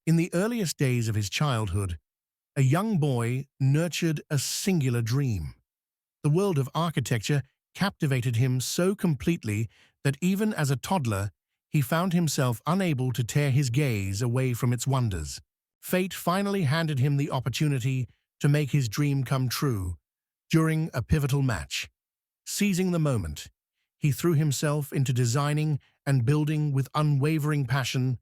In the earliest days of his childhood, a young boy nurtured a singular dream. The world of architecture captivated him so completely that even as a toddler, he found himself unable to tear his gaze away from its wonders. Fate finally handed him the opportunity to make his dream come true during a pivotal match. Seizing the moment, he threw himself into designing and building with unwavering passion,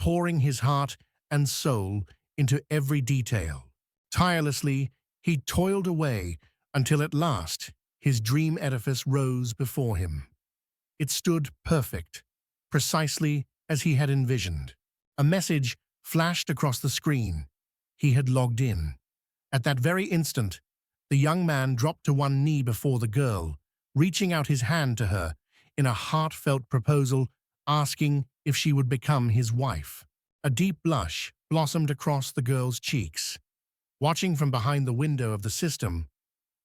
pouring his heart and soul into every detail. Tirelessly, he toiled away until at last his dream edifice rose before him. It stood perfect, precisely as he had envisioned. A message flashed across the screen. He had logged in. At that very instant, the young man dropped to one knee before the girl, reaching out his hand to her in a heartfelt proposal, asking if she would become his wife. A deep blush blossomed across the girl's cheeks. Watching from behind the window of the system,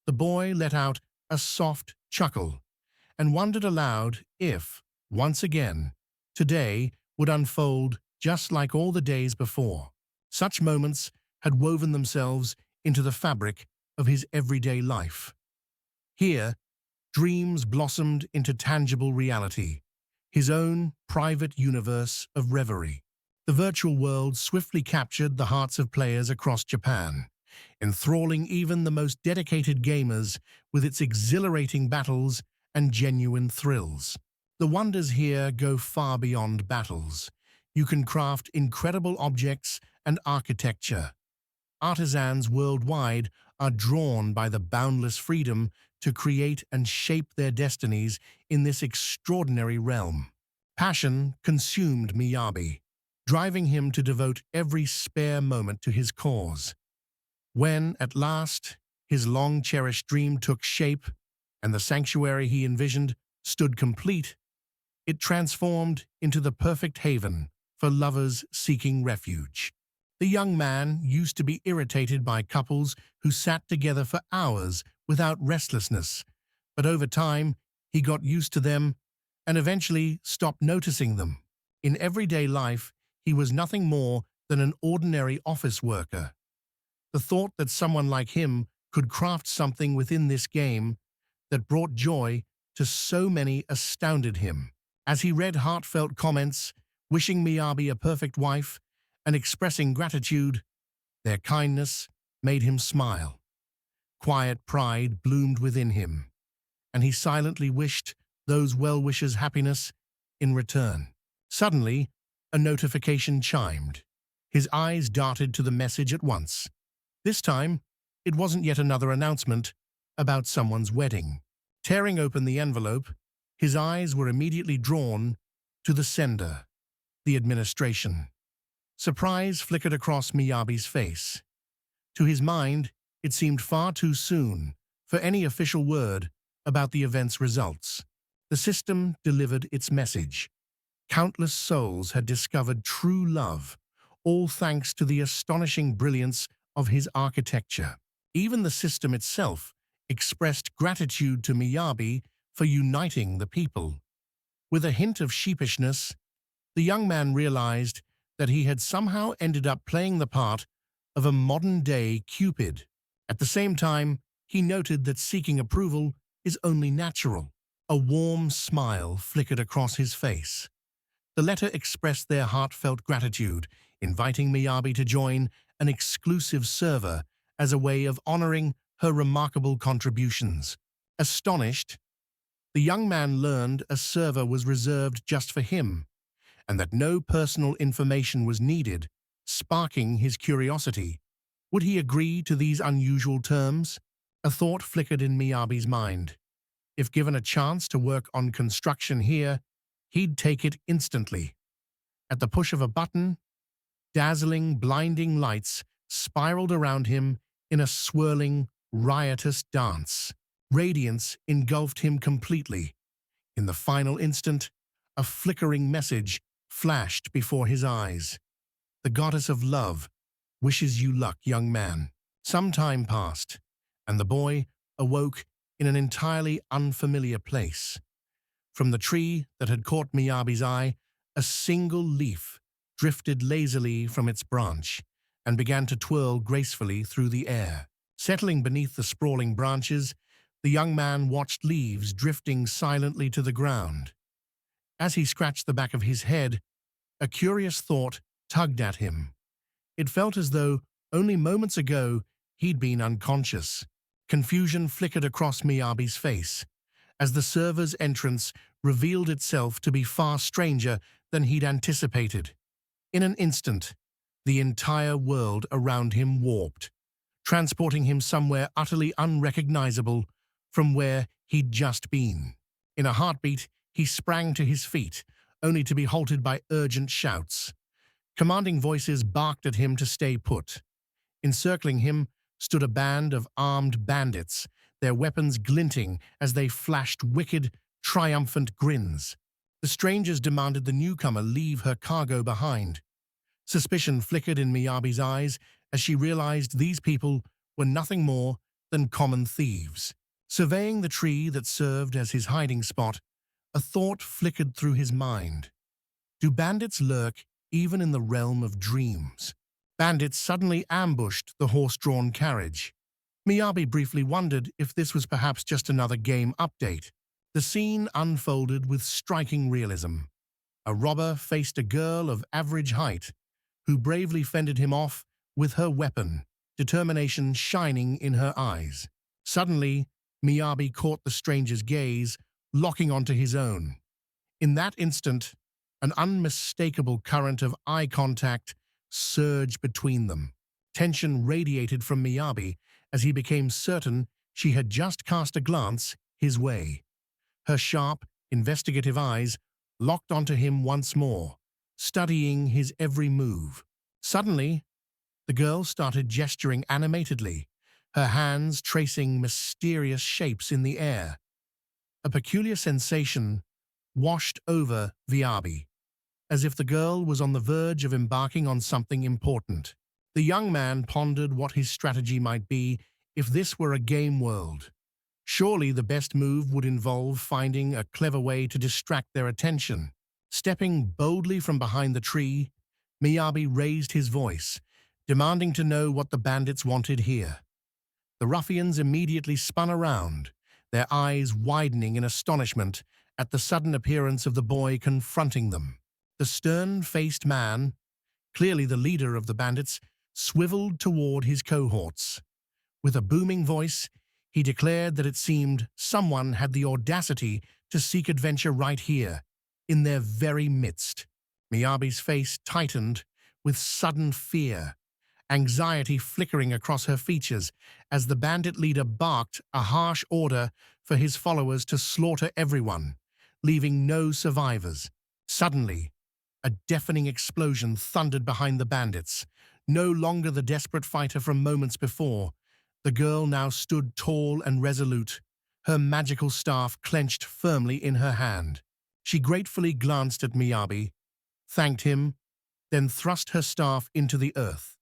the boy let out a soft chuckle and wondered aloud if, once again, today would unfold just like all the days before. Such moments had woven themselves into the fabric of his everyday life. Here, dreams blossomed into tangible reality, his own private universe of reverie. The virtual world swiftly captured the hearts of players across Japan, enthralling even the most dedicated gamers with its exhilarating battles and genuine thrills. The wonders here go far beyond battles. You can craft incredible objects and architecture. Artisans worldwide are drawn by the boundless freedom to create and shape their destinies in this extraordinary realm. Passion consumed Miyabi, driving him to devote every spare moment to his cause. When, at last, his long-cherished dream took shape and the sanctuary he envisioned stood complete, it transformed into the perfect haven for lovers seeking refuge. The young man used to be irritated by couples who sat together for hours without restlessness, but over time he got used to them and eventually stopped noticing them. In everyday life, he was nothing more than an ordinary office worker. The thought that someone like him could craft something within this game that brought joy to so many astounded him. As he read heartfelt comments, wishing Miyabi a perfect wife and expressing gratitude, their kindness made him smile. Quiet pride bloomed within him, and he silently wished those well-wishers happiness in return. Suddenly, a notification chimed. His eyes darted to the message at once. This time, it wasn't yet another announcement about someone's wedding. Tearing open the envelope, his eyes were immediately drawn to the sender, the administration. Surprise flickered across Miyabi's face. To his mind, it seemed far too soon for any official word about the event's results. The system delivered its message. Countless souls had discovered true love, all thanks to the astonishing brilliance of his architecture. Even the system itself expressed gratitude to Miyabi for uniting the people. With a hint of sheepishness, the young man realized that he had somehow ended up playing the part of a modern-day Cupid. At the same time, he noted that seeking approval is only natural. A warm smile flickered across his face. The letter expressed their heartfelt gratitude, inviting Miyabi to join an exclusive server as a way of honoring her remarkable contributions. Astonished, the young man learned a server was reserved just for him, and that no personal information was needed, sparking his curiosity. Would he agree to these unusual terms? A thought flickered in Miyabi's mind. If given a chance to work on construction here, he'd take it instantly. At the push of a button, dazzling, blinding lights spiraled around him in a swirling, riotous dance. Radiance engulfed him completely. In the final instant, a flickering message flashed before his eyes. The goddess of love wishes you luck, young man. Some time passed, and the boy awoke in an entirely unfamiliar place. From the tree that had caught Miyabi's eye, a single leaf drifted lazily from its branch and began to twirl gracefully through the air. Settling beneath the sprawling branches, the young man watched leaves drifting silently to the ground. As he scratched the back of his head, a curious thought tugged at him. It felt as though only moments ago he'd been unconscious. Confusion flickered across Miyabi's face as the server's entrance revealed itself to be far stranger than he'd anticipated. In an instant, the entire world around him warped, transporting him somewhere utterly unrecognizable from where he'd just been. In a heartbeat, he sprang to his feet, only to be halted by urgent shouts. Commanding voices barked at him to stay put. Encircling him stood a band of armed bandits, their weapons glinting as they flashed wicked, triumphant grins. The strangers demanded the newcomer leave her cargo behind. Suspicion flickered in Miyabi's eyes as she realized these people were nothing more than common thieves. Surveying the tree that served as his hiding spot, a thought flickered through his mind. Do bandits lurk even in the realm of dreams? Bandits suddenly ambushed the horse-drawn carriage. Miyabi briefly wondered if this was perhaps just another game update. The scene unfolded with striking realism. A robber faced a girl of average height, who bravely fended him off with her weapon, determination shining in her eyes. Suddenly, Miyabi caught the stranger's gaze, locking onto his own. In that instant, an unmistakable current of eye contact surged between them. Tension radiated from Miyabi as he became certain she had just cast a glance his way. Her sharp, investigative eyes locked onto him once more, studying his every move. Suddenly, the girl started gesturing animatedly, her hands tracing mysterious shapes in the air. A peculiar sensation washed over Miyabi, as if the girl was on the verge of embarking on something important. The young man pondered what his strategy might be if this were a game world. Surely the best move would involve finding a clever way to distract their attention. Stepping boldly from behind the tree, Miyabi raised his voice, demanding to know what the bandits wanted here. The ruffians immediately spun around, their eyes widening in astonishment at the sudden appearance of the boy confronting them. The stern-faced man, clearly the leader of the bandits, swiveled toward his cohorts. With a booming voice, he declared that it seemed someone had the audacity to seek adventure right here, in their very midst. Miyabi's face tightened with sudden fear, anxiety flickering across her features as the bandit leader barked a harsh order for his followers to slaughter everyone, leaving no survivors. Suddenly, a deafening explosion thundered behind the bandits. No longer the desperate fighter from moments before, the girl now stood tall and resolute, her magical staff clenched firmly in her hand. She gratefully glanced at Miyabi, thanked him, then thrust her staff into the earth.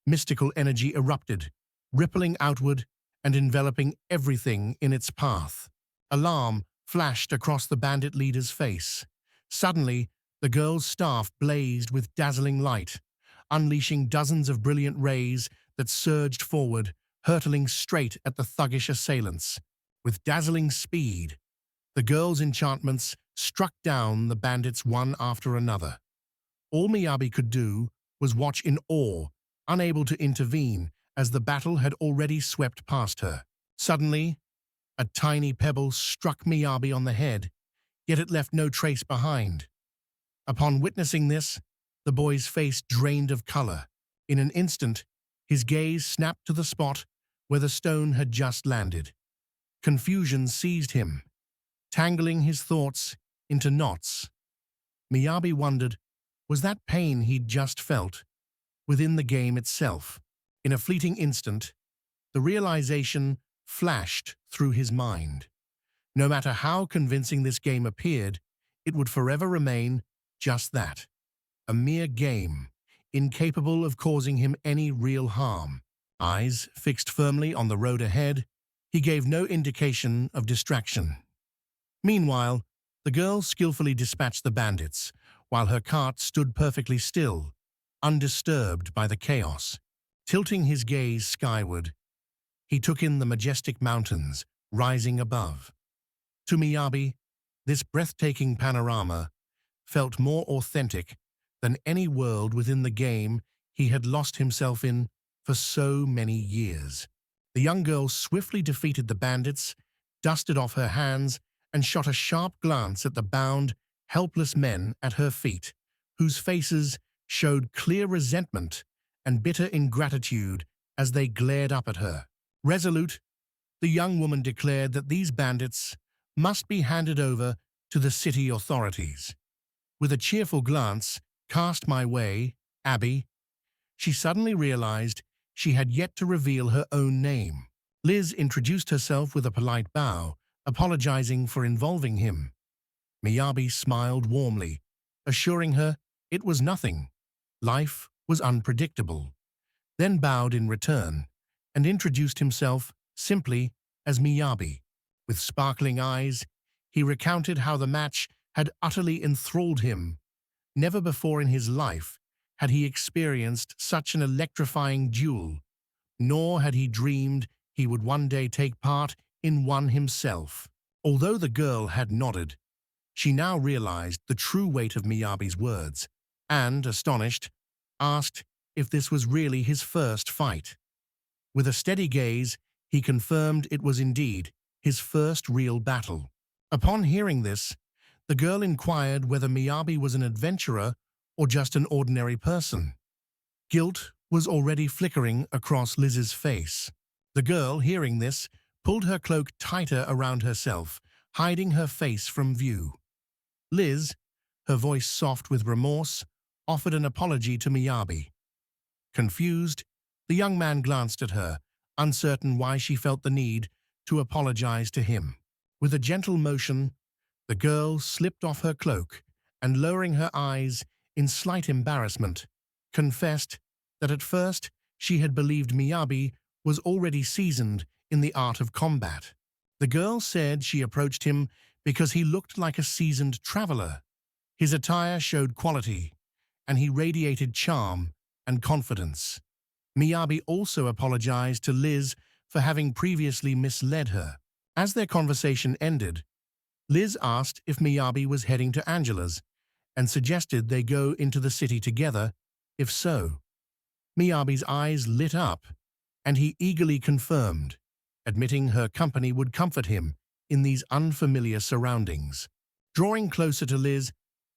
Mystical energy erupted, rippling outward and enveloping everything in its path. Alarm flashed across the bandit leader's face. Suddenly, the girl's staff blazed with dazzling light, unleashing dozens of brilliant rays that surged forward, hurtling straight at the thuggish assailants. With dazzling speed, the girl's enchantments struck down the bandits one after another. All Miyabi could do was watch in awe, unable to intervene as the battle had already swept past her. Suddenly, a tiny pebble struck Miyabi on the head, yet it left no trace behind. Upon witnessing this, the boy's face drained of color. In an instant, his gaze snapped to the spot where the stone had just landed. Confusion seized him, tangling his thoughts into knots. Miyabi wondered, was that pain he'd just felt within the game itself? In a fleeting instant, the realization flashed through his mind. No matter how convincing this game appeared, it would forever remain just that, a mere game, incapable of causing him any real harm. Eyes fixed firmly on the road ahead, he gave no indication of distraction. Meanwhile, the girl skillfully dispatched the bandits, while her cart stood perfectly still, undisturbed by the chaos. Tilting his gaze skyward, he took in the majestic mountains rising above. To Miyabi, this breathtaking panorama felt more authentic than any world within the game he had lost himself in for so many years. The young girl swiftly defeated the bandits, dusted off her hands, and shot a sharp glance at the bound, helpless men at her feet, whose faces showed clear resentment and bitter ingratitude as they glared up at her. Resolute, the young woman declared that these bandits must be handed over to the city authorities. With a cheerful glance cast my way, Abby, she suddenly realized she had yet to reveal her own name. Liz introduced herself with a polite bow, apologizing for involving him. Miyabi smiled warmly, assuring her it was nothing. Life was unpredictable. Then bowed in return and introduced himself simply as Miyabi. With sparkling eyes, he recounted how the match had utterly enthralled him. Never before in his life had he experienced such an electrifying duel, nor had he dreamed he would one day take part in one himself. Although the girl had nodded, she now realized the true weight of Miyabi's words, and, astonished, asked if this was really his first fight. With a steady gaze, he confirmed it was indeed his first real battle. Upon hearing this, the girl inquired whether Miyabi was an adventurer or just an ordinary person. Guilt was already flickering across Liz's face. The girl, hearing this, pulled her cloak tighter around herself, hiding her face from view. Liz, her voice soft with remorse, offered an apology to Miyabi. Confused, the young man glanced at her, uncertain why she felt the need to apologize to him. With a gentle motion, the girl slipped off her cloak and, lowering her eyes in slight embarrassment, confessed that at first she had believed Miyabi was already seasoned in the art of combat. The girl said she approached him because he looked like a seasoned traveler. His attire showed quality, and he radiated charm and confidence. Miyabi also apologized to Liz for having previously misled her. As their conversation ended, Liz asked if Miyabi was heading to Angela's and suggested they go into the city together, if so. Miyabi's eyes lit up, and he eagerly confirmed, admitting her company would comfort him in these unfamiliar surroundings. Drawing closer to Liz,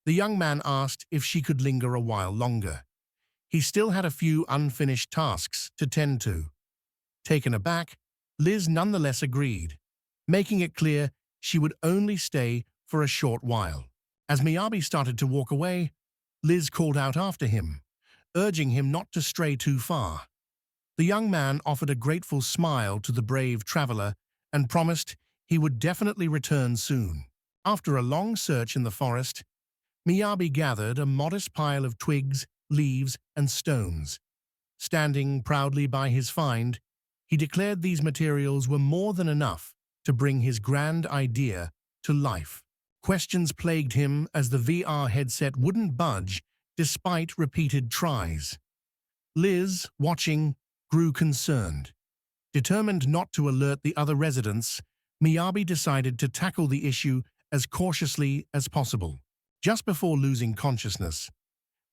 the young man asked if she could linger a while longer. He still had a few unfinished tasks to tend to. Taken aback, Liz nonetheless agreed, making it clear she would only stay for a short while. As Miyabi started to walk away, Liz called out after him, urging him not to stray too far. The young man offered a grateful smile to the brave traveler and promised he would definitely return soon. After a long search in the forest, Miyabi gathered a modest pile of twigs, leaves, and stones. Standing proudly by his find, he declared these materials were more than enough to bring his grand idea to life. Questions plagued him as the VR headset wouldn't budge despite repeated tries. Liz, watching, grew concerned. Determined not to alert the other residents, Miyabi decided to tackle the issue as cautiously as possible. Just before losing consciousness,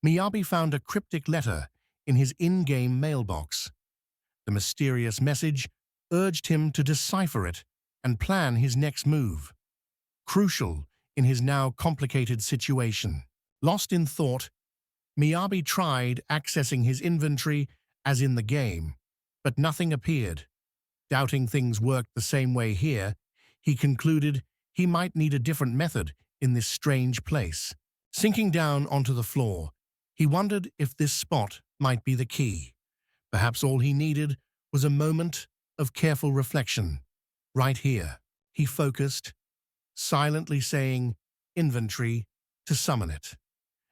Miyabi found a cryptic letter in his in-game mailbox. The mysterious message urged him to decipher it and plan his next move. Crucial in his now complicated situation. Lost in thought, Miyabi tried accessing his inventory as in the game, but nothing appeared. Doubting things worked the same way here, he concluded he might need a different method in this strange place. Sinking down onto the floor, he wondered if this spot might be the key. Perhaps all he needed was a moment of careful reflection. Right here, he focused, silently saying, "Inventory," to summon it.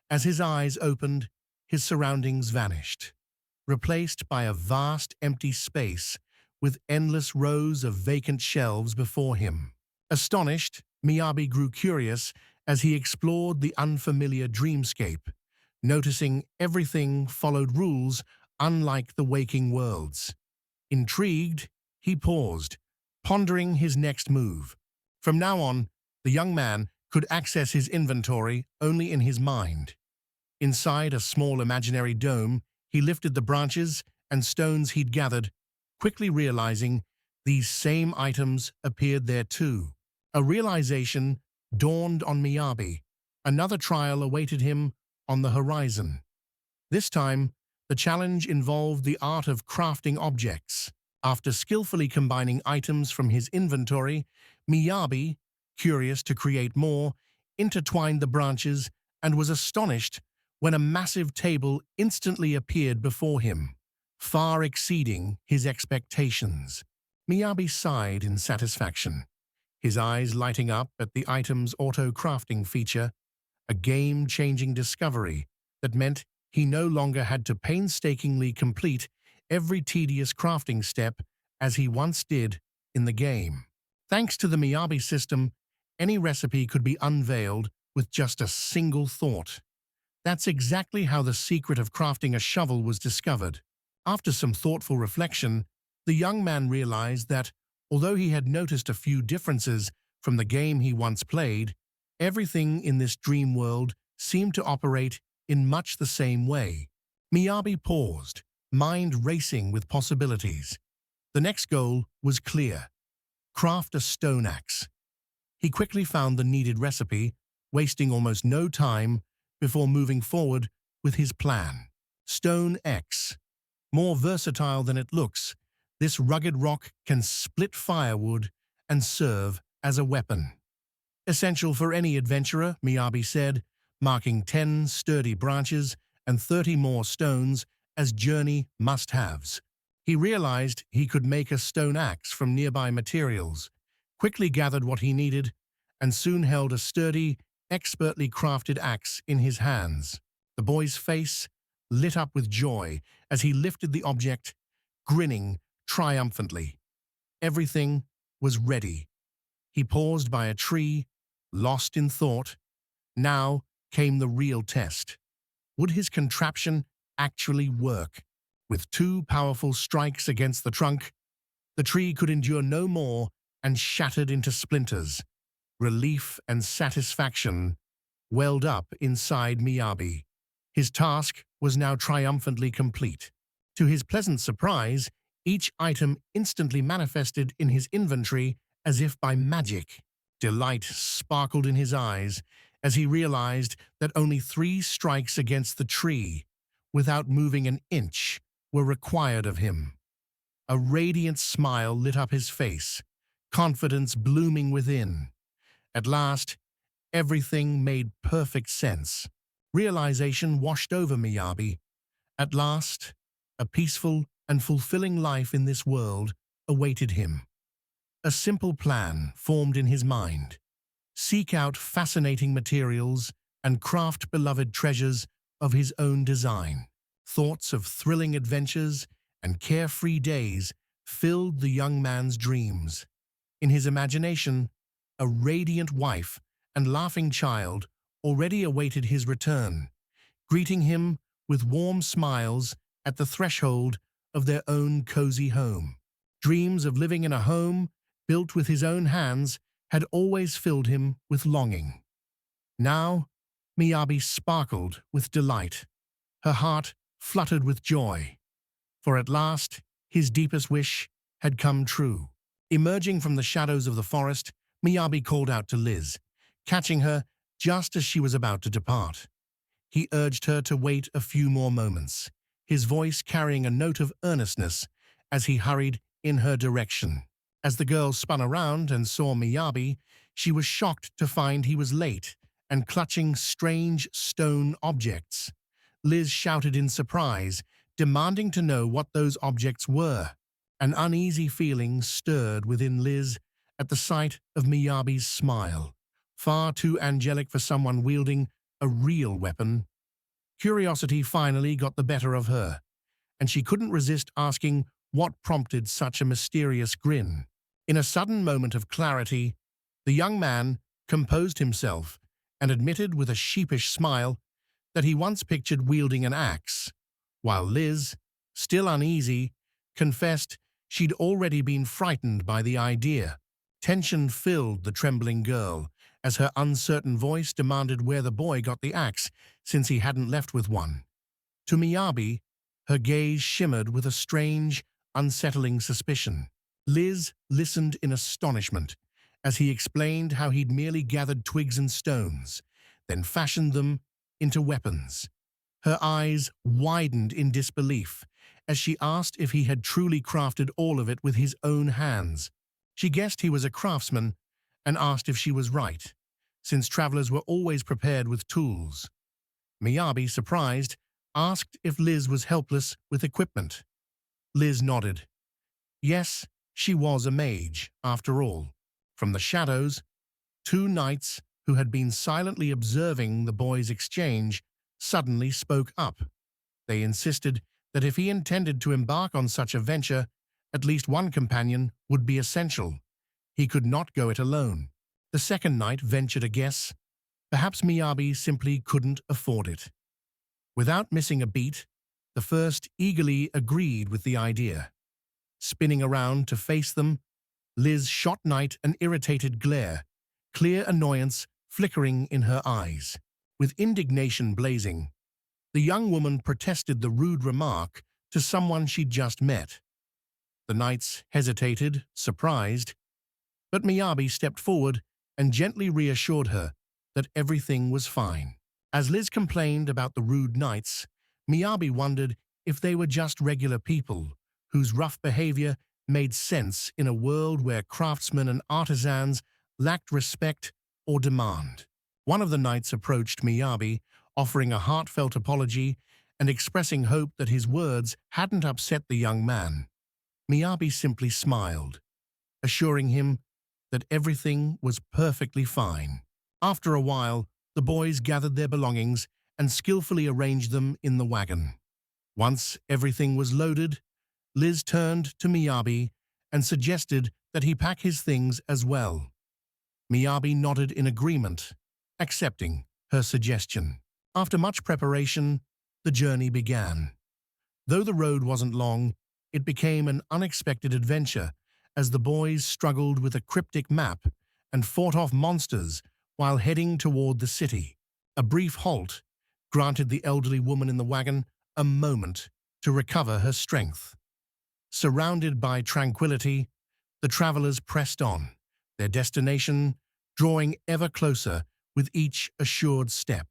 As his eyes opened, his surroundings vanished, replaced by a vast empty space with endless rows of vacant shelves before him. Astonished, Miyabi grew curious as he explored the unfamiliar dreamscape, noticing everything followed rules unlike the waking worlds. Intrigued, he paused, pondering his next move. From now on, the young man could access his inventory only in his mind. Inside a small imaginary dome, he lifted the branches and stones he'd gathered, quickly realizing these same items appeared there too. A realization dawned on Miyabi. Another trial awaited him on the horizon. This time, the challenge involved the art of crafting objects. After skillfully combining items from his inventory, Miyabi, curious to create more, intertwined the branches and was astonished when a massive table instantly appeared before him, far exceeding his expectations. Miyabi sighed in satisfaction, his eyes lighting up at the item's auto-crafting feature, a game-changing discovery that meant he no longer had to painstakingly complete every tedious crafting step as he once did in the game. Thanks to the Miyabi system, any recipe could be unveiled with just a single thought. That's exactly how the secret of crafting a shovel was discovered. After some thoughtful reflection, the young man realized that, although he had noticed a few differences from the game he once played, everything in this dream world seemed to operate in much the same way. Miyabi paused, mind racing with possibilities. The next goal was clear: craft a stone axe. He quickly found the needed recipe, wasting almost no time before moving forward with his plan. Stone X. More versatile than it looks, this rugged rock can split firewood and serve as a weapon. Essential for any adventurer, Miyabi said, marking 10 sturdy branches and 30 more stones as journey must-haves. He realized he could make a stone axe from nearby materials, quickly gathered what he needed, and soon held a sturdy, expertly crafted axe in his hands. The boy's face lit up with joy as he lifted the object, grinning triumphantly. Everything was ready. He paused by a tree, lost in thought. Now came the real test. Would his contraption actually work? With 2 powerful strikes against the trunk, the tree could endure no more and shattered into splinters. Relief and satisfaction welled up inside Miyabi. His task was now triumphantly complete. To his pleasant surprise, each item instantly manifested in his inventory as if by magic. Delight sparkled in his eyes as he realized that only 3 strikes against the tree, without moving an inch, were required of him. A radiant smile lit up his face, confidence blooming within. At last, everything made perfect sense. Realization washed over Miyabi. At last, a peaceful and fulfilling life in this world awaited him. A simple plan formed in his mind: seek out fascinating materials and craft beloved treasures of his own design. Thoughts of thrilling adventures and carefree days filled the young man's dreams. In his imagination, a radiant wife and laughing child already awaited his return, greeting him with warm smiles at the threshold of their own cozy home. Dreams of living in a home built with his own hands had always filled him with longing. Now, Miyabi sparkled with delight. Her heart fluttered with joy, for at last his deepest wish had come true. Emerging from the shadows of the forest, Miyabi called out to Liz, catching her just as she was about to depart. He urged her to wait a few more moments, his voice carrying a note of earnestness as he hurried in her direction. As the girl spun around and saw Miyabi, she was shocked to find he was late and clutching strange stone objects. Liz shouted in surprise, demanding to know what those objects were. An uneasy feeling stirred within Liz at the sight of Miyabi's smile, far too angelic for someone wielding a real weapon. Curiosity finally got the better of her, and she couldn't resist asking what prompted such a mysterious grin. In a sudden moment of clarity, the young man composed himself and admitted with a sheepish smile that he once pictured wielding an axe, while Liz, still uneasy, confessed she'd already been frightened by the idea. Tension filled the trembling girl as her uncertain voice demanded where the boy got the axe, since he hadn't left with one. To Miyabi, her gaze shimmered with a strange, unsettling suspicion. Liz listened in astonishment as he explained how he'd merely gathered twigs and stones, then fashioned them into weapons. Her eyes widened in disbelief as she asked if he had truly crafted all of it with his own hands. She guessed he was a craftsman and asked if she was right, since travelers were always prepared with tools. Miyabi, surprised, asked if Liz was helpless with equipment. Liz nodded. Yes, she was a mage, after all. From the shadows, two knights who had been silently observing the boys' exchange suddenly spoke up. They insisted that if he intended to embark on such a venture, at least one companion would be essential. He could not go it alone. The second knight ventured a guess. Perhaps Miyabi simply couldn't afford it. Without missing a beat, the first eagerly agreed with the idea. Spinning around to face them, Liz shot Knight an irritated glare, clear annoyance flickering in her eyes. With indignation blazing, the young woman protested the rude remark to someone she'd just met. The knights hesitated, surprised, but Miyabi stepped forward and gently reassured her that everything was fine. As Liz complained about the rude knights, Miyabi wondered if they were just regular people whose rough behavior made sense in a world where craftsmen and artisans lacked respect or demand. One of the knights approached Miyabi, offering a heartfelt apology and expressing hope that his words hadn't upset the young man. Miyabi simply smiled, assuring him that everything was perfectly fine. After a while, the boys gathered their belongings and skillfully arranged them in the wagon. Once everything was loaded, Liz turned to Miyabi and suggested that he pack his things as well. Miyabi nodded in agreement, accepting her suggestion. After much preparation, the journey began. Though the road wasn't long, it became an unexpected adventure as the boys struggled with a cryptic map and fought off monsters while heading toward the city. A brief halt granted the elderly woman in the wagon a moment to recover her strength. Surrounded by tranquility, the travelers pressed on, their destination drawing ever closer with each assured step.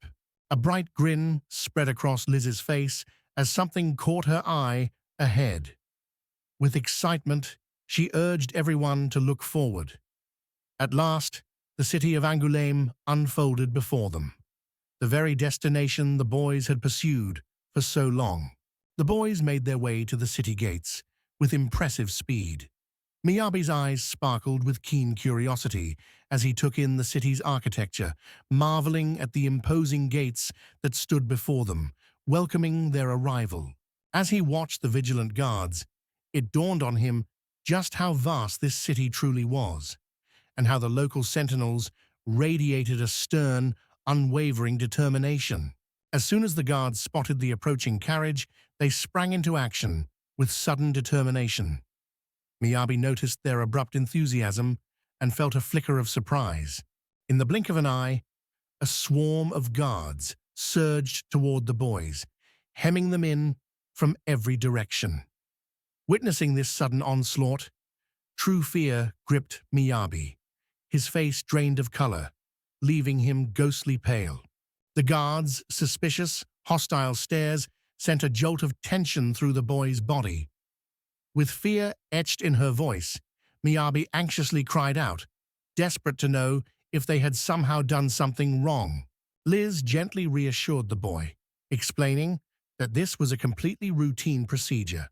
A bright grin spread across Liz's face as something caught her eye ahead. With excitement, she urged everyone to look forward. At last, the city of Angoulême unfolded before them, the very destination the boys had pursued for so long. The boys made their way to the city gates with impressive speed. Miyabi's eyes sparkled with keen curiosity as he took in the city's architecture, marveling at the imposing gates that stood before them, welcoming their arrival. As he watched the vigilant guards, it dawned on him just how vast this city truly was, and how the local sentinels radiated a stern, unwavering determination. As soon as the guards spotted the approaching carriage, they sprang into action with sudden determination. Miyabi noticed their abrupt enthusiasm and felt a flicker of surprise. In the blink of an eye, a swarm of guards surged toward the boys, hemming them in from every direction. Witnessing this sudden onslaught, true fear gripped Miyabi, his face drained of color, leaving him ghostly pale. The guards' suspicious, hostile stares sent a jolt of tension through the boy's body. With fear etched in her voice, Miyabi anxiously cried out, desperate to know if they had somehow done something wrong. Liz gently reassured the boy, explaining that this was a completely routine procedure.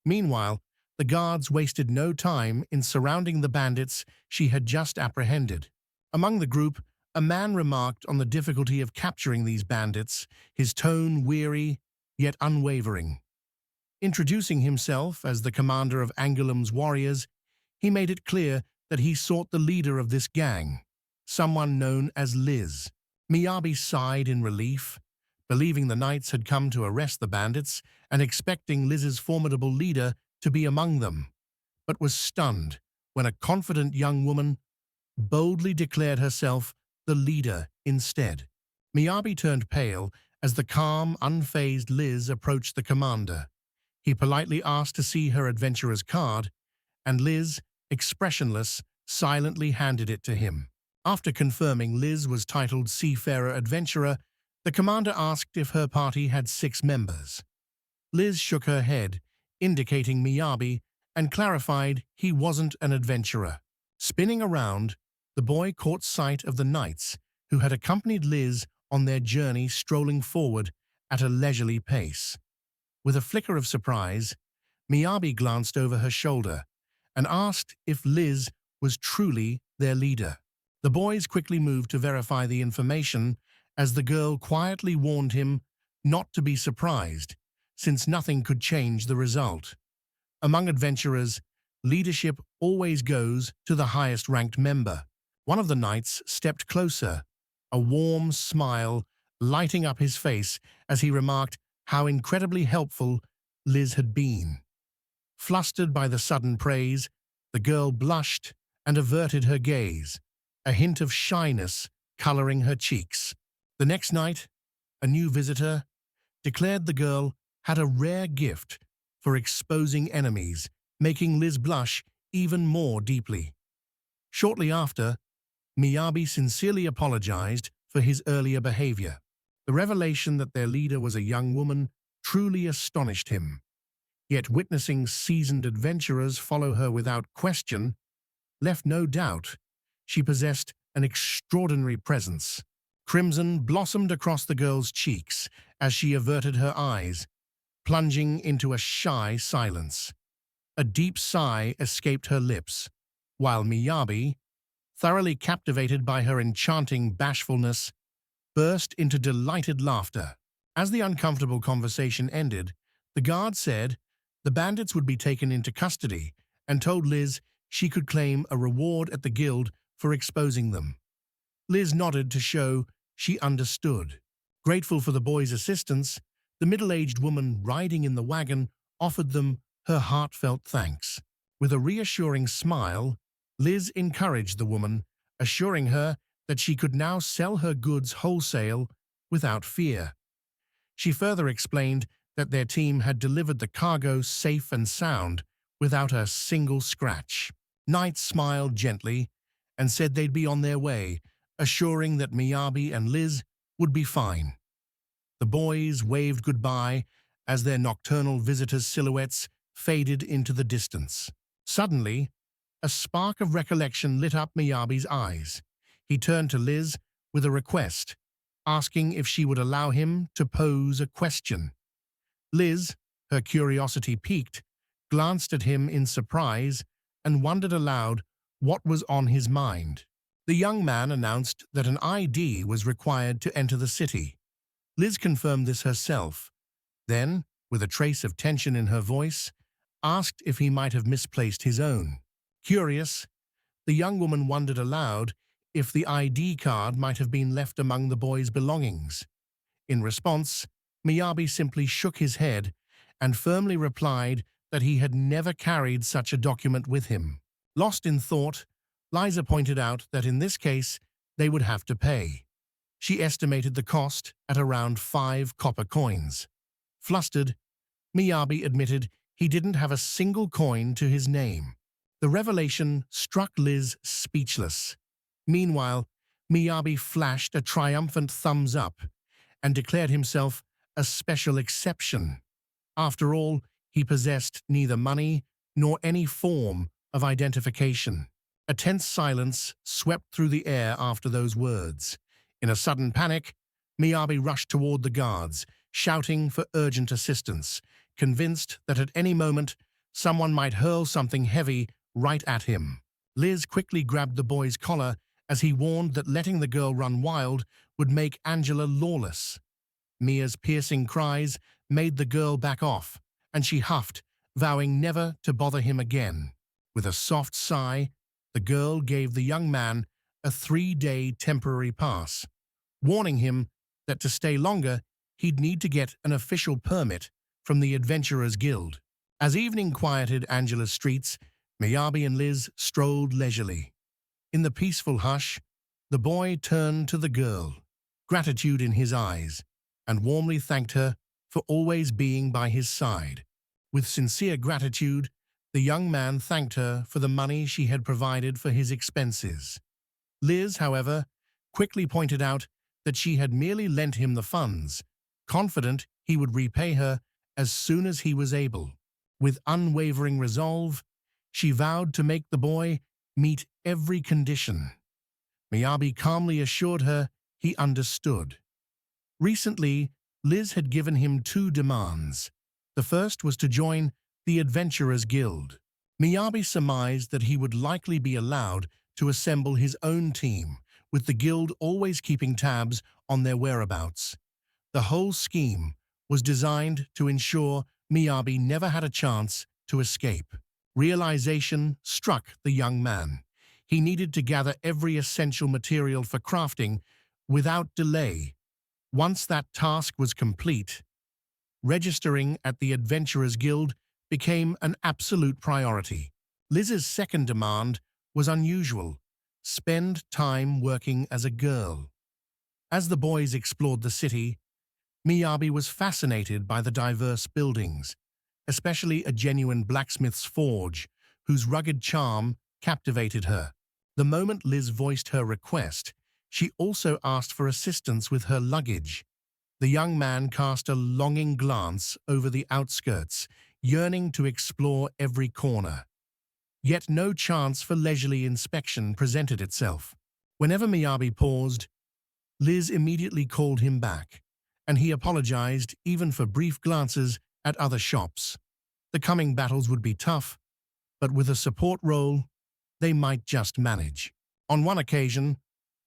Meanwhile, the guards wasted no time in surrounding the bandits she had just apprehended. Among the group, a man remarked on the difficulty of capturing these bandits, his tone weary yet unwavering. Introducing himself as the commander of Angouléme's warriors, he made it clear that he sought the leader of this gang, someone known as Liz. Miyabi sighed in relief, believing the knights had come to arrest the bandits and expecting Liz's formidable leader to be among them, but was stunned when a confident young woman boldly declared herself the leader instead. Miyabi turned pale as the calm, unfazed Liz approached the commander. He politely asked to see her adventurer's card, and Liz, expressionless, silently handed it to him. After confirming Liz was titled Seafarer Adventurer, the commander asked if her party had 6 members. Liz shook her head, indicating Miyabi, and clarified he wasn't an adventurer. Spinning around, the boy caught sight of the knights who had accompanied Liz on their journey, strolling forward at a leisurely pace. With a flicker of surprise, Miyabi glanced over her shoulder and asked if Liz was truly their leader. The boys quickly moved to verify the information as the girl quietly warned him not to be surprised, since nothing could change the result. Among adventurers, leadership always goes to the highest-ranked member. One of the knights stepped closer, a warm smile lighting up his face as he remarked how incredibly helpful Liz had been. Flustered by the sudden praise, the girl blushed and averted her gaze, a hint of shyness coloring her cheeks. The next night, a new visitor declared the girl had a rare gift for exposing enemies, making Liz blush even more deeply. Shortly after, Miyabi sincerely apologized for his earlier behavior. The revelation that their leader was a young woman truly astonished him. Yet witnessing seasoned adventurers follow her without question left no doubt she possessed an extraordinary presence. Crimson blossomed across the girl's cheeks as she averted her eyes, plunging into a shy silence. A deep sigh escaped her lips, while Miyabi, thoroughly captivated by her enchanting bashfulness, burst into delighted laughter. As the uncomfortable conversation ended, the guard said the bandits would be taken into custody and told Liz she could claim a reward at the guild for exposing them. Liz nodded to show she understood. Grateful for the boys' assistance, the middle-aged woman riding in the wagon offered them her heartfelt thanks. With a reassuring smile, Liz encouraged the woman, assuring her that she could now sell her goods wholesale without fear. She further explained that their team had delivered the cargo safe and sound without a single scratch. Knight smiled gently and said they'd be on their way, assuring that Miyabi and Liz would be fine. The boys waved goodbye as their nocturnal visitors' silhouettes faded into the distance. Suddenly, a spark of recollection lit up Miyabi's eyes. He turned to Liz with a request, asking if she would allow him to pose a question. Liz, her curiosity piqued, glanced at him in surprise and wondered aloud what was on his mind. The young man announced that an ID was required to enter the city. Liz confirmed this herself, then, with a trace of tension in her voice, asked if he might have misplaced his own. Curious, the young woman wondered aloud if the ID card might have been left among the boy's belongings. In response, Miyabi simply shook his head and firmly replied that he had never carried such a document with him. Lost in thought, Liza pointed out that in this case, they would have to pay. She estimated the cost at around 5 copper coins. Flustered, Miyabi admitted he didn't have a single coin to his name. The revelation struck Liz speechless. Meanwhile, Miyabi flashed a triumphant thumbs up and declared himself a special exception. After all, he possessed neither money nor any form of identification. A tense silence swept through the air after those words. In a sudden panic, Miyabi rushed toward the guards, shouting for urgent assistance, convinced that at any moment someone might hurl something heavy right at him. Liz quickly grabbed the boy's collar as he warned that letting the girl run wild would make Angela lawless. Mia's piercing cries made the girl back off, and she huffed, vowing never to bother him again. With a soft sigh, the girl gave the young man a 3-day temporary pass, warning him that to stay longer, he'd need to get an official permit from the Adventurers Guild. As evening quieted Angela's streets, Miyabi and Liz strolled leisurely. In the peaceful hush, the boy turned to the girl, gratitude in his eyes, and warmly thanked her for always being by his side. With sincere gratitude, the young man thanked her for the money she had provided for his expenses. Liz, however, quickly pointed out that she had merely lent him the funds, confident he would repay her as soon as he was able. With unwavering resolve, she vowed to make the boy meet every condition. Miyabi calmly assured her he understood. Recently, Liz had given him two demands. The first was to join the Adventurers Guild. Miyabi surmised that he would likely be allowed to assemble his own team, with the guild always keeping tabs on their whereabouts. The whole scheme was designed to ensure Miyabi never had a chance to escape. Realization struck the young man. He needed to gather every essential material for crafting without delay. Once that task was complete, registering at the Adventurers Guild became an absolute priority. Liz's second demand was unusual: spend time working as a girl. As the boys explored the city, Miyabi was fascinated by the diverse buildings, especially a genuine blacksmith's forge, whose rugged charm captivated her. The moment Liz voiced her request, she also asked for assistance with her luggage. The young man cast a longing glance over the outskirts, yearning to explore every corner. Yet no chance for leisurely inspection presented itself. Whenever Miyabi paused, Liz immediately called him back, and he apologized even for brief glances at other shops. The coming battles would be tough, but with a support role, they might just manage. On one occasion,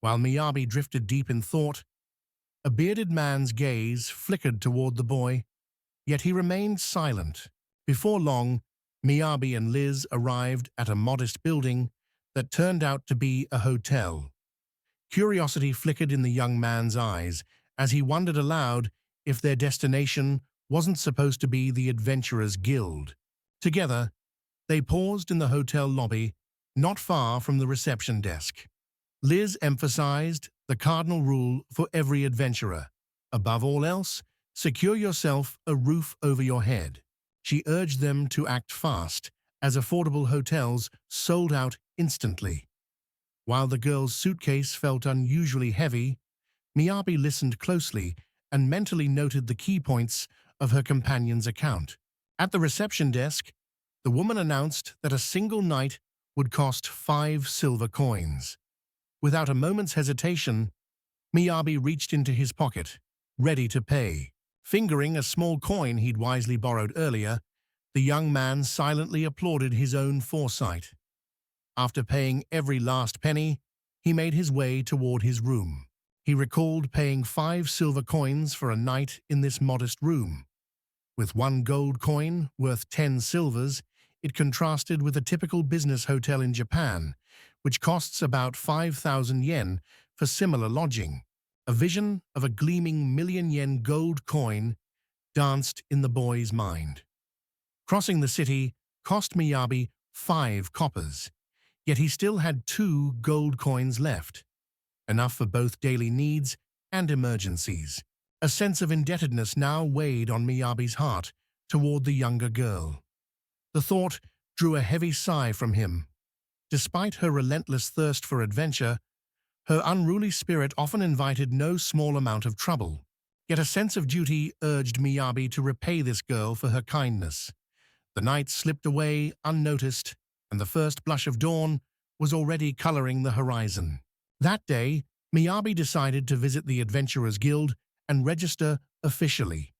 while Miyabi drifted deep in thought, a bearded man's gaze flickered toward the boy, yet he remained silent. Before long, Miyabi and Liz arrived at a modest building that turned out to be a hotel. Curiosity flickered in the young man's eyes as he wondered aloud if their destination wasn't supposed to be the Adventurers Guild. Together, they paused in the hotel lobby, not far from the reception desk. Liz emphasized the cardinal rule for every adventurer: above all else, secure yourself a roof over your head. She urged them to act fast, as affordable hotels sold out instantly. While the girl's suitcase felt unusually heavy, Miyabi listened closely and mentally noted the key points of her companion's account. At the reception desk, the woman announced that a single night would cost 5 silver coins. Without a moment's hesitation, Miyabi reached into his pocket, ready to pay. Fingering a small coin he'd wisely borrowed earlier, the young man silently applauded his own foresight. After paying every last penny, he made his way toward his room. He recalled paying 5 silver coins for a night in this modest room. With 1 gold coin worth 10 silvers, it contrasted with a typical business hotel in Japan, which costs about 5,000 yen for similar lodging. A vision of a gleaming million-yen gold coin danced in the boy's mind. Crossing the city cost Miyabi 5 coppers, yet he still had 2 gold coins left, enough for both daily needs and emergencies. A sense of indebtedness now weighed on Miyabi's heart toward the younger girl. The thought drew a heavy sigh from him. Despite her relentless thirst for adventure, her unruly spirit often invited no small amount of trouble. Yet a sense of duty urged Miyabi to repay this girl for her kindness. The night slipped away unnoticed, and the first blush of dawn was already coloring the horizon. That day, Miyabi decided to visit the Adventurers Guild and register officially.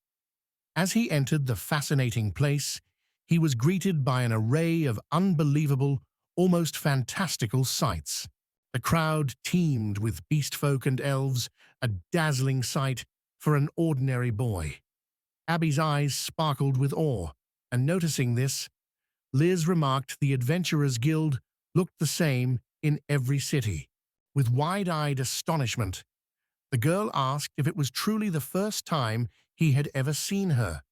As he entered the fascinating place, he was greeted by an array of unbelievable, almost fantastical sights. The crowd teemed with beast folk and elves, a dazzling sight for an ordinary boy. Abby's eyes sparkled with awe, and noticing this, Liz remarked the Adventurers Guild looked the same in every city. With wide-eyed astonishment, The girl asked if it was truly the first time he had ever seen her.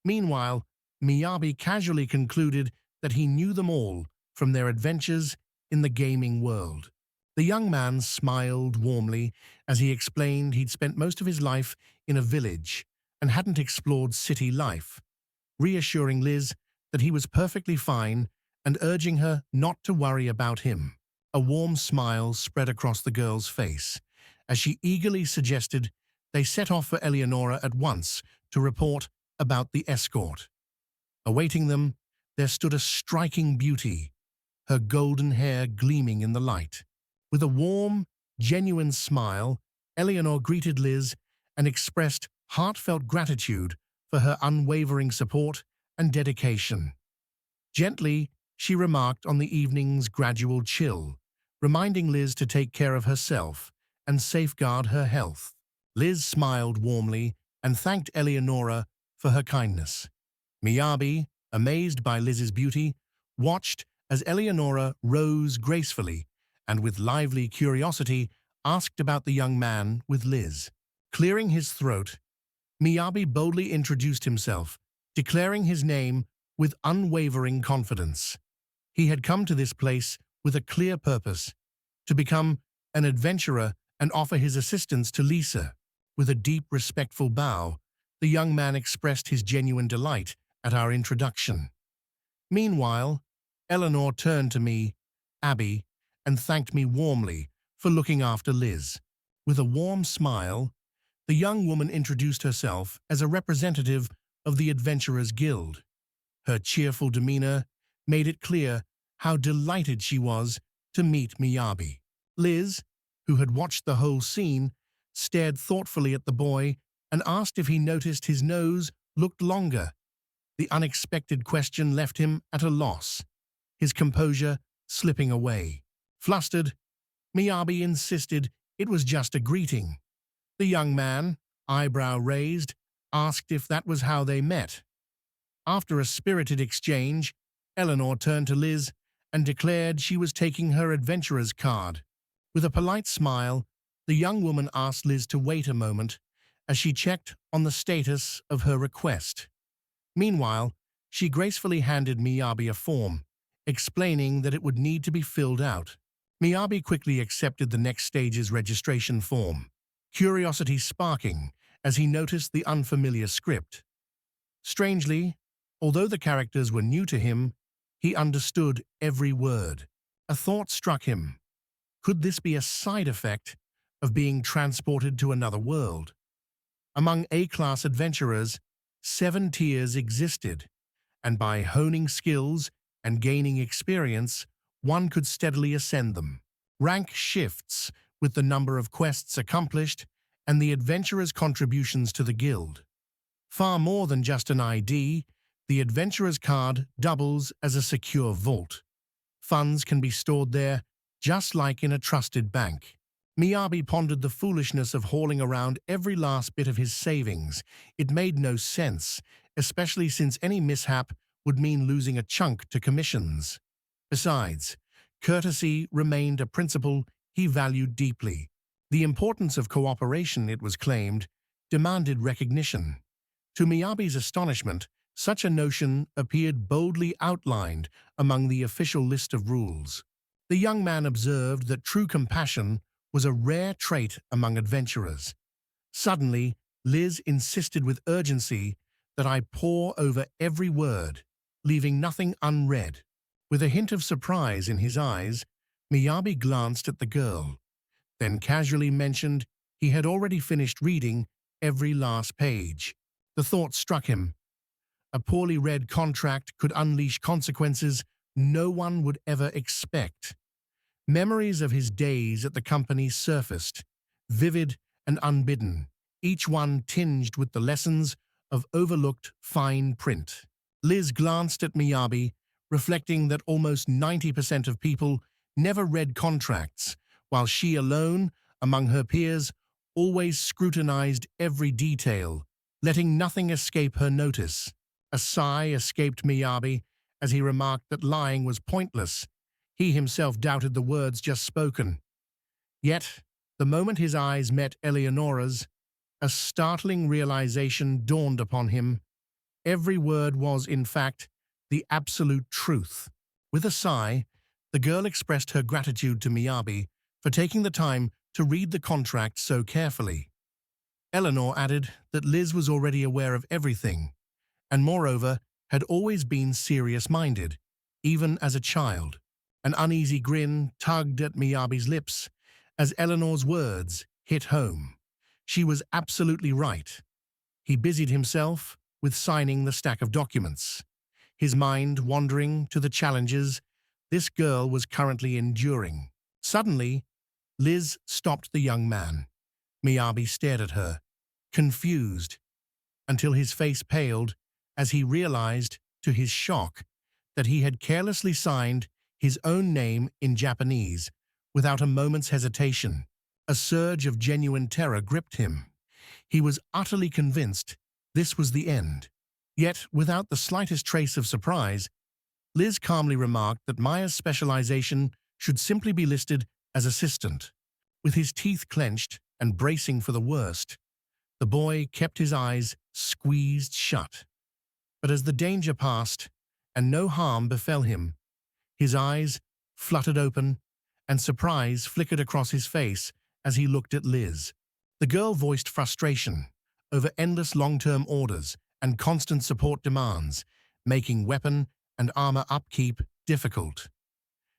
Meanwhile, Miyabi casually concluded that he knew them all from their adventures in the gaming world. The young man smiled warmly as he explained he'd spent most of his life in a village and hadn't explored city life, reassuring Liz that he was perfectly fine and urging her not to worry about him. A warm smile spread across the girl's face as she eagerly suggested they set off for Eleonora at once to report about the escort. Awaiting them, there stood a striking beauty, her golden hair gleaming in the light. With a warm, genuine smile, Eleanor greeted Liz and expressed heartfelt gratitude for her unwavering support and dedication. Gently, she remarked on the evening's gradual chill, reminding Liz to take care of herself and safeguard her health. Liz smiled warmly and thanked Eleonora for her kindness. Miyabi, amazed by Liz's beauty, watched as Eleonora rose gracefully and with lively curiosity asked about the young man with Liz. Clearing his throat, Miyabi boldly introduced himself, declaring his name with unwavering confidence. He had come to this place with a clear purpose, to become an adventurer and offer his assistance to Lisa. With a deep, respectful bow, the young man expressed his genuine delight at our introduction. Meanwhile, Eleanor turned to me, Abby, and thanked me warmly for looking after Liz. With a warm smile, the young woman introduced herself as a representative of the Adventurers Guild. Her cheerful demeanor made it clear how delighted she was to meet Miyabi. Liz, who had watched the whole scene, stared thoughtfully at the boy and asked if he noticed his nose looked longer. The unexpected question left him at a loss, his composure slipping away. Flustered, Miyabi insisted it was just a greeting. The young man, eyebrow raised, asked if that was how they met. After a spirited exchange, Eleanor turned to Liz and declared she was taking her adventurer's card. With a polite smile, the young woman asked Liz to wait a moment as she checked on the status of her request. Meanwhile, she gracefully handed Miyabi a form, explaining that it would need to be filled out. Miyabi quickly accepted the next stage's registration form, curiosity sparking as he noticed the unfamiliar script. Strangely, although the characters were new to him, he understood every word. A thought struck him. Could this be a side effect of being transported to another world? Among A-class adventurers, 7 tiers existed, and by honing skills and gaining experience, one could steadily ascend them. Rank shifts with the number of quests accomplished and the adventurer's contributions to the guild. Far more than just an ID, the adventurer's card doubles as a secure vault. Funds can be stored there, just like in a trusted bank. Miyabi pondered the foolishness of hauling around every last bit of his savings. It made no sense, especially since any mishap would mean losing a chunk to commissions. Besides, courtesy remained a principle he valued deeply. The importance of cooperation, it was claimed, demanded recognition. To Miyabi's astonishment, such a notion appeared boldly outlined among the official list of rules. The young man observed that true compassion was a rare trait among adventurers. Suddenly, Liz insisted with urgency that I pore over every word, leaving nothing unread. With a hint of surprise in his eyes, Miyabi glanced at the girl, then casually mentioned he had already finished reading every last page. The thought struck him. A poorly read contract could unleash consequences no one would ever expect. Memories of his days at the company surfaced, vivid and unbidden, each one tinged with the lessons of overlooked fine print. Liz glanced at Miyabi, reflecting that almost 90% of people never read contracts, while she alone, among her peers, always scrutinized every detail, letting nothing escape her notice. A sigh escaped Miyabi as he remarked that lying was pointless. He himself doubted the words just spoken. Yet, The moment his eyes met Eleonora's, a startling realization dawned upon him. Every word was, in fact, the absolute truth. With a sigh, the girl expressed her gratitude to Miyabi for taking the time to read the contract so carefully. Eleanor added that Liz was already aware of everything, and moreover, had always been serious-minded, even as a child. An uneasy grin tugged at Miyabi's lips as Eleanor's words hit home. She was absolutely right. He busied himself with signing the stack of documents, his mind wandering to the challenges this girl was currently enduring. Suddenly, Liz stopped the young man. Miyabi stared at her, confused, until his face paled as he realized, to his shock, that he had carelessly signed his own name in Japanese without a moment's hesitation. A surge of genuine terror gripped him. He was utterly convinced this was the end. Yet, without the slightest trace of surprise, Liz calmly remarked that Maya's specialization should simply be listed as assistant. With his teeth clenched and bracing for the worst, the boy kept his eyes squeezed shut. But as the danger passed and no harm befell him, his eyes fluttered open and surprise flickered across his face as he looked at Liz. The girl voiced frustration over endless long-term orders and constant support demands, making weapon and armor upkeep difficult.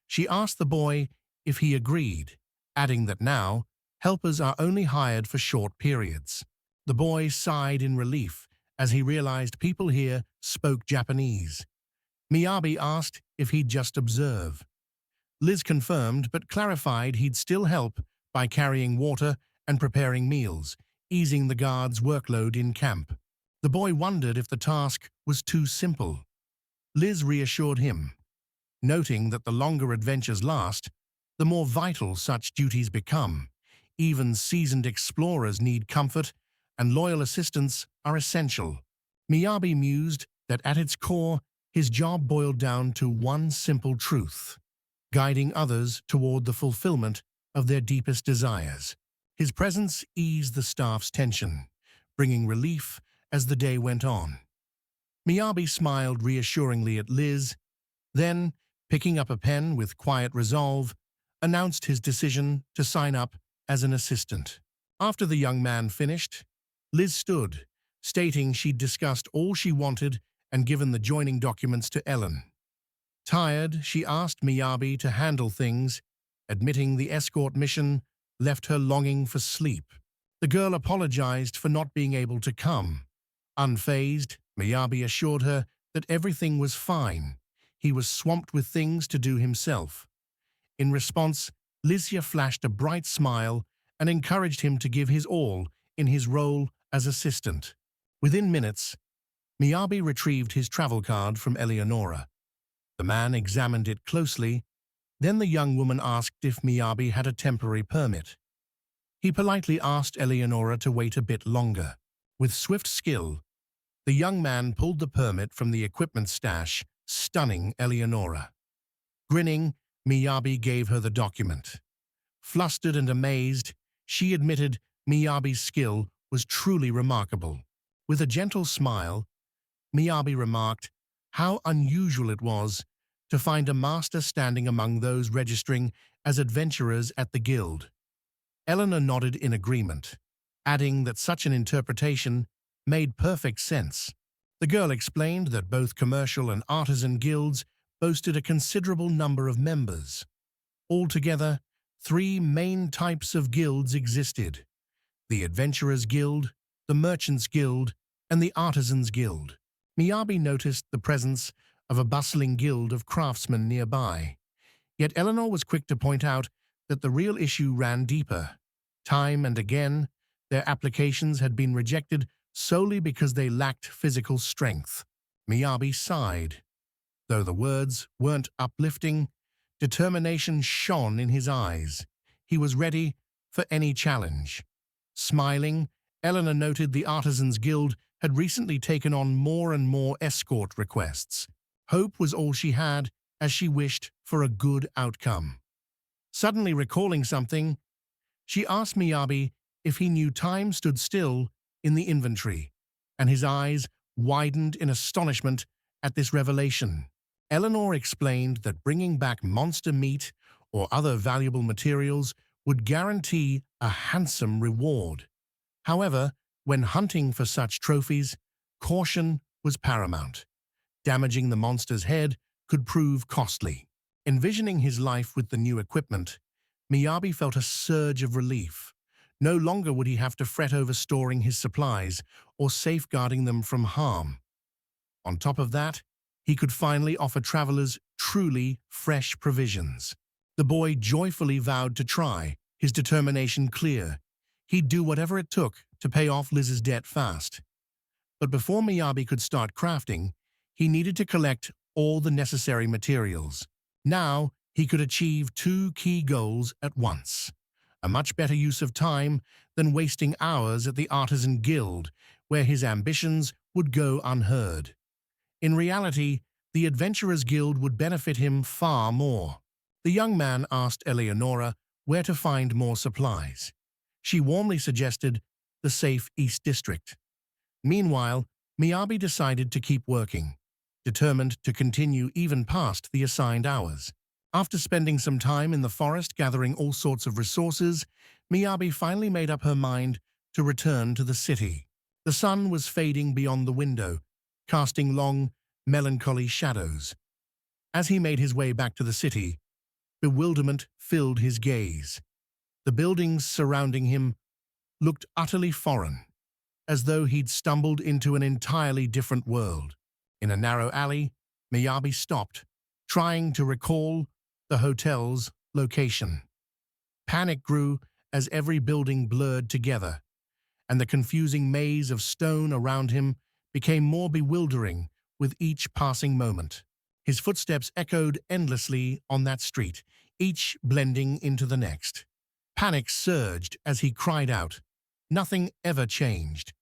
She asked the boy if he agreed, adding that now, helpers are only hired for short periods. The boy sighed in relief as he realized people here spoke Japanese. Miyabi asked if he'd just observe. Liz confirmed but clarified he'd still help by carrying water and preparing meals, easing the guards' workload in camp. The boy wondered if the task was too simple. Liz reassured him, noting that the longer adventures last, the more vital such duties become. Even seasoned explorers need comfort, and loyal assistants are essential. Miyabi mused that at its core, his job boiled down to one simple truth: guiding others toward the fulfillment of their deepest desires. His presence eased the staff's tension, bringing relief as the day went on. Miyabi smiled reassuringly at Liz, then, picking up a pen with quiet resolve, announced his decision to sign up as an assistant. After the young man finished, Liz stood, stating she'd discussed all she wanted and given the joining documents to Ellen. Tired, she asked Miyabi to handle things, admitting the escort mission left her longing for sleep. The girl apologized for not being able to come. Unfazed, Miyabi assured her that everything was fine. He was swamped with things to do himself. In response, Licia flashed a bright smile and encouraged him to give his all in his role as assistant. Within minutes, Miyabi retrieved his travel card from Eleonora. The man examined it closely. Then the young woman asked if Miyabi had a temporary permit. He politely asked Eleonora to wait a bit longer. With swift skill, the young man pulled the permit from the equipment stash, stunning Eleonora. Grinning, Miyabi gave her the document. Flustered and amazed, she admitted Miyabi's skill was truly remarkable. With a gentle smile, Miyabi remarked how unusual it was to find a master standing among those registering as adventurers at the guild. Eleanor nodded in agreement, adding that such an interpretation made perfect sense. The girl explained that both commercial and artisan guilds boasted a considerable number of members. Altogether, 3 main types of guilds existed: the Adventurers Guild, the Merchants Guild, and the Artisans Guild. Miyabi noticed the presence of a bustling guild of craftsmen nearby. Yet Eleanor was quick to point out that the real issue ran deeper. Time and again, their applications had been rejected solely because they lacked physical strength. Miyabi sighed. Though the words weren't uplifting, determination shone in his eyes. He was ready for any challenge. Smiling, Eleanor noted the Artisans Guild had recently taken on more and more escort requests. Hope was all she had as she wished for a good outcome. Suddenly recalling something, She asked Miyabi if he knew time stood still in the inventory, and his eyes widened in astonishment at this revelation. Eleanor explained that bringing back monster meat or other valuable materials would guarantee a handsome reward. However, when hunting for such trophies, caution was paramount. Damaging the monster's head could prove costly. Envisioning his life with the new equipment, Miyabi felt a surge of relief. No longer would he have to fret over storing his supplies or safeguarding them from harm. On top of that, he could finally offer travelers truly fresh provisions. The boy joyfully vowed to try, his determination clear. He'd do whatever it took to pay off Liz's debt fast. But before Miyabi could start crafting, he needed to collect all the necessary materials. Now, he could achieve two key goals at once. A much better use of time than wasting hours at the Artisan Guild, where his ambitions would go unheard. In reality, the Adventurers Guild would benefit him far more. The young man asked Eleonora where to find more supplies. She warmly suggested the safe East District. Meanwhile, Miyabi decided to keep working, determined to continue even past the assigned hours. After spending some time in the forest gathering all sorts of resources, Miyabi finally made up her mind to return to the city. The sun was fading beyond the window, casting long, melancholy shadows. As he made his way back to the city, bewilderment filled his gaze. The buildings surrounding him looked utterly foreign, as though he'd stumbled into an entirely different world. In a narrow alley, Miyabi stopped, trying to recall the hotel's location. Panic grew as every building blurred together, and the confusing maze of stone around him became more bewildering with each passing moment. His footsteps echoed endlessly on that street, each blending into the next. Panic surged as he cried out. Nothing ever changed.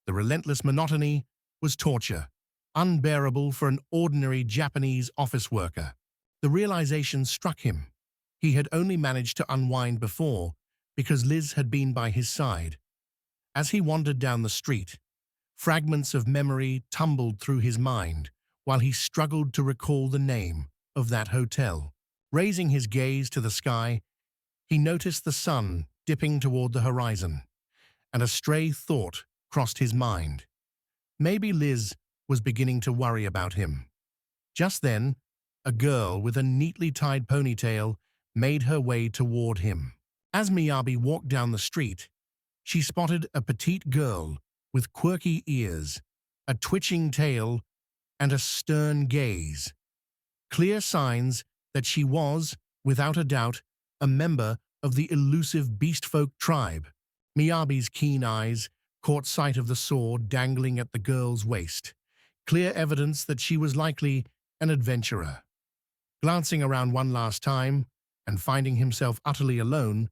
The relentless monotony was torture, unbearable for an ordinary Japanese office worker. The realization struck him. He had only managed to unwind before because Liz had been by his side. As he wandered down the street, fragments of memory tumbled through his mind while he struggled to recall the name of that hotel. Raising his gaze to the sky, he noticed the sun dipping toward the horizon, and a stray thought crossed his mind. Maybe Liz was beginning to worry about him. Just then, a girl with a neatly tied ponytail made her way toward him. As Miyabi walked down the street, she spotted a petite girl with quirky ears, a twitching tail, and a stern gaze. Clear signs that she was, without a doubt, a member of the elusive beastfolk tribe. Miyabi's keen eyes caught sight of the sword dangling at the girl's waist, clear evidence that she was likely an adventurer. Glancing around one last time, and finding himself utterly alone,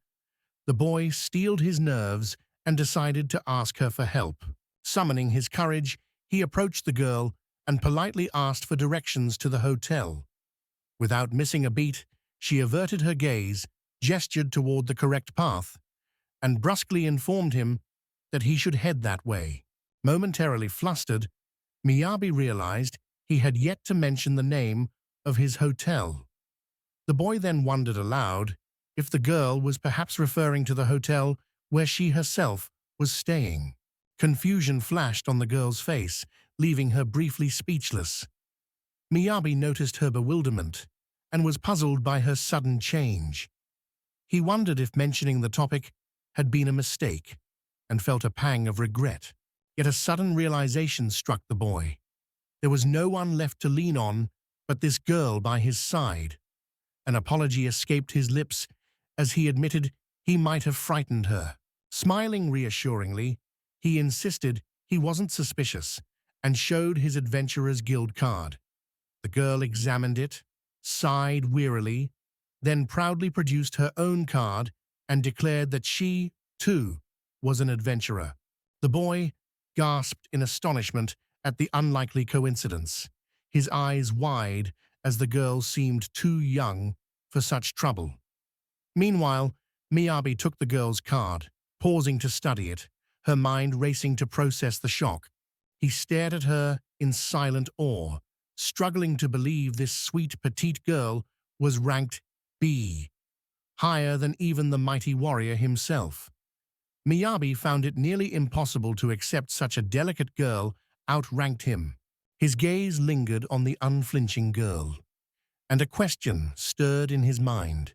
the boy steeled his nerves and decided to ask her for help. Summoning his courage, he approached the girl and politely asked for directions to the hotel. Without missing a beat, she averted her gaze, gestured toward the correct path, and brusquely informed him that he should head that way. Momentarily flustered, Miyabi realized he had yet to mention the name of his hotel. The boy then wondered aloud if the girl was perhaps referring to the hotel where she herself was staying. Confusion flashed on the girl's face, leaving her briefly speechless. Miyabi noticed her bewilderment and was puzzled by her sudden change. He wondered if mentioning the topic had been a mistake and felt a pang of regret. Yet a sudden realization struck the boy. There was no one left to lean on but this girl by his side. An apology escaped his lips as he admitted he might have frightened her. Smiling reassuringly, he insisted he wasn't suspicious and showed his Adventurers Guild card. The girl examined it, sighed wearily, then proudly produced her own card and declared that she, too, was an adventurer. The boy gasped in astonishment at the unlikely coincidence, his eyes wide as the girl seemed too young for such trouble. Meanwhile, Miyabi took the girl's card, pausing to study it, her mind racing to process the shock. He stared at her in silent awe, struggling to believe this sweet petite girl was ranked B, higher than even the mighty warrior himself. Miyabi found it nearly impossible to accept such a delicate girl outranked him. His gaze lingered on the unflinching girl, and a question stirred in his mind.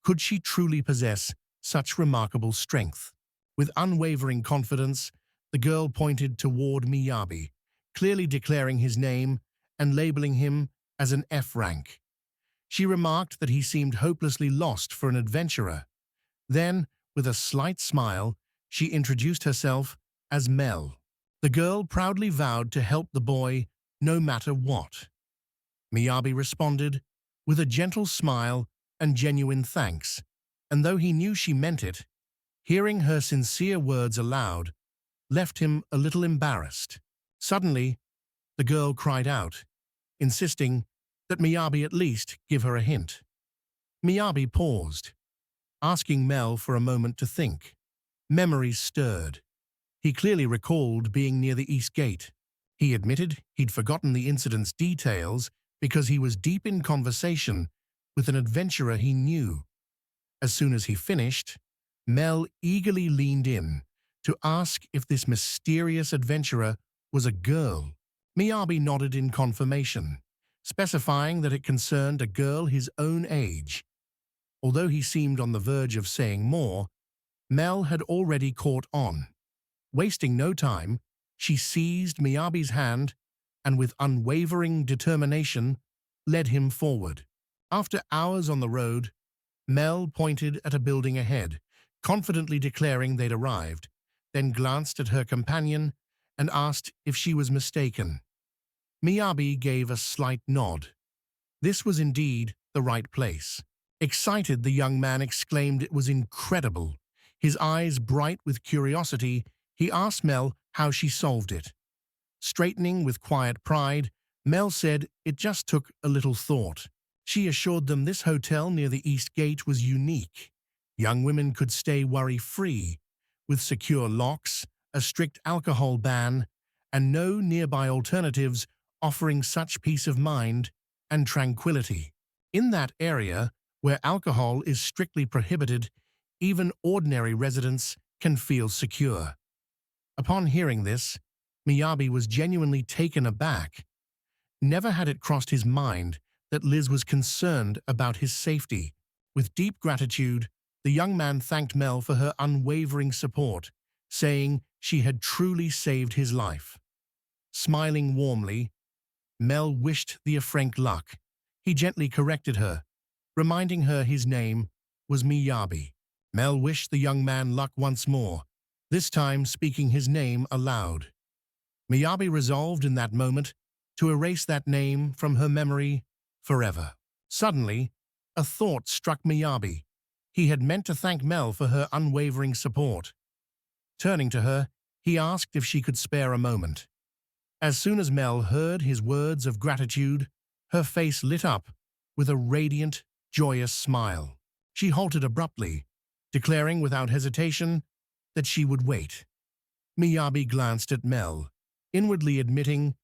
Could she truly possess such remarkable strength? With unwavering confidence, the girl pointed toward Miyabi, clearly declaring his name and labeling him as an F rank. She remarked that he seemed hopelessly lost for an adventurer. Then, with a slight smile, she introduced herself as Mel. The girl proudly vowed to help the boy no matter what. Miyabi responded with a gentle smile and genuine thanks, and though he knew she meant it, hearing her sincere words aloud left him a little embarrassed. Suddenly, the girl cried out, insisting that Miyabi at least give her a hint. Miyabi paused, asking Mel for a moment to think. Memories stirred. He clearly recalled being near the East Gate. He admitted he'd forgotten the incident's details because he was deep in conversation with an adventurer he knew. As soon as he finished, Mel eagerly leaned in to ask if this mysterious adventurer was a girl. Miyabi nodded in confirmation, specifying that it concerned a girl his own age. Although he seemed on the verge of saying more, Mel had already caught on. Wasting no time, she seized Miyabi's hand and with unwavering determination led him forward. After hours on the road, Mel pointed at a building ahead, confidently declaring they'd arrived, then glanced at her companion and asked if she was mistaken. Miyabi gave a slight nod. This was indeed the right place. Excited, the young man exclaimed it was incredible. His eyes bright with curiosity, he asked Mel how she solved it. Straightening with quiet pride, Mel said it just took a little thought. She assured them this hotel near the East Gate was unique. Young women could stay worry-free, with secure locks, a strict alcohol ban, and no nearby alternatives offering such peace of mind and tranquility. In that area, where alcohol is strictly prohibited, even ordinary residents can feel secure. Upon hearing this, Miyabi was genuinely taken aback. Never had it crossed his mind that Liz was concerned about his safety. With deep gratitude, the young man thanked Mel for her unwavering support, saying she had truly saved his life. Smiling warmly, Mel wished the Afrenk luck. He gently corrected her, reminding her his name was Miyabi. Mel wished the young man luck once more, this time speaking his name aloud. Miyabi resolved in that moment to erase that name from her memory forever. Suddenly, a thought struck Miyabi. He had meant to thank Mel for her unwavering support. Turning to her, he asked if she could spare a moment. As soon as Mel heard his words of gratitude, her face lit up with a radiant, joyous smile. She halted abruptly, declaring without hesitation that she would wait. Miyabi glanced at Mel, inwardly admitting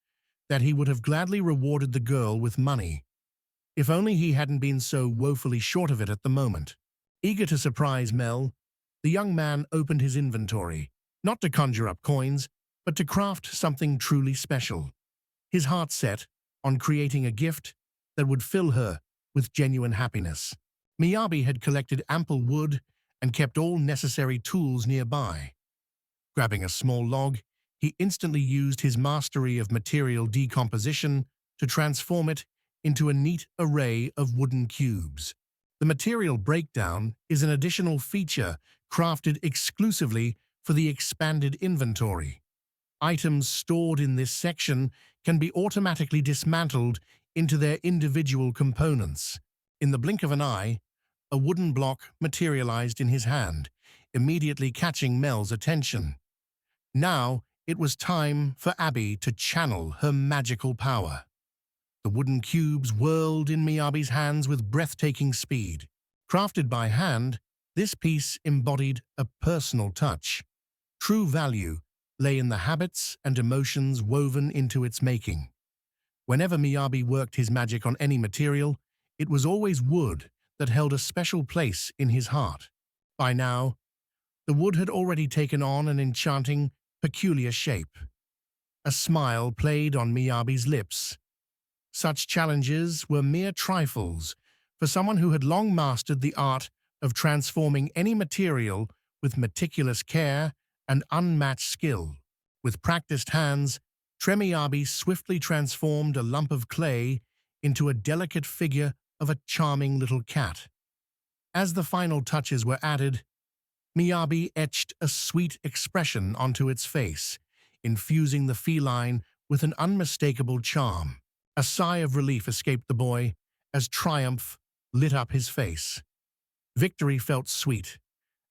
that he would have gladly rewarded the girl with money, if only he hadn't been so woefully short of it at the moment. Eager to surprise Mel, the young man opened his inventory, not to conjure up coins, but to craft something truly special. His heart set on creating a gift that would fill her with genuine happiness. Miyabi had collected ample wood and kept all necessary tools nearby. Grabbing a small log, he instantly used his mastery of material decomposition to transform it into a neat array of wooden cubes. The material breakdown is an additional feature crafted exclusively for the expanded inventory. Items stored in this section can be automatically dismantled into their individual components. In the blink of an eye, a wooden block materialized in his hand, immediately catching Mel's attention. Now, it was time for Abby to channel her magical power. The wooden cubes whirled in Miyabi's hands with breathtaking speed. Crafted by hand, This piece embodied a personal touch. True value lay in the habits and emotions woven into its making. Whenever Miyabi worked his magic on any material, it was always wood that held a special place in his heart. By now, the wood had already taken on an enchanting, peculiar shape. A smile played on Miyabi's lips. Such challenges were mere trifles for someone who had long mastered the art of transforming any material with meticulous care and unmatched skill. With practiced hands, Tremiyabi swiftly transformed a lump of clay into a delicate figure of a charming little cat. As the final touches were added, Miyabi etched a sweet expression onto its face, infusing the feline with an unmistakable charm. A sigh of relief escaped the boy as triumph lit up his face. Victory felt sweet,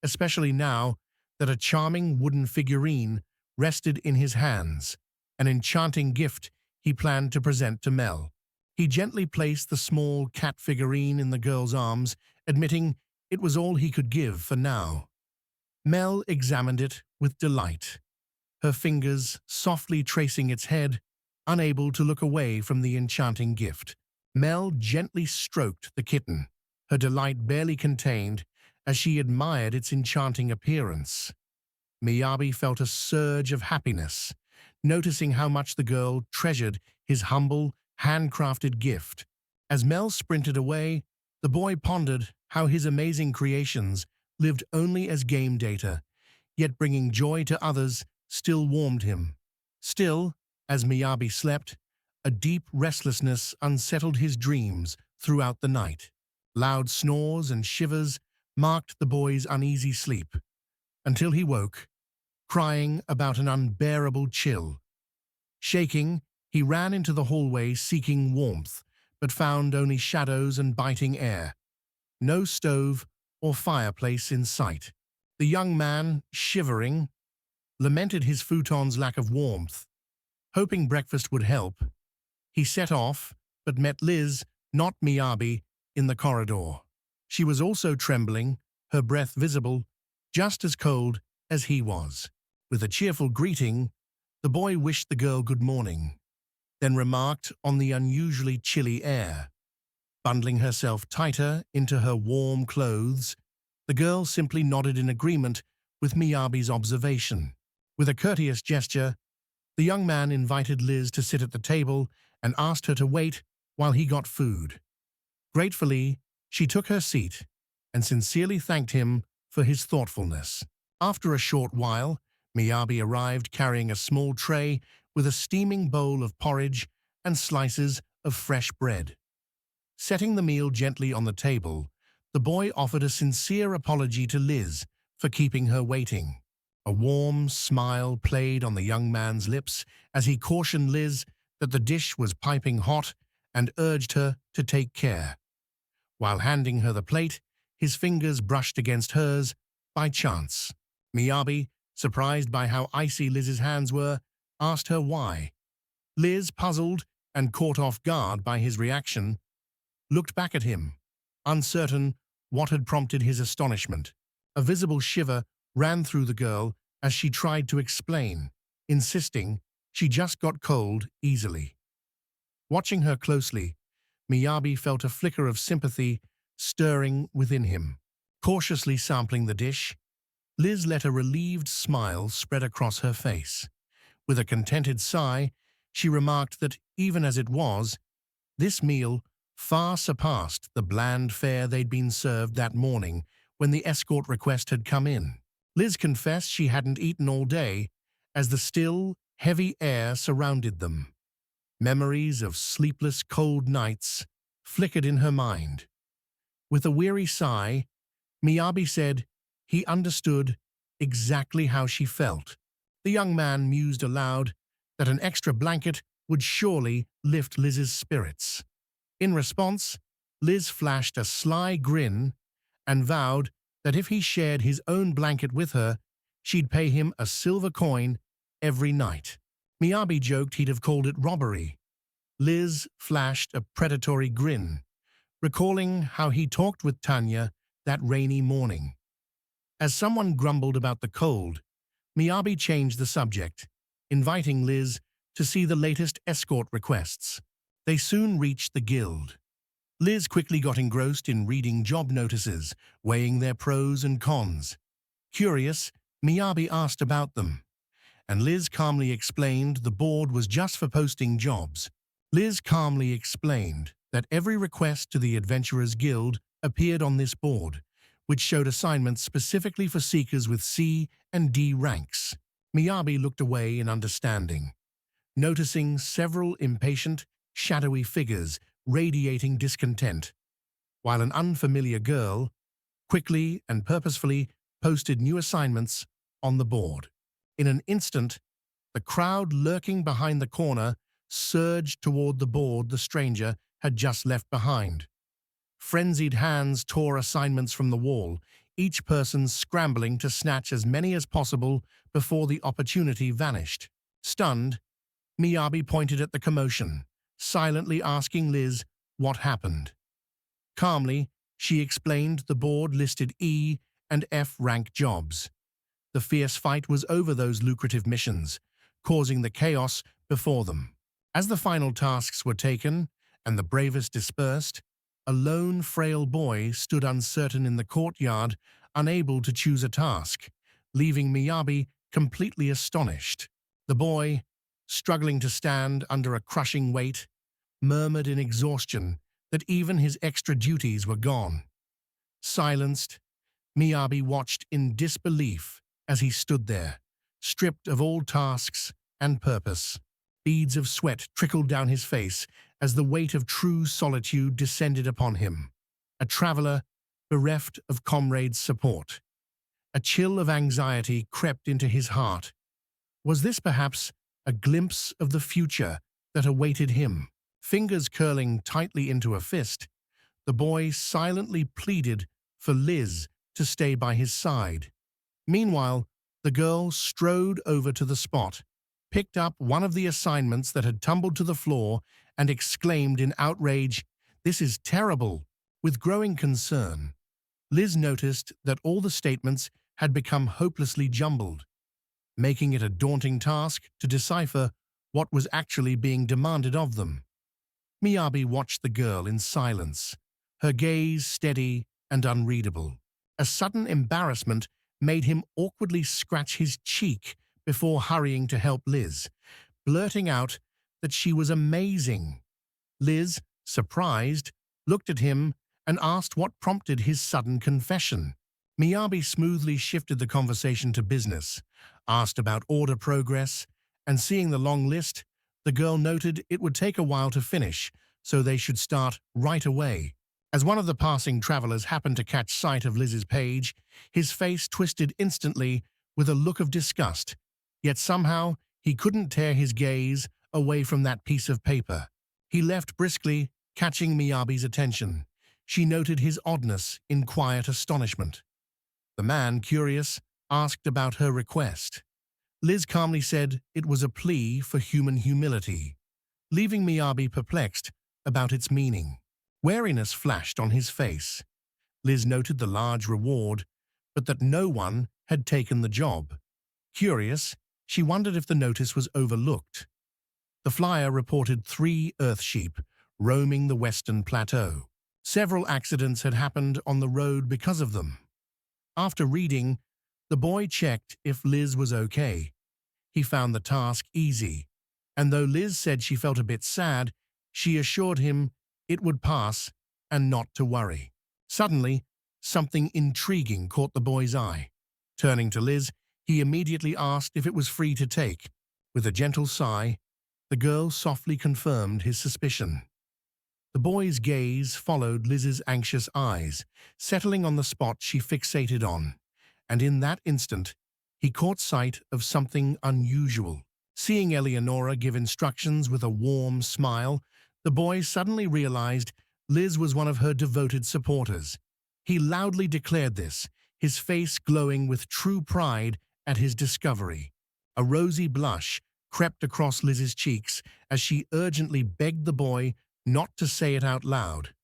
especially now that a charming wooden figurine rested in his hands, an enchanting gift he planned to present to Mel. He gently placed the small cat figurine in the girl's arms, admitting it was all he could give for now. Mel examined it with delight, her fingers softly tracing its head, unable to look away from the enchanting gift. Mel gently stroked the kitten, her delight barely contained as she admired its enchanting appearance. Miyabi felt a surge of happiness, noticing how much the girl treasured his humble, handcrafted gift. As Mel sprinted away, the boy pondered how his amazing creations lived only as game data, yet bringing joy to others still warmed him. Still, as Miyabi slept, a deep restlessness unsettled his dreams throughout the night. Loud snores and shivers marked the boy's uneasy sleep, until he woke, crying about an unbearable chill. Shaking, he ran into the hallway seeking warmth, but found only shadows and biting air. No stove or fireplace in sight. The young man, shivering, lamented his futon's lack of warmth. Hoping breakfast would help, he set off, but met Liz, not Miyabi, in the corridor. She was also trembling, her breath visible, just as cold as he was. With a cheerful greeting, the boy wished the girl good morning, then remarked on the unusually chilly air. Bundling herself tighter into her warm clothes, the girl simply nodded in agreement with Miyabi's observation. With a courteous gesture, the young man invited Liz to sit at the table and asked her to wait while he got food. Gratefully, she took her seat and sincerely thanked him for his thoughtfulness. After a short while, Miyabi arrived carrying a small tray with a steaming bowl of porridge and slices of fresh bread. Setting the meal gently on the table, the boy offered a sincere apology to Liz for keeping her waiting. A warm smile played on the young man's lips as he cautioned Liz that the dish was piping hot and urged her to take care. While handing her the plate, his fingers brushed against hers by chance. Miyabi, surprised by how icy Liz's hands were, asked her why. Liz, puzzled and caught off guard by his reaction, looked back at him, uncertain what had prompted his astonishment. A visible shiver ran through the girl as she tried to explain, insisting she just got cold easily. Watching her closely, Miyabi felt a flicker of sympathy stirring within him. Cautiously sampling the dish, Liz let a relieved smile spread across her face. With a contented sigh, she remarked that, even as it was, this meal far surpassed the bland fare they'd been served that morning when the escort request had come in. Liz confessed she hadn't eaten all day, as the still, heavy air surrounded them. Memories of sleepless, cold nights flickered in her mind. With a weary sigh, Miyabi said he understood exactly how she felt. The young man mused aloud that an extra blanket would surely lift Liz's spirits. In response, Liz flashed a sly grin and vowed that if he shared his own blanket with her, she'd pay him a silver coin every night. Miyabi joked he'd have called it robbery. Liz flashed a predatory grin, recalling how he talked with Tanya that rainy morning. As someone grumbled about the cold, Miyabi changed the subject, inviting Liz to see the latest escort requests. They soon reached the guild. Liz quickly got engrossed in reading job notices, weighing their pros and cons. Curious, Miyabi asked about them, and Liz calmly explained the board was just for posting jobs. Liz calmly explained that every request to the Adventurers Guild appeared on this board, which showed assignments specifically for seekers with C and D ranks. Miyabi looked away in understanding, noticing several impatient, shadowy figures radiating discontent, while an unfamiliar girl quickly and purposefully posted new assignments on the board. In an instant, the crowd lurking behind the corner surged toward the board the stranger had just left behind. Frenzied hands tore assignments from the wall, each person scrambling to snatch as many as possible before the opportunity vanished. Stunned, Miyabi pointed at the commotion, silently asking Liz what happened. Calmly, she explained the board listed E and F rank jobs. The fierce fight was over those lucrative missions, causing the chaos before them. As the final tasks were taken and the bravest dispersed, a lone, frail boy stood uncertain in the courtyard, unable to choose a task, leaving Miyabi completely astonished. The boy, struggling to stand under a crushing weight, murmured in exhaustion that even his extra duties were gone. Silenced, Miyabi watched in disbelief as he stood there, stripped of all tasks and purpose. Beads of sweat trickled down his face as the weight of true solitude descended upon him. A traveler bereft of comrades' support. A chill of anxiety crept into his heart. Was this perhaps a glimpse of the future that awaited him? Fingers curling tightly into a fist, the boy silently pleaded for Liz to stay by his side. Meanwhile, the girl strode over to the spot, picked up one of the assignments that had tumbled to the floor, and exclaimed in outrage, "This is terrible!" With growing concern, Liz noticed that all the statements had become hopelessly jumbled, making it a daunting task to decipher what was actually being demanded of them. Miyabi watched the girl in silence, her gaze steady and unreadable. A sudden embarrassment made him awkwardly scratch his cheek before hurrying to help Liz, blurting out that she was amazing. Liz, surprised, looked at him and asked what prompted his sudden confession. Miyabi smoothly shifted the conversation to business, asked about order progress, and seeing the long list, the girl noted it would take a while to finish, so they should start right away. As one of the passing travelers happened to catch sight of Liz's page, his face twisted instantly with a look of disgust, yet somehow he couldn't tear his gaze away from that piece of paper. He left briskly, catching Miyabi's attention. She noted his oddness in quiet astonishment. The man, curious, asked about her request. Liz calmly said it was a plea for human humility, leaving Miyabi perplexed about its meaning. Wariness flashed on his face. Liz noted the large reward, but that no one had taken the job. Curious, she wondered if the notice was overlooked. The flyer reported 3 earth sheep roaming the western plateau. Several accidents had happened on the road because of them. After reading, the boy checked if Liz was okay. He found the task easy, and though Liz said she felt a bit sad, she assured him it would pass and not to worry. Suddenly, something intriguing caught the boy's eye. Turning to Liz, he immediately asked if it was free to take. With a gentle sigh, the girl softly confirmed his suspicion. The boy's gaze followed Liz's anxious eyes, settling on the spot she fixated on, and in that instant, he caught sight of something unusual. Seeing Eleonora give instructions with a warm smile, the boy suddenly realized Liz was one of her devoted supporters. He loudly declared this, his face glowing with true pride at his discovery. A rosy blush crept across Liz's cheeks as she urgently begged the boy not to say it out loud.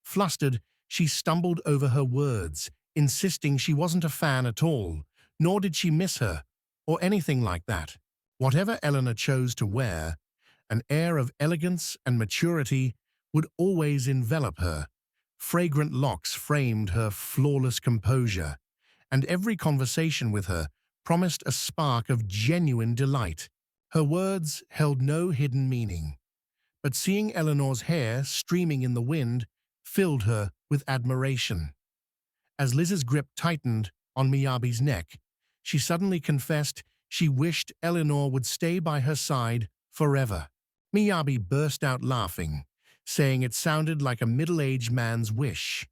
Flustered, she stumbled over her words, insisting she wasn't a fan at all, nor did she miss her, or anything like that. Whatever Eleanor chose to wear, an air of elegance and maturity would always envelop her. Fragrant locks framed her flawless composure, and every conversation with her promised a spark of genuine delight. Her words held no hidden meaning, but seeing Eleanor's hair streaming in the wind filled her with admiration. As Liz's grip tightened on Miyabi's neck, she suddenly confessed she wished Eleanor would stay by her side forever. Miyabi burst out laughing, saying it sounded like a middle-aged man's wish.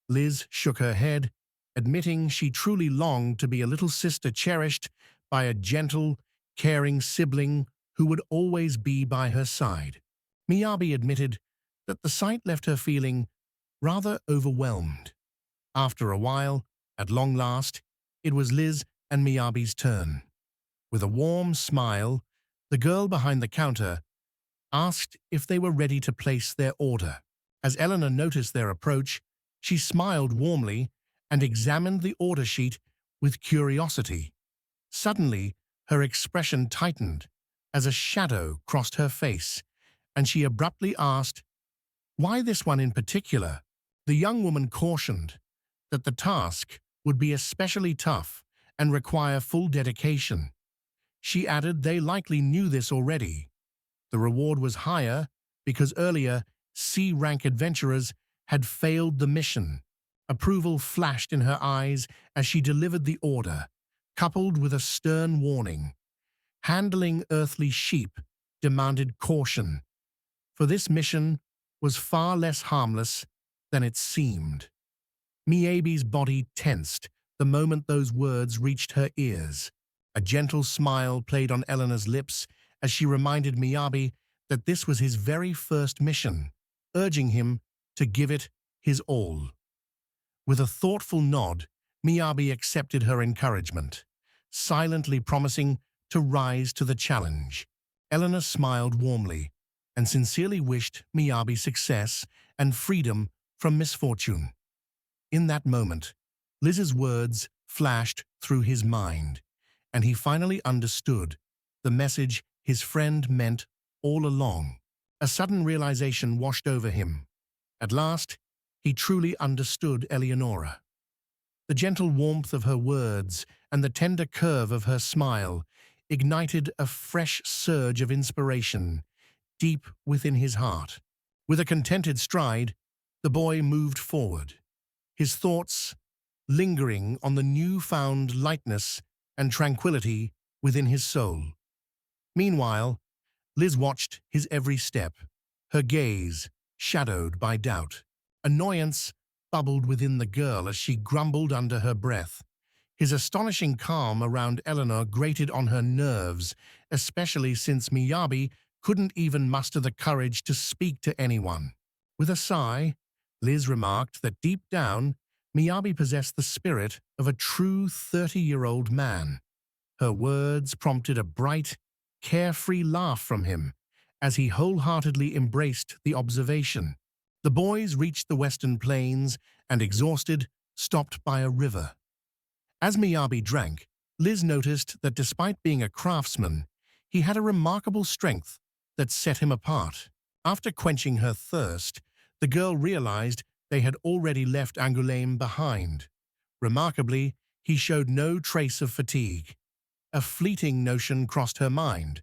Liz shook her head, admitting she truly longed to be a little sister cherished by a gentle, caring sibling who would always be by her side. Miyabi admitted that the sight left her feeling rather overwhelmed. After a while, at long last, it was Liz and Miyabi's turn. With a warm smile, the girl behind the counter asked if they were ready to place their order. As Eleanor noticed their approach, she smiled warmly and examined the order sheet with curiosity. Suddenly, her expression tightened as a shadow crossed her face, and she abruptly asked, "Why this one in particular?" The young woman cautioned that the task would be especially tough and require full dedication. She added they likely knew this already. The reward was higher because earlier C-rank adventurers had failed the mission. Approval flashed in her eyes as she delivered the order, coupled with a stern warning. Handling earthly sheep demanded caution, for this mission was far less harmless than it seemed. Miyabi's body tensed the moment those words reached her ears. A gentle smile played on Eleanor's lips as she reminded Miyabi that this was his very first mission, urging him to give it his all. With a thoughtful nod, Miyabi accepted her encouragement, silently promising to rise to the challenge. Eleanor smiled warmly and sincerely wished Miyabi success and freedom from misfortune. In that moment, Liz's words flashed through his mind, and he finally understood the message his friend meant all along. A sudden realization washed over him. At last, he truly understood Eleonora. The gentle warmth of her words and the tender curve of her smile ignited a fresh surge of inspiration deep within his heart. With a contented stride, the boy moved forward, his thoughts lingering on the newfound lightness and tranquility within his soul. Meanwhile, Liz watched his every step, her gaze shadowed by doubt. Annoyance bubbled within the girl as she grumbled under her breath. His astonishing calm around Eleanor grated on her nerves, especially since Miyabi couldn't even muster the courage to speak to anyone. With a sigh, Liz remarked that deep down, Miyabi possessed the spirit of a true 30-year-old man. Her words prompted a bright, carefree laugh from him as he wholeheartedly embraced the observation. The boys reached the western plains and, exhausted, stopped by a river. As Miyabi drank, Liz noticed that despite being a craftsman, he had a remarkable strength that set him apart. After quenching her thirst, the girl realized they had already left Angoulême behind. Remarkably, he showed no trace of fatigue. A fleeting notion crossed her mind.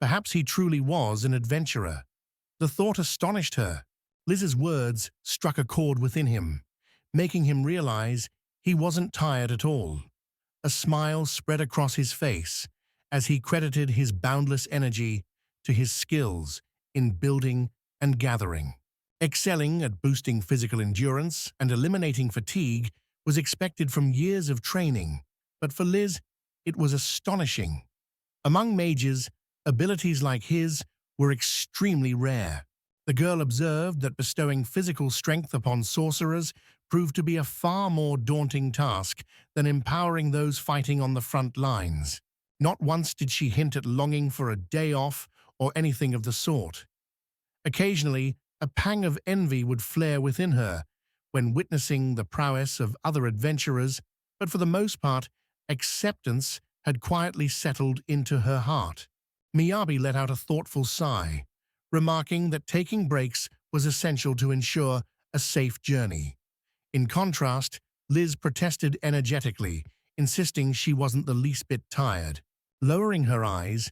Perhaps he truly was an adventurer. The thought astonished her. Liz's words struck a chord within him, making him realize he wasn't tired at all. A smile spread across his face as he credited his boundless energy to his skills in building and gathering. Excelling at boosting physical endurance and eliminating fatigue was expected from years of training, but for Liz, it was astonishing. Among mages, abilities like his were extremely rare. The girl observed that bestowing physical strength upon sorcerers proved to be a far more daunting task than empowering those fighting on the front lines. Not once did she hint at longing for a day off or anything of the sort. Occasionally, a pang of envy would flare within her when witnessing the prowess of other adventurers, but for the most part, acceptance had quietly settled into her heart. Miyabi let out a thoughtful sigh, remarking that taking breaks was essential to ensure a safe journey. In contrast, Liz protested energetically, insisting she wasn't the least bit tired. Lowering her eyes,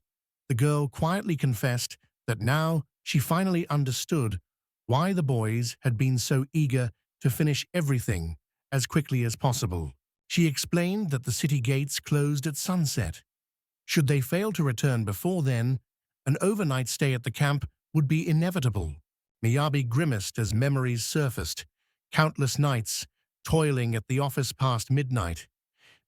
the girl quietly confessed that now she finally understood why the boys had been so eager to finish everything as quickly as possible. She explained that the city gates closed at sunset. Should they fail to return before then, an overnight stay at the camp would be inevitable. Miyabi grimaced as memories surfaced, countless nights toiling at the office past midnight,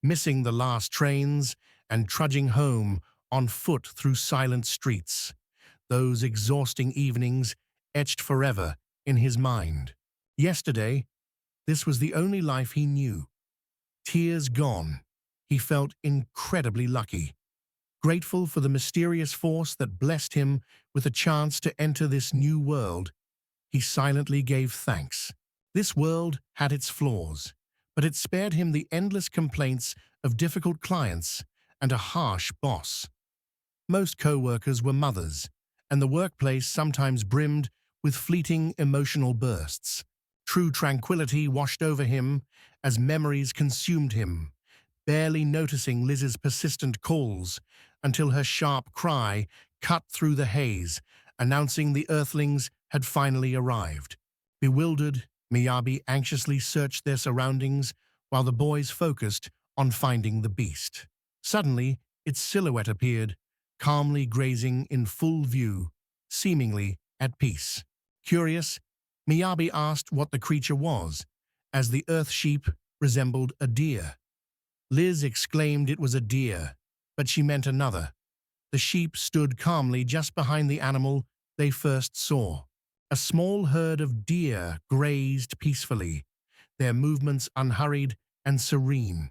missing the last trains and trudging home on foot through silent streets. Those exhausting evenings etched forever in his mind. Yesterday, this was the only life he knew. Tears gone, he felt incredibly lucky, grateful for the mysterious force that blessed him with a chance to enter this new world. He silently gave thanks. This world had its flaws, but it spared him the endless complaints of difficult clients and a harsh boss. Most co-workers were mothers, and the workplace sometimes brimmed with fleeting emotional bursts. True tranquility washed over him as memories consumed him, barely noticing Liz's persistent calls until her sharp cry cut through the haze, announcing the Earthlings had finally arrived. Bewildered, Miyabi anxiously searched their surroundings while the boys focused on finding the beast. Suddenly, its silhouette appeared, calmly grazing in full view, seemingly at peace. Curious, Miyabi asked what the creature was, as the earth sheep resembled a deer. Liz exclaimed it was a deer, but she meant another. The sheep stood calmly just behind the animal they first saw. A small herd of deer grazed peacefully, their movements unhurried and serene.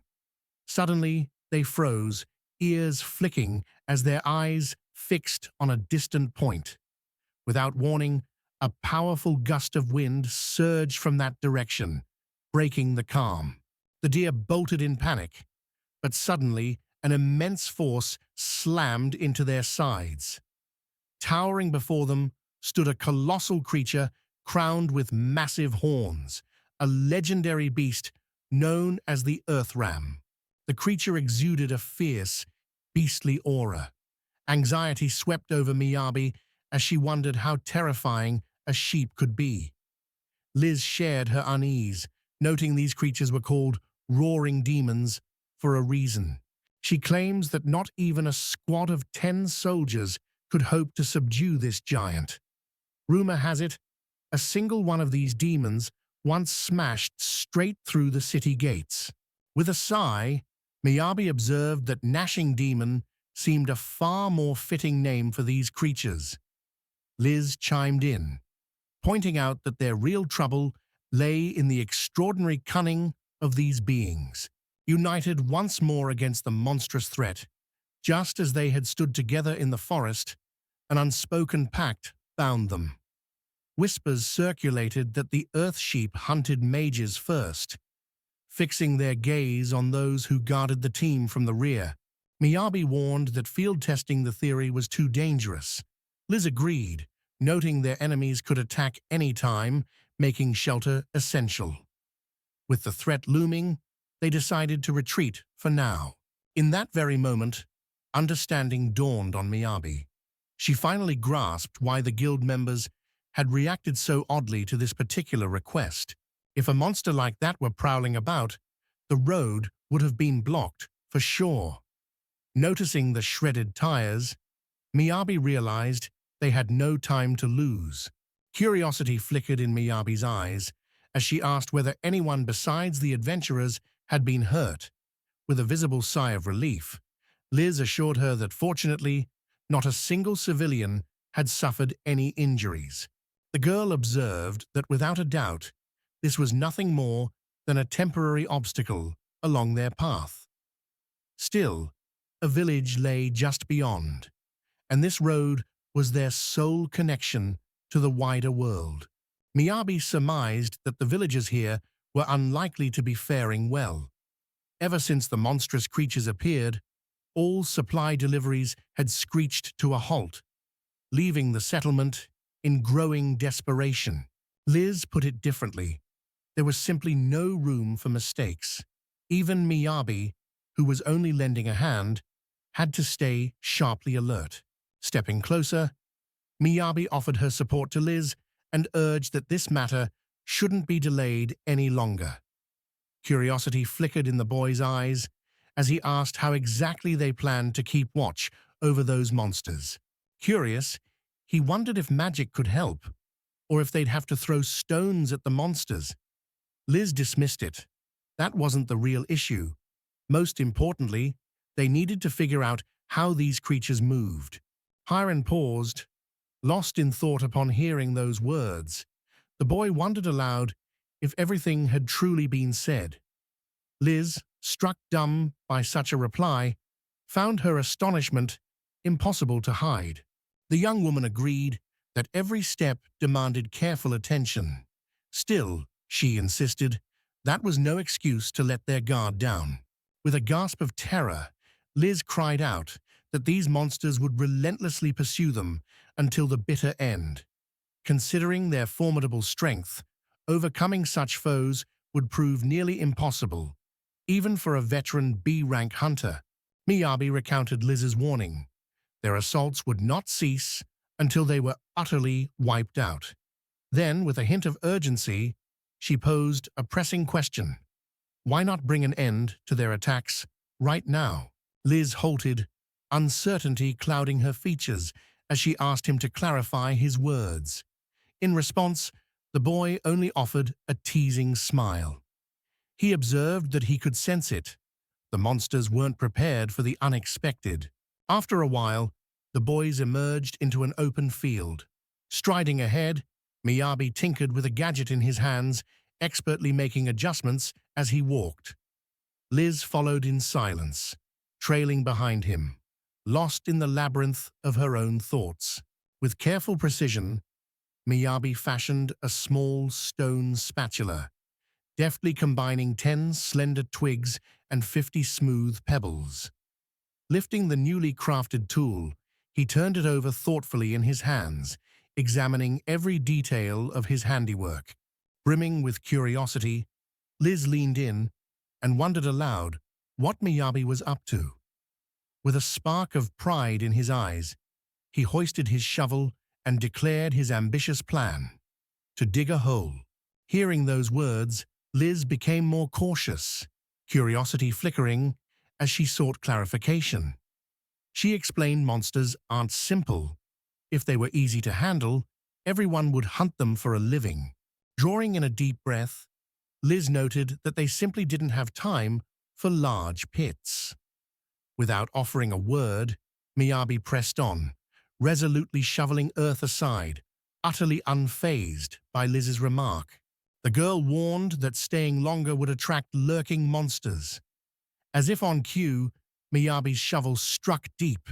Suddenly, they froze, ears flicking as their eyes fixed on a distant point. Without warning, a powerful gust of wind surged from that direction, breaking the calm. The deer bolted in panic, but suddenly an immense force slammed into their sides. Towering before them stood a colossal creature crowned with massive horns, a legendary beast known as the Earth Ram. The creature exuded a fierce, beastly aura. Anxiety swept over Miyabi as she wondered how terrifying a sheep could be. Liz shared her unease, noting these creatures were called roaring demons for a reason. She claims that not even a squad of 10 soldiers could hope to subdue this giant. Rumor has it, a single one of these demons once smashed straight through the city gates. With a sigh, Miyabi observed that Gnashing Demon seemed a far more fitting name for these creatures. Liz chimed in, pointing out that their real trouble lay in the extraordinary cunning of these beings, united once more against the monstrous threat. Just as they had stood together in the forest, an unspoken pact bound them. Whispers circulated that the earth sheep hunted mages first, fixing their gaze on those who guarded the team from the rear. Miyabi warned that field testing the theory was too dangerous. Liz agreed, noting their enemies could attack any time, making shelter essential. With the threat looming, they decided to retreat for now. In that very moment, understanding dawned on Miyabi. She finally grasped why the guild members had reacted so oddly to this particular request. If a monster like that were prowling about, the road would have been blocked, for sure. Noticing the shredded tires, Miyabi realized they had no time to lose. Curiosity flickered in Miyabi's eyes as she asked whether anyone besides the adventurers had been hurt. With a visible sigh of relief, Liz assured her that fortunately, not a single civilian had suffered any injuries. The girl observed that without a doubt, this was nothing more than a temporary obstacle along their path. Still, a village lay just beyond, and this road was their sole connection to the wider world. Miyabi surmised that the villagers here were unlikely to be faring well. Ever since the monstrous creatures appeared, all supply deliveries had screeched to a halt, leaving the settlement in growing desperation. Liz put it differently. There was simply no room for mistakes. Even Miyabi, who was only lending a hand, had to stay sharply alert. Stepping closer, Miyabi offered her support to Liz and urged that this matter shouldn't be delayed any longer. Curiosity flickered in the boy's eyes as he asked how exactly they planned to keep watch over those monsters. Curious, he wondered if magic could help, or if they'd have to throw stones at the monsters. Liz dismissed it. That wasn't the real issue. Most importantly, they needed to figure out how these creatures moved. Hiron paused, lost in thought upon hearing those words. The boy wondered aloud if everything had truly been said. Liz, struck dumb by such a reply, found her astonishment impossible to hide. The young woman agreed that every step demanded careful attention. Still, she insisted, that was no excuse to let their guard down. With a gasp of terror, Liz cried out that these monsters would relentlessly pursue them until the bitter end. Considering their formidable strength, overcoming such foes would prove nearly impossible, even for a veteran B-rank hunter. Miyabi recounted Liz's warning. Their assaults would not cease until they were utterly wiped out. Then, with a hint of urgency, she posed a pressing question. Why not bring an end to their attacks right now? Liz halted, uncertainty clouding her features as she asked him to clarify his words. In response, the boy only offered a teasing smile. He observed that he could sense it. The monsters weren't prepared for the unexpected. After a while, the boys emerged into an open field. Striding ahead, Miyabi tinkered with a gadget in his hands, expertly making adjustments as he walked. Liz followed in silence, trailing behind him, lost in the labyrinth of her own thoughts. With careful precision, Miyabi fashioned a small stone spatula, deftly combining 10 slender twigs and 50 smooth pebbles. Lifting the newly crafted tool, he turned it over thoughtfully in his hands, examining every detail of his handiwork. Brimming with curiosity, Liz leaned in and wondered aloud what Miyabi was up to. With a spark of pride in his eyes, he hoisted his shovel and declared his ambitious plan: to dig a hole. Hearing those words, Liz became more cautious, curiosity flickering as she sought clarification. She explained monsters aren't simple. If they were easy to handle, everyone would hunt them for a living. Drawing in a deep breath, Liz noted that they simply didn't have time for large pits. Without offering a word, Miyabi pressed on, resolutely shoveling earth aside, utterly unfazed by Liz's remark. The girl warned that staying longer would attract lurking monsters. As if on cue, Miyabi's shovel struck deep,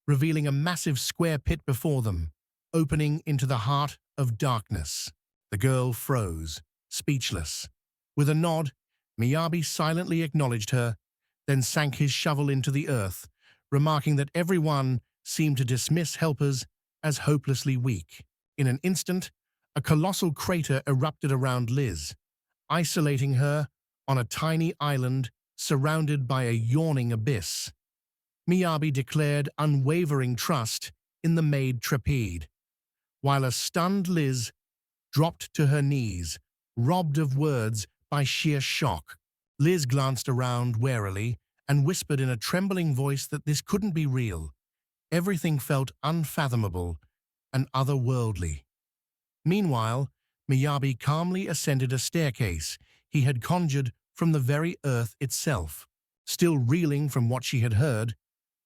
revealing a massive square pit before them, opening into the heart of darkness. The girl froze, speechless. With a nod, Miyabi silently acknowledged her, then sank his shovel into the earth, remarking that everyone seemed to dismiss helpers as hopelessly weak. In an instant, a colossal crater erupted around Liz, isolating her on a tiny island surrounded by a yawning abyss. Miyabi declared unwavering trust in the maid Trapede, while a stunned Liz dropped to her knees, robbed of words by sheer shock. Liz glanced around warily and whispered in a trembling voice that this couldn't be real. Everything felt unfathomable and otherworldly. Meanwhile, Miyabi calmly ascended a staircase he had conjured from the very earth itself. Still reeling from what she had heard,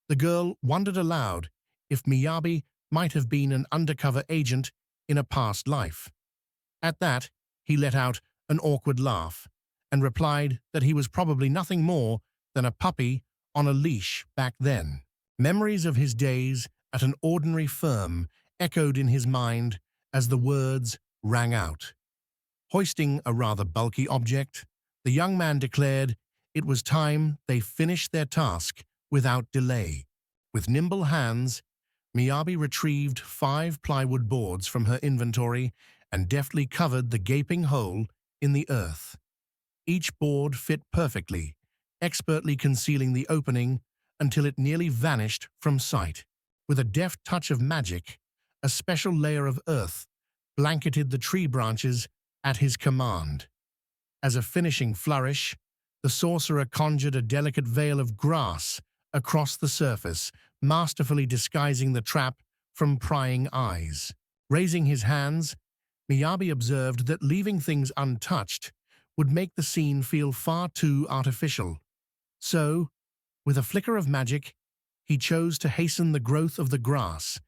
the girl wondered aloud if Miyabi might have been an undercover agent in a past life. At that, he let out an awkward laugh and replied that he was probably nothing more than a puppy on a leash back then. Memories of his days at an ordinary firm echoed in his mind as the words rang out. Hoisting a rather bulky object, the young man declared it was time they finished their task without delay. With nimble hands, Miyabi retrieved 5 plywood boards from her inventory and deftly covered the gaping hole in the earth. Each board fit perfectly, expertly concealing the opening until it nearly vanished from sight. With a deft touch of magic, a special layer of earth blanketed the tree branches at his command. As a finishing flourish, the sorcerer conjured a delicate veil of grass across the surface, masterfully disguising the trap from prying eyes. Raising his hands, Miyabi observed that leaving things untouched would make the scene feel far too artificial. So, with a flicker of magic, he chose to hasten the growth of the grass,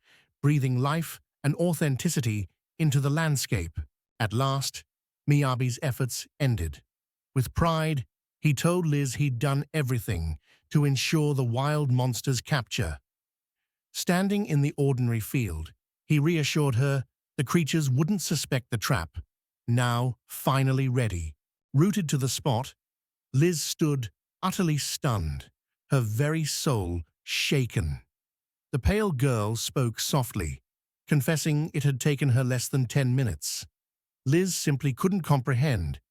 breathing life and authenticity into the landscape. At last, Miyabi's efforts ended. With pride, he told Liz he'd done everything to ensure the wild monster's capture. Standing in the ordinary field, he reassured her the creatures wouldn't suspect the trap. Now, finally ready. Rooted to the spot, Liz stood utterly stunned, her very soul shaken. The pale girl spoke softly, confessing it had taken her less than 10 minutes. Liz simply couldn't comprehend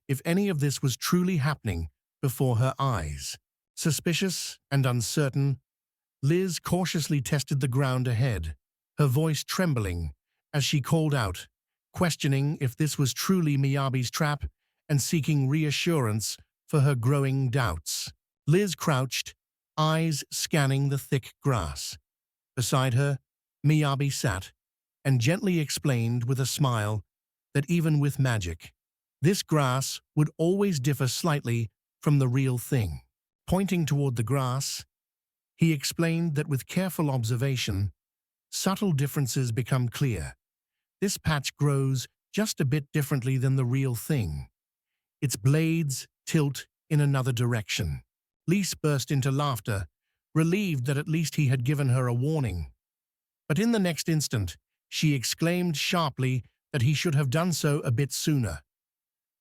if any of this was truly happening before her eyes. Suspicious and uncertain, Liz cautiously tested the ground ahead, her voice trembling as she called out, questioning if this was truly Miyabi's trap and seeking reassurance for her growing doubts. Liz crouched, eyes scanning the thick grass. Beside her, Miyabi sat and gently explained with a smile that even with magic, this grass would always differ slightly from the real thing. Pointing toward the grass, he explained that with careful observation, subtle differences become clear. This patch grows just a bit differently than the real thing. Its blades tilt in another direction. Lise burst into laughter, relieved that at least he had given her a warning. But in the next instant, she exclaimed sharply that he should have done so a bit sooner.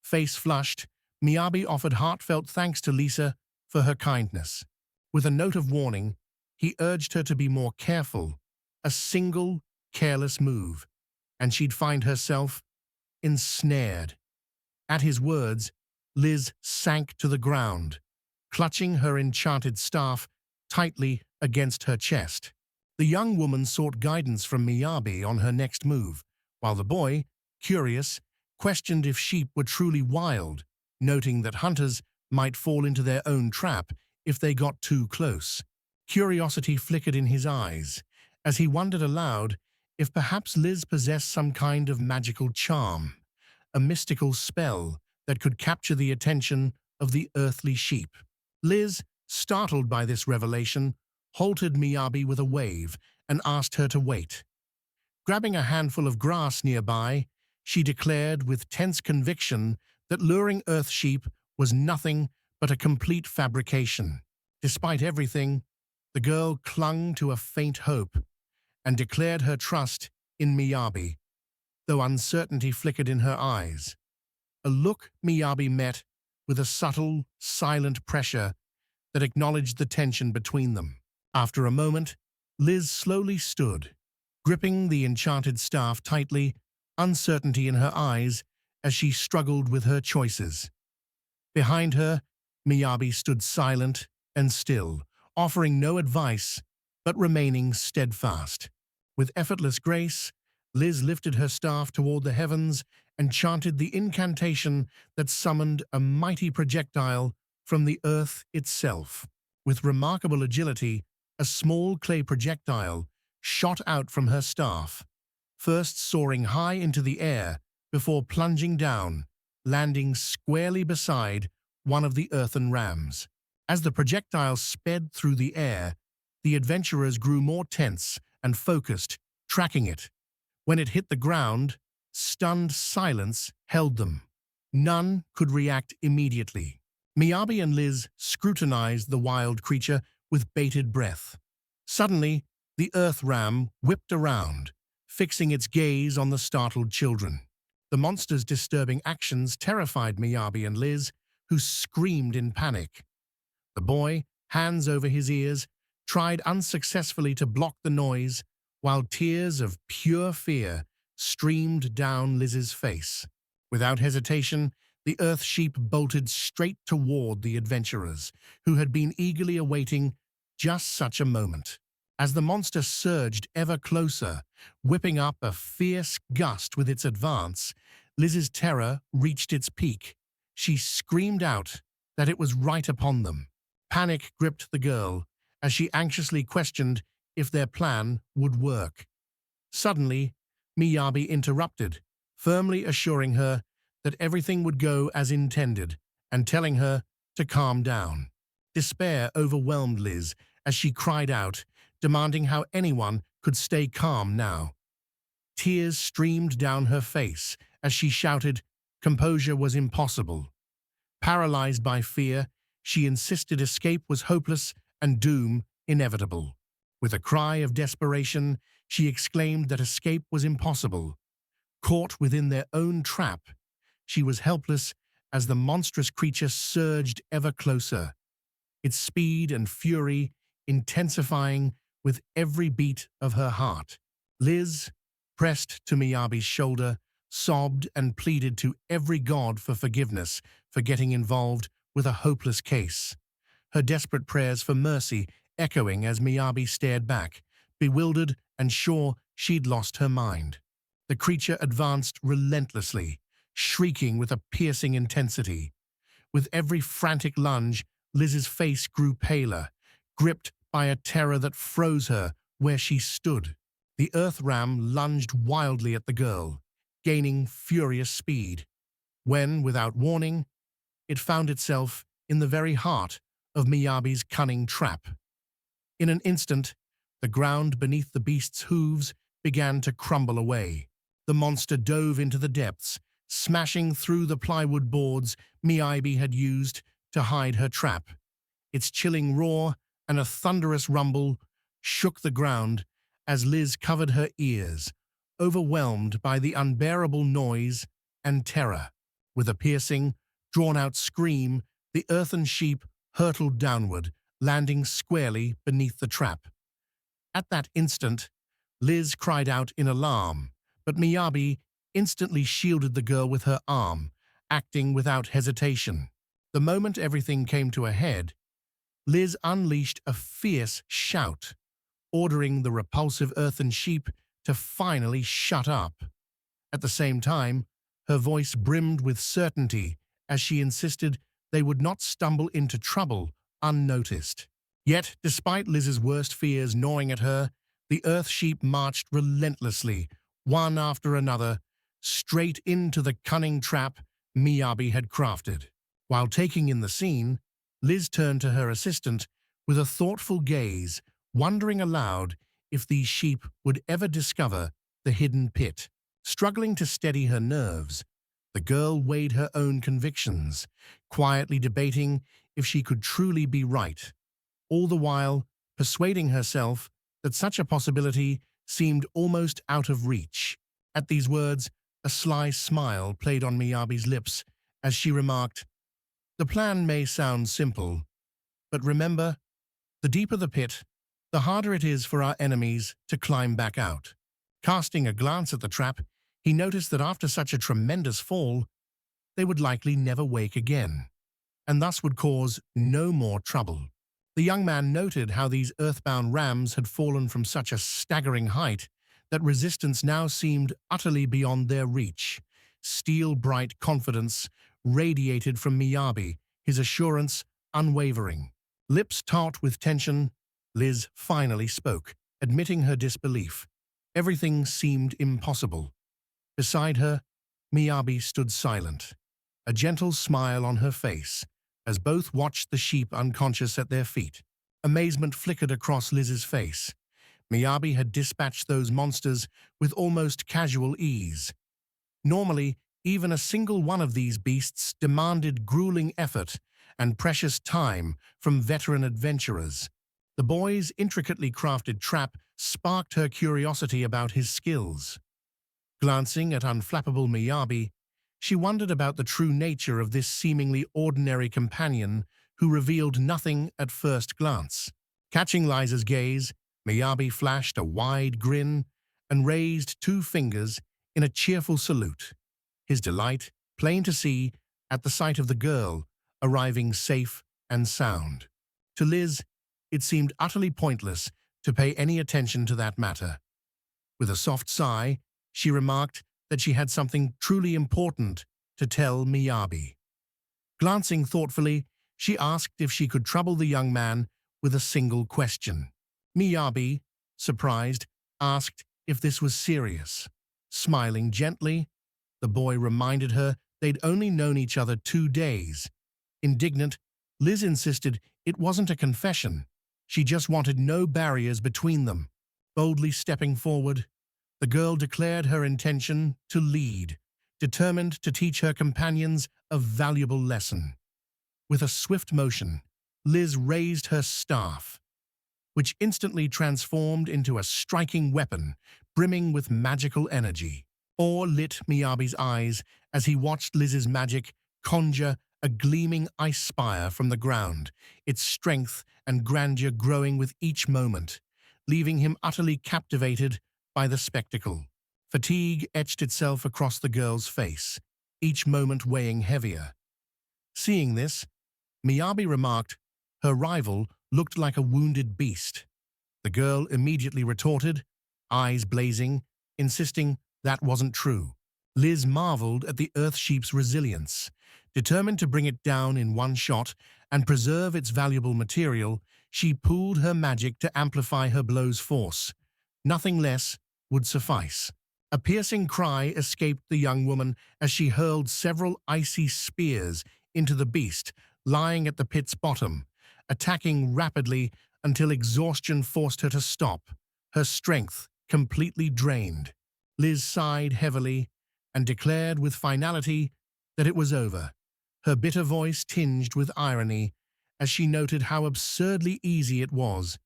Face flushed, Miyabi offered heartfelt thanks to Lisa for her kindness. With a note of warning, he urged her to be more careful. A single, careless move, and she'd find herself ensnared. At his words, Liz sank to the ground, clutching her enchanted staff tightly against her chest. The young woman sought guidance from Miyabi on her next move, while the boy, curious, questioned if sheep were truly wild, noting that hunters might fall into their own trap if they got too close. Curiosity flickered in his eyes, as he wondered aloud if perhaps Liz possessed some kind of magical charm, a mystical spell that could capture the attention of the earthly sheep. Liz, startled by this revelation, halted Miyabi with a wave and asked her to wait. Grabbing a handful of grass nearby, she declared with tense conviction that luring earth sheep was nothing but a complete fabrication. Despite everything, the girl clung to a faint hope and declared her trust in Miyabi, though uncertainty flickered in her eyes. A look Miyabi met with a subtle, silent pressure that acknowledged the tension between them. After a moment, Liz slowly stood, gripping the enchanted staff tightly, uncertainty in her eyes as she struggled with her choices. Behind her, Miyabi stood silent and still, offering no advice but remaining steadfast. With effortless grace, Liz lifted her staff toward the heavens and chanted the incantation that summoned a mighty projectile from the earth itself. With remarkable agility, a small clay projectile shot out from her staff, first soaring high into the air before plunging down, landing squarely beside one of the earthen rams. As the projectile sped through the air, the adventurers grew more tense and focused, tracking it. When it hit the ground, stunned silence held them. None could react immediately. Miyabi and Liz scrutinized the wild creature with bated breath. Suddenly, the earth ram whipped around, fixing its gaze on the startled children. The monster's disturbing actions terrified Miyabi and Liz, who screamed in panic. The boy, hands over his ears, tried unsuccessfully to block the noise, while tears of pure fear streamed down Liz's face. Without hesitation, the earth sheep bolted straight toward the adventurers, who had been eagerly awaiting just such a moment. As the monster surged ever closer, whipping up a fierce gust with its advance, Liz's terror reached its peak. She screamed out that it was right upon them. Panic gripped the girl as she anxiously questioned if their plan would work. Suddenly, Miyabi interrupted, firmly assuring her that everything would go as intended and telling her to calm down. Despair overwhelmed Liz as she cried out, demanding how anyone could stay calm now. Tears streamed down her face as she shouted composure was impossible. Paralyzed by fear, she insisted escape was hopeless and doom inevitable. With a cry of desperation, she exclaimed that escape was impossible. Caught within their own trap, she was helpless as the monstrous creature surged ever closer, its speed and fury intensifying with every beat of her heart. Liz, pressed to Miyabi's shoulder, sobbed and pleaded to every god for forgiveness for getting involved with a hopeless case. Her desperate prayers for mercy echoing as Miyabi stared back, bewildered and sure she'd lost her mind. The creature advanced relentlessly, shrieking with a piercing intensity. With every frantic lunge, Liz's face grew paler, gripped by a terror that froze her where she stood. The earth ram lunged wildly at the girl, gaining furious speed, when, without warning, it found itself in the very heart of Miyabi's cunning trap. In an instant, the ground beneath the beast's hooves began to crumble away. The monster dove into the depths, smashing through the plywood boards Miyabi had used to hide her trap. Its chilling roar and a thunderous rumble shook the ground as Liz covered her ears, overwhelmed by the unbearable noise and terror. With a piercing, drawn-out scream, the earthen sheep hurtled downward, landing squarely beneath the trap. At that instant, Liz cried out in alarm, but Miyabi instantly shielded the girl with her arm, acting without hesitation. The moment everything came to a head, Liz unleashed a fierce shout, ordering the repulsive earthen sheep to finally shut up. At the same time, her voice brimmed with certainty as she insisted they would not stumble into trouble unnoticed. Yet, despite Liz's worst fears gnawing at her, the earth sheep marched relentlessly, one after another, straight into the cunning trap Miyabi had crafted. While taking in the scene, Liz turned to her assistant with a thoughtful gaze, wondering aloud if these sheep would ever discover the hidden pit. Struggling to steady her nerves, the girl weighed her own convictions, quietly debating if she could truly be right, all the while persuading herself that such a possibility seemed almost out of reach. At these words, a sly smile played on Miyabi's lips as she remarked, "The plan may sound simple, but remember, the deeper the pit, the harder it is for our enemies to climb back out." Casting a glance at the trap, he noticed that after such a tremendous fall, they would likely never wake again, and thus would cause no more trouble. The young man noted how these earthbound rams had fallen from such a staggering height that resistance now seemed utterly beyond their reach. Steel-bright confidence radiated from Miyabi, his assurance unwavering. Lips taut with tension, Liz finally spoke, admitting her disbelief. Everything seemed impossible. Beside her, Miyabi stood silent, a gentle smile on her face, as both watched the sheep unconscious at their feet. Amazement flickered across Liz's face. Miyabi had dispatched those monsters with almost casual ease. Normally, even a single one of these beasts demanded grueling effort and precious time from veteran adventurers. The boy's intricately crafted trap sparked her curiosity about his skills. Glancing at unflappable Miyabi, she wondered about the true nature of this seemingly ordinary companion who revealed nothing at first glance. Catching Liza's gaze, Miyabi flashed a wide grin and raised two fingers in a cheerful salute, his delight plain to see at the sight of the girl arriving safe and sound. To Liz, it seemed utterly pointless to pay any attention to that matter. With a soft sigh, she remarked that she had something truly important to tell Miyabi. Glancing thoughtfully, she asked if she could trouble the young man with a single question. Miyabi, surprised, asked if this was serious. Smiling gently, the boy reminded her they'd only known each other 2 days. Indignant, Liz insisted it wasn't a confession. She just wanted no barriers between them. Boldly stepping forward, the girl declared her intention to lead, determined to teach her companions a valuable lesson. With a swift motion, Liz raised her staff, which instantly transformed into a striking weapon brimming with magical energy. Awe lit Miyabi's eyes as he watched Liz's magic conjure a gleaming ice spire from the ground, its strength and grandeur growing with each moment, leaving him utterly captivated by the spectacle. Fatigue etched itself across the girl's face, each moment weighing heavier. Seeing this, Miyabi remarked her rival looked like a wounded beast. The girl immediately retorted, eyes blazing, insisting that wasn't true. Liz marveled at the Earth Sheep's resilience. Determined to bring it down in one shot and preserve its valuable material, she pooled her magic to amplify her blow's force. Nothing less would suffice. A piercing cry escaped the young woman as she hurled several icy spears into the beast, lying at the pit's bottom, attacking rapidly until exhaustion forced her to stop, her strength completely drained. Liz sighed heavily and declared with finality that it was over, her bitter voice tinged with irony as she noted how absurdly easy it was.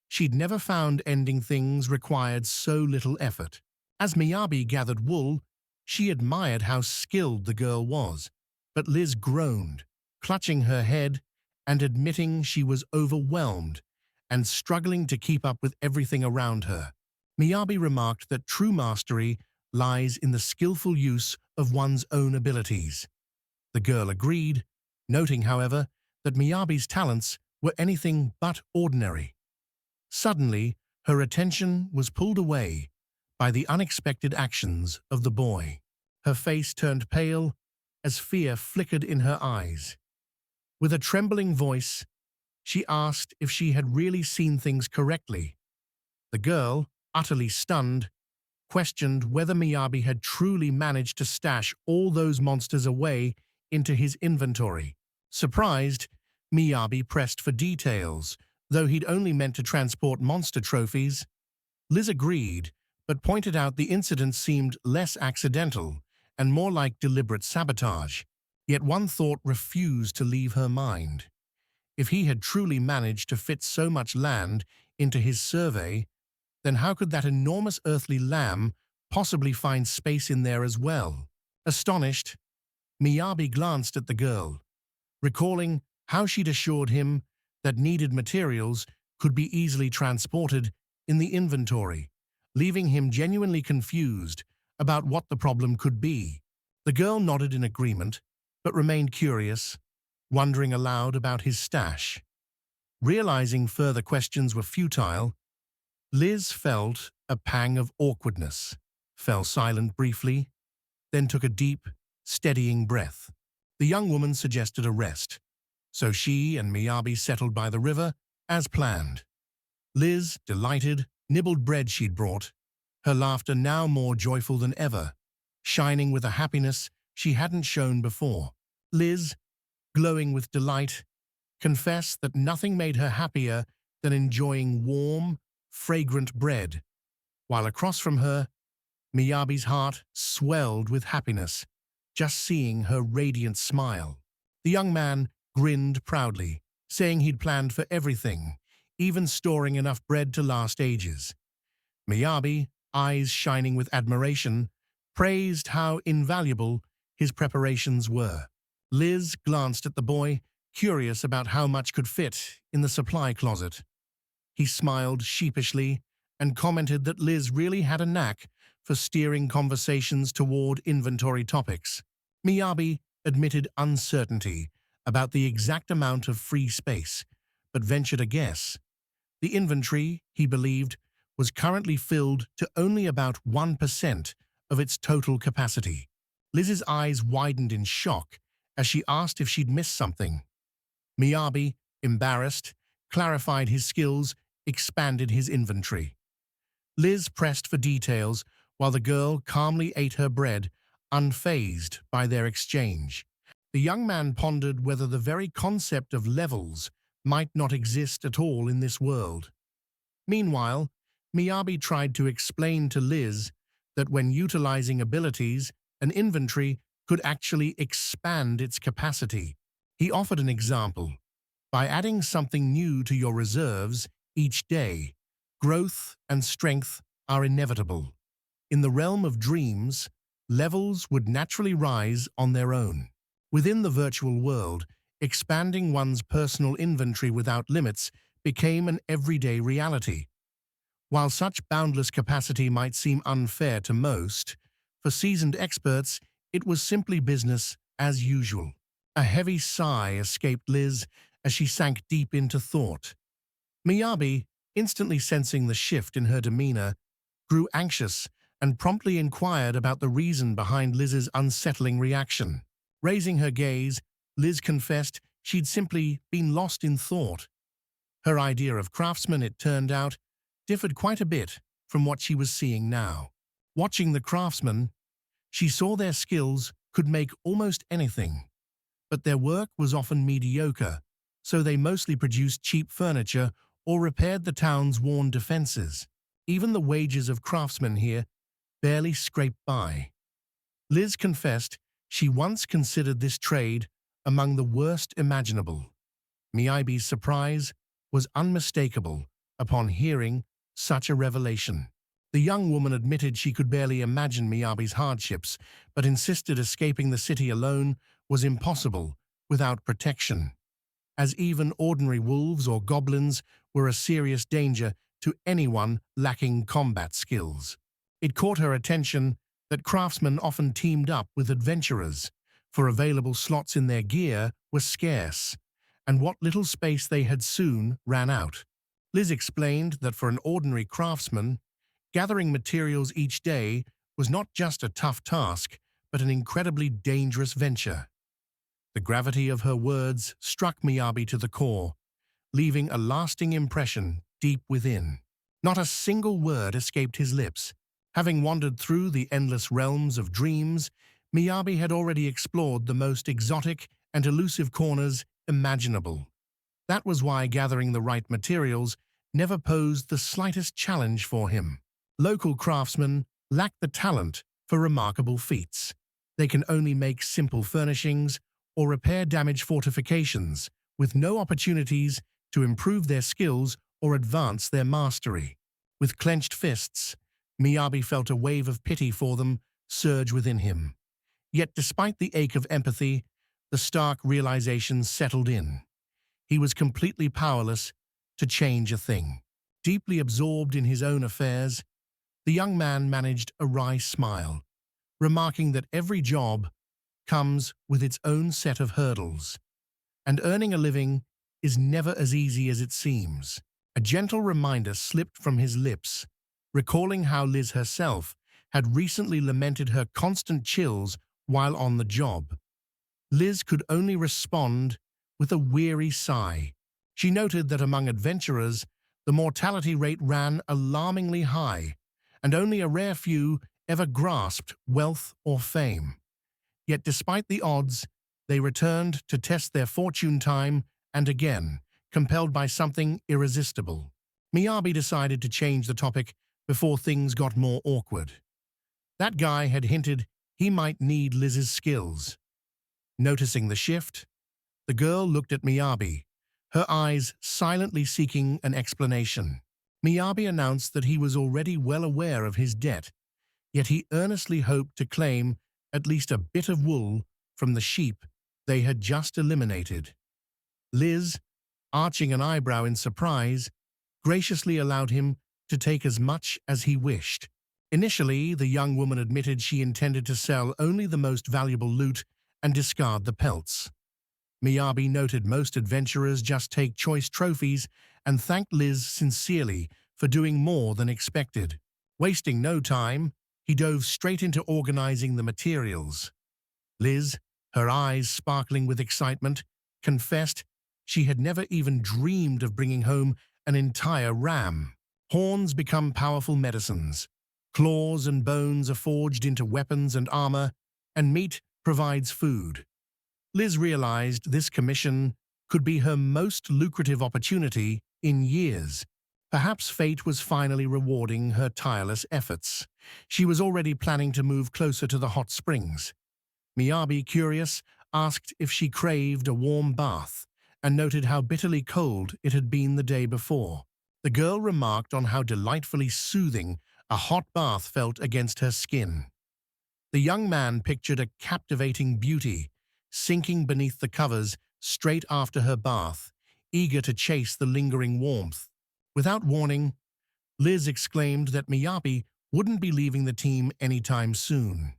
She'd never found ending things required so little effort. As Miyabi gathered wool, she admired how skilled the girl was, but Liz groaned, clutching her head and admitting she was overwhelmed and struggling to keep up with everything around her. Miyabi remarked that true mastery lies in the skillful use of one's own abilities. The girl agreed, noting, however, that Miyabi's talents were anything but ordinary. Suddenly, her attention was pulled away by the unexpected actions of the boy. Her face turned pale as fear flickered in her eyes. With a trembling voice, she asked if she had really seen things correctly. The girl, utterly stunned, questioned whether Miyabi had truly managed to stash all those monsters away into his inventory. Surprised, Miyabi pressed for details, though he'd only meant to transport monster trophies. Liz agreed, but pointed out the incident seemed less accidental and more like deliberate sabotage. Yet one thought refused to leave her mind. If he had truly managed to fit so much land into his survey, then how could that enormous earthly lamb possibly find space in there as well? Astonished, Miyabi glanced at the girl, recalling how she'd assured him that needed materials could be easily transported in the inventory, leaving him genuinely confused about what the problem could be. The girl nodded in agreement, but remained curious, wondering aloud about his stash. Realizing further questions were futile, Liz felt a pang of awkwardness, fell silent briefly, then took a deep, steadying breath. The young woman suggested a rest, so she and Miyabi settled by the river as planned. Liz, delighted, nibbled bread she'd brought, her laughter now more joyful than ever, shining with a happiness she hadn't shown before. Liz, glowing with delight, confessed that nothing made her happier than enjoying warm, fragrant bread, while across from her, Miyabi's heart swelled with happiness, just seeing her radiant smile. The young man grinned proudly, saying he'd planned for everything, even storing enough bread to last ages. Miyabi, eyes shining with admiration, praised how invaluable his preparations were. Liz glanced at the boy, curious about how much could fit in the supply closet. He smiled sheepishly and commented that Liz really had a knack for steering conversations toward inventory topics. Miyabi admitted uncertainty about the exact amount of free space, but ventured a guess. The inventory, he believed, was currently filled to only about 1% of its total capacity. Liz's eyes widened in shock as she asked if she'd missed something. Miyabi, embarrassed, clarified his skills, expanded his inventory. Liz pressed for details while the girl calmly ate her bread, unfazed by their exchange. The young man pondered whether the very concept of levels might not exist at all in this world. Meanwhile, Miyabi tried to explain to Liz that when utilizing abilities, an inventory could actually expand its capacity. He offered an example. By adding something new to your reserves each day, growth and strength are inevitable. In the realm of dreams, levels would naturally rise on their own. Within the virtual world, expanding one's personal inventory without limits became an everyday reality. While such boundless capacity might seem unfair to most, for seasoned experts, it was simply business as usual. A heavy sigh escaped Liz as she sank deep into thought. Miyabi, instantly sensing the shift in her demeanor, grew anxious and promptly inquired about the reason behind Liz's unsettling reaction. Raising her gaze, Liz confessed she'd simply been lost in thought. Her idea of craftsmen, it turned out, differed quite a bit from what she was seeing now. Watching the craftsmen, she saw their skills could make almost anything, but their work was often mediocre, so they mostly produced cheap furniture or repaired the town's worn defenses. Even the wages of craftsmen here barely scraped by. Liz confessed she once considered this trade among the worst imaginable. Miyabi's surprise was unmistakable upon hearing such a revelation. The young woman admitted she could barely imagine Miyabi's hardships, but insisted escaping the city alone was impossible without protection, as even ordinary wolves or goblins were a serious danger to anyone lacking combat skills. It caught her attention that craftsmen often teamed up with adventurers, for available slots in their gear were scarce, and what little space they had soon ran out. Liz explained that for an ordinary craftsman, gathering materials each day was not just a tough task, but an incredibly dangerous venture. The gravity of her words struck Miyabi to the core, leaving a lasting impression deep within. Not a single word escaped his lips. Having wandered through the endless realms of dreams, Miyabi had already explored the most exotic and elusive corners imaginable. That was why gathering the right materials never posed the slightest challenge for him. Local craftsmen lack the talent for remarkable feats. They can only make simple furnishings or repair damaged fortifications, with no opportunities to improve their skills or advance their mastery. With clenched fists, Miyabi felt a wave of pity for them surge within him. Yet despite the ache of empathy, the stark realization settled in. He was completely powerless to change a thing. Deeply absorbed in his own affairs, the young man managed a wry smile, remarking that every job comes with its own set of hurdles, and earning a living is never as easy as it seems. A gentle reminder slipped from his lips, recalling how Liz herself had recently lamented her constant chills while on the job. Liz could only respond with a weary sigh. She noted that among adventurers, the mortality rate ran alarmingly high, and only a rare few ever grasped wealth or fame. Yet despite the odds, they returned to test their fortune time and again, compelled by something irresistible. Miyabi decided to change the topic before things got more awkward. That guy had hinted he might need Liz's skills. Noticing the shift, the girl looked at Miyabi, her eyes silently seeking an explanation. Miyabi announced that he was already well aware of his debt, yet he earnestly hoped to claim at least a bit of wool from the sheep they had just eliminated. Liz, arching an eyebrow in surprise, graciously allowed him to take as much as he wished. Initially, the young woman admitted she intended to sell only the most valuable loot and discard the pelts. Miyabi noted most adventurers just take choice trophies and thanked Liz sincerely for doing more than expected. Wasting no time, he dove straight into organizing the materials. Liz, her eyes sparkling with excitement, confessed she had never even dreamed of bringing home an entire ram. Horns become powerful medicines. Claws and bones are forged into weapons and armor, and meat provides food. Liz realized this commission could be her most lucrative opportunity in years. Perhaps fate was finally rewarding her tireless efforts. She was already planning to move closer to the hot springs. Miyabi, curious, asked if she craved a warm bath and noted how bitterly cold it had been the day before. The girl remarked on how delightfully soothing a hot bath felt against her skin. The young man pictured a captivating beauty, sinking beneath the covers straight after her bath, eager to chase the lingering warmth. Without warning, Liz exclaimed that Miyabi wouldn't be leaving the team anytime soon.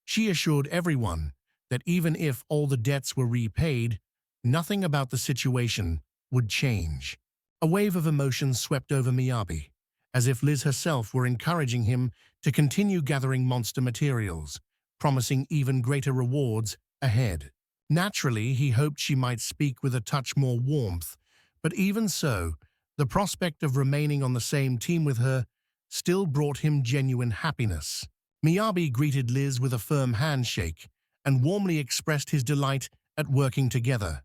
She assured everyone that even if all the debts were repaid, nothing about the situation would change. A wave of emotion swept over Miyabi, as if Liz herself were encouraging him to continue gathering monster materials, promising even greater rewards ahead. Naturally, he hoped she might speak with a touch more warmth, but even so, the prospect of remaining on the same team with her still brought him genuine happiness. Miyabi greeted Liz with a firm handshake and warmly expressed his delight at working together,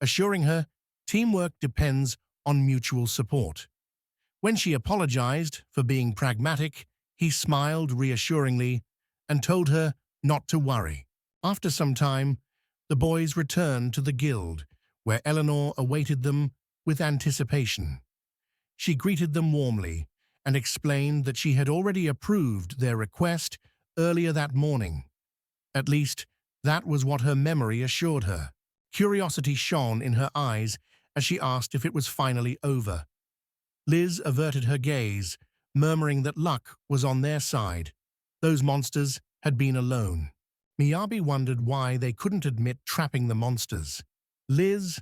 assuring her teamwork depends on mutual support. When she apologized for being pragmatic, he smiled reassuringly and told her not to worry. After some time, the boys returned to the guild, where Eleanor awaited them with anticipation. She greeted them warmly and explained that she had already approved their request earlier that morning. At least, that was what her memory assured her. Curiosity shone in her eyes as she asked if it was finally over. Liz averted her gaze, murmuring that luck was on their side. Those monsters had been alone. Miyabi wondered why they couldn't admit trapping the monsters. Liz,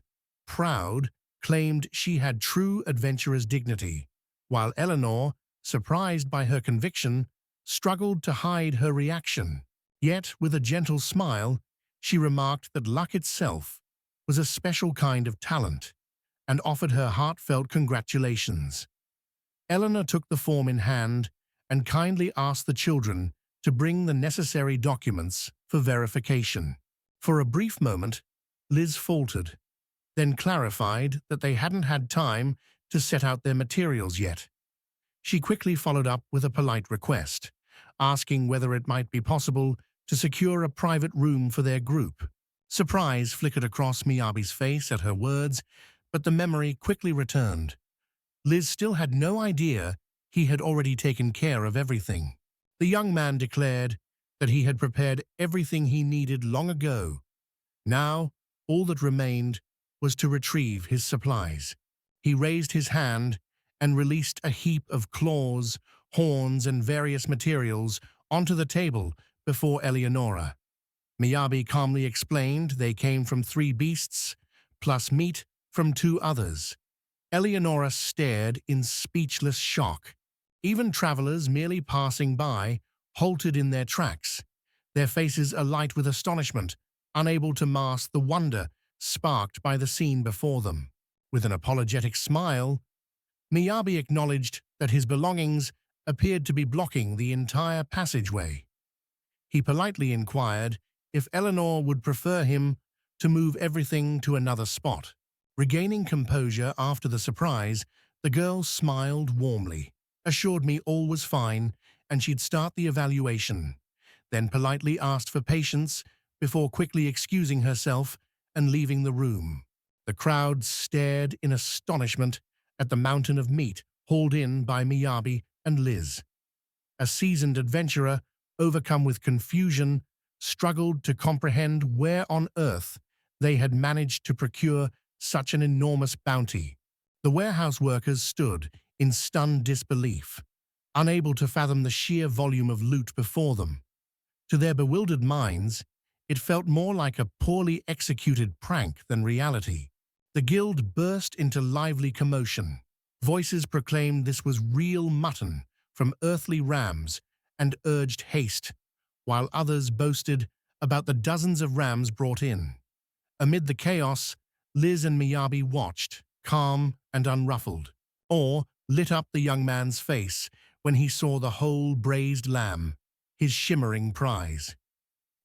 proud, claimed she had true adventurer's dignity, while Eleanor, surprised by her conviction, struggled to hide her reaction. Yet, with a gentle smile, she remarked that luck itself was a special kind of talent and offered her heartfelt congratulations. Eleanor took the form in hand and kindly asked the children to bring the necessary documents for verification. For a brief moment, Liz faltered, then clarified that they hadn't had time to set out their materials yet. She quickly followed up with a polite request, asking whether it might be possible to secure a private room for their group. Surprise flickered across Miyabi's face at her words, but the memory quickly returned. Liz still had no idea he had already taken care of everything. The young man declared that he had prepared everything he needed long ago. Now, all that remained was to retrieve his supplies. He raised his hand and released a heap of claws, horns, and various materials onto the table before Eleonora. Miyabi calmly explained they came from 3 beasts, plus meat from 2 others. Eleonora stared in speechless shock. Even travelers merely passing by halted in their tracks, their faces alight with astonishment, unable to mask the wonder sparked by the scene before them. With an apologetic smile, Miyabi acknowledged that his belongings appeared to be blocking the entire passageway. He politely inquired if Eleanor would prefer him to move everything to another spot. Regaining composure after the surprise, the girl smiled warmly, assured me all was fine and she'd start the evaluation, then politely asked for patience before quickly excusing herself and leaving the room. The crowd stared in astonishment at the mountain of meat hauled in by Miyabi and Liz. a seasoned adventurer, overcome with confusion, struggled to comprehend where on earth they had managed to procure such an enormous bounty. The warehouse workers stood in stunned disbelief, unable to fathom the sheer volume of loot before them. To their bewildered minds, it felt more like a poorly executed prank than reality. The guild burst into lively commotion. Voices proclaimed this was real mutton from earthly rams and urged haste, while others boasted about the dozens of rams brought in. Amid the chaos, Liz and Miyabi watched, calm and unruffled. Awe lit up the young man's face when he saw the whole braised lamb, his shimmering prize.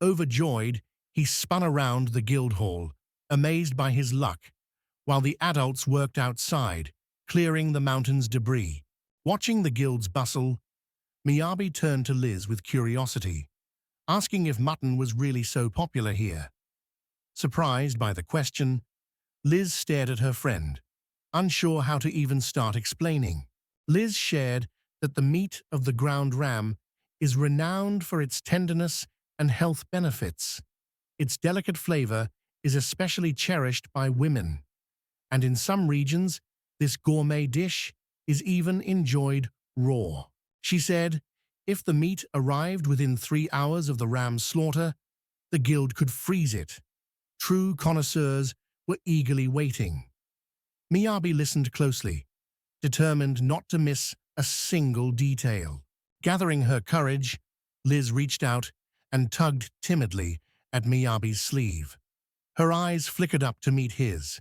Overjoyed, he spun around the guild hall, amazed by his luck, while the adults worked outside, clearing the mountain's debris. Watching the guild's bustle, Miyabi turned to Liz with curiosity, asking if mutton was really so popular here. Surprised by the question, Liz stared at her friend, unsure how to even start explaining. Liz shared that the meat of the ground ram is renowned for its tenderness and health benefits. Its delicate flavor is especially cherished by women, and in some regions, this gourmet dish is even enjoyed raw. She said, if the meat arrived within 3 hours of the ram's slaughter, the guild could freeze it. True connoisseurs were eagerly waiting. Miyabi listened closely, determined not to miss a single detail. Gathering her courage, Liz reached out and tugged timidly at Miyabi's sleeve. Her eyes flickered up to meet his,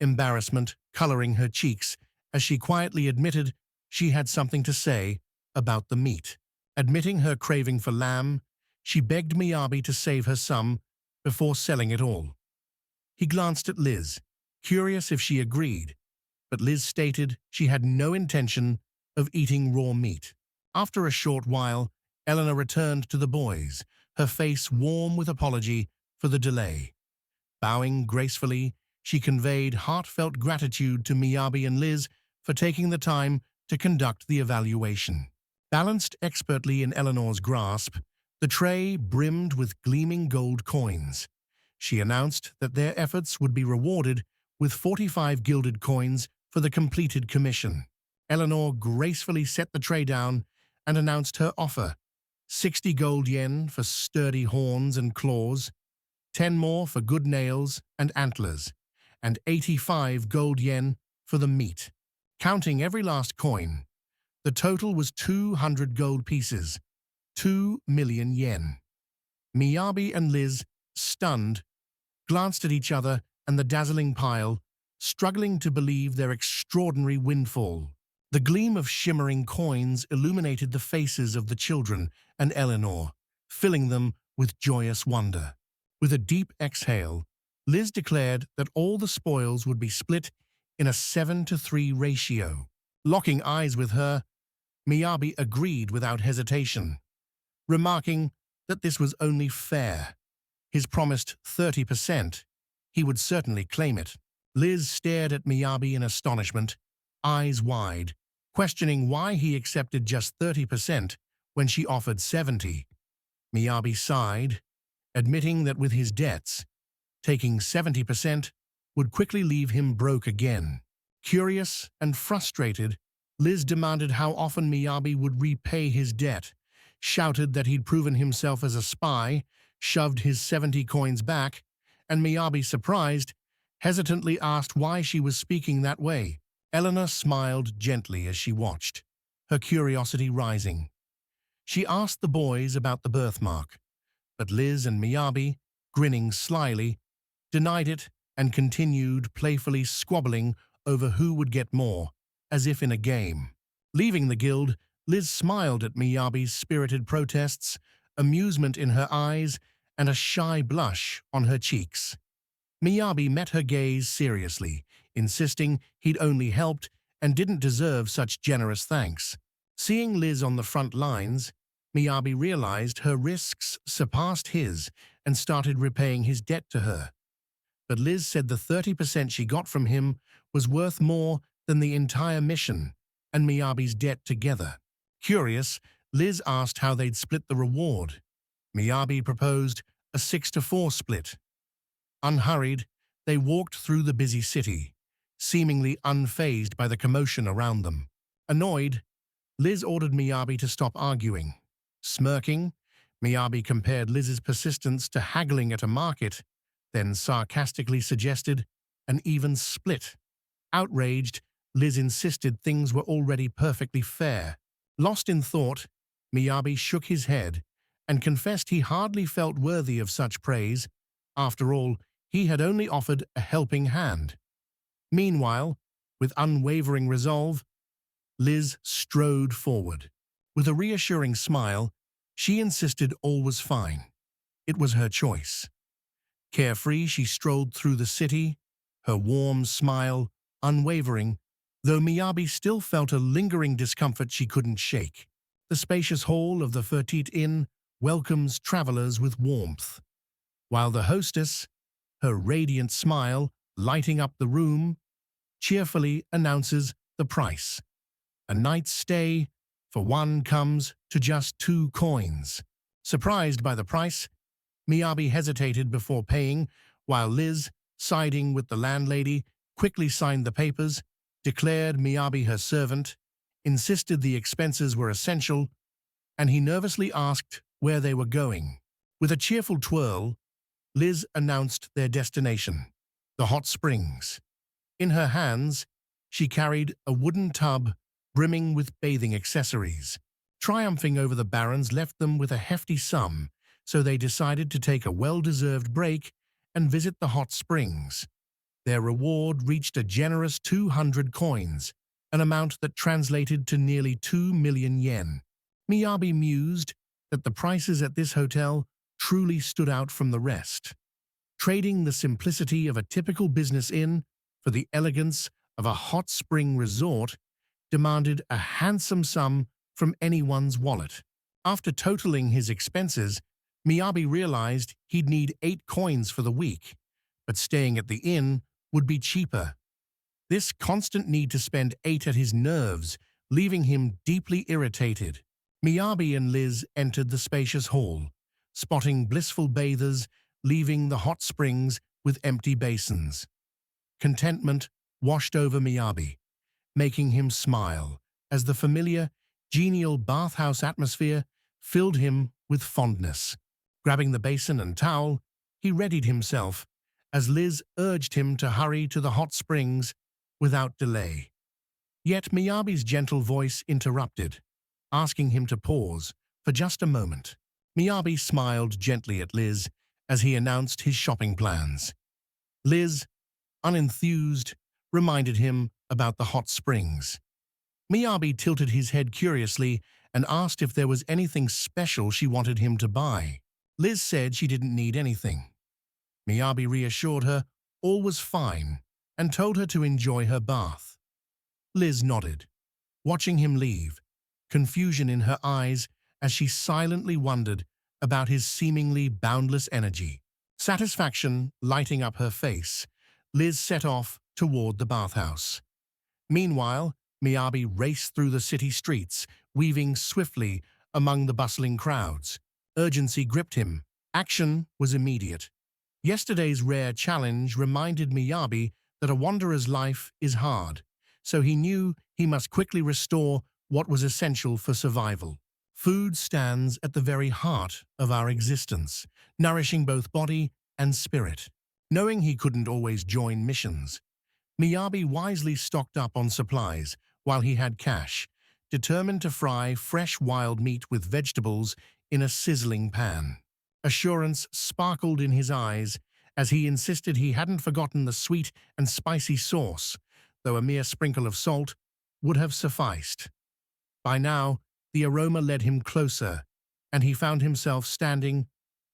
embarrassment coloring her cheeks as she quietly admitted she had something to say about the meat. Admitting her craving for lamb, she begged Miyabi to save her some before selling it all. He glanced at Liz, curious if she agreed, but Liz stated she had no intention of eating raw meat. After a short while, Eleanor returned to the boys, her face warm with apology for the delay. Bowing gracefully, she conveyed heartfelt gratitude to Miyabi and Liz for taking the time to conduct the evaluation. Balanced expertly in Eleanor's grasp, the tray brimmed with gleaming gold coins. She announced that their efforts would be rewarded with 45 gilded coins for the completed commission. Eleanor gracefully set the tray down and announced her offer: 60 gold yen for sturdy horns and claws, 10 more for good nails and antlers, and 85 gold yen for the meat. Counting every last coin, the total was 200 gold pieces, 2 million yen. Miyabi and Liz, stunned, glanced at each other and the dazzling pile, struggling to believe their extraordinary windfall. The gleam of shimmering coins illuminated the faces of the children and Eleanor, filling them with joyous wonder. With a deep exhale, Liz declared that all the spoils would be split in a 7-to-3 ratio. Locking eyes with her, Miyabi agreed without hesitation, remarking that this was only fair. His promised 30%, he would certainly claim it. Liz stared at Miyabi in astonishment, eyes wide, questioning why he accepted just 30% when she offered 70%. Miyabi sighed, admitting that with his debts, taking 70% would quickly leave him broke again. Curious and frustrated, Liz demanded how often Miyabi would repay his debt, shouted that he'd proven himself as a spy, shoved his 70 coins back, and Miyabi, surprised, hesitantly asked why she was speaking that way. Eleanor smiled gently as she watched, her curiosity rising. She asked the boys about the birthmark, but Liz and Miyabi, grinning slyly, denied it and continued playfully squabbling over who would get more, as if in a game. Leaving the guild, Liz smiled at Miyabi's spirited protests, amusement in her eyes and a shy blush on her cheeks. Miyabi met her gaze seriously, insisting he'd only helped and didn't deserve such generous thanks. Seeing Liz on the front lines, Miyabi realized her risks surpassed his and started repaying his debt to her. But Liz said the 30% she got from him was worth more than the entire mission and Miyabi's debt together. Curious, Liz asked how they'd split the reward. Miyabi proposed a 6-4 split. Unhurried, they walked through the busy city, seemingly unfazed by the commotion around them. Annoyed, Liz ordered Miyabi to stop arguing. Smirking, Miyabi compared Liz's persistence to haggling at a market, then sarcastically suggested an even split. Outraged, Liz insisted things were already perfectly fair. Lost in thought, Miyabi shook his head and confessed he hardly felt worthy of such praise. After all, he had only offered a helping hand. Meanwhile, with unwavering resolve, Liz strode forward. With a reassuring smile, she insisted all was fine. It was her choice. Carefree, she strolled through the city, her warm smile unwavering, though Miyabi still felt a lingering discomfort she couldn't shake. The spacious hall of the Fertit Inn welcomes travelers with warmth, while the hostess, her radiant smile lighting up the room, cheerfully announces the price. A night's stay for one comes to just 2 coins. Surprised by the price, Miyabi hesitated before paying, while Liz, siding with the landlady, quickly signed the papers, declared Miyabi her servant, insisted the expenses were essential, and he nervously asked where they were going. With a cheerful twirl, Liz announced their destination, the hot springs. In her hands, she carried a wooden tub brimming with bathing accessories. Triumphing over the barons left them with a hefty sum, so they decided to take a well-deserved break and visit the hot springs. Their reward reached a generous 200 coins, an amount that translated to nearly 2 million yen. Miyabi mused that the prices at this hotel truly stood out from the rest. Trading the simplicity of a typical business inn for the elegance of a hot spring resort demanded a handsome sum from anyone's wallet. After totaling his expenses, Miyabi realized he'd need 8 coins for the week, but staying at the inn would be cheaper. This constant need to spend 8 at his nerves, leaving him deeply irritated. Miyabi and Liz entered the spacious hall, spotting blissful bathers leaving the hot springs with empty basins. Contentment washed over Miyabi, making him smile as the familiar, genial bathhouse atmosphere filled him with fondness. Grabbing the basin and towel, he readied himself as Liz urged him to hurry to the hot springs without delay. Yet Miyabi's gentle voice interrupted, asking him to pause for just a moment. Miyabi smiled gently at Liz as he announced his shopping plans. Liz, unenthused, reminded him about the hot springs. Miyabi tilted his head curiously and asked if there was anything special she wanted him to buy. Liz said she didn't need anything. Miyabi reassured her all was fine and told her to enjoy her bath. Liz nodded, watching him leave, confusion in her eyes as she silently wondered about his seemingly boundless energy. Satisfaction lighting up her face, Liz set off toward the bathhouse. Meanwhile, Miyabi raced through the city streets, weaving swiftly among the bustling crowds. Urgency gripped him. Action was immediate. Yesterday's rare challenge reminded Miyabi that a wanderer's life is hard, so he knew he must quickly restore what was essential for survival. Food stands at the very heart of our existence, nourishing both body and spirit. Knowing he couldn't always join missions, Miyabi wisely stocked up on supplies while he had cash, determined to fry fresh wild meat with vegetables in a sizzling pan. Assurance sparkled in his eyes as he insisted he hadn't forgotten the sweet and spicy sauce, though a mere sprinkle of salt would have sufficed. By now, the aroma led him closer, and he found himself standing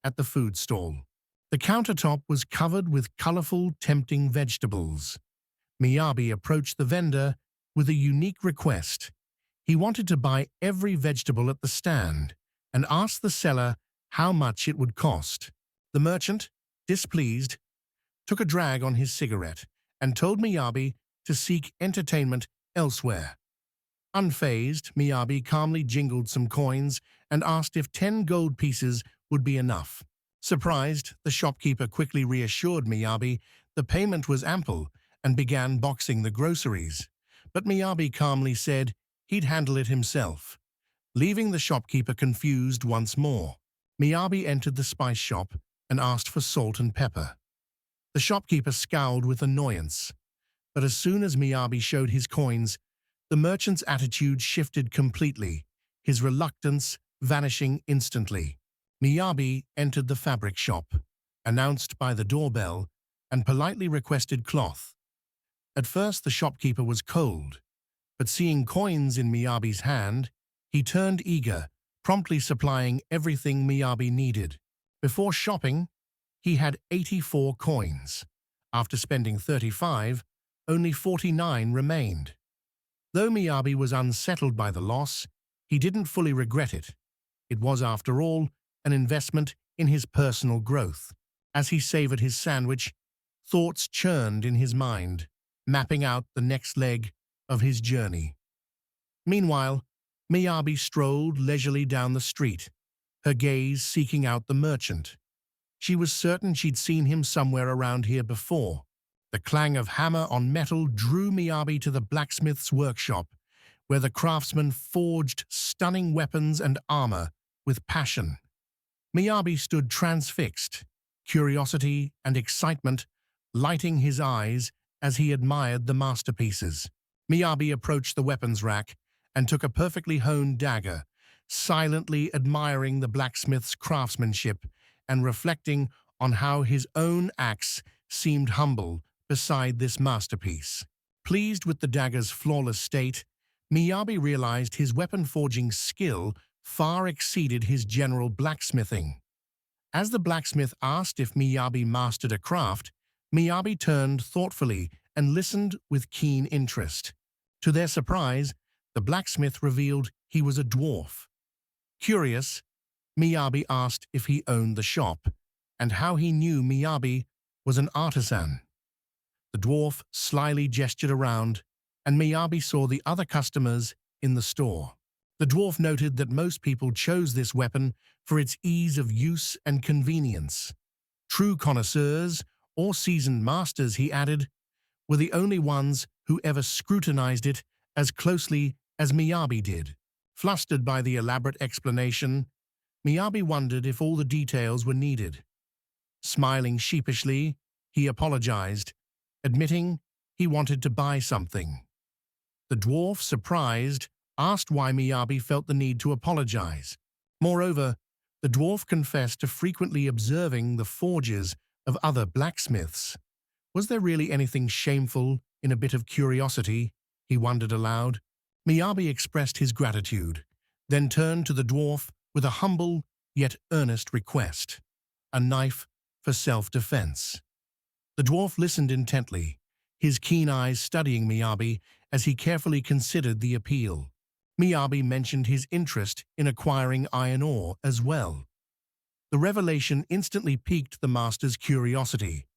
at the food stall. The countertop was covered with colorful, tempting vegetables. Miyabi approached the vendor with a unique request. He wanted to buy every vegetable at the stand and asked the seller how much it would cost. The merchant, displeased, took a drag on his cigarette and told Miyabi to seek entertainment elsewhere. Unfazed, Miyabi calmly jingled some coins and asked if 10 gold pieces would be enough. Surprised, the shopkeeper quickly reassured Miyabi the payment was ample and began boxing the groceries. But Miyabi calmly said he'd handle it himself, leaving the shopkeeper confused once more. Miyabi entered the spice shop and asked for salt and pepper. The shopkeeper scowled with annoyance, but as soon as Miyabi showed his coins, the merchant's attitude shifted completely, his reluctance vanishing instantly. Miyabi entered the fabric shop, announced by the doorbell, and politely requested cloth. At first the shopkeeper was cold, but seeing coins in Miyabi's hand, he turned eager, promptly supplying everything Miyabi needed. Before shopping, he had 84 coins. After spending 35, only 49 remained. Though Miyabi was unsettled by the loss, he didn't fully regret it. It was, after all, an investment in his personal growth. As he savored his sandwich, thoughts churned in his mind, mapping out the next leg of his journey. Meanwhile, Miyabi strolled leisurely down the street, her gaze seeking out the merchant. She was certain she'd seen him somewhere around here before. The clang of hammer on metal drew Miyabi to the blacksmith's workshop, where the craftsman forged stunning weapons and armor with passion. Miyabi stood transfixed, curiosity and excitement lighting his eyes as he admired the masterpieces. Miyabi approached the weapons rack and took a perfectly honed dagger, silently admiring the blacksmith's craftsmanship and reflecting on how his own axe seemed humble beside this masterpiece. Pleased with the dagger's flawless state, Miyabi realized his weapon-forging skill far exceeded his general blacksmithing. As the blacksmith asked if Miyabi mastered a craft, Miyabi turned thoughtfully and listened with keen interest. To their surprise, the blacksmith revealed he was a dwarf. Curious, Miyabi asked if he owned the shop and how he knew Miyabi was an artisan. The dwarf slyly gestured around, and Miyabi saw the other customers in the store. The dwarf noted that most people chose this weapon for its ease of use and convenience. True connoisseurs, or seasoned masters, he added, were the only ones who ever scrutinized it as closely as Miyabi did. Flustered by the elaborate explanation, Miyabi wondered if all the details were needed. Smiling sheepishly, he apologized, admitting he wanted to buy something. The dwarf, surprised, asked why Miyabi felt the need to apologize. Moreover, the dwarf confessed to frequently observing the forges of other blacksmiths. Was there really anything shameful in a bit of curiosity? He wondered aloud. Miyabi expressed his gratitude, then turned to the dwarf with a humble yet earnest request: a knife for self-defense. The dwarf listened intently, his keen eyes studying Miyabi as he carefully considered the appeal. Miyabi mentioned his interest in acquiring iron ore as well. The revelation instantly piqued the master's curiosity,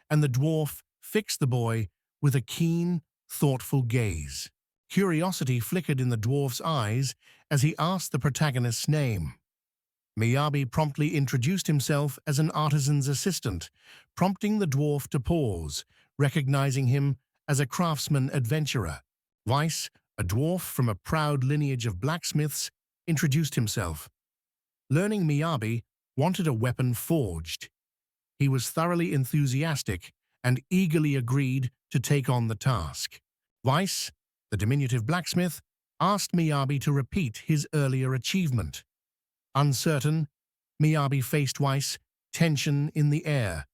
and the dwarf fixed the boy with a keen, thoughtful gaze. Curiosity flickered in the dwarf's eyes as he asked the protagonist's name. Miyabi promptly introduced himself as an artisan's assistant, prompting the dwarf to pause, recognizing him as a craftsman adventurer. Weiss, a dwarf from a proud lineage of blacksmiths, introduced himself. Learning Miyabi wanted a weapon forged, he was thoroughly enthusiastic and eagerly agreed to take on the task. Weiss, the diminutive blacksmith, asked Miyabi to repeat his earlier achievement. Uncertain, Miyabi faced Weiss, tension in the air,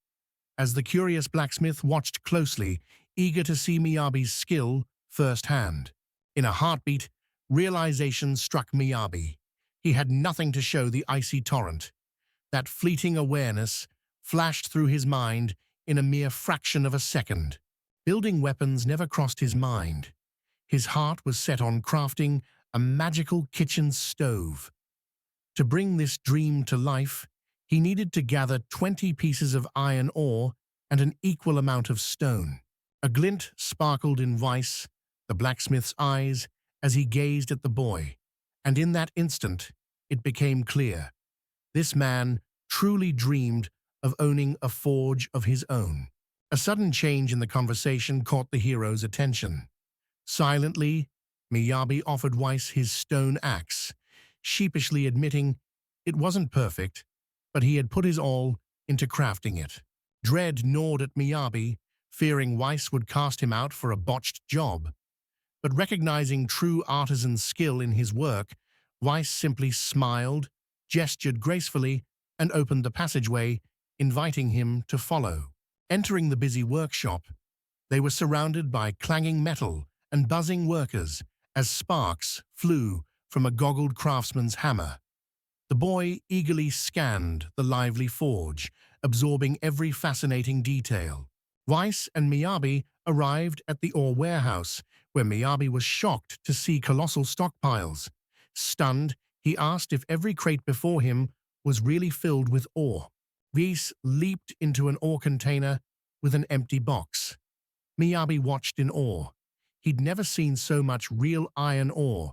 as the curious blacksmith watched closely, eager to see Miyabi's skill firsthand. In a heartbeat, realization struck Miyabi. He had nothing to show the icy torrent. That fleeting awareness flashed through his mind in a mere fraction of a second. Building weapons never crossed his mind. His heart was set on crafting a magical kitchen stove. To bring this dream to life, he needed to gather 20 pieces of iron ore and an equal amount of stone. A glint sparkled in Weiss, the blacksmith's eyes, as he gazed at the boy, and in that instant, it became clear. This man truly dreamed of owning a forge of his own. A sudden change in the conversation caught the hero's attention. Silently, Miyabi offered Weiss his stone axe, sheepishly admitting it wasn't perfect, but he had put his all into crafting it. Dread gnawed at Miyabi, fearing Weiss would cast him out for a botched job. But recognizing true artisan skill in his work, Weiss simply smiled, gestured gracefully, and opened the passageway, inviting him to follow. Entering the busy workshop, they were surrounded by clanging metal and buzzing workers as sparks flew from a goggled craftsman's hammer. The boy eagerly scanned the lively forge, absorbing every fascinating detail. Weiss and Miyabi arrived at the ore warehouse, where Miyabi was shocked to see colossal stockpiles. Stunned, he asked if every crate before him was really filled with ore. Weiss leaped into an ore container with an empty box. Miyabi watched in awe. He'd never seen so much real iron ore,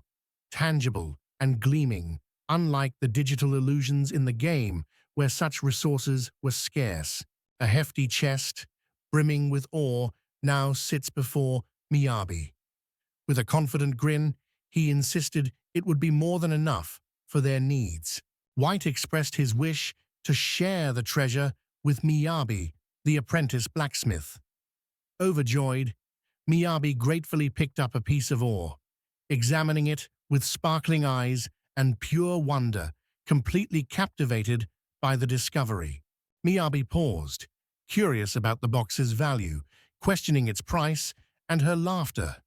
tangible and gleaming, unlike the digital illusions in the game where such resources were scarce. A hefty chest, brimming with ore, now sits before Miyabi. With a confident grin, he insisted it would be more than enough for their needs. White expressed his wish to share the treasure with Miyabi, the apprentice blacksmith. Overjoyed, Miyabi gratefully picked up a piece of ore, examining it with sparkling eyes and pure wonder, completely captivated by the discovery. Miyabi paused, curious about the box's value, questioning its price and her laughter.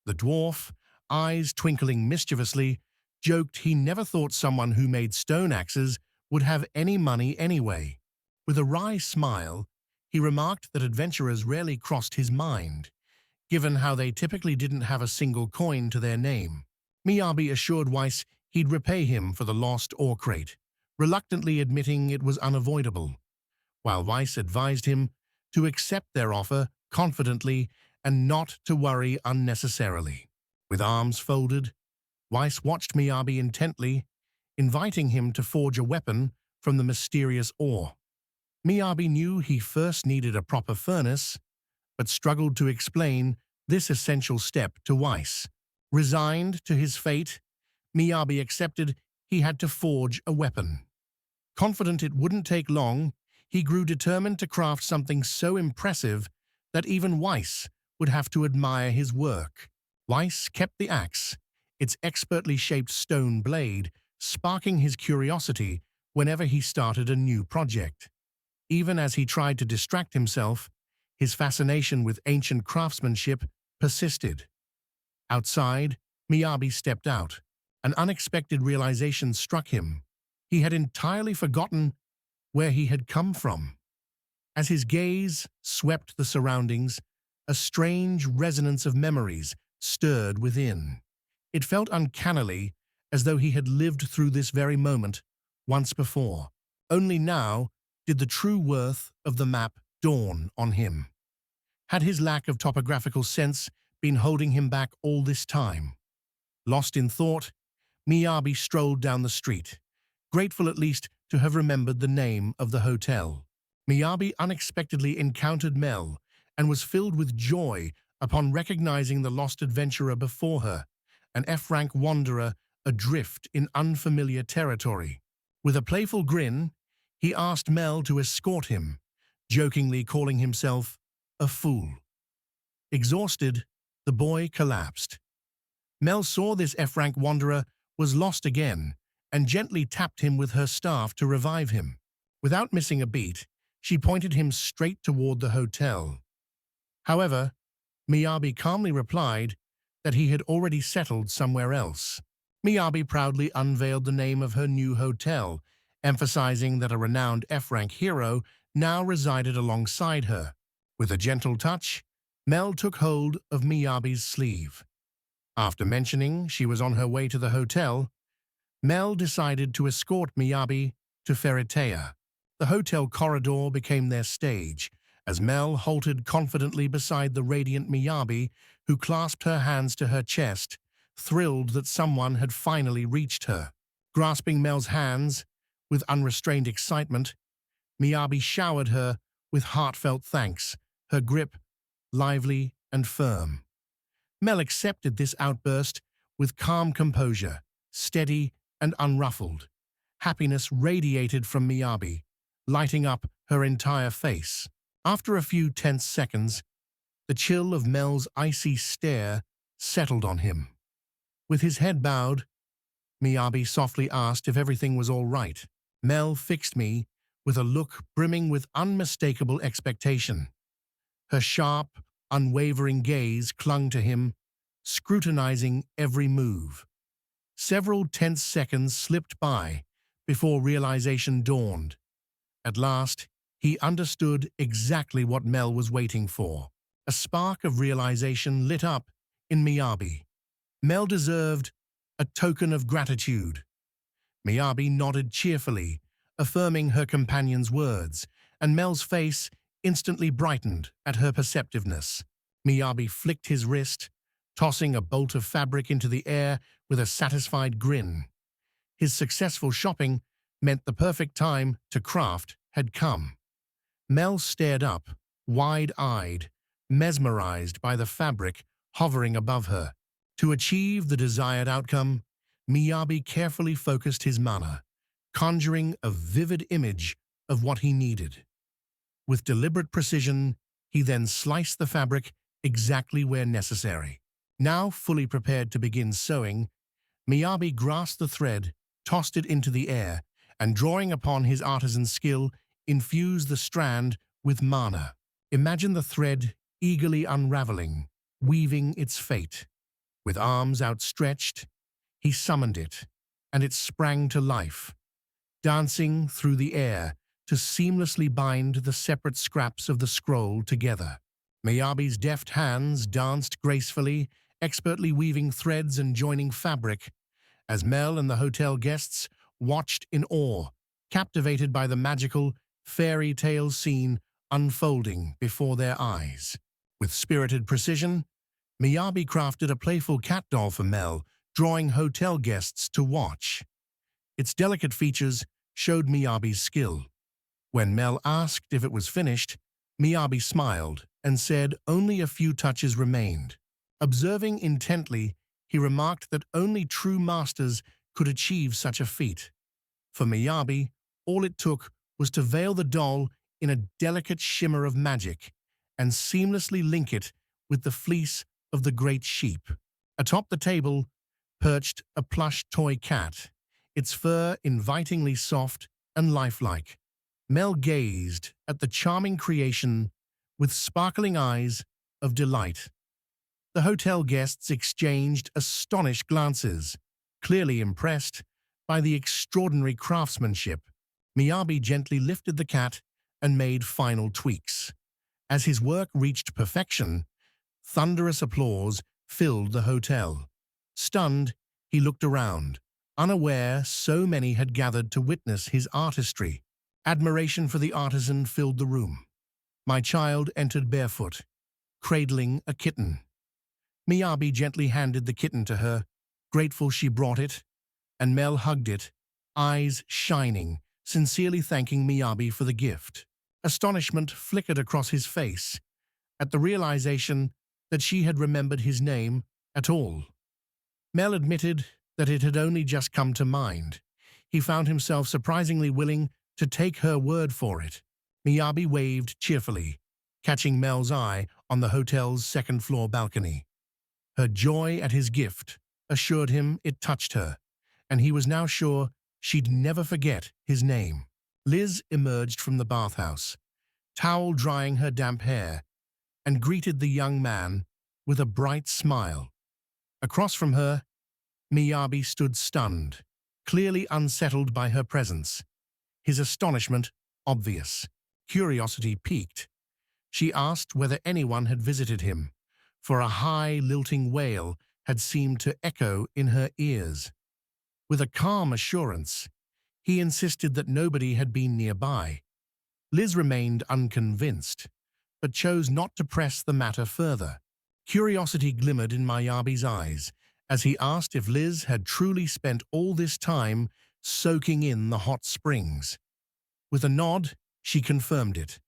The dwarf, eyes twinkling mischievously, joked he never thought someone who made stone axes would have any money anyway. With a wry smile, he remarked that adventurers rarely crossed his mind, given how they typically didn't have a single coin to their name. Miyabi assured Weiss he'd repay him for the lost ore crate, reluctantly admitting it was unavoidable, while Weiss advised him to accept their offer confidently and not to worry unnecessarily. With arms folded, Weiss watched Miyabi intently, inviting him to forge a weapon from the mysterious ore. Miyabi knew he first needed a proper furnace, but struggled to explain this essential step to Weiss. Resigned to his fate, Miyabi accepted he had to forge a weapon. Confident it wouldn't take long, he grew determined to craft something so impressive that even Weiss would have to admire his work. Weiss kept the axe, its expertly shaped stone blade, sparking his curiosity whenever he started a new project. Even as he tried to distract himself, his fascination with ancient craftsmanship persisted. Outside, Miyabi stepped out. An unexpected realization struck him. He had entirely forgotten where he had come from. As his gaze swept the surroundings, a strange resonance of memories stirred within. It felt uncannily as though he had lived through this very moment once before. Only now did the true worth of the map dawn on him. Had his lack of topographical sense been holding him back all this time? Lost in thought, Miyabi strolled down the street, grateful at least to have remembered the name of the hotel. Miyabi unexpectedly encountered Mel and was filled with joy upon recognizing the lost adventurer before her, an F-rank wanderer adrift in unfamiliar territory. With a playful grin, he asked Mel to escort him, jokingly calling himself a fool. Exhausted, the boy collapsed. Mel saw this F-rank wanderer was lost again and gently tapped him with her staff to revive him. Without missing a beat, she pointed him straight toward the hotel. However, Miyabi calmly replied that he had already settled somewhere else. Miyabi proudly unveiled the name of her new hotel, emphasizing that a renowned F-rank hero now resided alongside her. With a gentle touch, Mel took hold of Miyabi's sleeve. After mentioning she was on her way to the hotel, Mel decided to escort Miyabi to Feritea. The hotel corridor became their stage, as Mel halted confidently beside the radiant Miyabi, who clasped her hands to her chest, thrilled that someone had finally reached her. Grasping Mel's hands with unrestrained excitement, Miyabi showered her with heartfelt thanks, her grip lively and firm. Mel accepted this outburst with calm composure, steady and unruffled. Happiness radiated from Miyabi, lighting up her entire face. After a few tense seconds, the chill of Mel's icy stare settled on him. With his head bowed, Miyabi softly asked if everything was all right. Mel fixed me with a look brimming with unmistakable expectation. Her sharp, unwavering gaze clung to him, scrutinizing every move. Several tense seconds slipped by before realization dawned. At last, he understood exactly what Mel was waiting for. A spark of realization lit up in Miyabi. Mel deserved a token of gratitude. Miyabi nodded cheerfully, affirming her companion's words, and Mel's face instantly brightened at her perceptiveness. Miyabi flicked his wrist, tossing a bolt of fabric into the air with a satisfied grin. His successful shopping meant the perfect time to craft had come. Mel stared up, wide-eyed, mesmerized by the fabric hovering above her. To achieve the desired outcome, Miyabi carefully focused his mana, conjuring a vivid image of what he needed. With deliberate precision, he then sliced the fabric exactly where necessary. Now fully prepared to begin sewing, Miyabi grasped the thread, tossed it into the air, and drawing upon his artisan skill, infused the strand with mana. Imagine the thread eagerly unraveling, weaving its fate. With arms outstretched, he summoned it, and it sprang to life, dancing through the air to seamlessly bind the separate scraps of the scroll together. Miyabi's deft hands danced gracefully, expertly weaving threads and joining fabric, as Mel and the hotel guests watched in awe, captivated by the magical, fairy tale scene unfolding before their eyes. With spirited precision, Miyabi crafted a playful cat doll for Mel, drawing hotel guests to watch. Its delicate features showed Miyabi's skill. When Mel asked if it was finished, Miyabi smiled and said only a few touches remained. Observing intently, he remarked that only true masters could achieve such a feat. For Miyabi, all it took was to veil the doll in a delicate shimmer of magic and seamlessly link it with the fleece of the great sheep. Atop the table perched a plush toy cat, its fur invitingly soft and lifelike. Mel gazed at the charming creation with sparkling eyes of delight. The hotel guests exchanged astonished glances, clearly impressed by the extraordinary craftsmanship. Miyabi gently lifted the cat and made final tweaks. As his work reached perfection, thunderous applause filled the hotel. Stunned, he looked around, unaware so many had gathered to witness his artistry. Admiration for the artisan filled the room. My child entered barefoot, cradling a kitten. Miyabi gently handed the kitten to her, grateful she brought it, and Mel hugged it, eyes shining, sincerely thanking Miyabi for the gift. Astonishment flickered across his face at the realization that she had remembered his name at all. Mel admitted that it had only just come to mind. He found himself surprisingly willing to take her word for it. Miyabi waved cheerfully, catching Mel's eye on the hotel's second-floor balcony. Her joy at his gift assured him it touched her, and he was now sure she'd never forget his name. Liz emerged from the bathhouse, towel drying her damp hair, and greeted the young man with a bright smile. Across from her, Miyabi stood stunned, clearly unsettled by her presence. His astonishment obvious, curiosity piqued. She asked whether anyone had visited him, for a high, lilting wail had seemed to echo in her ears. With a calm assurance, he insisted that nobody had been nearby. Liz remained unconvinced, but chose not to press the matter further. Curiosity glimmered in Miyabi's eyes as he asked if Liz had truly spent all this time soaking in the hot springs. With a nod, she confirmed it,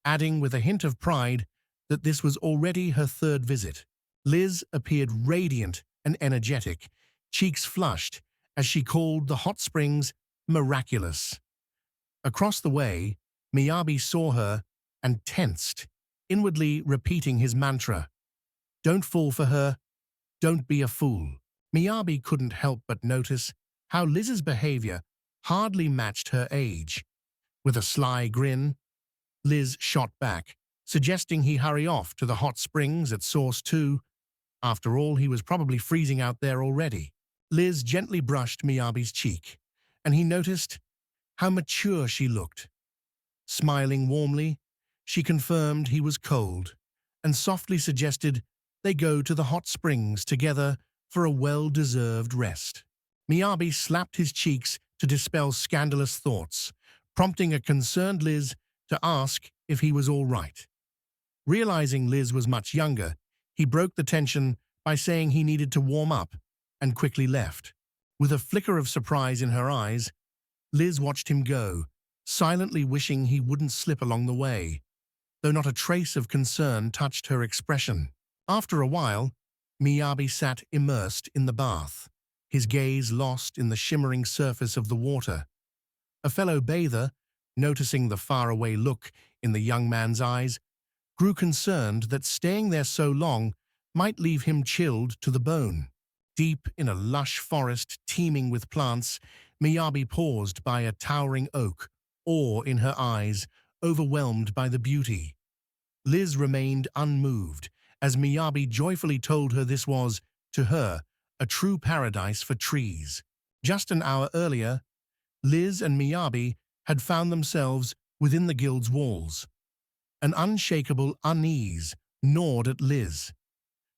adding with a hint of pride that this was already her third visit. Liz appeared radiant and energetic, cheeks flushed, as she called the hot springs miraculous. Across the way, Miyabi saw her and tensed, inwardly repeating his mantra, "Don't fall for her, don't be a fool." Miyabi couldn't help but notice how Liz's behavior hardly matched her age. With a sly grin, Liz shot back, suggesting he hurry off to the hot springs at Source 2. After all, he was probably freezing out there already. Liz gently brushed Miyabi's cheek, and he noticed how mature she looked. Smiling warmly, she confirmed he was cold, and softly suggested they go to the hot springs together for a well-deserved rest. Miyabi slapped his cheeks to dispel scandalous thoughts, prompting a concerned Liz to ask if he was all right. Realizing Liz was much younger, he broke the tension by saying he needed to warm up and quickly left. With a flicker of surprise in her eyes, Liz watched him go, silently wishing he wouldn't slip along the way, though not a trace of concern touched her expression. After a while, Miyabi sat immersed in the bath, his gaze lost in the shimmering surface of the water. A fellow bather, noticing the faraway look in the young man's eyes, grew concerned that staying there so long might leave him chilled to the bone. Deep in a lush forest teeming with plants, Miyabi paused by a towering oak, awe in her eyes, overwhelmed by the beauty. Liz remained unmoved, as Miyabi joyfully told her this was, to her, a true paradise for trees. Just an hour earlier, Liz and Miyabi had found themselves within the guild's walls. An unshakable unease gnawed at Liz.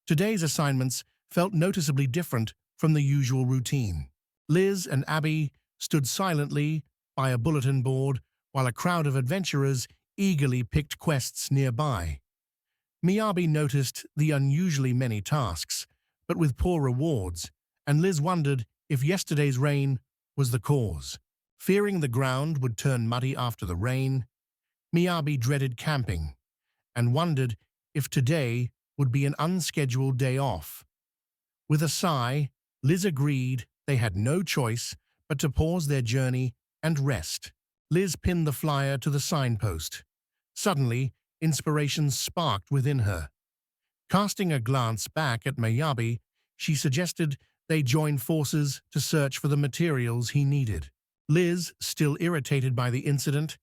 Today's assignments felt noticeably different from the usual routine. Liz and Abby stood silently by a bulletin board while a crowd of adventurers eagerly picked quests nearby. Miyabi noticed the unusually many tasks, but with poor rewards, and Liz wondered if yesterday's rain was the cause. Fearing the ground would turn muddy after the rain, Miyabi dreaded camping and wondered if today would be an unscheduled day off. With a sigh, Liz agreed they had no choice but to pause their journey and rest. Liz pinned the flyer to the signpost. Suddenly, inspiration sparked within her. Casting a glance back at Miyabi, she suggested they join forces to search for the materials he needed. Liz, still irritated by the incident,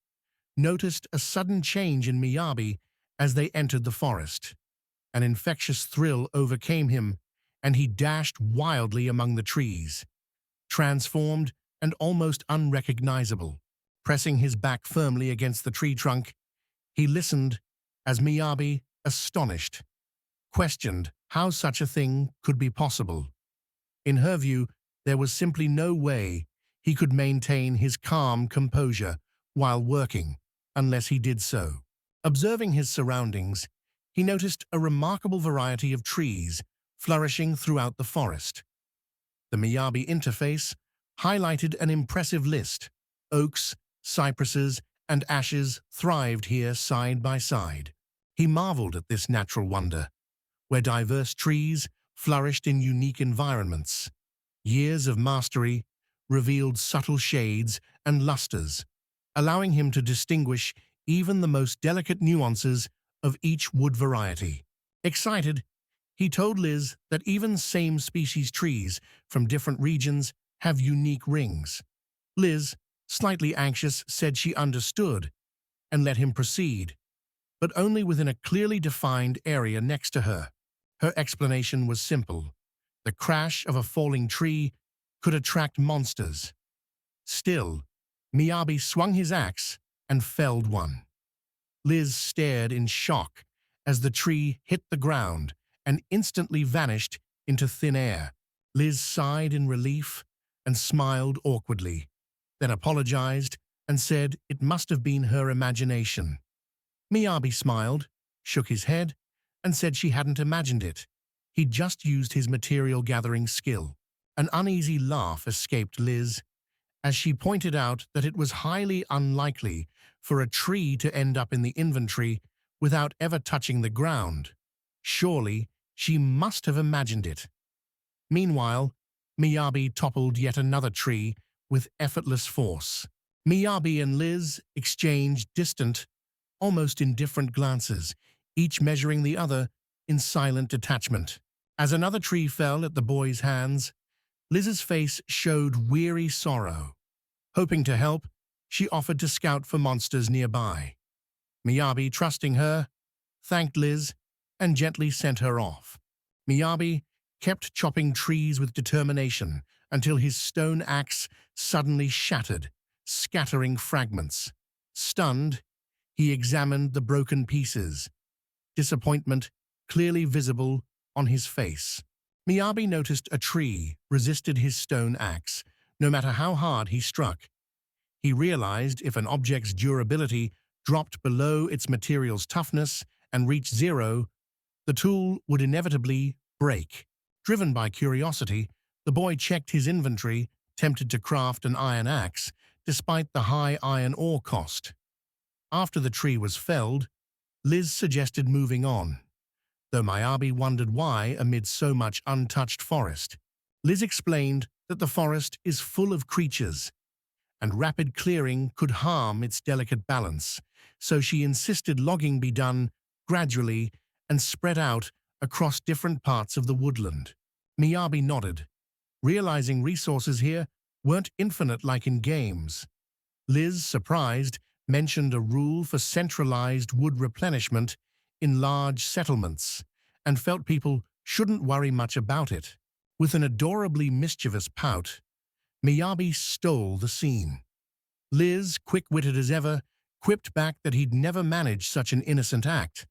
noticed a sudden change in Miyabi as they entered the forest. An infectious thrill overcame him, and he dashed wildly among the trees, transformed and almost unrecognizable. Pressing his back firmly against the tree trunk, he listened as Miyabi, astonished, questioned how such a thing could be possible. In her view, there was simply no way he could maintain his calm composure while working, unless he did so. Observing his surroundings, he noticed a remarkable variety of trees flourishing throughout the forest. The Miyabi interface highlighted an impressive list. Oaks, cypresses, and ashes thrived here side by side. He marveled at this natural wonder, where diverse trees flourished in unique environments. Years of mastery revealed subtle shades and lusters, allowing him to distinguish even the most delicate nuances of each wood variety. Excited, he told Liz that even same-species trees from different regions have unique rings. Liz, slightly anxious, said she understood and let him proceed, but only within a clearly defined area next to her. Her explanation was simple. The crash of a falling tree could attract monsters. Still, Miyabi swung his axe and felled one. Liz stared in shock as the tree hit the ground and instantly vanished into thin air. Liz sighed in relief and smiled awkwardly, then apologized and said it must have been her imagination. Miyabi smiled, shook his head, and said she hadn't imagined it. He'd just used his material-gathering skill. An uneasy laugh escaped Liz as she pointed out that it was highly unlikely for a tree to end up in the inventory without ever touching the ground. Surely, she must have imagined it. Meanwhile, Miyabi toppled yet another tree with effortless force. Miyabi and Liz exchanged distant, almost indifferent glances, each measuring the other in silent detachment. As another tree fell at the boy's hands, Liz's face showed weary sorrow. Hoping to help, she offered to scout for monsters nearby. Miyabi, trusting her, thanked Liz and gently sent her off. Miyabi kept chopping trees with determination until his stone axe suddenly shattered, scattering fragments. Stunned, he examined the broken pieces, disappointment clearly visible on his face. Miyabi noticed a tree resisted his stone axe, no matter how hard he struck. He realized if an object's durability dropped below its material's toughness and reached zero, the tool would inevitably break. Driven by curiosity, the boy checked his inventory, tempted to craft an iron axe, despite the high iron ore cost. After the tree was felled, Liz suggested moving on, though Miyabi wondered why amid so much untouched forest. Liz explained that the forest is full of creatures, and rapid clearing could harm its delicate balance, so she insisted logging be done gradually and spread out across different parts of the woodland. Miyabi nodded, realizing resources here weren't infinite like in games. Liz, surprised, mentioned a rule for centralized wood replenishment in large settlements, and felt people shouldn't worry much about it. With an adorably mischievous pout, Miyabi stole the scene. Liz, quick-witted as ever, quipped back that he'd never managed such an innocent act,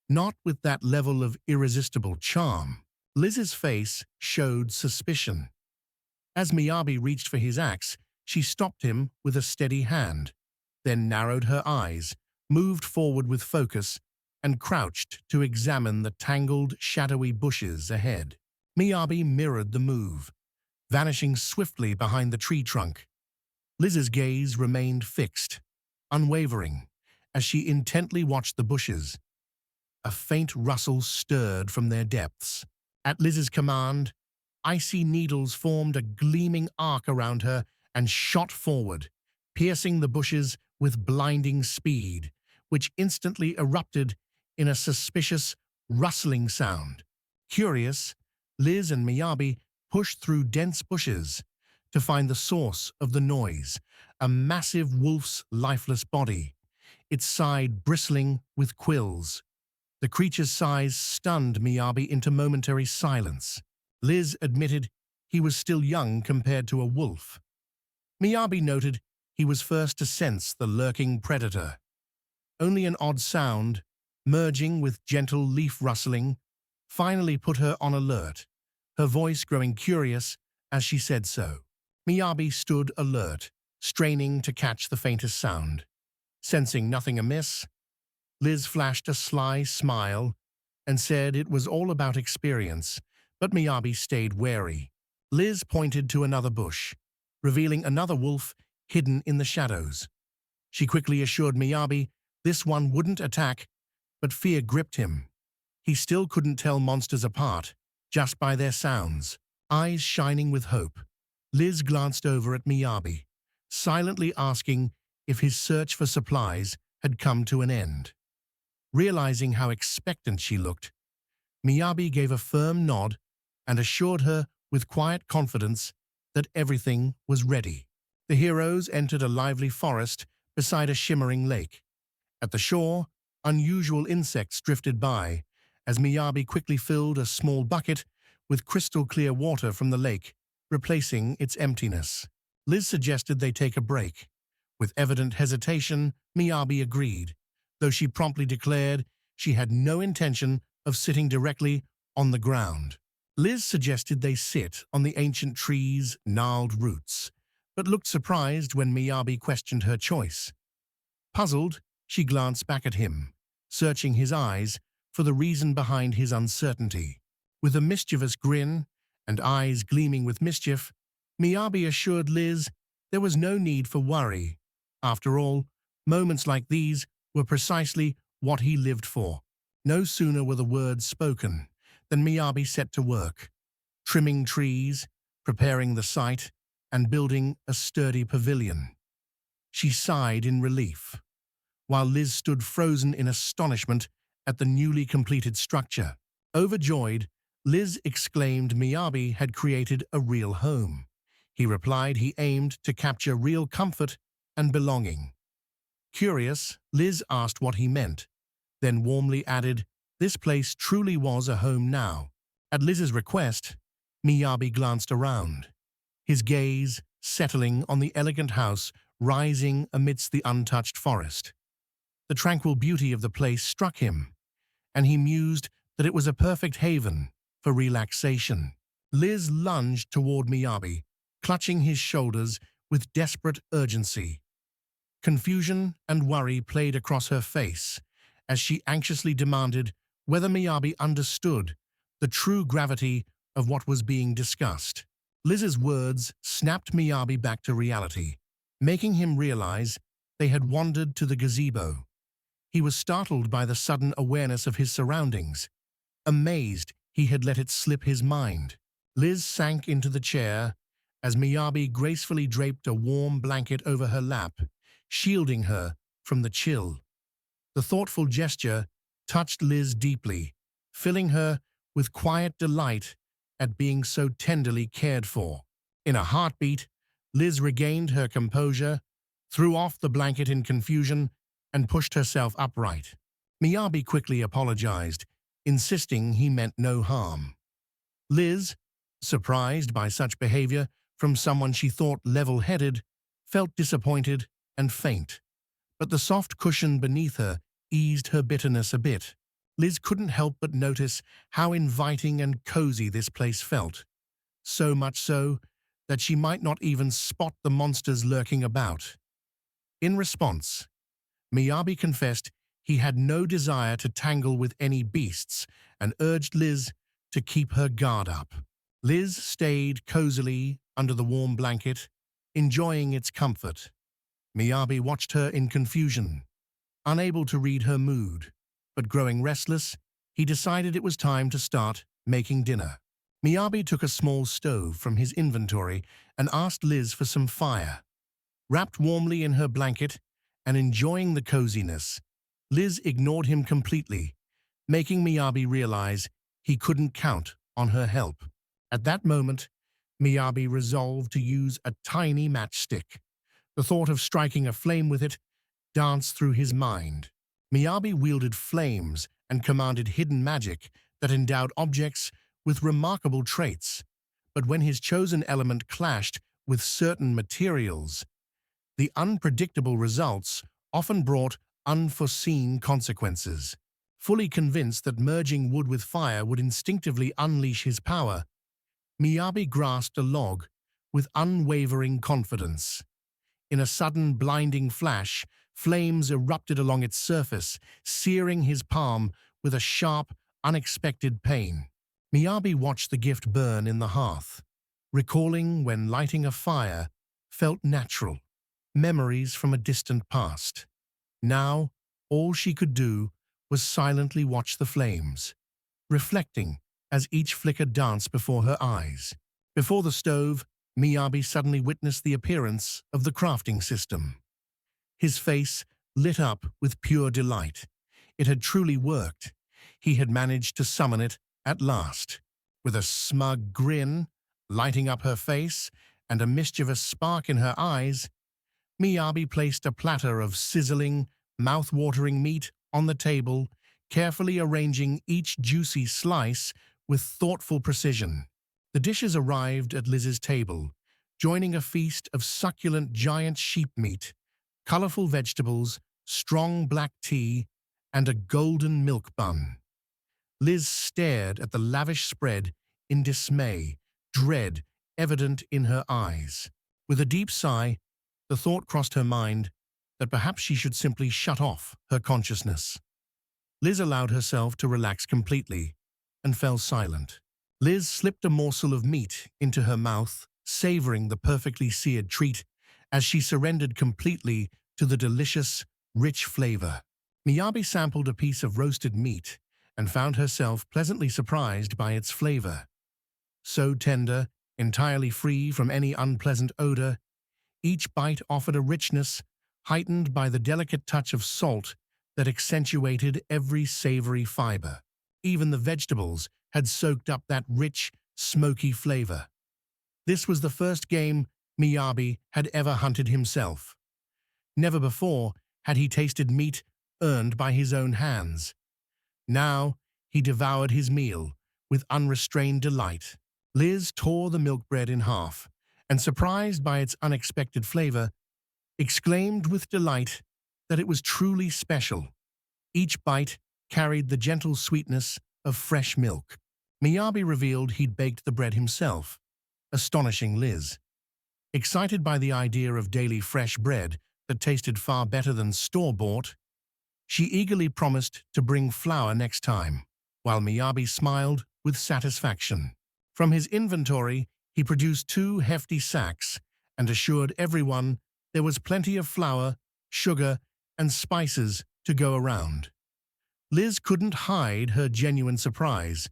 not with that level of irresistible charm. Liz's face showed suspicion. As Miyabi reached for his axe, she stopped him with a steady hand, then narrowed her eyes, moved forward with focus, and crouched to examine the tangled, shadowy bushes ahead. Miyabi mirrored the move, vanishing swiftly behind the tree trunk. Liz's gaze remained fixed, unwavering, as she intently watched the bushes. A faint rustle stirred from their depths. At Liz's command, icy needles formed a gleaming arc around her and shot forward, piercing the bushes with blinding speed, which instantly erupted in a suspicious, rustling sound. Curious, Liz and Miyabi pushed through dense bushes to find the source of the noise, a massive wolf's lifeless body, its side bristling with quills. The creature's size stunned Miyabi into momentary silence. Liz admitted he was still young compared to a wolf. Miyabi noted he was first to sense the lurking predator. Only an odd sound, merging with gentle leaf rustling, finally put her on alert, her voice growing curious as she said so. Miyabi stood alert, straining to catch the faintest sound. Sensing nothing amiss, Liz flashed a sly smile and said it was all about experience, but Miyabi stayed wary. Liz pointed to another bush, revealing another wolf hidden in the shadows. She quickly assured Miyabi this one wouldn't attack, but fear gripped him. He still couldn't tell monsters apart, just by their sounds. Eyes shining with hope, Liz glanced over at Miyabi, silently asking if his search for supplies had come to an end. Realizing how expectant she looked, Miyabi gave a firm nod and assured her with quiet confidence that everything was ready. The heroes entered a lively forest beside a shimmering lake. At the shore, unusual insects drifted by, as Miyabi quickly filled a small bucket with crystal-clear water from the lake, replacing its emptiness. Liz suggested they take a break. With evident hesitation, Miyabi agreed, though she promptly declared she had no intention of sitting directly on the ground. Liz suggested they sit on the ancient tree's gnarled roots, but looked surprised when Miyabi questioned her choice. Puzzled, she glanced back at him, searching his eyes for the reason behind his uncertainty. With a mischievous grin and eyes gleaming with mischief, Miyabi assured Liz there was no need for worry. After all, moments like these were precisely what he lived for. No sooner were the words spoken than Miyabi set to work, trimming trees, preparing the site, and building a sturdy pavilion. She sighed in relief, while Liz stood frozen in astonishment at the newly completed structure. Overjoyed, Liz exclaimed Miyabi had created a real home. He replied he aimed to capture real comfort and belonging. Curious, Liz asked what he meant, then warmly added, this place truly was a home now. At Liz's request, Miyabi glanced around, his gaze settling on the elegant house rising amidst the untouched forest. The tranquil beauty of the place struck him, and he mused that it was a perfect haven for relaxation. Liz lunged toward Miyabi, clutching his shoulders with desperate urgency. Confusion and worry played across her face as she anxiously demanded whether Miyabi understood the true gravity of what was being discussed. Liz's words snapped Miyabi back to reality, making him realize they had wandered to the gazebo. He was startled by the sudden awareness of his surroundings, amazed he had let it slip his mind. Liz sank into the chair as Miyabi gracefully draped a warm blanket over her lap, shielding her from the chill. The thoughtful gesture touched Liz deeply, filling her with quiet delight at being so tenderly cared for. In a heartbeat, Liz regained her composure, threw off the blanket in confusion, and pushed herself upright. Miyabi quickly apologized, insisting he meant no harm. Liz, surprised by such behavior from someone she thought level-headed, felt disappointed and faint. But the soft cushion beneath her eased her bitterness a bit. Liz couldn't help but notice how inviting and cozy this place felt, so much so that she might not even spot the monsters lurking about. In response, Miyabi confessed he had no desire to tangle with any beasts and urged Liz to keep her guard up. Liz stayed cozily under the warm blanket, enjoying its comfort. Miyabi watched her in confusion, unable to read her mood, but growing restless, he decided it was time to start making dinner. Miyabi took a small stove from his inventory and asked Liz for some fire. Wrapped warmly in her blanket and enjoying the coziness, Liz ignored him completely, making Miyabi realize he couldn't count on her help. At that moment, Miyabi resolved to use a tiny matchstick. The thought of striking a flame with it danced through his mind. Miyabi wielded flames and commanded hidden magic that endowed objects with remarkable traits. But when his chosen element clashed with certain materials, the unpredictable results often brought unforeseen consequences. Fully convinced that merging wood with fire would instinctively unleash his power, Miyabi grasped a log with unwavering confidence. In a sudden blinding flash, flames erupted along its surface, searing his palm with a sharp, unexpected pain. Miyabi watched the gift burn in the hearth, recalling when lighting a fire felt natural, memories from a distant past. Now, all she could do was silently watch the flames, reflecting as each flicker danced before her eyes. Before the stove, Miyabi suddenly witnessed the appearance of the crafting system. His face lit up with pure delight. It had truly worked. He had managed to summon it at last. With a smug grin lighting up her face and a mischievous spark in her eyes, Miyabi placed a platter of sizzling, mouth-watering meat on the table, carefully arranging each juicy slice with thoughtful precision. The dishes arrived at Liz's table, joining a feast of succulent giant sheep meat, colorful vegetables, strong black tea, and a golden milk bun. Liz stared at the lavish spread in dismay, dread evident in her eyes. With a deep sigh, the thought crossed her mind that perhaps she should simply shut off her consciousness. Liz allowed herself to relax completely and fell silent. Liz slipped a morsel of meat into her mouth, savoring the perfectly seared treat as she surrendered completely to the delicious, rich flavor. Miyabi sampled a piece of roasted meat and found herself pleasantly surprised by its flavor. So tender, entirely free from any unpleasant odor, each bite offered a richness heightened by the delicate touch of salt that accentuated every savory fiber. Even the vegetables had soaked up that rich, smoky flavor. This was the first game Miyabi had ever hunted himself. Never before had he tasted meat earned by his own hands. Now he devoured his meal with unrestrained delight. Liz tore the milk bread in half, and surprised by its unexpected flavor, exclaimed with delight that it was truly special. Each bite carried the gentle sweetness of fresh milk. Miyabi revealed he'd baked the bread himself, astonishing Liz. Excited by the idea of daily fresh bread that tasted far better than store-bought, she eagerly promised to bring flour next time, while Miyabi smiled with satisfaction. From his inventory, he produced 2 hefty sacks and assured everyone there was plenty of flour, sugar, and spices to go around. Liz couldn't hide her genuine surprise.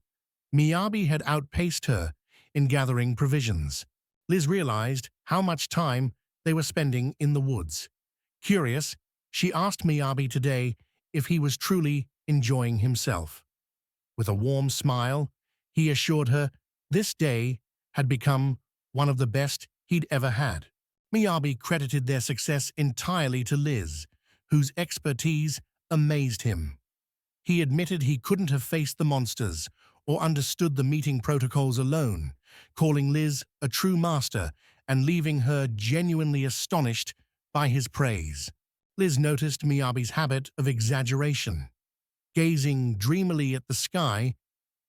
Miyabi had outpaced her in gathering provisions. Liz realized how much time they were spending in the woods. Curious, she asked Miyabi today if he was truly enjoying himself. With a warm smile, he assured her this day had become one of the best he'd ever had. Miyabi credited their success entirely to Liz, whose expertise amazed him. He admitted he couldn't have faced the monsters or understood the meeting protocols alone, calling Liz a true master and leaving her genuinely astonished by his praise. Liz noticed Miyabi's habit of exaggeration. Gazing dreamily at the sky,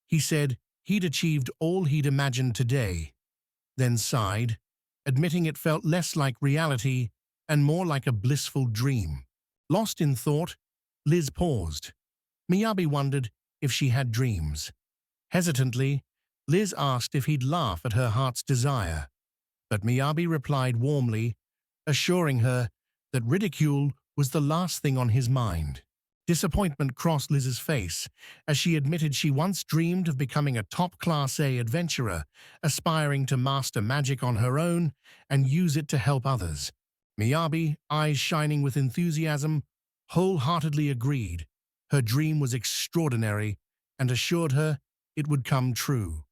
he said he'd achieved all he'd imagined today, then sighed, admitting it felt less like reality and more like a blissful dream. Lost in thought, Liz paused. Miyabi wondered if she had dreams. Hesitantly, Liz asked if he'd laugh at her heart's desire, but Miyabi replied warmly, assuring her that ridicule was the last thing on his mind. Disappointment crossed Liz's face as she admitted she once dreamed of becoming a top Class A adventurer, aspiring to master magic on her own and use it to help others. Miyabi, eyes shining with enthusiasm, wholeheartedly agreed. Her dream was extraordinary and assured her it would come true.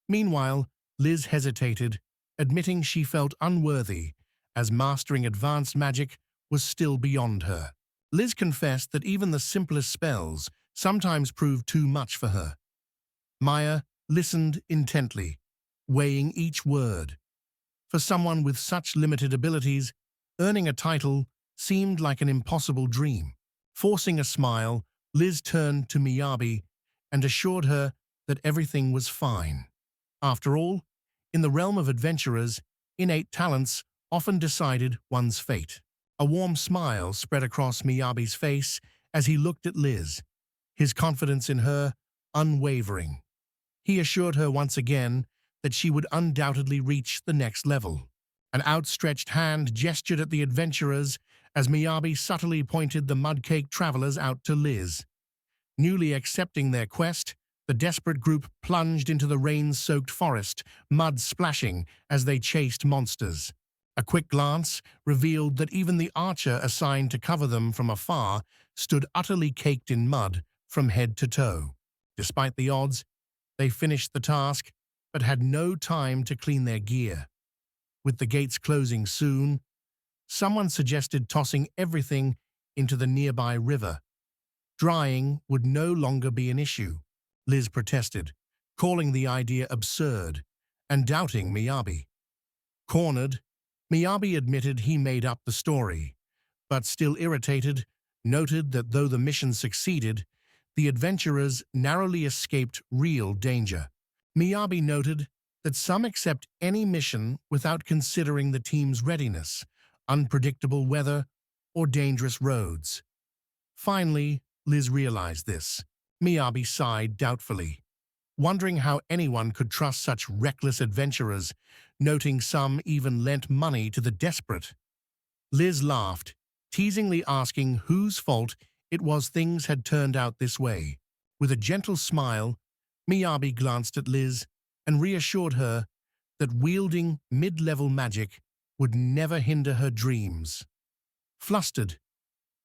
Meanwhile, Liz hesitated, admitting she felt unworthy, as mastering advanced magic was still beyond her. Liz confessed that even the simplest spells sometimes proved too much for her. Maya listened intently, weighing each word. For someone with such limited abilities, earning a title seemed like an impossible dream. Forcing a smile, Liz turned to Miyabi and assured her that everything was fine. After all, in the realm of adventurers, innate talents often decided one's fate. A warm smile spread across Miyabi's face as he looked at Liz, his confidence in her unwavering. He assured her once again that she would undoubtedly reach the next level. An outstretched hand gestured at the adventurers as Miyabi subtly pointed the mud-caked travelers out to Liz. Newly accepting their quest, the desperate group plunged into the rain-soaked forest, mud splashing as they chased monsters. A quick glance revealed that even the archer assigned to cover them from afar stood utterly caked in mud from head to toe. Despite the odds, they finished the task but had no time to clean their gear. With the gates closing soon, someone suggested tossing everything into the nearby river. Drying would no longer be an issue, Liz protested, calling the idea absurd and doubting Miyabi. Cornered, Miyabi admitted he made up the story, but still irritated, noted that though the mission succeeded, the adventurers narrowly escaped real danger. Miyabi noted that some accept any mission without considering the team's readiness, unpredictable weather, or dangerous roads. Finally, Liz realized this. Miyabi sighed doubtfully. wondering how anyone could trust such reckless adventurers, noting some even lent money to the desperate. Liz laughed, teasingly asking whose fault it was things had turned out this way. With a gentle smile, Miyabi glanced at Liz and reassured her that wielding mid-level magic would never hinder her dreams. Flustered,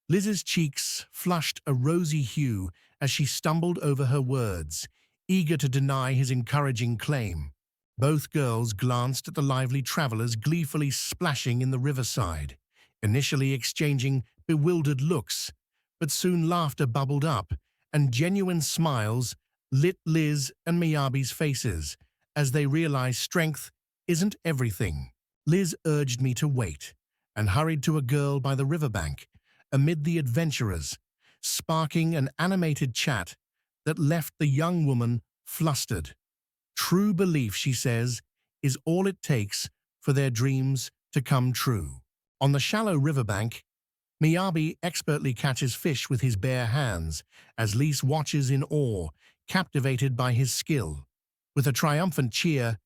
Liz's cheeks flushed a rosy hue as she stumbled over her words, eager to deny his encouraging claim. Both girls glanced at the lively travelers gleefully splashing in the riverside, initially exchanging bewildered looks, but soon laughter bubbled up and genuine smiles lit Liz and Miyabi's faces as they realized strength isn't everything. Liz urged me to wait and hurried to a girl by the riverbank amid the adventurers, sparking an animated chat that left the young woman flustered. True belief, she says, is all it takes for their dreams to come true. On the shallow riverbank, Miyabi expertly catches fish with his bare hands as Lise watches in awe, captivated by his skill. With a triumphant cheer,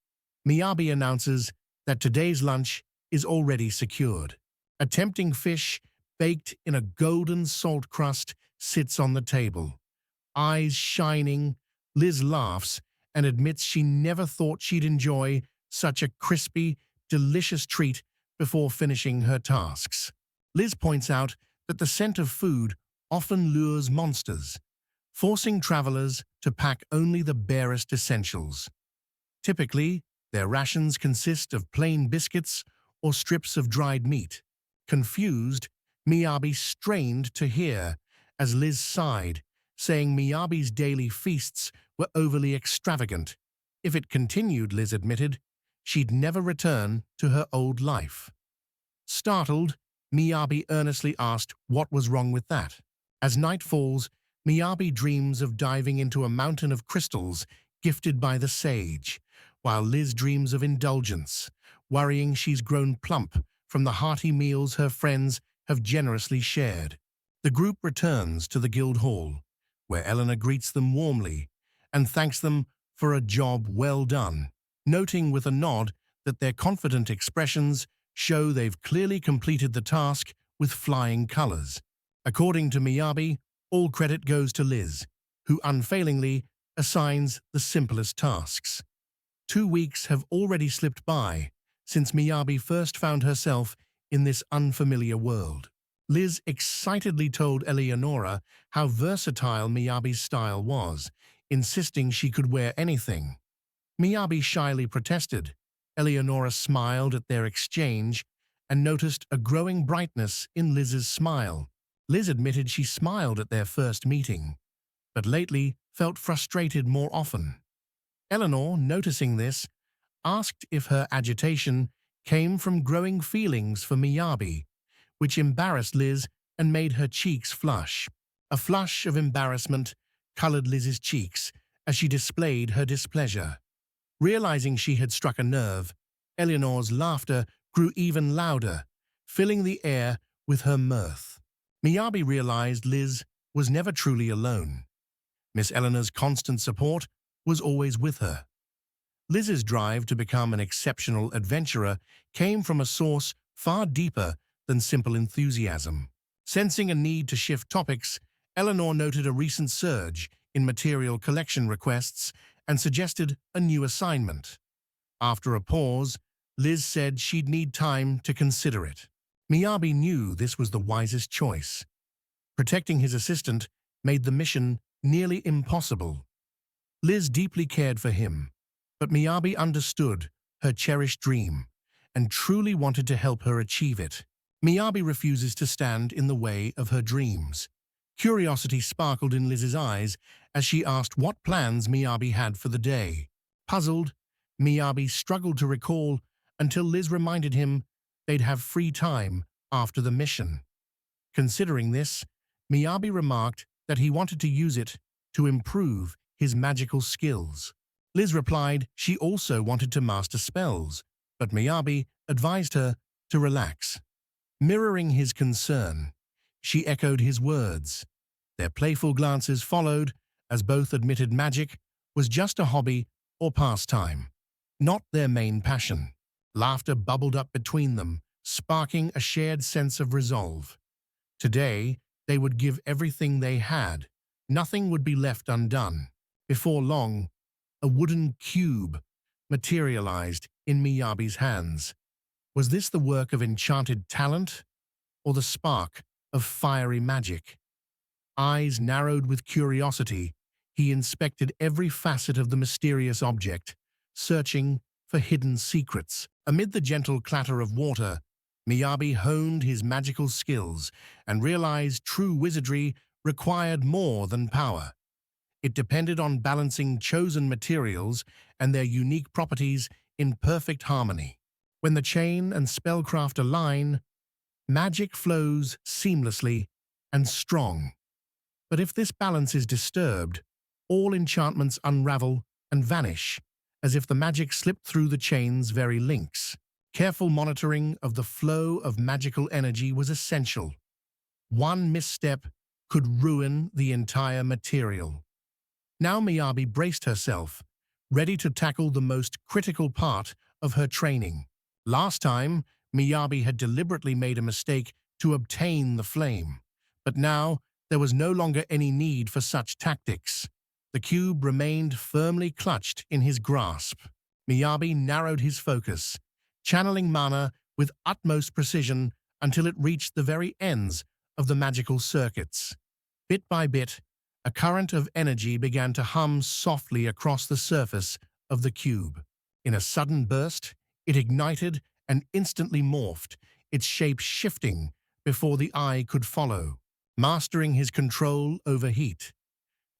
Miyabi announces that today's lunch is already secured. A tempting fish baked in a golden salt crust sits on the table. Eyes shining, Liz laughs and admits she never thought she'd enjoy such a crispy, delicious treat before finishing her tasks. Liz points out that the scent of food often lures monsters, forcing travelers to pack only the barest essentials. Typically, their rations consist of plain biscuits or strips of dried meat. Confused, Miyabi strained to hear as Liz sighed, saying Miyabi's daily feasts were overly extravagant. If it continued, Liz admitted, she'd never return to her old life. Startled, Miyabi earnestly asked what was wrong with that. As night falls, Miyabi dreams of diving into a mountain of crystals gifted by the sage, while Liz dreams of indulgence, worrying she's grown plump from the hearty meals her friends have generously shared. The group returns to the guild hall, where Eleanor greets them warmly and thanks them for a job well done, noting with a nod that their confident expressions show they've clearly completed the task with flying colors. According to Miyabi, all credit goes to Liz, who unfailingly assigns the simplest tasks. 2 weeks have already slipped by since Miyabi first found herself in this unfamiliar world. Liz excitedly told Eleonora how versatile Miyabi's style was, insisting she could wear anything. Miyabi shyly protested. Eleonora smiled at their exchange and noticed a growing brightness in Liz's smile. Liz admitted she smiled at their first meeting, but lately felt frustrated more often. Eleanor, noticing this, asked if her agitation came from growing feelings for Miyabi, which embarrassed Liz and made her cheeks flush. A flush of embarrassment colored Liz's cheeks as she displayed her displeasure. Realizing she had struck a nerve, Eleanor's laughter grew even louder, filling the air with her mirth. Miyabi realized Liz was never truly alone. Miss Eleanor's constant support was always with her. Liz's drive to become an exceptional adventurer came from a source far deeper than simple enthusiasm. Sensing a need to shift topics, Eleanor noted a recent surge in material collection requests and suggested a new assignment. After a pause, Liz said she'd need time to consider it. Miyabi knew this was the wisest choice. Protecting his assistant made the mission nearly impossible. Liz deeply cared for him, but Miyabi understood her cherished dream and truly wanted to help her achieve it. Miyabi refuses to stand in the way of her dreams. Curiosity sparkled in Liz's eyes as she asked what plans Miyabi had for the day. Puzzled, Miyabi struggled to recall until Liz reminded him they'd have free time after the mission. Considering this, Miyabi remarked that he wanted to use it to improve his magical skills. Liz replied she also wanted to master spells, but Miyabi advised her to relax. Mirroring his concern, she echoed his words. Their playful glances followed as both admitted magic was just a hobby or pastime, not their main passion. Laughter bubbled up between them, sparking a shared sense of resolve. Today, they would give everything they had. Nothing would be left undone. Before long, a wooden cube materialized in Miyabi's hands. Was this the work of enchanted talent or the spark of fiery magic? Eyes narrowed with curiosity, he inspected every facet of the mysterious object, searching for hidden secrets. Amid the gentle clatter of water, Miyabi honed his magical skills and realized true wizardry required more than power. It depended on balancing chosen materials and their unique properties in perfect harmony. When the chain and spellcraft align, magic flows seamlessly and strong. But if this balance is disturbed, all enchantments unravel and vanish, as if the magic slipped through the chain's very links. Careful monitoring of the flow of magical energy was essential. One misstep could ruin the entire material. Now Miyabi braced herself, ready to tackle the most critical part of her training. Last time, Miyabi had deliberately made a mistake to obtain the flame, but now there was no longer any need for such tactics. The cube remained firmly clutched in his grasp. Miyabi narrowed his focus, channeling mana with utmost precision until it reached the very ends of the magical circuits. Bit by bit, a current of energy began to hum softly across the surface of the cube. In a sudden burst, it ignited and instantly morphed, its shape shifting before the eye could follow. Mastering his control over heat,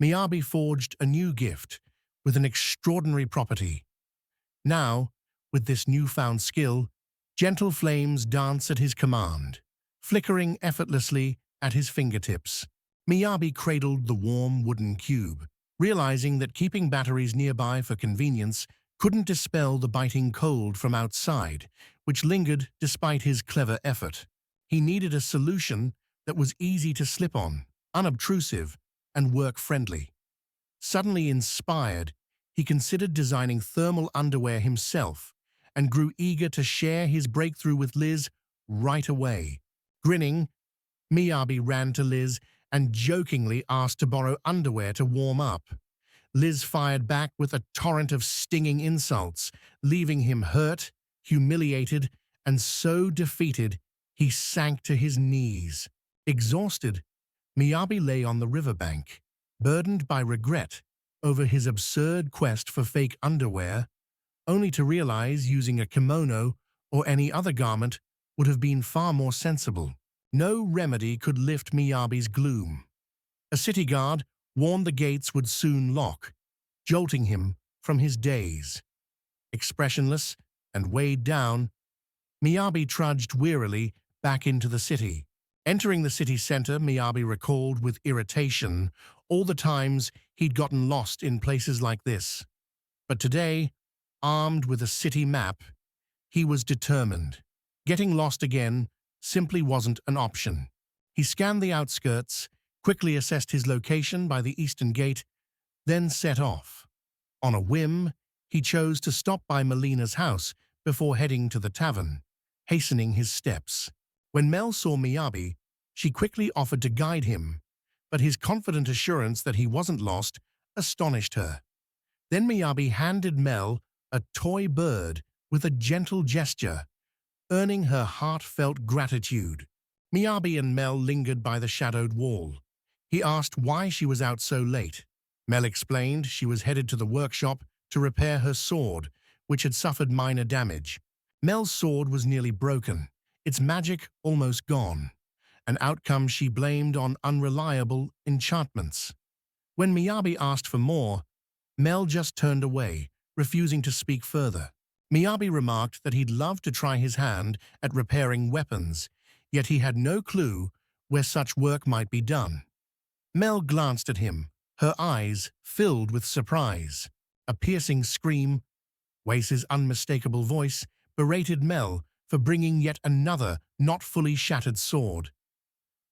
Miyabi forged a new gift with an extraordinary property. Now, with this newfound skill, gentle flames dance at his command, flickering effortlessly at his fingertips. Miyabi cradled the warm wooden cube, realizing that keeping batteries nearby for convenience couldn't dispel the biting cold from outside, which lingered despite his clever effort. He needed a solution that was easy to slip on, unobtrusive, and work-friendly. Suddenly inspired, he considered designing thermal underwear himself and grew eager to share his breakthrough with Liz right away. Grinning, Miyabi ran to Liz and jokingly asked to borrow underwear to warm up. Liz fired back with a torrent of stinging insults, leaving him hurt, humiliated, and so defeated he sank to his knees. Exhausted, Miyabi lay on the riverbank, burdened by regret over his absurd quest for fake underwear, only to realize using a kimono or any other garment would have been far more sensible. No remedy could lift Miyabi's gloom. A city guard warned the gates would soon lock, jolting him from his daze. Expressionless and weighed down, Miyabi trudged wearily back into the city. Entering the city center, Miyabi recalled with irritation all the times he'd gotten lost in places like this. But today, armed with a city map, he was determined. Getting lost again simply wasn't an option. He scanned the outskirts, quickly assessed his location by the eastern gate, then set off. On a whim, he chose to stop by Melina's house before heading to the tavern, hastening his steps. When Mel saw Miyabi, she quickly offered to guide him, but his confident assurance that he wasn't lost astonished her. Then Miyabi handed Mel a toy bird with a gentle gesture, earning her heartfelt gratitude. Miyabi and Mel lingered by the shadowed wall. He asked why she was out so late. Mel explained she was headed to the workshop to repair her sword, which had suffered minor damage. Mel's sword was nearly broken, its magic almost gone, an outcome she blamed on unreliable enchantments. When Miyabi asked for more, Mel just turned away, refusing to speak further. Miyabi remarked that he'd love to try his hand at repairing weapons, yet he had no clue where such work might be done. Mel glanced at him, her eyes filled with surprise. A piercing scream, Wace's unmistakable voice, berated Mel for bringing yet another not fully shattered sword.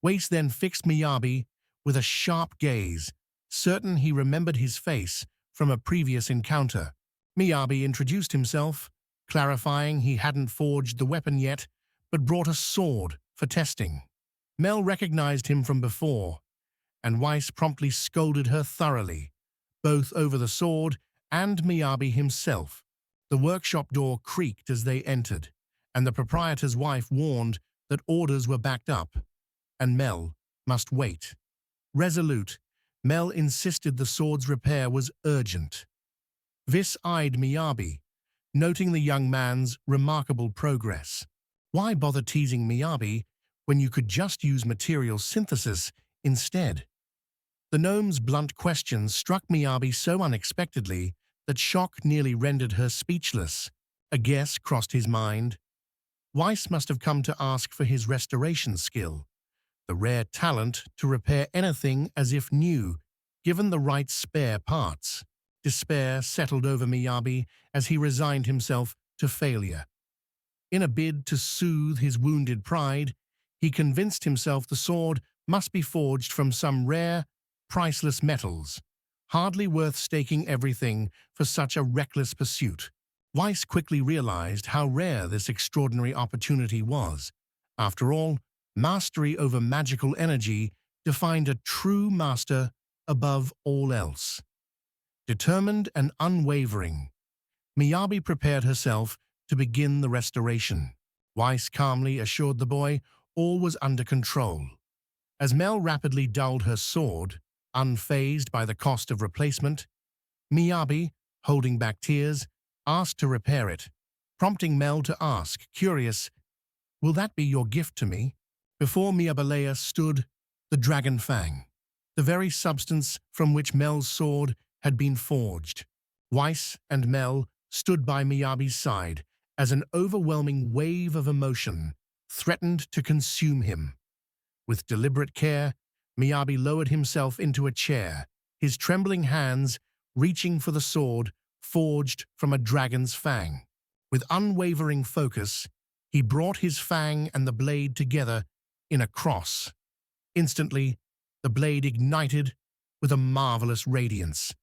Wace then fixed Miyabi with a sharp gaze, certain he remembered his face from a previous encounter. Miyabi introduced himself, clarifying he hadn't forged the weapon yet, but brought a sword for testing. Mel recognized him from before, and Weiss promptly scolded her thoroughly, both over the sword and Miyabi himself. The workshop door creaked as they entered, and the proprietor's wife warned that orders were backed up, and Mel must wait. Resolute, Mel insisted the sword's repair was urgent. Vis eyed Miyabi, noting the young man's remarkable progress. Why bother teasing Miyabi when you could just use material synthesis instead? The gnome's blunt questions struck Miyabi so unexpectedly that shock nearly rendered her speechless. A guess crossed his mind. Weiss must have come to ask for his restoration skill, the rare talent to repair anything as if new, given the right spare parts. Despair settled over Miyabi as he resigned himself to failure. In a bid to soothe his wounded pride, he convinced himself the sword must be forged from some rare, priceless metals, hardly worth staking everything for such a reckless pursuit. Weiss quickly realized how rare this extraordinary opportunity was. After all, mastery over magical energy defined a true master above all else. Determined and unwavering, Miyabi prepared herself to begin the restoration. Weiss calmly assured the boy all was under control. As Mel rapidly dulled her sword, unfazed by the cost of replacement, Miyabi, holding back tears, asked to repair it, prompting Mel to ask, curious, "Will that be your gift to me?" Before Miyabalea stood the dragon fang, the very substance from which Mel's sword had been forged. Weiss and Mel stood by Miyabi's side as an overwhelming wave of emotion threatened to consume him. With deliberate care, Miyabi lowered himself into a chair, his trembling hands reaching for the sword forged from a dragon's fang. With unwavering focus, he brought his fang and the blade together in a cross. Instantly, the blade ignited with a marvelous radiance.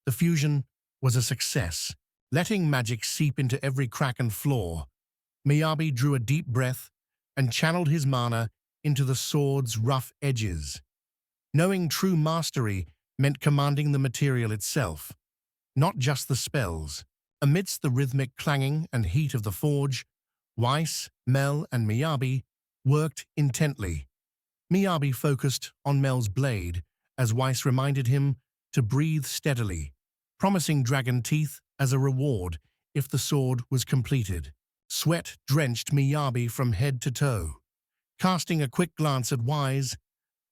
The fusion was a success, letting magic seep into every crack and flaw. Miyabi drew a deep breath and channeled his mana into the sword's rough edges. Knowing true mastery meant commanding the material itself, not just the spells. Amidst the rhythmic clanging and heat of the forge, Weiss, Mel, and Miyabi worked intently. Miyabi focused on Mel's blade as Weiss reminded him to breathe steadily, promising dragon teeth as a reward if the sword was completed. Sweat drenched Miyabi from head to toe. Casting a quick glance at Weiss,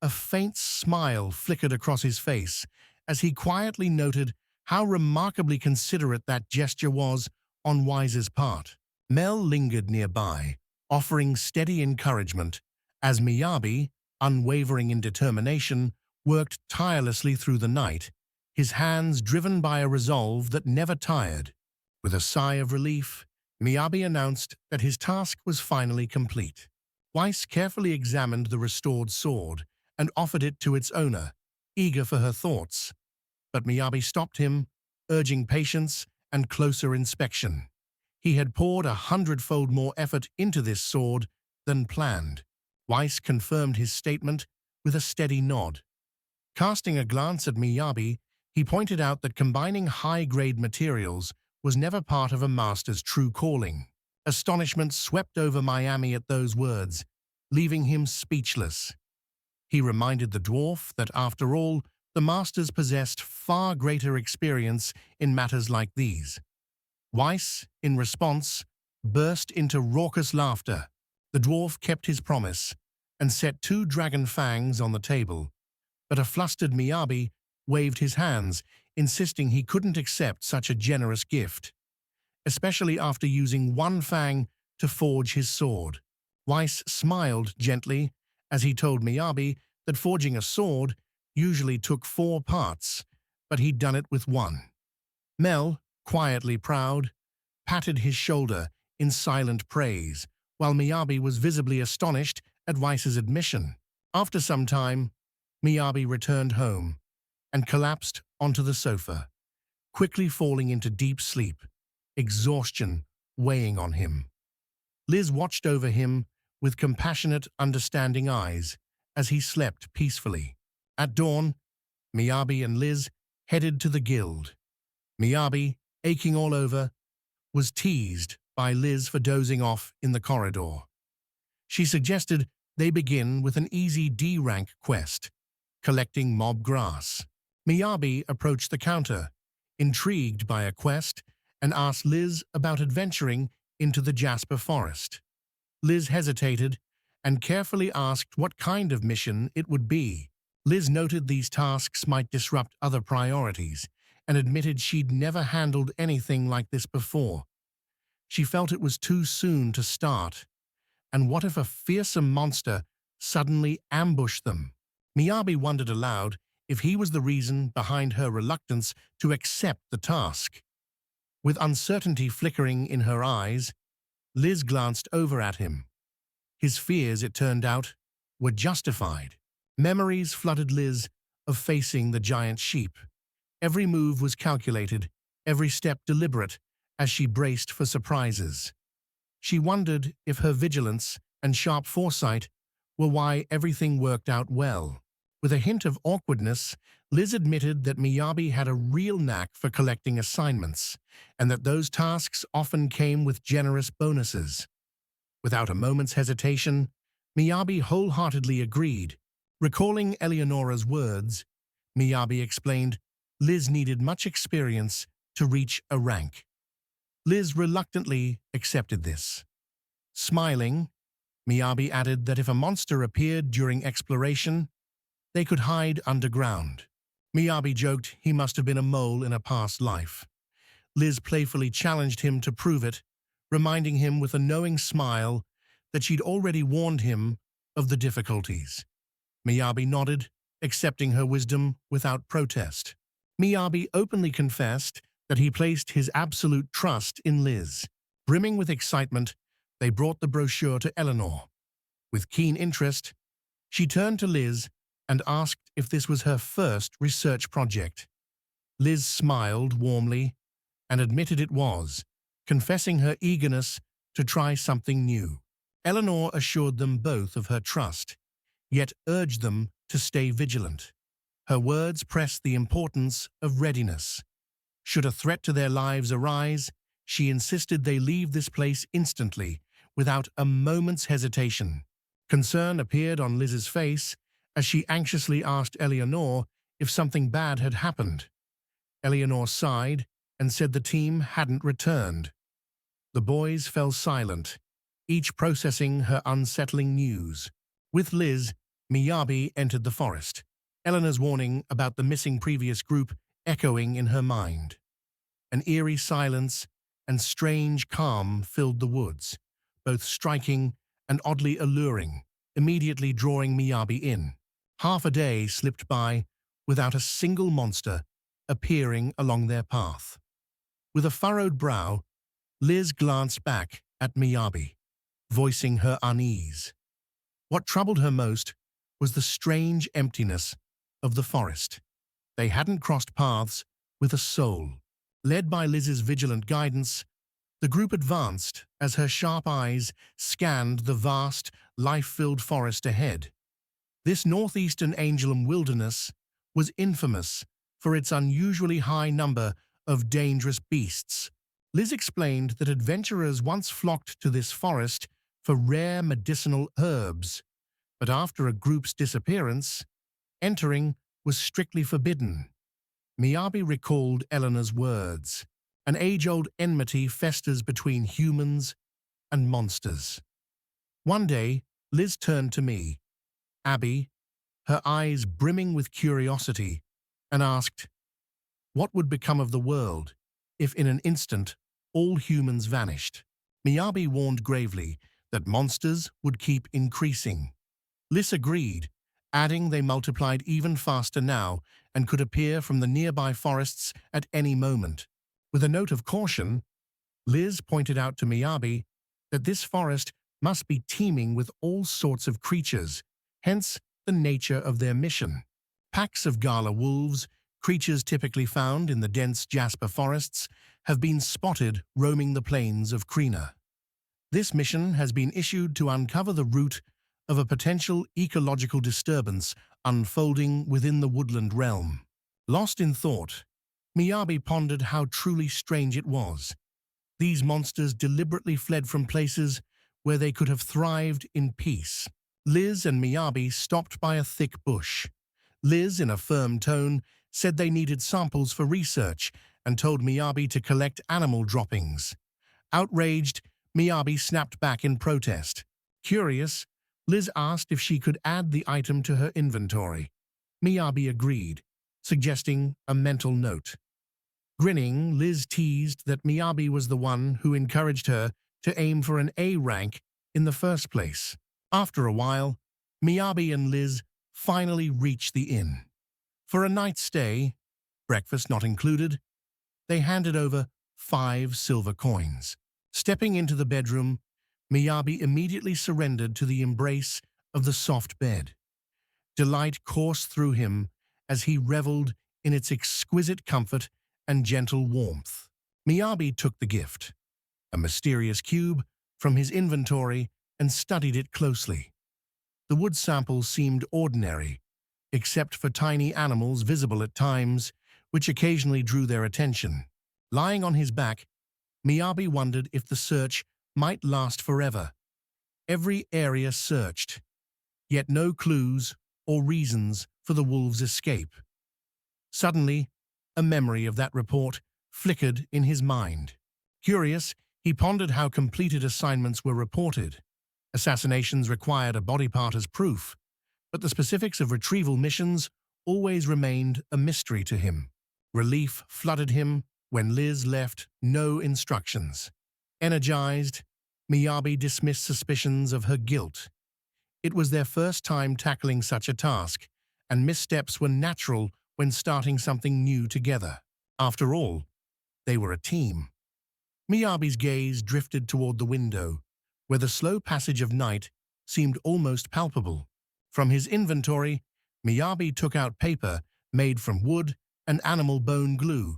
a faint smile flickered across his face as he quietly noted how remarkably considerate that gesture was on Weiss's part. Mel lingered nearby, offering steady encouragement, as Miyabi, unwavering in determination, worked tirelessly through the night, his hands driven by a resolve that never tired. With a sigh of relief, Miyabi announced that his task was finally complete. Weiss carefully examined the restored sword and offered it to its owner, eager for her thoughts. But Miyabi stopped him, urging patience and closer inspection. He had poured 100-fold more effort into this sword than planned. Weiss confirmed his statement with a steady nod. Casting a glance at Miyabi, he pointed out that combining high-grade materials was never part of a master's true calling. Astonishment swept over Miyabi at those words, leaving him speechless. He reminded the dwarf that, after all, the masters possessed far greater experience in matters like these. Weiss, in response, burst into raucous laughter. The dwarf kept his promise and set 2 dragon fangs on the table, but a flustered Miyabi waved his hands, insisting he couldn't accept such a generous gift, especially after using 1 fang to forge his sword. Weiss smiled gently as he told Miyabi that forging a sword usually took 4 parts, but he'd done it with 1. Mel, quietly proud, patted his shoulder in silent praise, while Miyabi was visibly astonished at Weiss's admission. After some time, Miyabi returned home and collapsed onto the sofa, quickly falling into deep sleep, exhaustion weighing on him. Liz watched over him with compassionate, understanding eyes as he slept peacefully. At dawn, Miyabi and Liz headed to the guild. Miyabi, aching all over, was teased by Liz for dozing off in the corridor. She suggested they begin with an easy D-rank quest, collecting mob grass. Miyabi approached the counter, intrigued by a quest, and asked Liz about adventuring into the Jasper Forest. Liz hesitated and carefully asked what kind of mission it would be. Liz noted these tasks might disrupt other priorities and admitted she'd never handled anything like this before. She felt it was too soon to start, and what if a fearsome monster suddenly ambushed them? Miyabi wondered aloud if he was the reason behind her reluctance to accept the task. With uncertainty flickering in her eyes, Liz glanced over at him. His fears, it turned out, were justified. Memories flooded Liz of facing the giant sheep. Every move was calculated, every step deliberate, as she braced for surprises. She wondered if her vigilance and sharp foresight were why everything worked out well. With a hint of awkwardness, Liz admitted that Miyabi had a real knack for collecting assignments, and that those tasks often came with generous bonuses. Without a moment's hesitation, Miyabi wholeheartedly agreed. Recalling Eleonora's words, Miyabi explained Liz needed much experience to reach a rank. Liz reluctantly accepted this. Smiling, Miyabi added that if a monster appeared during exploration, they could hide underground. Miyabi joked he must have been a mole in a past life. Liz playfully challenged him to prove it, reminding him with a knowing smile that she'd already warned him of the difficulties. Miyabi nodded, accepting her wisdom without protest. Miyabi openly confessed that he placed his absolute trust in Liz. Brimming with excitement, they brought the brochure to Eleanor. With keen interest, she turned to Liz and asked if this was her first research project. Liz smiled warmly and admitted it was, confessing her eagerness to try something new. Eleanor assured them both of her trust, yet urged them to stay vigilant. Her words pressed the importance of readiness. Should a threat to their lives arise, she insisted they leave this place instantly, without a moment's hesitation. Concern appeared on Liz's face as she anxiously asked Eleanor if something bad had happened. Eleanor sighed and said the team hadn't returned. The boys fell silent, each processing her unsettling news. With Liz, Miyabi entered the forest, Eleanor's warning about the missing previous group echoing in her mind. An eerie silence and strange calm filled the woods, both striking and oddly alluring, immediately drawing Miyabi in. Half a day slipped by without a single monster appearing along their path. With a furrowed brow, Liz glanced back at Miyabi, voicing her unease. What troubled her most was the strange emptiness of the forest. They hadn't crossed paths with a soul. Led by Liz's vigilant guidance, the group advanced as her sharp eyes scanned the vast, life-filled forest ahead. This northeastern Angelum wilderness was infamous for its unusually high number of dangerous beasts. Liz explained that adventurers once flocked to this forest for rare medicinal herbs, but after a group's disappearance, entering was strictly forbidden. Miyabi recalled Eleanor's words. An age-old enmity festers between humans and monsters. One day, Liz turned to me, Abby, her eyes brimming with curiosity, and asked, what would become of the world if in an instant all humans vanished? Miyabi warned gravely that monsters would keep increasing. Liz agreed, adding they multiplied even faster now and could appear from the nearby forests at any moment. With a note of caution, Liz pointed out to Miyabi that this forest must be teeming with all sorts of creatures, hence the nature of their mission. Packs of gala wolves, Creatures typically found in the dense jasper forests have been spotted roaming the plains of Krina. This mission has been issued to uncover the root of a potential ecological disturbance unfolding within the woodland realm. Lost in thought, Miyabi pondered how truly strange it was. These monsters deliberately fled from places where they could have thrived in peace. Liz and Miyabi stopped by a thick bush. Liz, in a firm tone, said they needed samples for research and told Miyabi to collect animal droppings. Outraged, Miyabi snapped back in protest. Curious, Liz asked if she could add the item to her inventory. Miyabi agreed, suggesting a mental note. Grinning, Liz teased that Miyabi was the one who encouraged her to aim for an A rank in the first place. After a while, Miyabi and Liz finally reached the inn. For a night's stay, breakfast not included, they handed over 5 silver coins. Stepping into the bedroom, Miyabi immediately surrendered to the embrace of the soft bed. Delight coursed through him as he reveled in its exquisite comfort and gentle warmth. Miyabi took the gift, a mysterious cube, from his inventory and studied it closely. The wood samples seemed ordinary, except for tiny animals visible at times, which occasionally drew their attention. Lying on his back, Miyabi wondered if the search might last forever. Every area searched, yet no clues or reasons for the wolves' escape. Suddenly, a memory of that report flickered in his mind. Curious, he pondered how completed assignments were reported. Assassinations required a body part as proof, but the specifics of retrieval missions always remained a mystery to him. Relief flooded him when Liz left no instructions. Energized, Miyabi dismissed suspicions of her guilt. It was their first time tackling such a task, and missteps were natural when starting something new together. After all, they were a team. Miyabi's gaze drifted toward the window, where the slow passage of night seemed almost palpable. From his inventory, Miyabi took out paper made from wood and animal bone glue,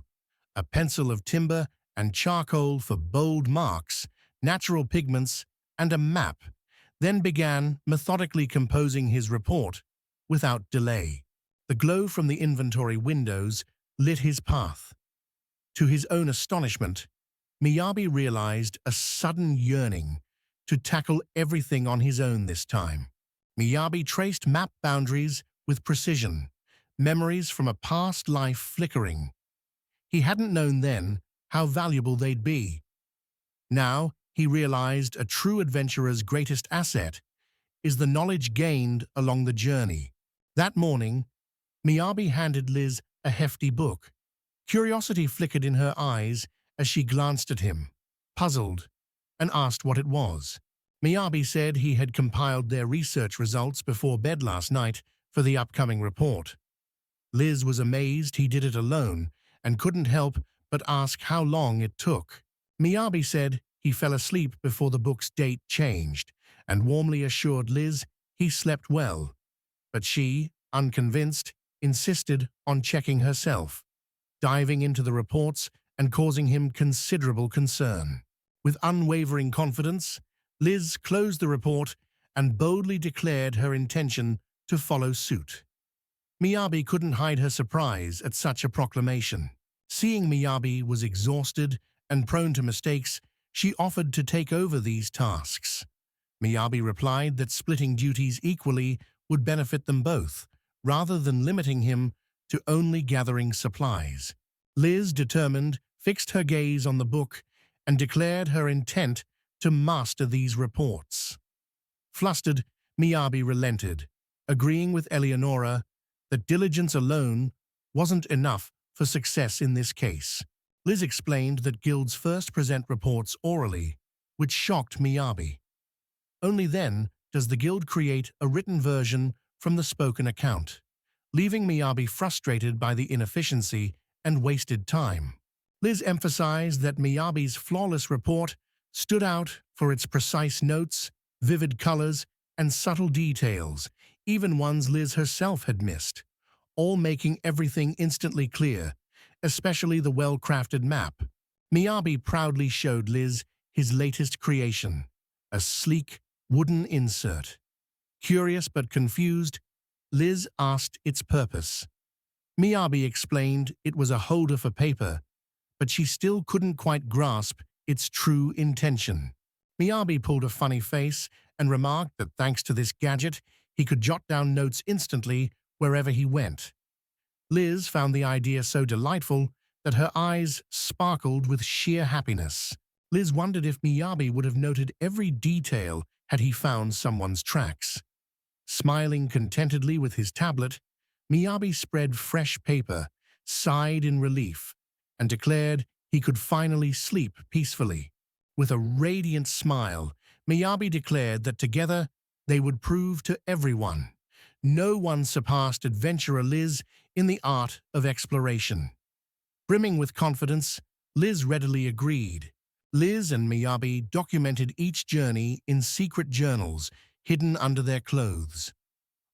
a pencil of timber and charcoal for bold marks, natural pigments, and a map, then began methodically composing his report without delay. The glow from the inventory windows lit his path. To his own astonishment, Miyabi realized a sudden yearning to tackle everything on his own this time. Miyabi traced map boundaries with precision, memories from a past life flickering. He hadn't known then how valuable they'd be. Now he realized a true adventurer's greatest asset is the knowledge gained along the journey. That morning, Miyabi handed Liz a hefty book. Curiosity flickered in her eyes as she glanced at him, puzzled, and asked what it was. Miyabi said he had compiled their research results before bed last night for the upcoming report. Liz was amazed he did it alone and couldn't help but ask how long it took. Miyabi said he fell asleep before the book's date changed and warmly assured Liz he slept well. But she, unconvinced, insisted on checking herself, diving into the reports and causing him considerable concern. With unwavering confidence, Liz closed the report and boldly declared her intention to follow suit. Miyabi couldn't hide her surprise at such a proclamation. Seeing Miyabi was exhausted and prone to mistakes, she offered to take over these tasks. Miyabi replied that splitting duties equally would benefit them both, rather than limiting him to only gathering supplies. Liz, determined, fixed her gaze on the book and declared her intent to master these reports. Flustered, Miyabi relented, agreeing with Eleonora that diligence alone wasn't enough for success in this case. Liz explained that guilds first present reports orally, which shocked Miyabi. Only then does the guild create a written version from the spoken account, leaving Miyabi frustrated by the inefficiency and wasted time. Liz emphasized that Miyabi's flawless report stood out for its precise notes, vivid colors, and subtle details, even ones Liz herself had missed. all making everything instantly clear, especially the well-crafted map. Miyabi proudly showed Liz his latest creation, a sleek, wooden insert. Curious but confused, Liz asked its purpose. Miyabi explained it was a holder for paper, but she still couldn't quite grasp its true intention. Miyabi pulled a funny face and remarked that thanks to this gadget, he could jot down notes instantly wherever he went. Liz found the idea so delightful that her eyes sparkled with sheer happiness. Liz wondered if Miyabi would have noted every detail had he found someone's tracks. Smiling contentedly with his tablet, Miyabi spread fresh paper, sighed in relief, and declared he could finally sleep peacefully. With a radiant smile, Miyabi declared that together they would prove to everyone no one surpassed adventurer Liz in the art of exploration. Brimming with confidence, Liz readily agreed. Liz and Miyabi documented each journey in secret journals hidden under their clothes.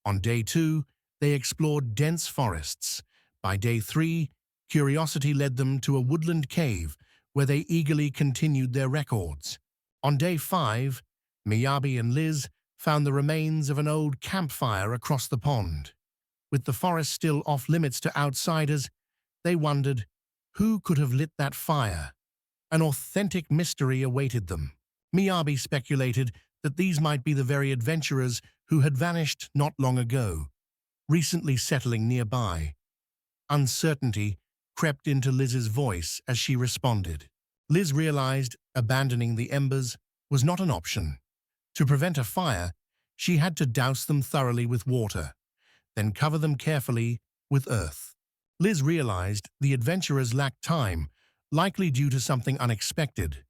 On day 2, they explored dense forests. By day 3, curiosity led them to a woodland cave where they eagerly continued their records. On day 5, Miyabi and Liz found the remains of an old campfire across the pond. With the forest still off-limits to outsiders, they wondered who could have lit that fire. An authentic mystery awaited them. Miyabi speculated that these might be the very adventurers who had vanished not long ago, recently settling nearby. Uncertainty crept into Liz's voice as she responded. Liz realized abandoning the embers was not an option. To prevent a fire, she had to douse them thoroughly with water, then cover them carefully with earth. Liz realized the adventurers lacked time, likely due to something unexpected.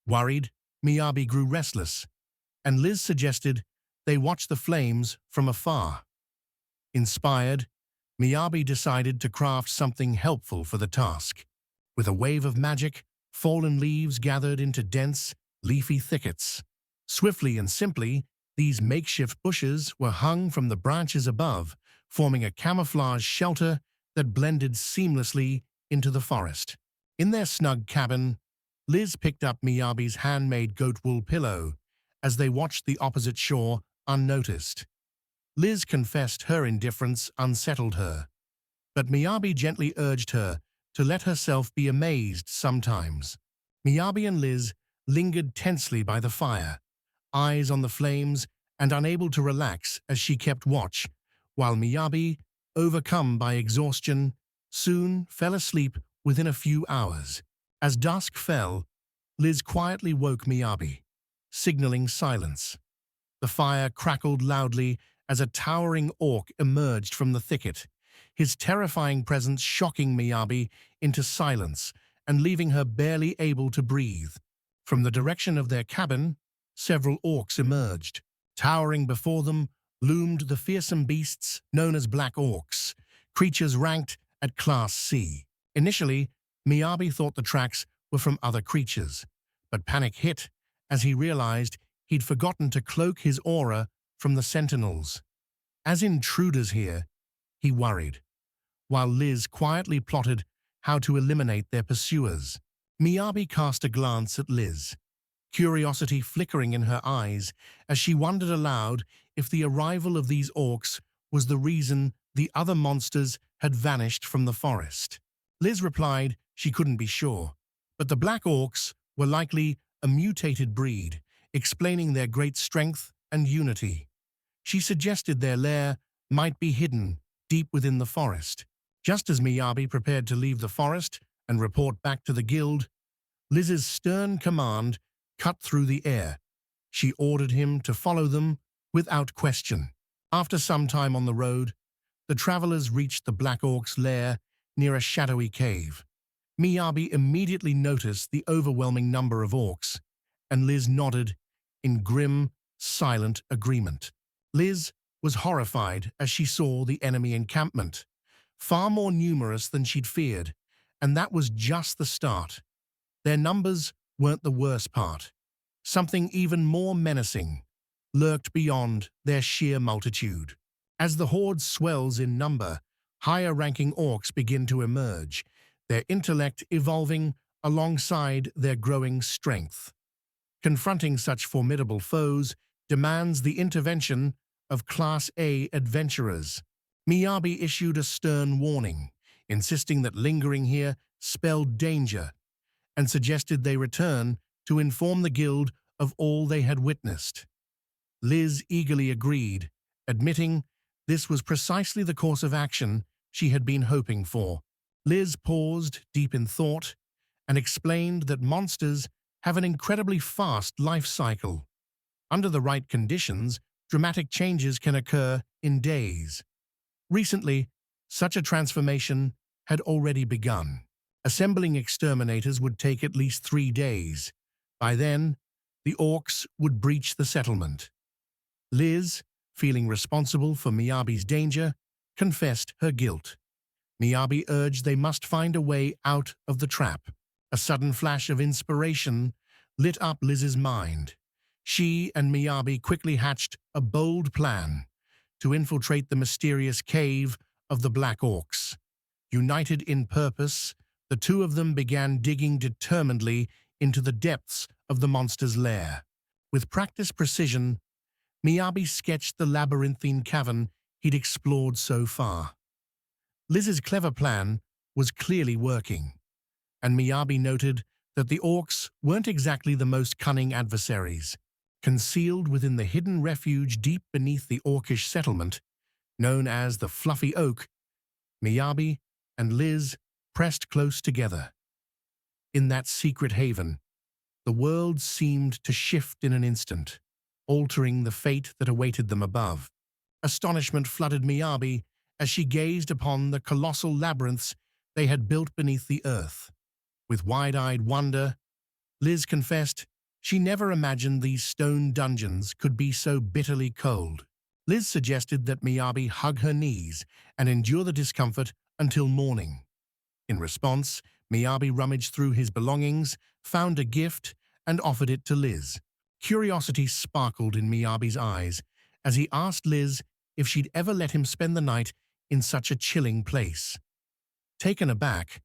Worried, Miyabi grew restless, and Liz suggested they watch the flames from afar. Inspired, Miyabi decided to craft something helpful for the task. With a wave of magic, fallen leaves gathered into dense, leafy thickets. Swiftly and simply, these makeshift bushes were hung from the branches above, forming a camouflage shelter that blended seamlessly into the forest. In their snug cabin, Liz picked up Miyabi's handmade goat wool pillow as they watched the opposite shore unnoticed. Liz confessed her indifference unsettled her, but Miyabi gently urged her to let herself be amazed sometimes. Miyabi and Liz lingered tensely by the fire, eyes on the flames and unable to relax as she kept watch, while Miyabi, overcome by exhaustion, soon fell asleep within a few hours. As dusk fell, Liz quietly woke Miyabi, signaling silence. The fire crackled loudly as a towering orc emerged from the thicket, his terrifying presence shocking Miyabi into silence and leaving her barely able to breathe. From the direction of their cabin, several orcs emerged. Towering before them loomed the fearsome beasts known as black orcs, creatures ranked at Class C. Initially, Miyabi thought the tracks were from other creatures, but panic hit as he realized he'd forgotten to cloak his aura from the sentinels. As intruders here, he worried, while Liz quietly plotted how to eliminate their pursuers. Miyabi cast a glance at Liz, curiosity flickering in her eyes as she wondered aloud if the arrival of these orcs was the reason the other monsters had vanished from the forest. Liz replied she couldn't be sure, but the black orcs were likely a mutated breed, explaining their great strength and unity. She suggested their lair might be hidden deep within the forest. Just as Miyabi prepared to leave the forest and report back to the guild, Liz's stern command cut through the air. She ordered him to follow them without question. After some time on the road, the travelers reached the Black Orc's lair near a shadowy cave. Miyabi immediately noticed the overwhelming number of orcs, and Liz nodded in grim, silent agreement. Liz was horrified as she saw the enemy encampment, far more numerous than she'd feared, and that was just the start. Their numbers weren't the worst part. Something even more menacing lurked beyond their sheer multitude. As the horde swells in number, higher-ranking orcs begin to emerge, their intellect evolving alongside their growing strength. Confronting such formidable foes demands the intervention of Class A adventurers. Miyabi issued a stern warning, insisting that lingering here spelled danger, and suggested they return to inform the guild of all they had witnessed. Liz eagerly agreed, admitting this was precisely the course of action she had been hoping for. Liz paused, deep in thought, and explained that monsters have an incredibly fast life cycle. Under the right conditions, dramatic changes can occur in days. Recently, such a transformation had already begun. Assembling exterminators would take at least 3 days. By then, the orcs would breach the settlement. Liz, feeling responsible for Miyabi's danger, confessed her guilt. Miyabi urged they must find a way out of the trap. A sudden flash of inspiration lit up Liz's mind. She and Miyabi quickly hatched a bold plan to infiltrate the mysterious cave of the Black Orcs. United in purpose, the two of them began digging determinedly into the depths of the monster's lair. With practiced precision, Miyabi sketched the labyrinthine cavern he'd explored so far. Liz's clever plan was clearly working, and Miyabi noted that the orcs weren't exactly the most cunning adversaries. Concealed within the hidden refuge deep beneath the orcish settlement, known as the Fluffy Oak, Miyabi and Liz pressed close together. In that secret haven, the world seemed to shift in an instant, altering the fate that awaited them above. Astonishment flooded Miyabi as she gazed upon the colossal labyrinths they had built beneath the earth. With wide-eyed wonder, Liz confessed she never imagined these stone dungeons could be so bitterly cold. Liz suggested that Miyabi hug her knees and endure the discomfort until morning. In response, Miyabi rummaged through his belongings, found a gift, and offered it to Liz. Curiosity sparkled in Miyabi's eyes as he asked Liz if she'd ever let him spend the night in such a chilling place. Taken aback,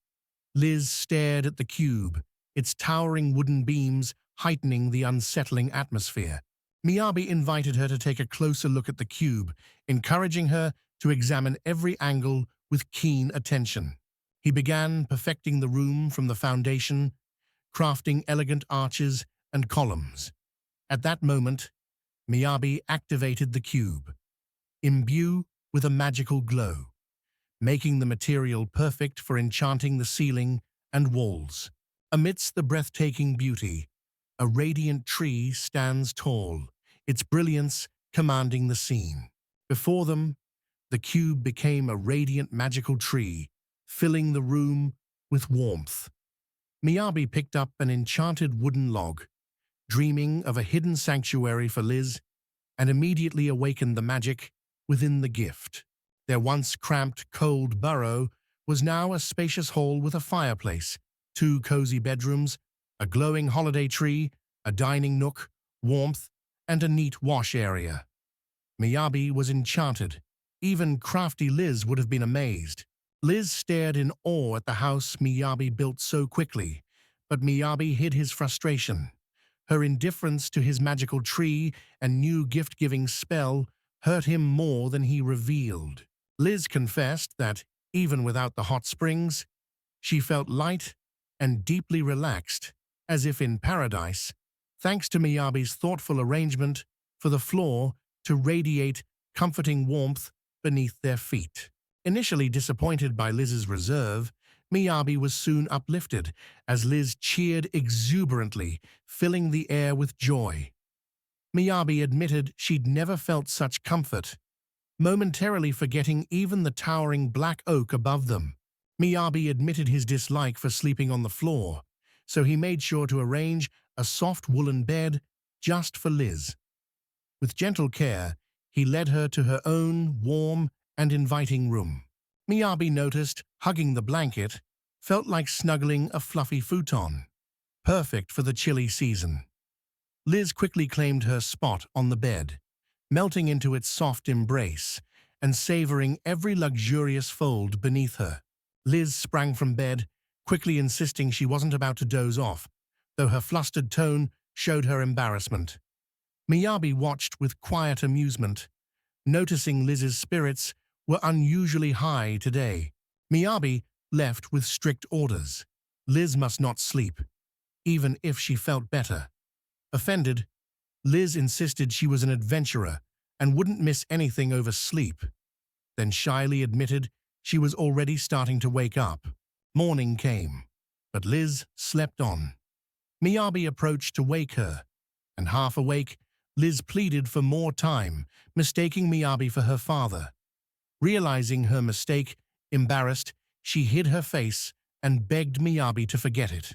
Liz stared at the cube, its towering wooden beams heightening the unsettling atmosphere. Miyabi invited her to take a closer look at the cube, encouraging her to examine every angle with keen attention. He began perfecting the room from the foundation, crafting elegant arches and columns. At that moment, Miyabi activated the cube, imbued with a magical glow, making the material perfect for enchanting the ceiling and walls. Amidst the breathtaking beauty, a radiant tree stands tall, its brilliance commanding the scene. Before them, the cube became a radiant magical tree, filling the room with warmth. Miyabi picked up an enchanted wooden log, dreaming of a hidden sanctuary for Liz, and immediately awakened the magic within the gift. Their once cramped, cold burrow was now a spacious hall with a fireplace, 2 cozy bedrooms, a glowing holiday tree, a dining nook, warmth, and a neat wash area. Miyabi was enchanted. Even crafty Liz would have been amazed. Liz stared in awe at the house Miyabi built so quickly, but Miyabi hid his frustration. Her indifference to his magical tree and new gift-giving spell hurt him more than he revealed. Liz confessed that, even without the hot springs, she felt light and deeply relaxed, as if in paradise, thanks to Miyabi's thoughtful arrangement for the floor to radiate comforting warmth beneath their feet. Initially disappointed by Liz's reserve, Miyabi was soon uplifted as Liz cheered exuberantly, filling the air with joy. Miyabi admitted she'd never felt such comfort, momentarily forgetting even the towering black oak above them. Miyabi admitted his dislike for sleeping on the floor, so he made sure to arrange a soft woolen bed just for Liz. With gentle care, he led her to her own warm and inviting room. Miyabi noticed hugging the blanket felt like snuggling a fluffy futon, perfect for the chilly season. Liz quickly claimed her spot on the bed, melting into its soft embrace, and savoring every luxurious fold beneath her. Liz sprang from bed, quickly insisting she wasn't about to doze off, though her flustered tone showed her embarrassment. Miyabi watched with quiet amusement, noticing Liz's spirits were unusually high today. Miyabi left with strict orders. Liz must not sleep, even if she felt better. Offended, Liz insisted she was an adventurer and wouldn't miss anything over sleep, then shyly admitted she was already starting to wake up. Morning came, but Liz slept on. Miyabi approached to wake her, and half awake, Liz pleaded for more time, mistaking Miyabi for her father. Realizing her mistake, embarrassed, she hid her face and begged Miyabi to forget it.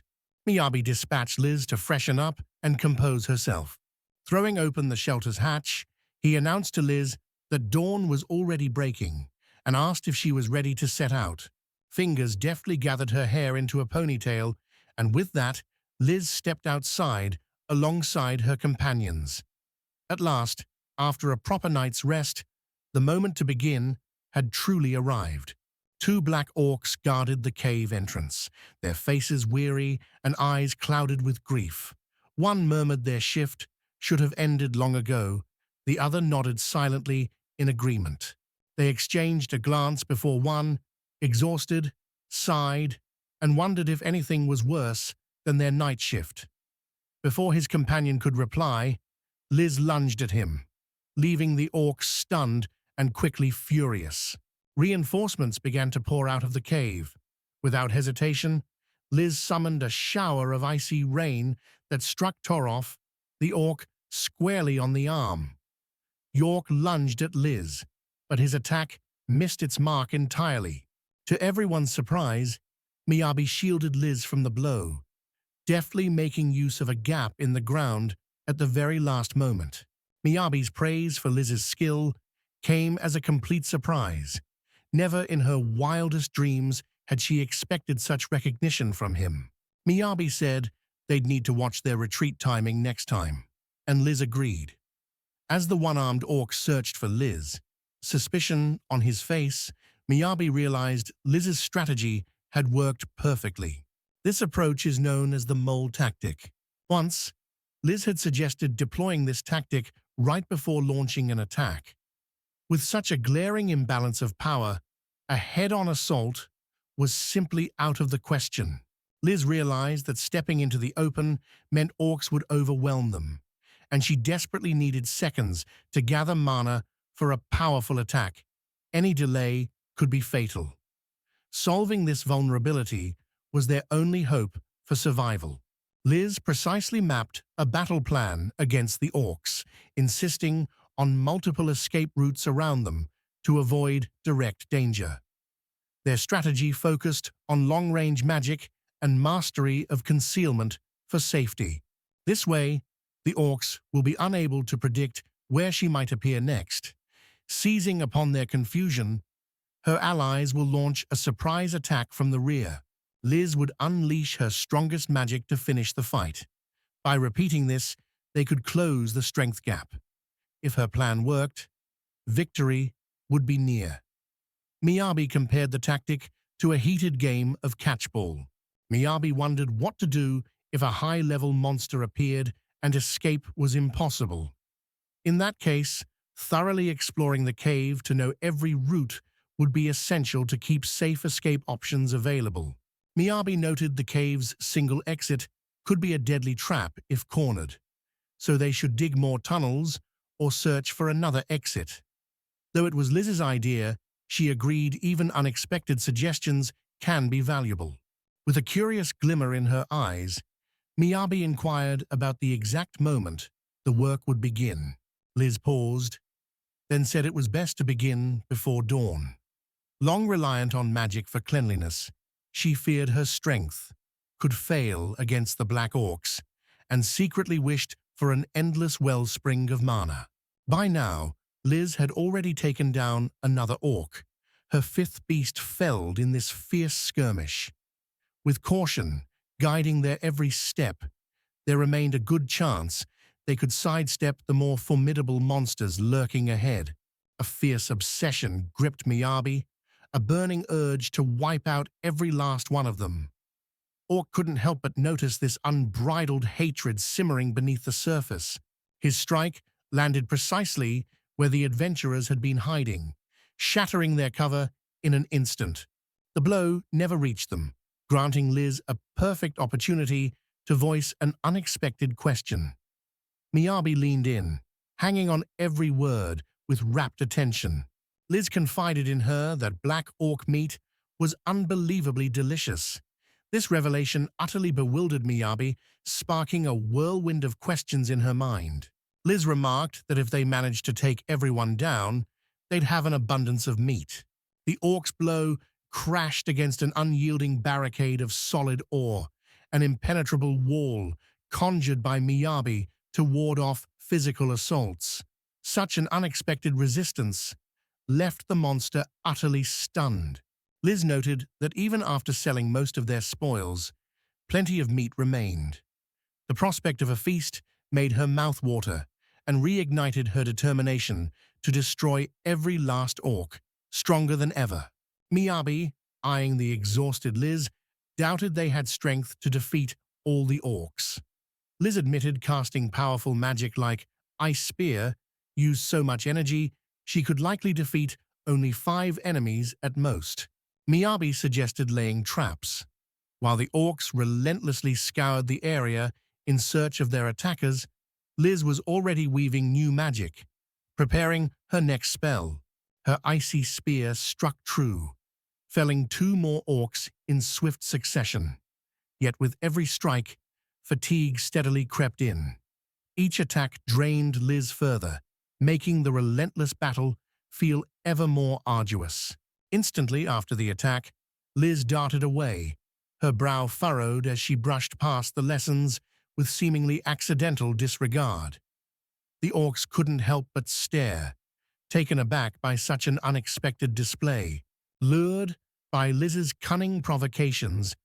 Miyabi dispatched Liz to freshen up and compose herself. Throwing open the shelter's hatch, he announced to Liz that dawn was already breaking and asked if she was ready to set out. Fingers deftly gathered her hair into a ponytail, and with that, Liz stepped outside alongside her companions. At last, after a proper night's rest, the moment to begin had truly arrived. 2 black orcs guarded the cave entrance, their faces weary and eyes clouded with grief. One murmured their shift should have ended long ago, the other nodded silently in agreement. They exchanged a glance before one, exhausted, sighed, and wondered if anything was worse than their night shift. Before his companion could reply, Liz lunged at him, leaving the orcs stunned and quickly furious. Reinforcements began to pour out of the cave. Without hesitation, Liz summoned a shower of icy rain that struck Torov, the orc, squarely on the arm. York lunged at Liz, but his attack missed its mark entirely. To everyone's surprise, Miyabi shielded Liz from the blow, deftly making use of a gap in the ground at the very last moment. Miyabi's praise for Liz's skill came as a complete surprise. Never in her wildest dreams had she expected such recognition from him. Miyabi said they'd need to watch their retreat timing next time, and Liz agreed. As the one-armed orc searched for Liz, suspicion on his face, Miyabi realized Liz's strategy had worked perfectly. This approach is known as the mole tactic. Once, Liz had suggested deploying this tactic right before launching an attack. With such a glaring imbalance of power, a head-on assault was simply out of the question. Liz realized that stepping into the open meant orcs would overwhelm them, and she desperately needed seconds to gather mana for a powerful attack. Any delay could be fatal. Solving this vulnerability was their only hope for survival. Liz precisely mapped a battle plan against the orcs, insisting on multiple escape routes around them to avoid direct danger. Their strategy focused on long-range magic and mastery of concealment for safety. This way, the orcs will be unable to predict where she might appear next. Seizing upon their confusion, her allies will launch a surprise attack from the rear. Liz would unleash her strongest magic to finish the fight. By repeating this, they could close the strength gap. If her plan worked, victory would be near. Miyabi compared the tactic to a heated game of catchball. Miyabi wondered what to do if a high-level monster appeared and escape was impossible. In that case, thoroughly exploring the cave to know every route would be essential to keep safe escape options available. Miyabi noted the cave's single exit could be a deadly trap if cornered, so they should dig more tunnels or search for another exit. Though it was Liz's idea, she agreed even unexpected suggestions can be valuable. With a curious glimmer in her eyes, Miyabi inquired about the exact moment the work would begin. Liz paused, then said it was best to begin before dawn. Long reliant on magic for cleanliness, she feared her strength could fail against the Black Orcs and secretly wished for an endless wellspring of mana. By now, Liz had already taken down another orc, her 5th beast felled in this fierce skirmish. With caution guiding their every step, there remained a good chance they could sidestep the more formidable monsters lurking ahead. A fierce obsession gripped Miyabi, a burning urge to wipe out every last one of them. Orc couldn't help but notice this unbridled hatred simmering beneath the surface. His strike landed precisely where the adventurers had been hiding, shattering their cover in an instant. The blow never reached them, granting Liz a perfect opportunity to voice an unexpected question. Miyabi leaned in, hanging on every word with rapt attention. Liz confided in her that black orc meat was unbelievably delicious. This revelation utterly bewildered Miyabi, sparking a whirlwind of questions in her mind. Liz remarked that if they managed to take everyone down, they'd have an abundance of meat. The orc's blow crashed against an unyielding barricade of solid ore, an impenetrable wall conjured by Miyabi to ward off physical assaults. Such an unexpected resistance left the monster utterly stunned. Liz noted that even after selling most of their spoils, plenty of meat remained. The prospect of a feast made her mouth water and reignited her determination to destroy every last orc, stronger than ever. Miyabi, eyeing the exhausted Liz, doubted they had strength to defeat all the orcs. Liz admitted casting powerful magic like Ice Spear used so much energy she could likely defeat only 5 enemies at most. Miyabi suggested laying traps. While the orcs relentlessly scoured the area in search of their attackers, Liz was already weaving new magic, preparing her next spell. Her icy spear struck true, felling 2 more orcs in swift succession. Yet with every strike, fatigue steadily crept in. Each attack drained Liz further, making the relentless battle feel ever more arduous. Instantly after the attack, Liz darted away, her brow furrowed as she brushed past the lessons with seemingly accidental disregard. The orcs couldn't help but stare, taken aback by such an unexpected display. Lured by Liz's cunning provocations,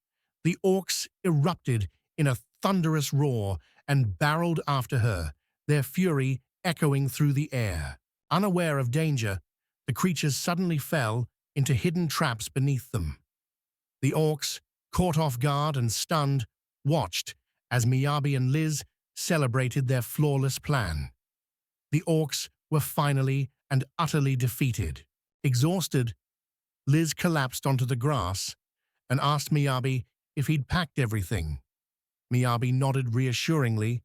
the orcs erupted in a thunderous roar and barreled after her, their fury echoing through the air. Unaware of danger, the creatures suddenly fell into hidden traps beneath them. The orcs, caught off guard and stunned, watched as Miyabi and Liz celebrated their flawless plan. The orcs were finally and utterly defeated. Exhausted, Liz collapsed onto the grass and asked Miyabi if he'd packed everything. Miyabi nodded reassuringly,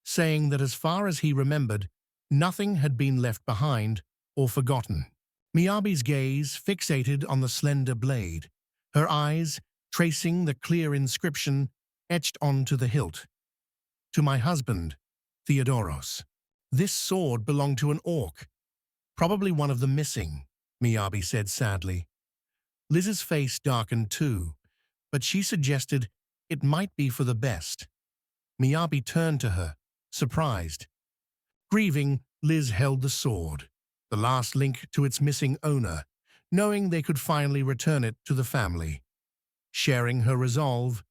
saying that as far as he remembered, nothing had been left behind or forgotten. Miyabi's gaze fixated on the slender blade, her eyes tracing the clear inscription etched onto the hilt. "To my husband, Theodoros." This sword belonged to an orc, probably one of the missing, Miyabi said sadly. Liz's face darkened too, but she suggested it might be for the best. Miyabi turned to her, surprised. Grieving, Liz held the sword, the last link to its missing owner, knowing they could finally return it to the family. Sharing her resolve,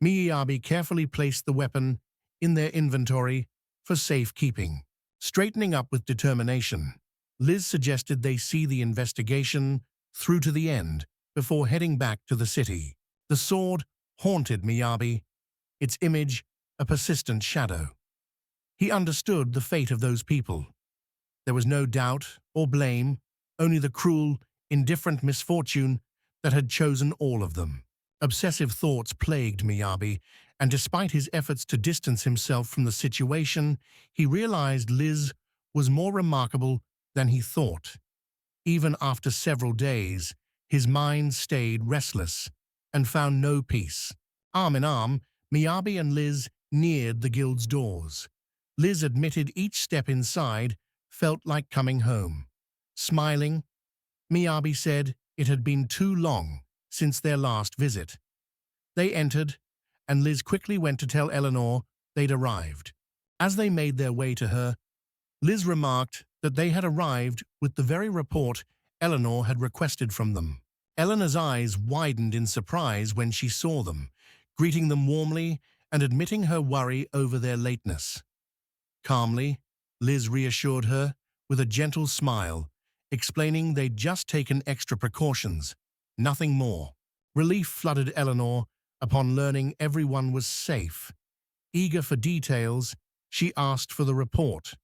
Miyabi carefully placed the weapon in their inventory for safekeeping. Straightening up with determination, Liz suggested they see the investigation through to the end before heading back to the city. The sword haunted Miyabi, its image a persistent shadow. He understood the fate of those people. There was no doubt or blame, only the cruel, indifferent misfortune that had chosen all of them. Obsessive thoughts plagued Miyabi, and despite his efforts to distance himself from the situation, he realized Liz was more remarkable than he thought. Even after several days, his mind stayed restless and found no peace. Arm in arm, Miyabi and Liz neared the guild's doors. Liz admitted each step inside felt like coming home. Smiling, Miyabi said it had been too long since their last visit. They entered, and Liz quickly went to tell Eleanor they'd arrived. As they made their way to her, Liz remarked that they had arrived with the very report Eleanor had requested from them. Eleanor's eyes widened in surprise when she saw them, greeting them warmly and admitting her worry over their lateness. Calmly, Liz reassured her with a gentle smile, explaining they'd just taken extra precautions, nothing more. Relief flooded Eleanor upon learning everyone was safe. Eager for details, she asked for the report.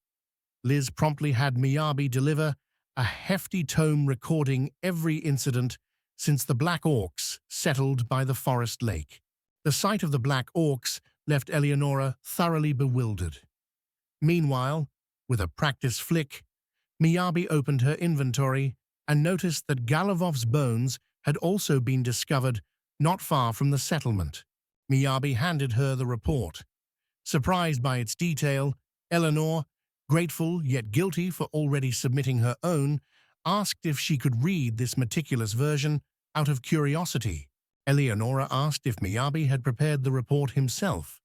Liz promptly had Miyabi deliver a hefty tome recording every incident since the Black Orcs settled by the forest lake. The sight of the Black Orcs left Eleonora thoroughly bewildered. Meanwhile, with a practice flick, Miyabi opened her inventory and noticed that Galavov's bones had also been discovered not far from the settlement. Miyabi handed her the report. Surprised by its detail, Eleanor, grateful yet guilty for already submitting her own, asked if she could read this meticulous version out of curiosity. Eleonora asked if Miyabi had prepared the report himself.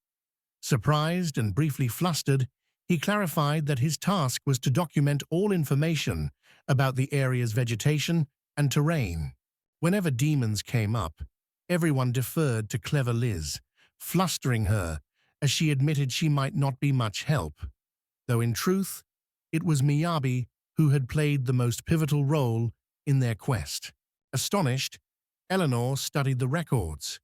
Surprised and briefly flustered, he clarified that his task was to document all information about the area's vegetation and terrain. Whenever demons came up, everyone deferred to clever Liz, flustering her as she admitted she might not be much help, though in truth, it was Miyabi who had played the most pivotal role in their quest. Astonished, Eleanor studied the records.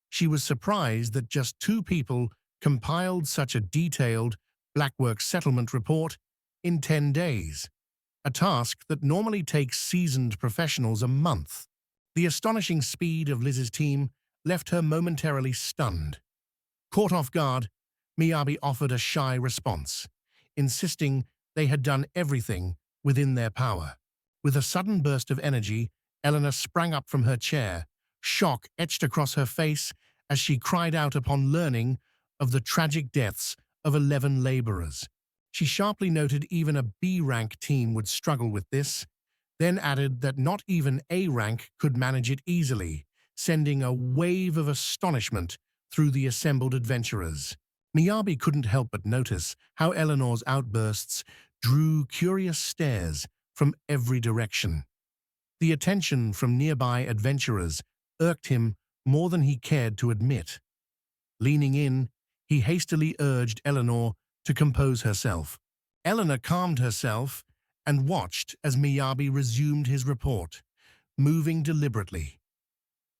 She was surprised that just 2 people compiled such a detailed Blackwork settlement report in 10 days, a task that normally takes seasoned professionals a month. The astonishing speed of Liz's team left her momentarily stunned. Caught off guard, Miyabi offered a shy response, insisting they had done everything within their power. With a sudden burst of energy, Eleanor sprang up from her chair, shock etched across her face as she cried out upon learning of the tragic deaths of 11 laborers. She sharply noted even a B-rank team would struggle with this, then added that not even A rank could manage it easily, sending a wave of astonishment through the assembled adventurers. Miyabi couldn't help but notice how Eleanor's outbursts drew curious stares from every direction. The attention from nearby adventurers irked him more than he cared to admit. Leaning in, he hastily urged Eleanor to compose herself. Eleanor calmed herself and watched as Miyabi resumed his report, moving deliberately.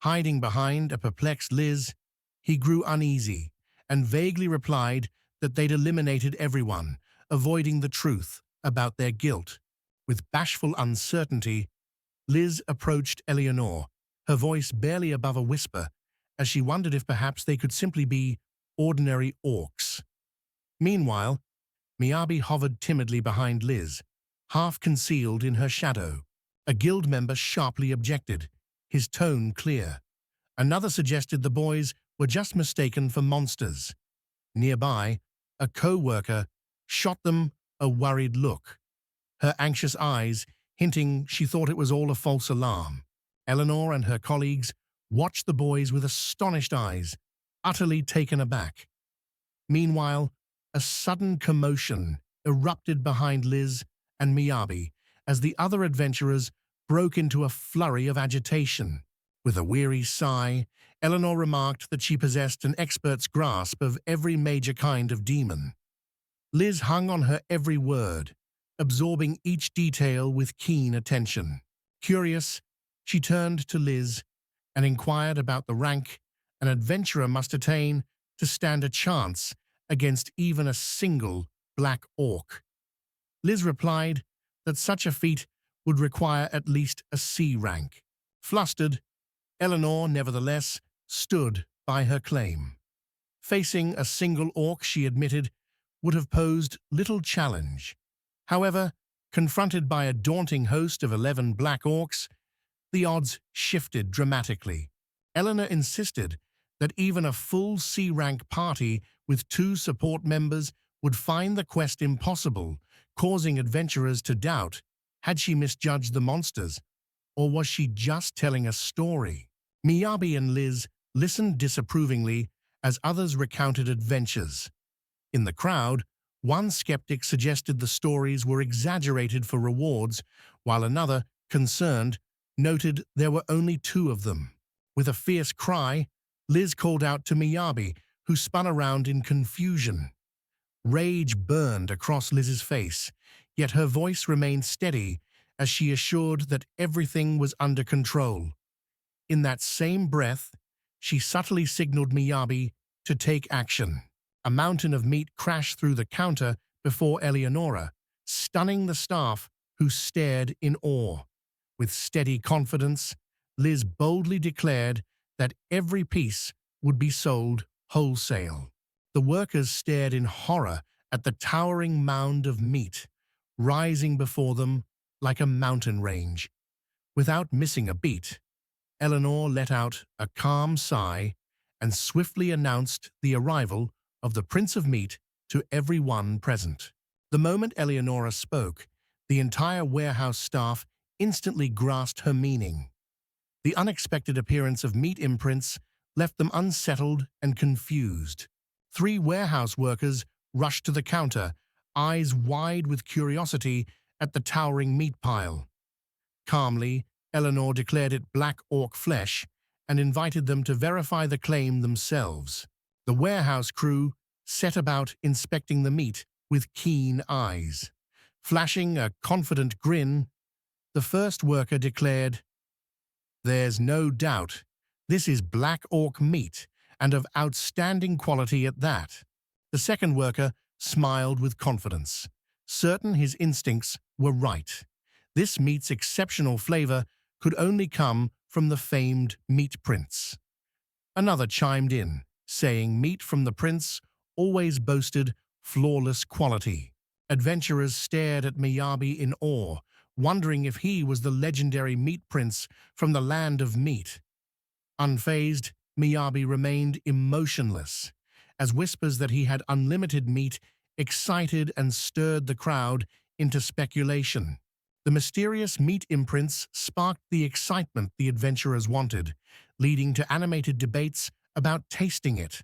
Hiding behind a perplexed Liz, he grew uneasy and vaguely replied that they'd eliminated everyone, avoiding the truth about their guilt. With bashful uncertainty, Liz approached Eleanor, her voice barely above a whisper, as she wondered if perhaps they could simply be ordinary orcs. Meanwhile, Miyabi hovered timidly behind Liz, half concealed in her shadow. A guild member sharply objected, his tone clear. Another suggested the boys were just mistaken for monsters. Nearby, a co-worker shot them a worried look, her anxious eyes hinting she thought it was all a false alarm. Eleanor and her colleagues watched the boys with astonished eyes, utterly taken aback. Meanwhile, a sudden commotion erupted behind Liz and Miyabi as the other adventurers broke into a flurry of agitation. With a weary sigh, Eleanor remarked that she possessed an expert's grasp of every major kind of demon. Liz hung on her every word, absorbing each detail with keen attention. Curious, she turned to Liz and inquired about the rank an adventurer must attain to stand a chance against even a single black orc. Liz replied that such a feat would require at least a C rank. Flustered, Eleanor, nevertheless, stood by her claim. Facing a single orc, she admitted, would have posed little challenge. However, confronted by a daunting host of 11 black orcs, the odds shifted dramatically. Eleanor insisted that even a full C-rank party with 2 support members would find the quest impossible, causing adventurers to doubt, had she misjudged the monsters, or was she just telling a story? Miyabi and Liz listened disapprovingly as others recounted adventures. In the crowd, one skeptic suggested the stories were exaggerated for rewards, while another, concerned, noted there were only 2 of them. With a fierce cry, Liz called out to Miyabi, who spun around in confusion. Rage burned across Liz's face, yet her voice remained steady as she assured that everything was under control. In that same breath, she subtly signaled Miyabi to take action. A mountain of meat crashed through the counter before Eleonora, stunning the staff who stared in awe. With steady confidence, Liz boldly declared that every piece would be sold wholesale. The workers stared in horror at the towering mound of meat, rising before them like a mountain range. Without missing a beat, Eleanor let out a calm sigh and swiftly announced the arrival of the Prince of Meat to everyone present. The moment Eleonora spoke, the entire warehouse staff instantly grasped her meaning. The unexpected appearance of meat imprints left them unsettled and confused. 3 warehouse workers rushed to the counter, eyes wide with curiosity at the towering meat pile. Calmly, Eleanor declared it black orc flesh and invited them to verify the claim themselves. The warehouse crew set about inspecting the meat with keen eyes. Flashing a confident grin, the first worker declared, "There's no doubt, this is black orc meat, and of outstanding quality at that." The second worker smiled with confidence, certain his instincts were right. This meat's exceptional flavor could only come from the famed meat prince. Another chimed in, saying meat from the prince always boasted flawless quality. Adventurers stared at Miyabi in awe, wondering if he was the legendary meat prince from the land of meat. Unfazed, Miyabi remained emotionless, as whispers that he had unlimited meat excited and stirred the crowd into speculation. The mysterious meat imprints sparked the excitement the adventurers wanted, leading to animated debates about tasting it.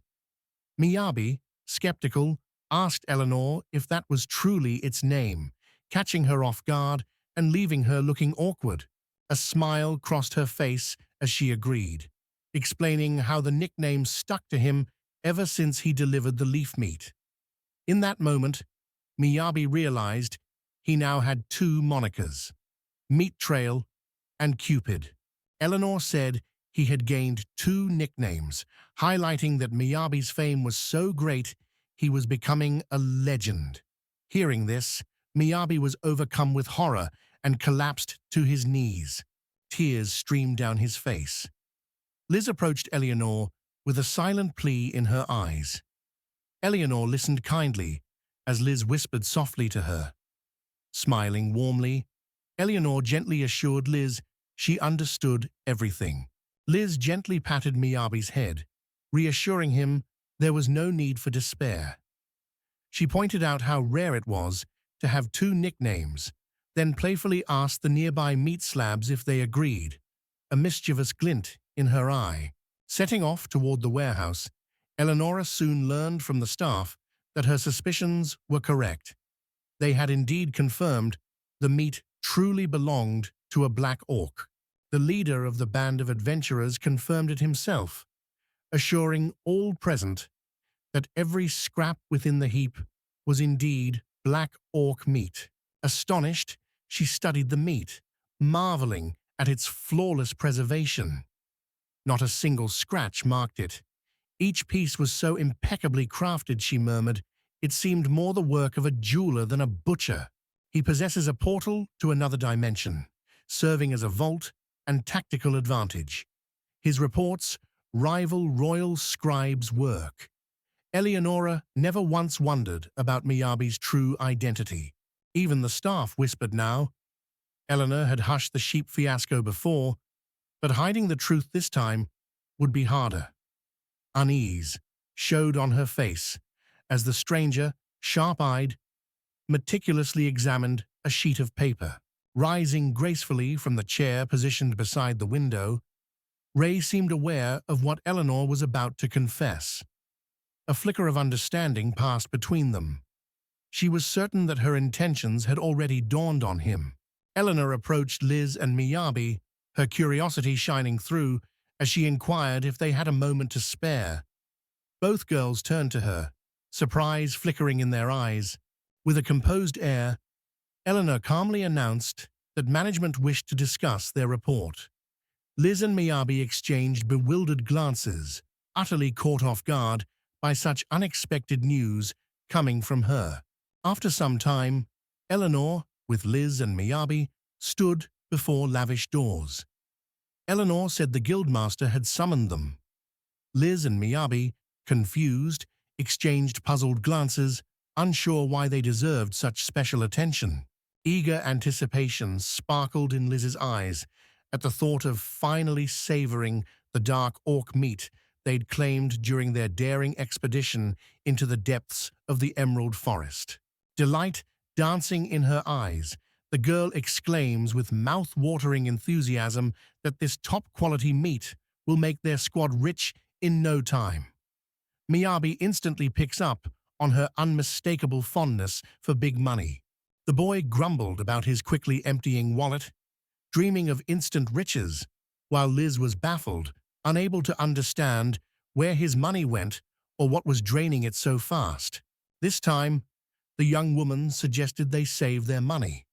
Miyabi, skeptical, asked Eleanor if that was truly its name, catching her off guard and leaving her looking awkward. A smile crossed her face as she agreed, explaining how the nickname stuck to him ever since he delivered the leaf meat. In that moment, Miyabi realized he now had 2 monikers, Meat Trail and Cupid. Eleanor said he had gained 2 nicknames, highlighting that Miyabi's fame was so great he was becoming a legend. Hearing this, Miyabi was overcome with horror and collapsed to his knees. Tears streamed down his face. Liz approached Eleanor with a silent plea in her eyes. Eleanor listened kindly as Liz whispered softly to her. Smiling warmly, Eleanor gently assured Liz she understood everything. Liz gently patted Miyabi's head, reassuring him there was no need for despair. She pointed out how rare it was to have 2 nicknames, then playfully asked the nearby meat slabs if they agreed, a mischievous glint in her eye. Setting off toward the warehouse, Eleonora soon learned from the staff that her suspicions were correct. They had indeed confirmed the meat truly belonged to a black orc. The leader of the band of adventurers confirmed it himself, assuring all present that every scrap within the heap was indeed black orc meat. Astonished, she studied the meat, marveling at its flawless preservation. Not a single scratch marked it. Each piece was so impeccably crafted, she murmured, it seemed more the work of a jeweler than a butcher. He possesses a portal to another dimension, serving as a vault and tactical advantage. His reports rival royal scribes' work. Eleonora never once wondered about Miyabi's true identity. Even the staff whispered now. Eleanor had hushed the sheep fiasco before, but hiding the truth this time would be harder. Unease showed on her face as the stranger, sharp-eyed, meticulously examined a sheet of paper. Rising gracefully from the chair positioned beside the window, Ray seemed aware of what Eleanor was about to confess. A flicker of understanding passed between them. She was certain that her intentions had already dawned on him. Eleanor approached Liz and Miyabi, her curiosity shining through as she inquired if they had a moment to spare. Both girls turned to her, surprise flickering in their eyes. With a composed air, Eleanor calmly announced that management wished to discuss their report. Liz and Miyabi exchanged bewildered glances, utterly caught off guard by such unexpected news coming from her. After some time, Eleanor, with Liz and Miyabi, stood before lavish doors. Eleanor said the guildmaster had summoned them. Liz and Miyabi, confused, exchanged puzzled glances, unsure why they deserved such special attention. Eager anticipation sparkled in Liz's eyes at the thought of finally savoring the dark orc meat they'd claimed during their daring expedition into the depths of the Emerald Forest. Delight dancing in her eyes, the girl exclaims with mouth-watering enthusiasm that this top-quality meat will make their squad rich in no time. Miyabi instantly picks up on her unmistakable fondness for big money. The boy grumbled about his quickly emptying wallet, dreaming of instant riches, while Liz was baffled, unable to understand where his money went or what was draining it so fast. This time, the young woman suggested they save their money.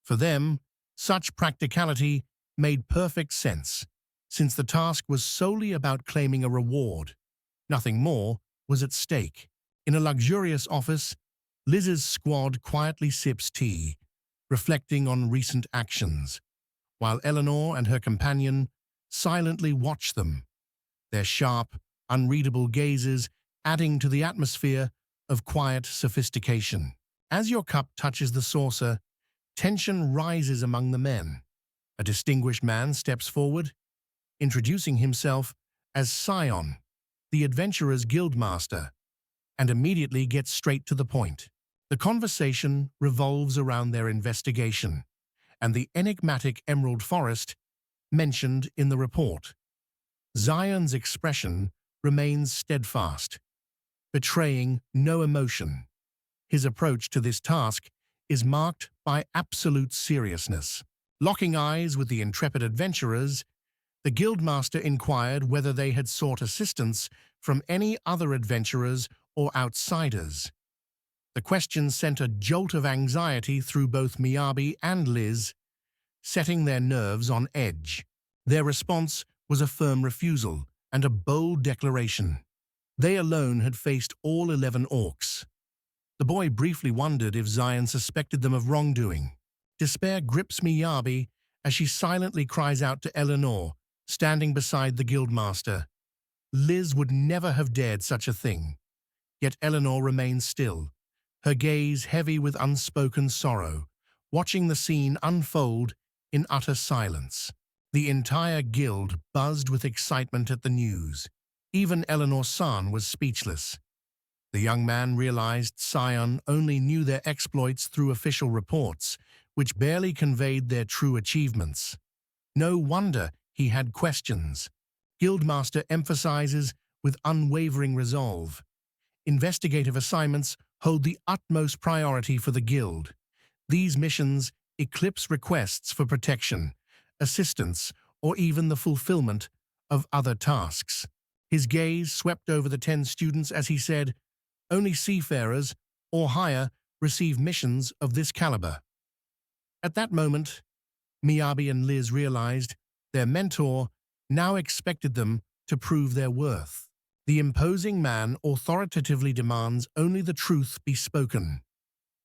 For them, such practicality made perfect sense, since the task was solely about claiming a reward. Nothing more was at stake. In a luxurious office, Liz's squad quietly sips tea, reflecting on recent actions, while Eleanor and her companion silently watch them, their sharp, unreadable gazes adding to the atmosphere of quiet sophistication. As your cup touches the saucer, tension rises among the men. A distinguished man steps forward, introducing himself as Scion, the adventurer's guildmaster, and immediately gets straight to the point. The conversation revolves around their investigation and the enigmatic Emerald Forest mentioned in the report. Zion's expression remains steadfast, betraying no emotion. His approach to this task is marked by absolute seriousness. Locking eyes with the intrepid adventurers, the guildmaster inquired whether they had sought assistance from any other adventurers or outsiders. The question sent a jolt of anxiety through both Miyabi and Liz, setting their nerves on edge. Their response was a firm refusal and a bold declaration. They alone had faced all 11 orcs. The boy briefly wondered if Zion suspected them of wrongdoing. Despair grips Miyabi as she silently cries out to Eleanor, standing beside the guildmaster. Liz would never have dared such a thing. Yet Eleanor remains still, her gaze heavy with unspoken sorrow, watching the scene unfold in utter silence. The entire guild buzzed with excitement at the news. Even Eleanor-san was speechless. The young man realized Scion only knew their exploits through official reports, which barely conveyed their true achievements. No wonder he had questions. Guildmaster emphasizes with unwavering resolve. Investigative assignments hold the utmost priority for the guild. These missions eclipse requests for protection, assistance, or even the fulfillment of other tasks. His gaze swept over the 10 students as he said, "Only seafarers, or higher, receive missions of this caliber." At that moment, Miyabi and Liz realized their mentor now expected them to prove their worth. The imposing man authoritatively demands only the truth be spoken.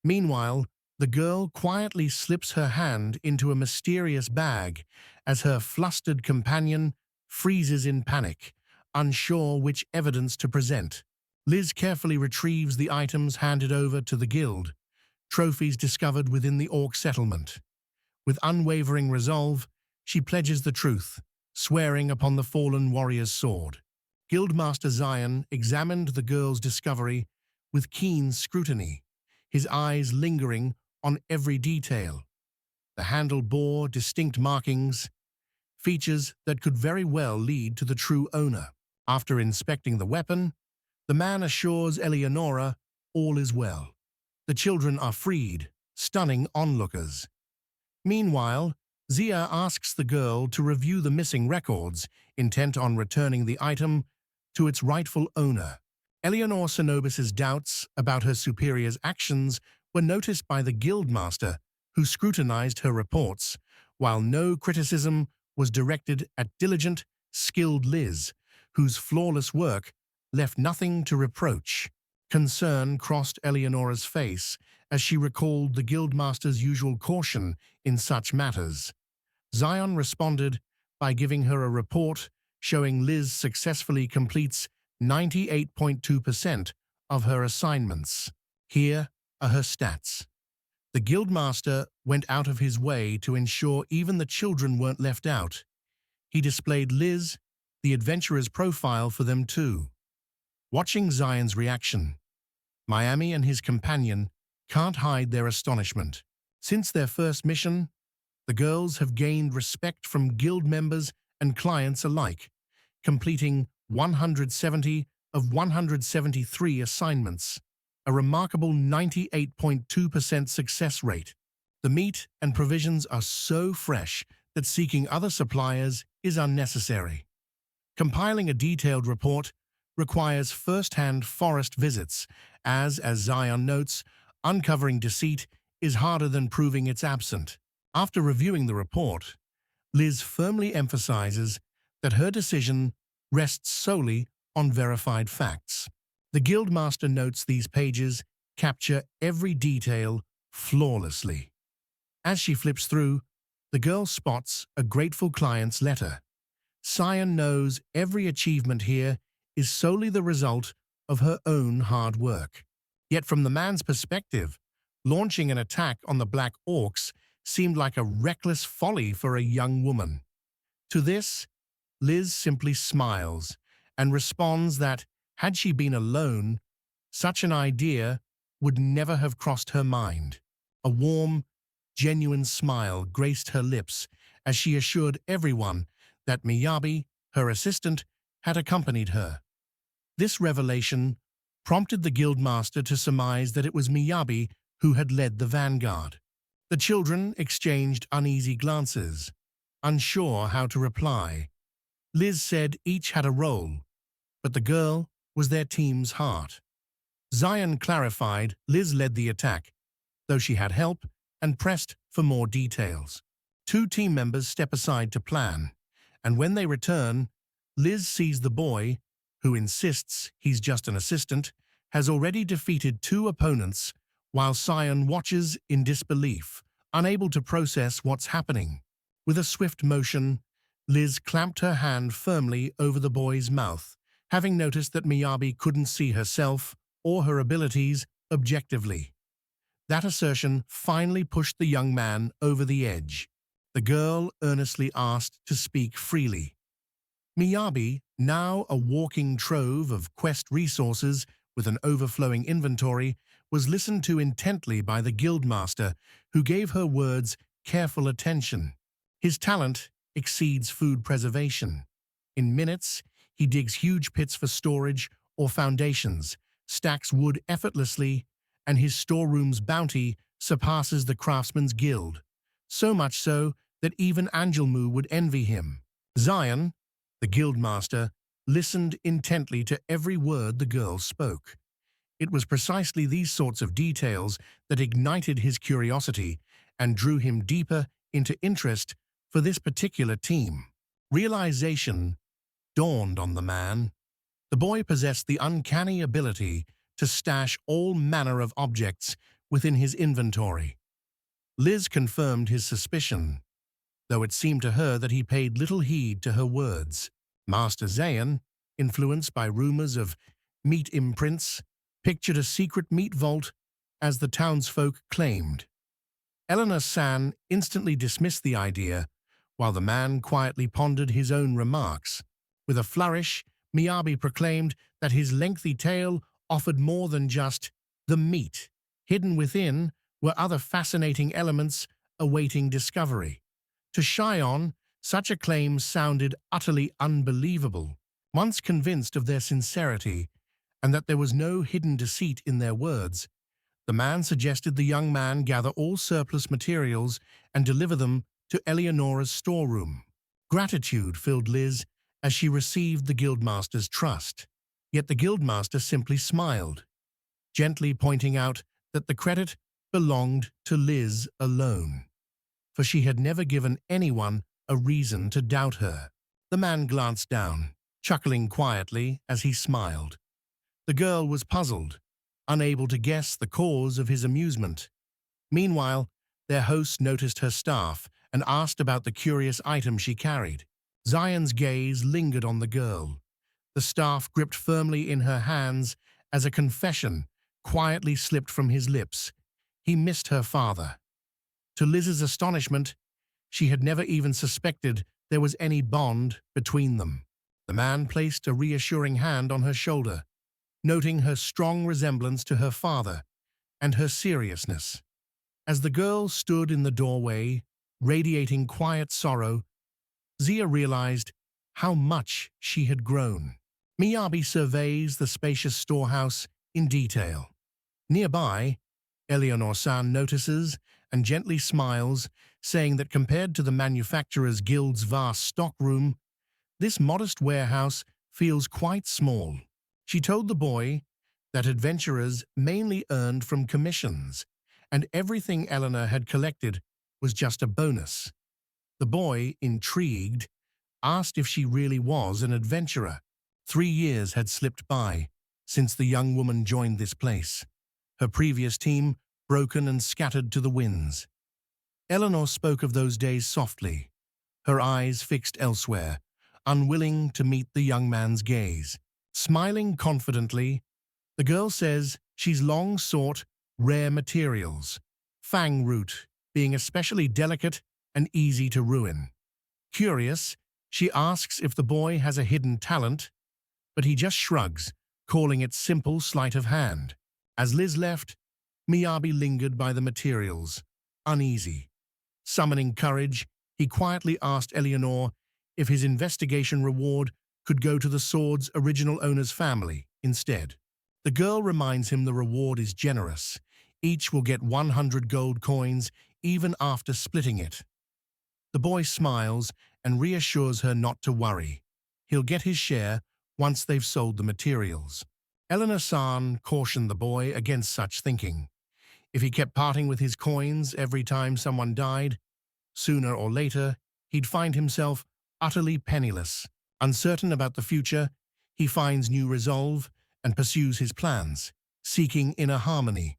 Meanwhile, the girl quietly slips her hand into a mysterious bag as her flustered companion freezes in panic, unsure which evidence to present. Liz carefully retrieves the items handed over to the guild, trophies discovered within the orc settlement. With unwavering resolve, she pledges the truth, swearing upon the fallen warrior's sword. Guildmaster Zion examined the girl's discovery with keen scrutiny, his eyes lingering on every detail. The handle bore distinct markings, features that could very well lead to the true owner. After inspecting the weapon, the man assures Eleonora all is well. The children are freed, stunning onlookers. Meanwhile, Zia asks the girl to review the missing records, intent on returning the item to its rightful owner. Eleanor Cenobus's doubts about her superior's actions were noticed by the guildmaster, who scrutinized her reports, while no criticism was directed at diligent, skilled Liz, whose flawless work left nothing to reproach. Concern crossed Eleonora's face as she recalled the Guildmaster's usual caution in such matters. Zion responded by giving her a report showing Liz successfully completes 98.2% of her assignments. Here are her stats. The Guildmaster went out of his way to ensure even the children weren't left out. He displayed Liz, the adventurer's profile for them too. Watching Zion's reaction, Miami and his companion can't hide their astonishment. Since their first mission, the girls have gained respect from guild members and clients alike, completing 170 of 173 assignments, a remarkable 98.2% success rate. The meat and provisions are so fresh that seeking other suppliers is unnecessary. Compiling a detailed report requires first-hand forest visits, as Zion notes, uncovering deceit is harder than proving it's absent. After reviewing the report, Liz firmly emphasizes that her decision rests solely on verified facts. The Guildmaster notes these pages capture every detail flawlessly. As she flips through, the girl spots a grateful client's letter. Zion knows every achievement here is solely the result of her own hard work. Yet from the man's perspective, launching an attack on the Black Orcs seemed like a reckless folly for a young woman. To this, Liz simply smiles and responds that, had she been alone, such an idea would never have crossed her mind. A warm, genuine smile graced her lips as she assured everyone that Miyabi, her assistant, had accompanied her. This revelation prompted the Guildmaster to surmise that it was Miyabi who had led the vanguard. The children exchanged uneasy glances, unsure how to reply. Liz said each had a role, but the girl was their team's heart. Zion clarified Liz led the attack, though she had help, and pressed for more details. Two team members step aside to plan, and when they return, Liz sees the boy, who insists he's just an assistant, has already defeated two opponents, while Zion watches in disbelief, unable to process what's happening. With a swift motion, Liz clamped her hand firmly over the boy's mouth, having noticed that Miyabi couldn't see herself or her abilities objectively. That assertion finally pushed the young man over the edge. The girl earnestly asked to speak freely. Miyabi, now a walking trove of quest resources with an overflowing inventory, was listened to intently by the Guildmaster, who gave her words careful attention. His talent exceeds food preservation. In minutes, he digs huge pits for storage or foundations, stacks wood effortlessly, and his storeroom's bounty surpasses the craftsman's guild, so much so that even Angelmu would envy him. Zion, the Guildmaster, listened intently to every word the girl spoke. It was precisely these sorts of details that ignited his curiosity and drew him deeper into interest for this particular team. Realization dawned on the man. The boy possessed the uncanny ability to stash all manner of objects within his inventory. Liz confirmed his suspicion, though it seemed to her that he paid little heed to her words. Master Zayan, influenced by rumors of meat imprints, pictured a secret meat vault as the townsfolk claimed. Eleanor San instantly dismissed the idea, while the man quietly pondered his own remarks. With a flourish, Miyabi proclaimed that his lengthy tale offered more than just the meat. Hidden within were other fascinating elements awaiting discovery. To Shion, such a claim sounded utterly unbelievable. Once convinced of their sincerity and that there was no hidden deceit in their words, the man suggested the young man gather all surplus materials and deliver them to Eleonora's storeroom. Gratitude filled Liz as she received the Guildmaster's trust. Yet the Guildmaster simply smiled, gently pointing out that the credit belonged to Liz alone, for she had never given anyone a reason to doubt her. The man glanced down, chuckling quietly as he smiled. The girl was puzzled, unable to guess the cause of his amusement. Meanwhile, their host noticed her staff and asked about the curious item she carried. Zion's gaze lingered on the girl, the staff gripped firmly in her hands as a confession quietly slipped from his lips. He missed her father. To Liz's astonishment, she had never even suspected there was any bond between them. The man placed a reassuring hand on her shoulder, noting her strong resemblance to her father and her seriousness. As the girl stood in the doorway, radiating quiet sorrow, Zia realized how much she had grown. Miyabi surveys the spacious storehouse in detail. Nearby, Eleanor-san notices and gently smiles, saying that compared to the Manufacturers Guild's vast stockroom, this modest warehouse feels quite small. She told the boy that adventurers mainly earned from commissions, and everything Eleanor had collected was just a bonus. The boy, intrigued, asked if she really was an adventurer. 3 years had slipped by since the young woman joined this place, her previous team broken and scattered to the winds. Eleanor spoke of those days softly, her eyes fixed elsewhere, unwilling to meet the young man's gaze. Smiling confidently, the girl says she's long sought rare materials, fang root being especially delicate and easy to ruin. Curious, she asks if the boy has a hidden talent, but he just shrugs, calling it simple sleight of hand. As Liz left, Miyabi lingered by the materials, uneasy. Summoning courage, he quietly asked Eleanor if his investigation reward could go to the sword's original owner's family instead. The girl reminds him the reward is generous. Each will get 100 gold coins even after splitting it. The boy smiles and reassures her not to worry. He'll get his share once they've sold the materials. Eleanor-san cautioned the boy against such thinking. If he kept parting with his coins every time someone died, sooner or later, he'd find himself utterly penniless. Uncertain about the future, he finds new resolve and pursues his plans, seeking inner harmony.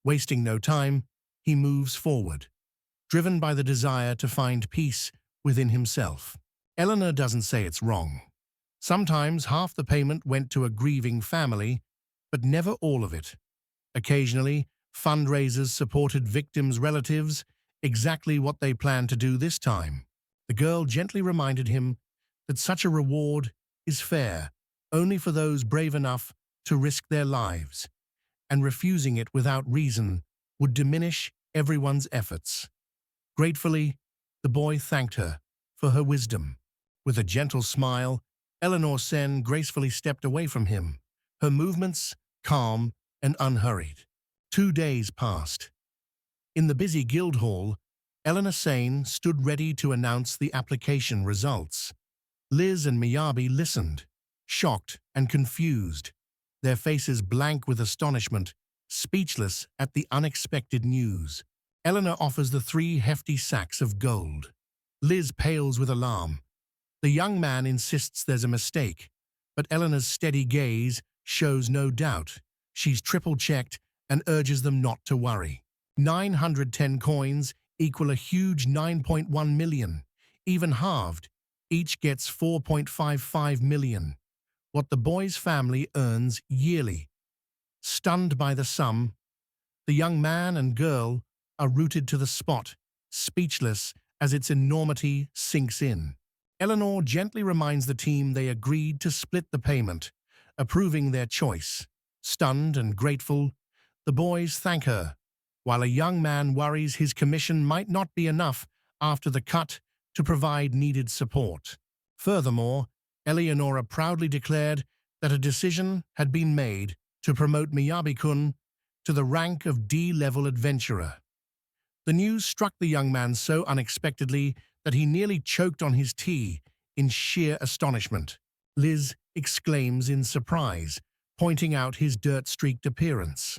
Wasting no time, he moves forward, driven by the desire to find peace within himself. Eleanor doesn't say it's wrong. Sometimes half the payment went to a grieving family, but never all of it. Occasionally, fundraisers supported victims' relatives, exactly what they planned to do this time. The girl gently reminded him that such a reward is fair only for those brave enough to risk their lives, and refusing it without reason would diminish everyone's efforts. Gratefully, the boy thanked her for her wisdom. With a gentle smile, Eleanor Sen gracefully stepped away from him, her movements calm and unhurried. 2 days passed. In the busy guild hall, Eleanor Sen stood ready to announce the application results. Liz and Miyabi listened, shocked and confused, their faces blank with astonishment, speechless at the unexpected news. Eleanor offers the 3 hefty sacks of gold. Liz pales with alarm. The young man insists there's a mistake, but Eleanor's steady gaze shows no doubt. She's triple-checked and urges them not to worry. 910 coins equal a huge 9.1 million. Even halved, each gets 4.55 million, what the boy's family earns yearly. Stunned by the sum, the young man and girl are rooted to the spot, speechless as its enormity sinks in. Eleanor gently reminds the team they agreed to split the payment, approving their choice. Stunned and grateful, the boys thank her, while a young man worries his commission might not be enough after the cut to provide needed support. Furthermore, Eleonora proudly declared that a decision had been made to promote Miyabi-kun to the rank of D-level adventurer. The news struck the young man so unexpectedly that he nearly choked on his tea in sheer astonishment. Liz exclaims in surprise, pointing out his dirt-streaked appearance.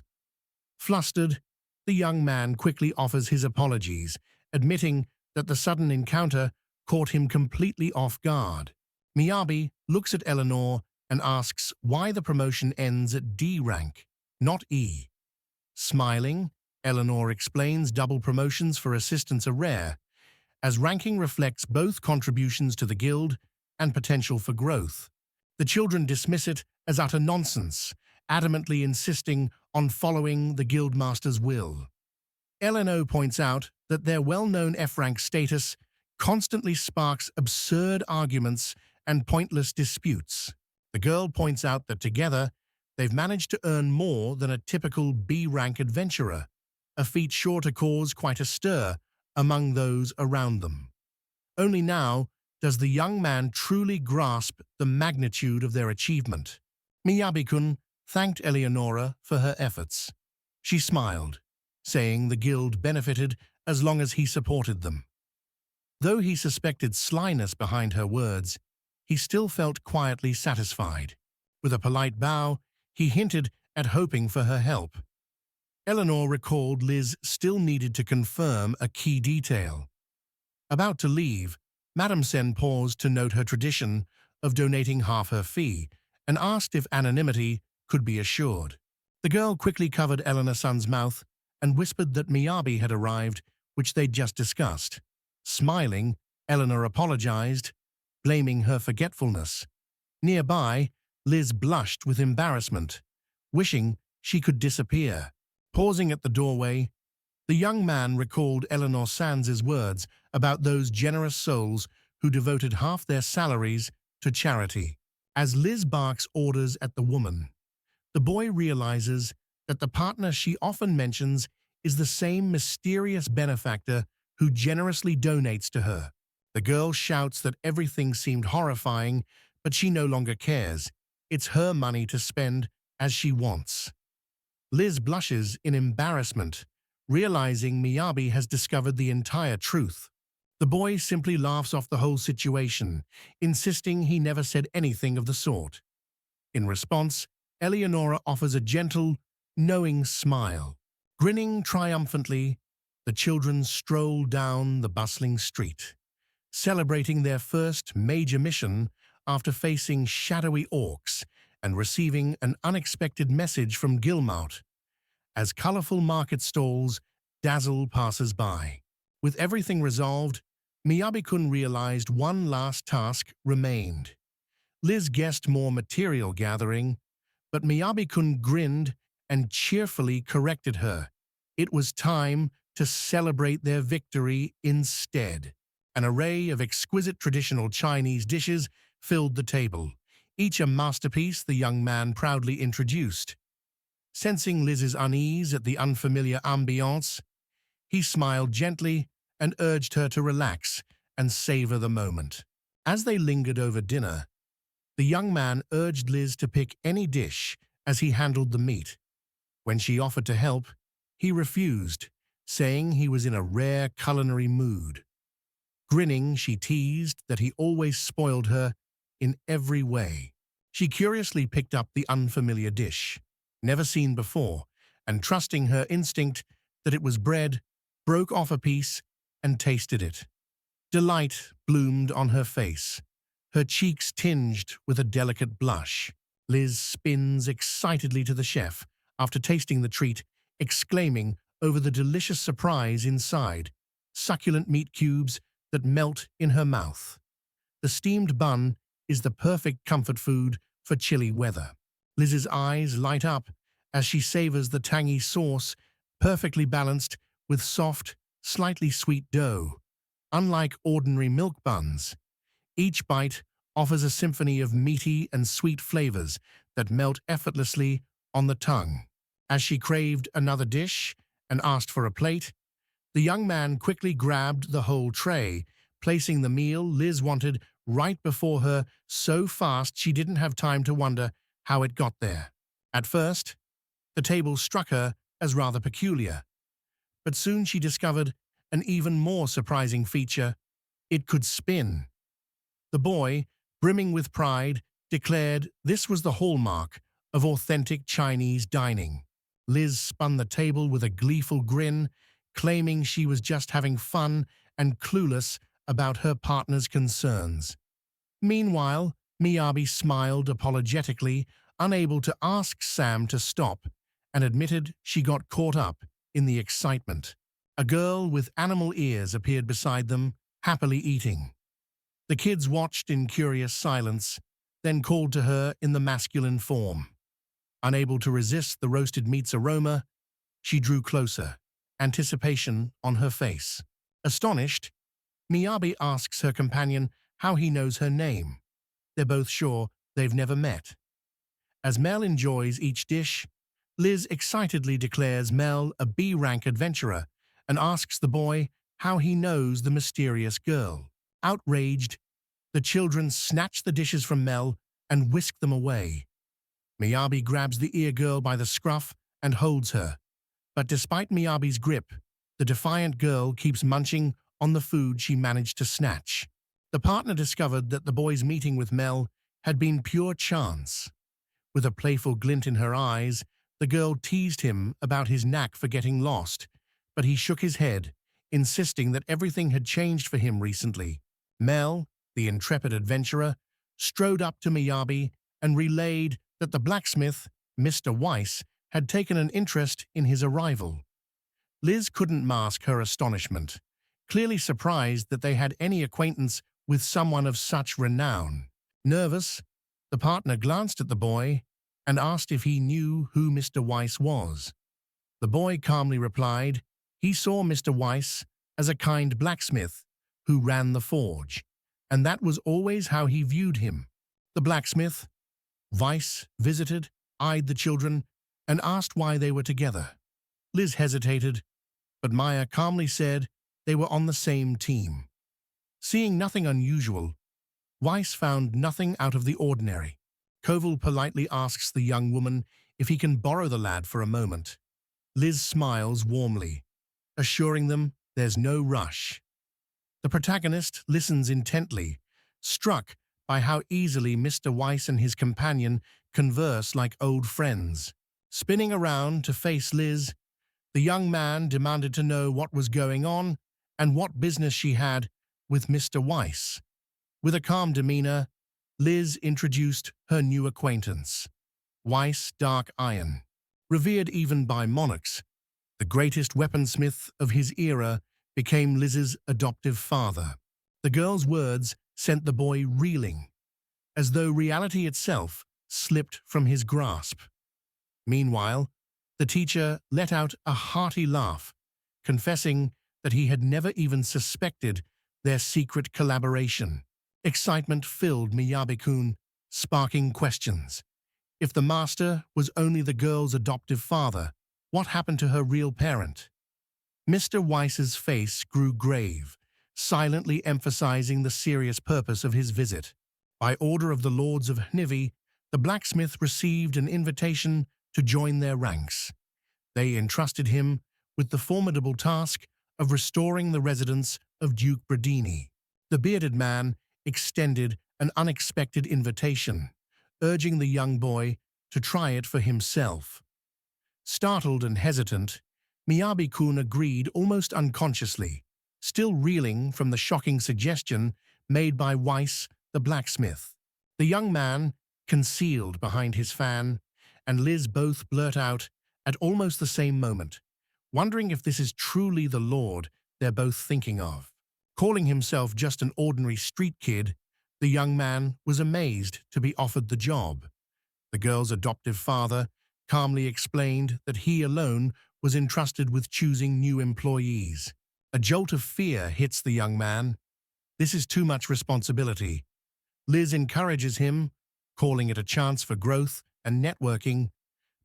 Flustered, The young man quickly offers his apologies, admitting that the sudden encounter caught him completely off guard. Miyabi looks at Eleanor and asks why the promotion ends at D rank, not E. Smiling, Eleanor explains double promotions for assistants are rare, as ranking reflects both contributions to the guild and potential for growth. The children dismiss it as utter nonsense, adamantly insisting on following the guildmaster's will. Eleanor points out that their well-known F-rank status constantly sparks absurd arguments and pointless disputes. The girl points out that together, they've managed to earn more than a typical B-rank adventurer, a feat sure to cause quite a stir among those around them. Only now does the young man truly grasp the magnitude of their achievement. Miyabi-kun thanked Eleonora for her efforts. She smiled, saying the guild benefited as long as he supported them. Though he suspected slyness behind her words, he still felt quietly satisfied. With a polite bow, he hinted at hoping for her help. Eleanor recalled Liz still needed to confirm a key detail. About to leave, Madame Sen paused to note her tradition of donating half her fee and asked if anonymity could be assured. The girl quickly covered Eleanor-san's mouth and whispered that Miyabi had arrived, which they'd just discussed. Smiling, Eleanor apologized, blaming her forgetfulness. Nearby, Liz blushed with embarrassment, wishing she could disappear. Pausing at the doorway, the young man recalled Eleanor Sands' words about those generous souls who devoted half their salaries to charity. As Liz barks orders at the woman, the boy realizes that the partner she often mentions is the same mysterious benefactor who generously donates to her. The girl shouts that everything seemed horrifying, but she no longer cares. It's her money to spend as she wants. Liz blushes in embarrassment, realizing Miyabi has discovered the entire truth. The boy simply laughs off the whole situation, insisting he never said anything of the sort. In response, Eleonora offers a gentle, knowing smile. Grinning triumphantly, the children stroll down the bustling street, celebrating their first major mission after facing shadowy orcs and receiving an unexpected message from Gilmout, as colorful market stalls dazzle passers-by. With everything resolved, Miyabi-kun realized one last task remained. Liz guessed more material gathering, but Miyabi-kun grinned and cheerfully corrected her. It was time to celebrate their victory instead. An array of exquisite traditional Chinese dishes filled the table, each a masterpiece the young man proudly introduced. Sensing Liz's unease at the unfamiliar ambiance, he smiled gently and urged her to relax and savor the moment. As they lingered over dinner, the young man urged Liz to pick any dish as he handled the meat. When she offered to help, he refused, saying he was in a rare culinary mood. Grinning, she teased that he always spoiled her in every way. She curiously picked up the unfamiliar dish, never seen before, and trusting her instinct that it was bread, broke off a piece and tasted it. Delight bloomed on her face, her cheeks tinged with a delicate blush. Liz spins excitedly to the chef after tasting the treat, exclaiming over the delicious surprise inside, succulent meat cubes that melt in her mouth. The steamed bun is the perfect comfort food for chilly weather. Liz's eyes light up as she savors the tangy sauce, perfectly balanced with soft, slightly sweet dough. Unlike ordinary milk buns, each bite offers a symphony of meaty and sweet flavors that melt effortlessly on the tongue. As she craved another dish and asked for a plate, the young man quickly grabbed the whole tray, placing the meal Liz wanted right before her so fast she didn't have time to wonder how it got there. At first, the table struck her as rather peculiar, but soon she discovered an even more surprising feature: it could spin. The boy, brimming with pride, declared this was the hallmark of authentic Chinese dining. Liz spun the table with a gleeful grin, claiming she was just having fun and clueless about her partner's concerns. Meanwhile, Miyabi smiled apologetically, unable to ask Sam to stop, and admitted she got caught up in the excitement. A girl with animal ears appeared beside them, happily eating. The kids watched in curious silence, then called to her in the masculine form. Unable to resist the roasted meat's aroma, she drew closer, anticipation on her face. Astonished, Miyabi asks her companion how he knows her name. They're both sure they've never met. As Mel enjoys each dish, Liz excitedly declares Mel a B-rank adventurer and asks the boy how he knows the mysterious girl. Outraged, the children snatch the dishes from Mel and whisk them away. Miyabi grabs the ear girl by the scruff and holds her. But despite Miyabi's grip, the defiant girl keeps munching on the food she managed to snatch. The partner discovered that the boy's meeting with Mel had been pure chance. With a playful glint in her eyes, the girl teased him about his knack for getting lost, but he shook his head, insisting that everything had changed for him recently. Mel, the intrepid adventurer, strode up to Miyabi and relayed that the blacksmith, Mr. Weiss, had taken an interest in his arrival. Liz couldn't mask her astonishment, clearly surprised that they had any acquaintance with someone of such renown. Nervous, the partner glanced at the boy and asked if he knew who Mr. Weiss was. The boy calmly replied he saw Mr. Weiss as a kind blacksmith who ran the forge, and that was always how he viewed him. The blacksmith, Weiss, visited, eyed the children, and asked why they were together. Liz hesitated, but Maya calmly said they were on the same team. Seeing nothing unusual, Weiss found nothing out of the ordinary. Koval politely asks the young woman if he can borrow the lad for a moment. Liz smiles warmly, assuring them there's no rush. The protagonist listens intently, struck by how easily Mr. Weiss and his companion converse like old friends. Spinning around to face Liz, the young man demanded to know what was going on and what business she had with Mr. Weiss. With a calm demeanor, Liz introduced her new acquaintance, Weiss Dark Iron. Revered even by monarchs, the greatest weaponsmith of his era became Liz's adoptive father. The girl's words sent the boy reeling, as though reality itself slipped from his grasp. Meanwhile, the teacher let out a hearty laugh, confessing that he had never even suspected their secret collaboration. Excitement filled Miyabi-kun, sparking questions. If the master was only the girl's adoptive father, what happened to her real parent? Mr. Weiss's face grew grave, silently emphasizing the serious purpose of his visit. By order of the lords of Hnivi, the blacksmith received an invitation to join their ranks. They entrusted him with the formidable task of restoring the residence of Duke Bradini. The bearded man extended an unexpected invitation, urging the young boy to try it for himself. Startled and hesitant, Miyabi-kun agreed almost unconsciously, still reeling from the shocking suggestion made by Weiss, the blacksmith. The young man concealed behind his fan, and Liz both blurt out at almost the same moment, wondering if this is truly the lord they're both thinking of. Calling himself just an ordinary street kid, the young man was amazed to be offered the job. The girl's adoptive father calmly explained that he alone was entrusted with choosing new employees. A jolt of fear hits the young man. This is too much responsibility. Liz encourages him, calling it a chance for growth and networking,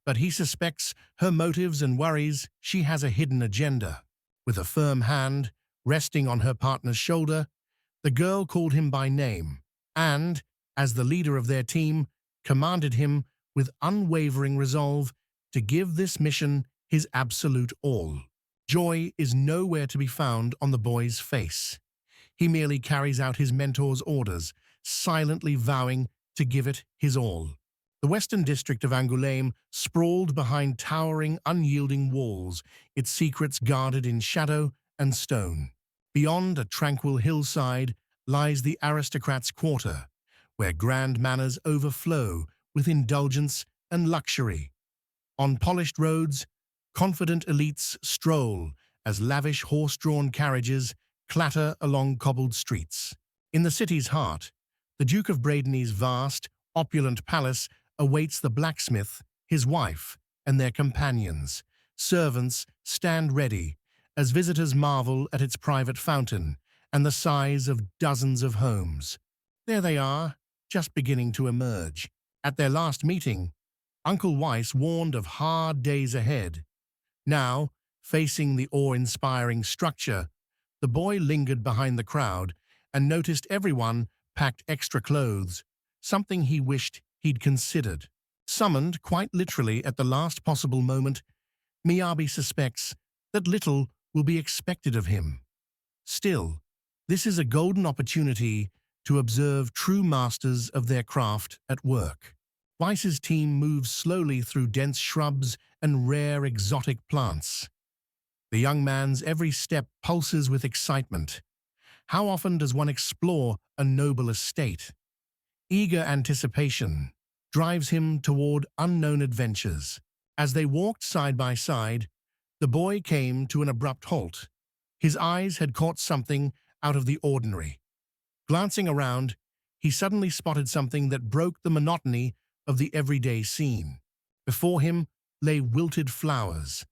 but he suspects her motives and worries she has a hidden agenda. With a firm hand resting on her partner's shoulder, the girl called him by name and, as the leader of their team, commanded him with unwavering resolve to give this mission his absolute all. Joy is nowhere to be found on the boy's face. He merely carries out his mentor's orders, silently vowing to give it his all. The western district of Angoulême sprawled behind towering, unyielding walls, its secrets guarded in shadow and stone. Beyond a tranquil hillside lies the aristocrats' quarter, where grand manners overflow with indulgence and luxury. On polished roads, confident elites stroll as lavish horse-drawn carriages clatter along cobbled streets. In the city's heart, the Duke of Bradeney's vast, opulent palace awaits the blacksmith, his wife, and their companions. Servants stand ready as visitors marvel at its private fountain and the size of dozens of homes. There they are, just beginning to emerge. At their last meeting, Uncle Weiss warned of hard days ahead. Now, facing the awe-inspiring structure, the boy lingered behind the crowd and noticed everyone packed extra clothes, something he wished he'd considered. Summoned quite literally at the last possible moment, Miyabi suspects that little will be expected of him. Still, this is a golden opportunity to observe true masters of their craft at work. Weiss's team moves slowly through dense shrubs and rare exotic plants. The young man's every step pulses with excitement. How often does one explore a noble estate? Eager anticipation drives him toward unknown adventures. As they walked side by side, the boy came to an abrupt halt. His eyes had caught something out of the ordinary. Glancing around, he suddenly spotted something that broke the monotony of the everyday scene. Before him lay wilted flowers.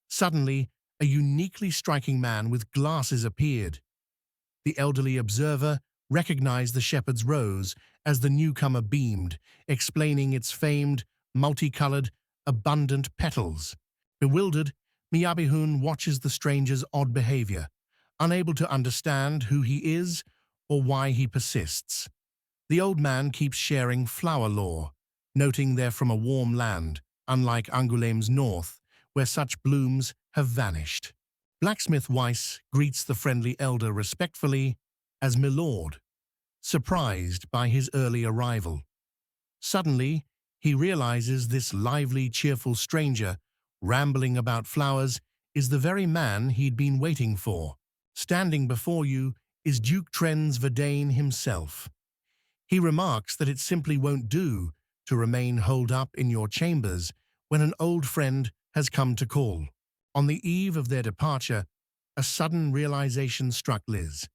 Suddenly, a uniquely striking man with glasses appeared. The elderly observer recognized the shepherd's rose as the newcomer beamed, explaining its famed, multicolored, abundant petals. Bewildered, Miyabihun watches the stranger's odd behavior, unable to understand who he is or why he persists. The old man keeps sharing flower lore, noting they're from a warm land, unlike Angoulême's north, where such blooms have vanished. Blacksmith Weiss greets the friendly elder respectfully as milord, surprised by his early arrival. Suddenly, he realizes this lively, cheerful stranger, rambling about flowers, is the very man he'd been waiting for. Standing before you is Duke Trenz Verdane himself. He remarks that it simply won't do to remain holed up in your chambers when an old friend has come to call. On the eve of their departure, a sudden realization struck Liz.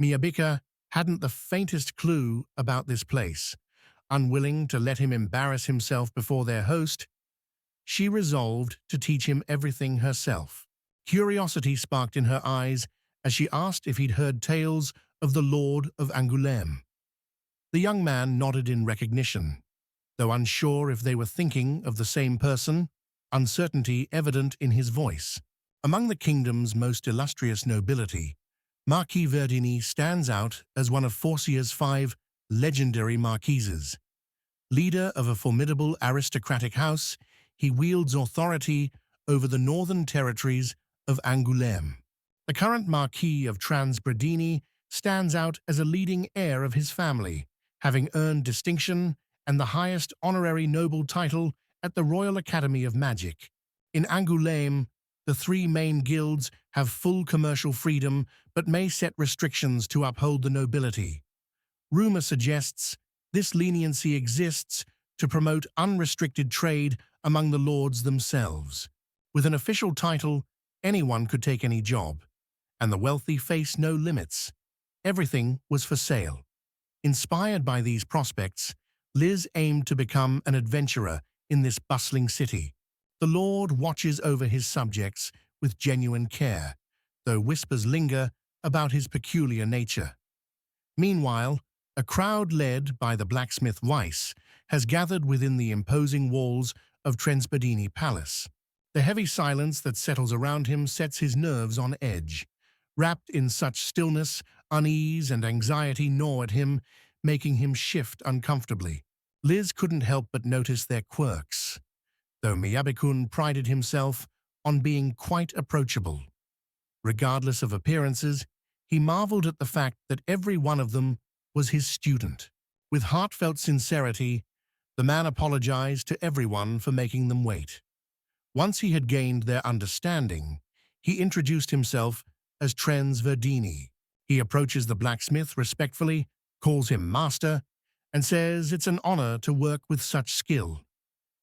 Miyabika hadn't the faintest clue about this place. Unwilling to let him embarrass himself before their host, she resolved to teach him everything herself. Curiosity sparked in her eyes as she asked if he'd heard tales of the Lord of Angoulême. The young man nodded in recognition, though unsure if they were thinking of the same person, uncertainty evident in his voice. Among the kingdom's most illustrious nobility, Marquis Verdini stands out as one of Forcia's 5 legendary marquises. Leader of a formidable aristocratic house, he wields authority over the northern territories of Angoulême. The current Marquis of Transbredini stands out as a leading heir of his family, having earned distinction and the highest honorary noble title at the Royal Academy of Magic. In Angoulême, the 3 main guilds have full commercial freedom but may set restrictions to uphold the nobility. Rumor suggests this leniency exists to promote unrestricted trade among the lords themselves. With an official title, anyone could take any job, and the wealthy face no limits. Everything was for sale. Inspired by these prospects, Liz aimed to become an adventurer in this bustling city. The Lord watches over his subjects with genuine care, though whispers linger about his peculiar nature. Meanwhile, a crowd led by the blacksmith Weiss has gathered within the imposing walls of Transbredini Palace. The heavy silence that settles around him sets his nerves on edge. Wrapped in such stillness, unease and anxiety gnaw at him, making him shift uncomfortably. Liz couldn't help but notice their quirks, though Miyabikun prided himself on being quite approachable. Regardless of appearances, he marveled at the fact that every one of them was his student. With heartfelt sincerity, The man apologized to everyone for making them wait. Once he had gained their understanding, he introduced himself as Trens Verdini. He approaches the blacksmith respectfully, calls him master, and says it's an honor to work with such skill.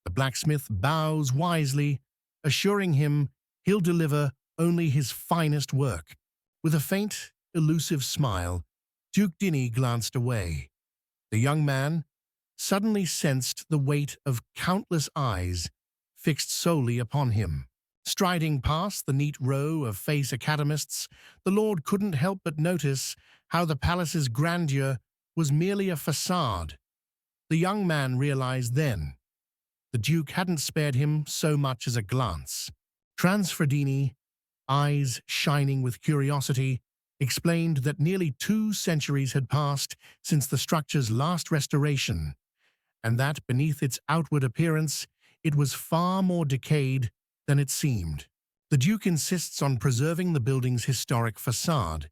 The blacksmith bows wisely, assuring him he'll deliver only his finest work. With a faint, elusive smile, Duke Dini glanced away. The young man suddenly sensed the weight of countless eyes fixed solely upon him. Striding past the neat row of face academists, the lord couldn't help but notice how the palace's grandeur was merely a facade. The young man realized then the duke hadn't spared him so much as a glance. Transfredini, eyes shining with curiosity, explained that nearly 2 centuries had passed since the structure's last restoration, and that beneath its outward appearance, it was far more decayed than it seemed. The Duke insists on preserving the building's historic facade,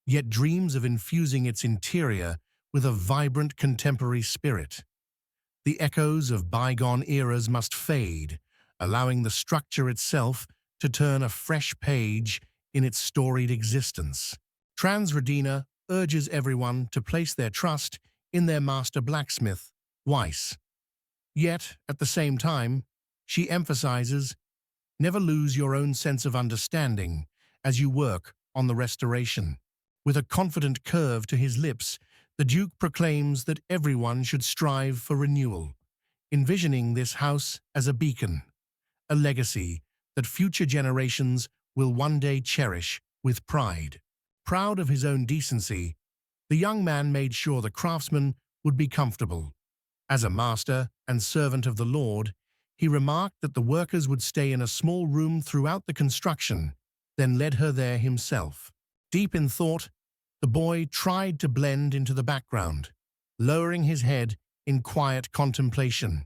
yet dreams of infusing its interior with a vibrant contemporary spirit. The echoes of bygone eras must fade, allowing the structure itself to turn a fresh page in its storied existence. Transredina urges everyone to place their trust in their master blacksmith, Weiss. Yet, at the same time, she emphasizes, never lose your own sense of understanding as you work on the restoration. With a confident curve to his lips, the Duke proclaims that everyone should strive for renewal, envisioning this house as a beacon, a legacy that future generations will one day cherish with pride. Proud of his own decency, the young man made sure the craftsman would be comfortable. As a master and servant of the Lord, he remarked that the workers would stay in a small room throughout the construction, then led her there himself. Deep in thought, the boy tried to blend into the background, lowering his head in quiet contemplation.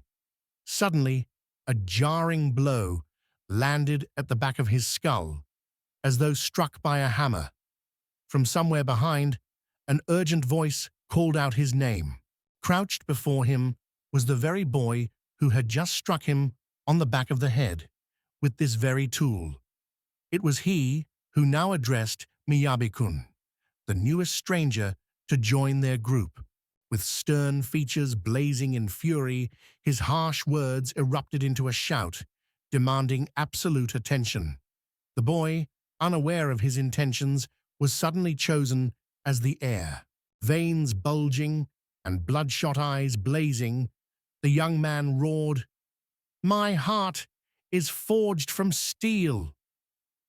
Suddenly, a jarring blow landed at the back of his skull, as though struck by a hammer. From somewhere behind, an urgent voice called out his name. Crouched before him was the very boy who had just struck him on the back of the head with this very tool. It was he who now addressed Miyabi-kun, the newest stranger to join their group. With stern features blazing in fury, his harsh words erupted into a shout, demanding absolute attention. The boy, unaware of his intentions, was suddenly chosen as the heir. Veins bulging and bloodshot eyes blazing, the young man roared, "My heart is forged from steel."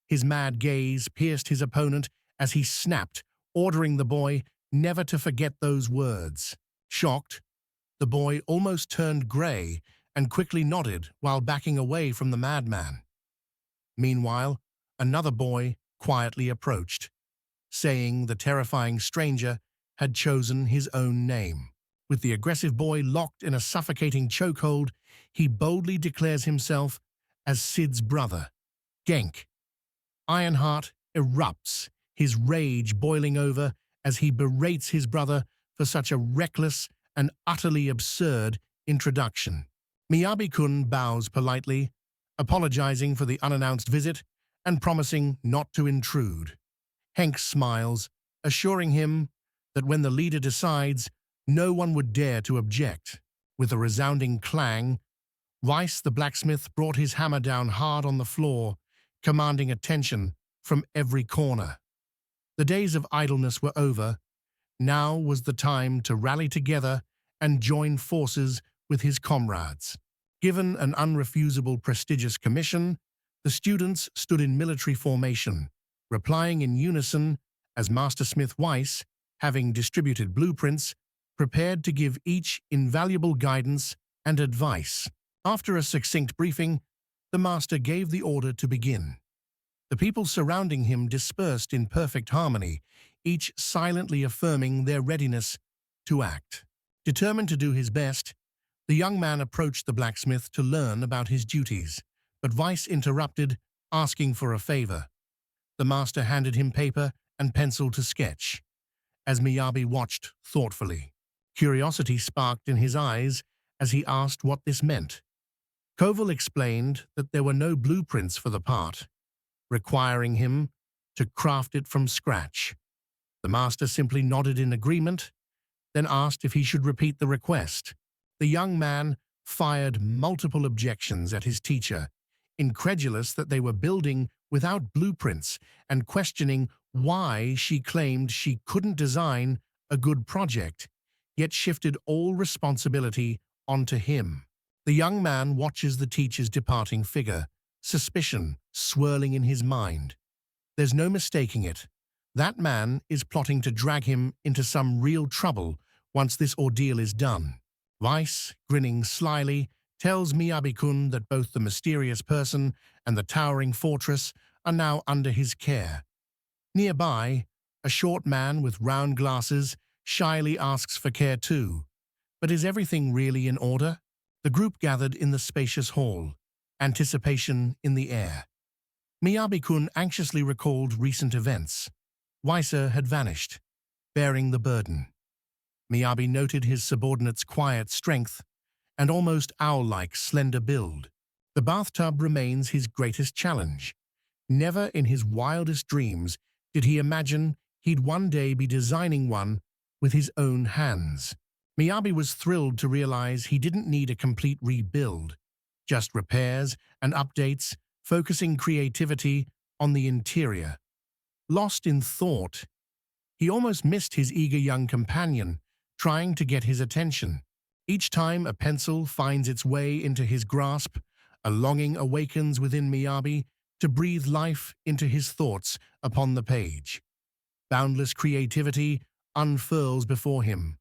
His mad gaze pierced his opponent as he snapped, ordering the boy never to forget those words. Shocked, the boy almost turned gray and quickly nodded while backing away from the madman. Meanwhile, another boy quietly approached, saying the terrifying stranger had chosen his own name. With the aggressive boy locked in a suffocating chokehold, he boldly declares himself as Sid's brother, Genk. Ironheart erupts, his rage boiling over as he berates his brother for such a reckless and utterly absurd introduction. Miyabi-kun bows politely, apologizing for the unannounced visit and promising not to intrude. Henk smiles, assuring him that when the leader decides, no one would dare to object. With a resounding clang, Weiss the blacksmith brought his hammer down hard on the floor, commanding attention from every corner. The days of idleness were over. Now was the time to rally together and join forces with his comrades. Given an unrefusable prestigious commission, the students stood in military formation, replying in unison as Mastersmith Weiss, having distributed blueprints, prepared to give each invaluable guidance and advice. After a succinct briefing, the master gave the order to begin. The people surrounding him dispersed in perfect harmony, each silently affirming their readiness to act. Determined to do his best, the young man approached the blacksmith to learn about his duties, but Weiss interrupted, asking for a favor. The master handed him paper and pencil to sketch, as Miyabi watched thoughtfully. Curiosity sparked in his eyes as he asked what this meant. Koval explained that there were no blueprints for the part, requiring him to craft it from scratch. The master simply nodded in agreement, then asked if he should repeat the request. The young man fired multiple objections at his teacher, incredulous that they were building without blueprints and questioning why she claimed she couldn't design a good project, yet shifted all responsibility onto him. The young man watches the teacher's departing figure, suspicion swirling in his mind. There's no mistaking it. That man is plotting to drag him into some real trouble once this ordeal is done. Weiss, grinning slyly, tells Miyabi-kun that both the mysterious person and the towering fortress are now under his care. Nearby, a short man with round glasses shyly asks for care too. But is everything really in order? The group gathered in the spacious hall, anticipation in the air. Miyabi-kun anxiously recalled recent events. Weiser had vanished, bearing the burden. Miyabi noted his subordinate's quiet strength and almost owl-like slender build. The bathtub remains his greatest challenge. Never in his wildest dreams did he imagine he'd one day be designing one with his own hands. Miyabi was thrilled to realize he didn't need a complete rebuild, just repairs and updates, focusing creativity on the interior. Lost in thought, he almost missed his eager young companion, trying to get his attention. Each time a pencil finds its way into his grasp, a longing awakens within Miyabi to breathe life into his thoughts upon the page. Boundless creativity unfurls before him,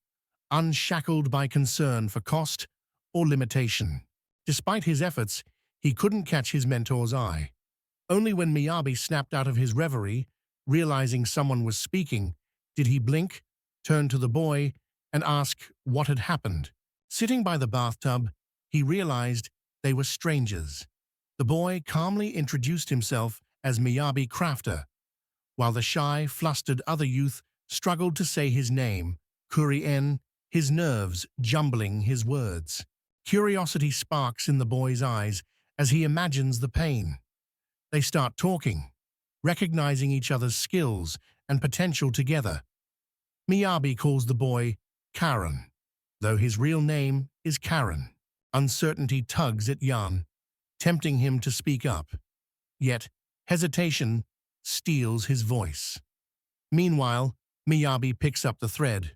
unshackled by concern for cost or limitation. Despite his efforts, he couldn't catch his mentor's eye. Only when Miyabi snapped out of his reverie, realizing someone was speaking, did he blink, turn to the boy, and ask what had happened. Sitting by the bathtub, he realized they were strangers. The boy calmly introduced himself as Miyabi Crafter, while the shy, flustered other youth struggled to say his name, Kurien, his nerves jumbling his words. Curiosity sparks in the boy's eyes as he imagines the pain. They start talking, recognizing each other's skills and potential together. Miyabi calls the boy Karen, though his real name is Karen. Uncertainty tugs at Yan, tempting him to speak up. Yet, hesitation steals his voice. Meanwhile, Miyabi picks up the thread,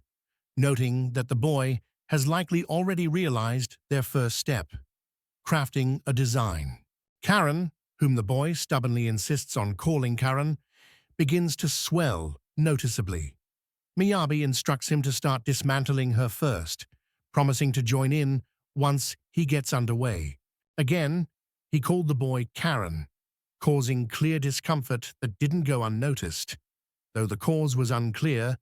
noting that the boy has likely already realized their first step, crafting a design. Karen, whom the boy stubbornly insists on calling Karen, begins to swell noticeably. Miyabi instructs him to start dismantling her first, promising to join in once he gets underway. Again, he called the boy Karen, causing clear discomfort that didn't go unnoticed. Though the cause was unclear,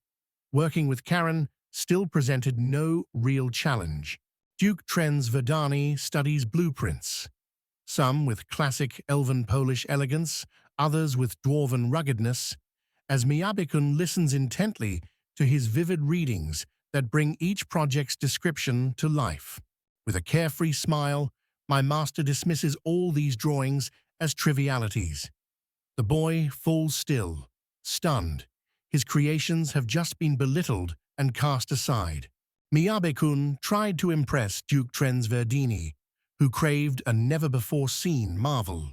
working with Karen still presented no real challenge. Duke Trenz Verdani studies blueprints, some with classic elven Polish elegance, others with dwarven ruggedness, as Miyabi-kun listens intently to his vivid readings that bring each project's description to life. With a carefree smile, my master dismisses all these drawings as trivialities. The boy falls still, stunned. His creations have just been belittled and cast aside. Miyabi-kun tried to impress Duke Trenz Verdini, who craved a never-before-seen marvel.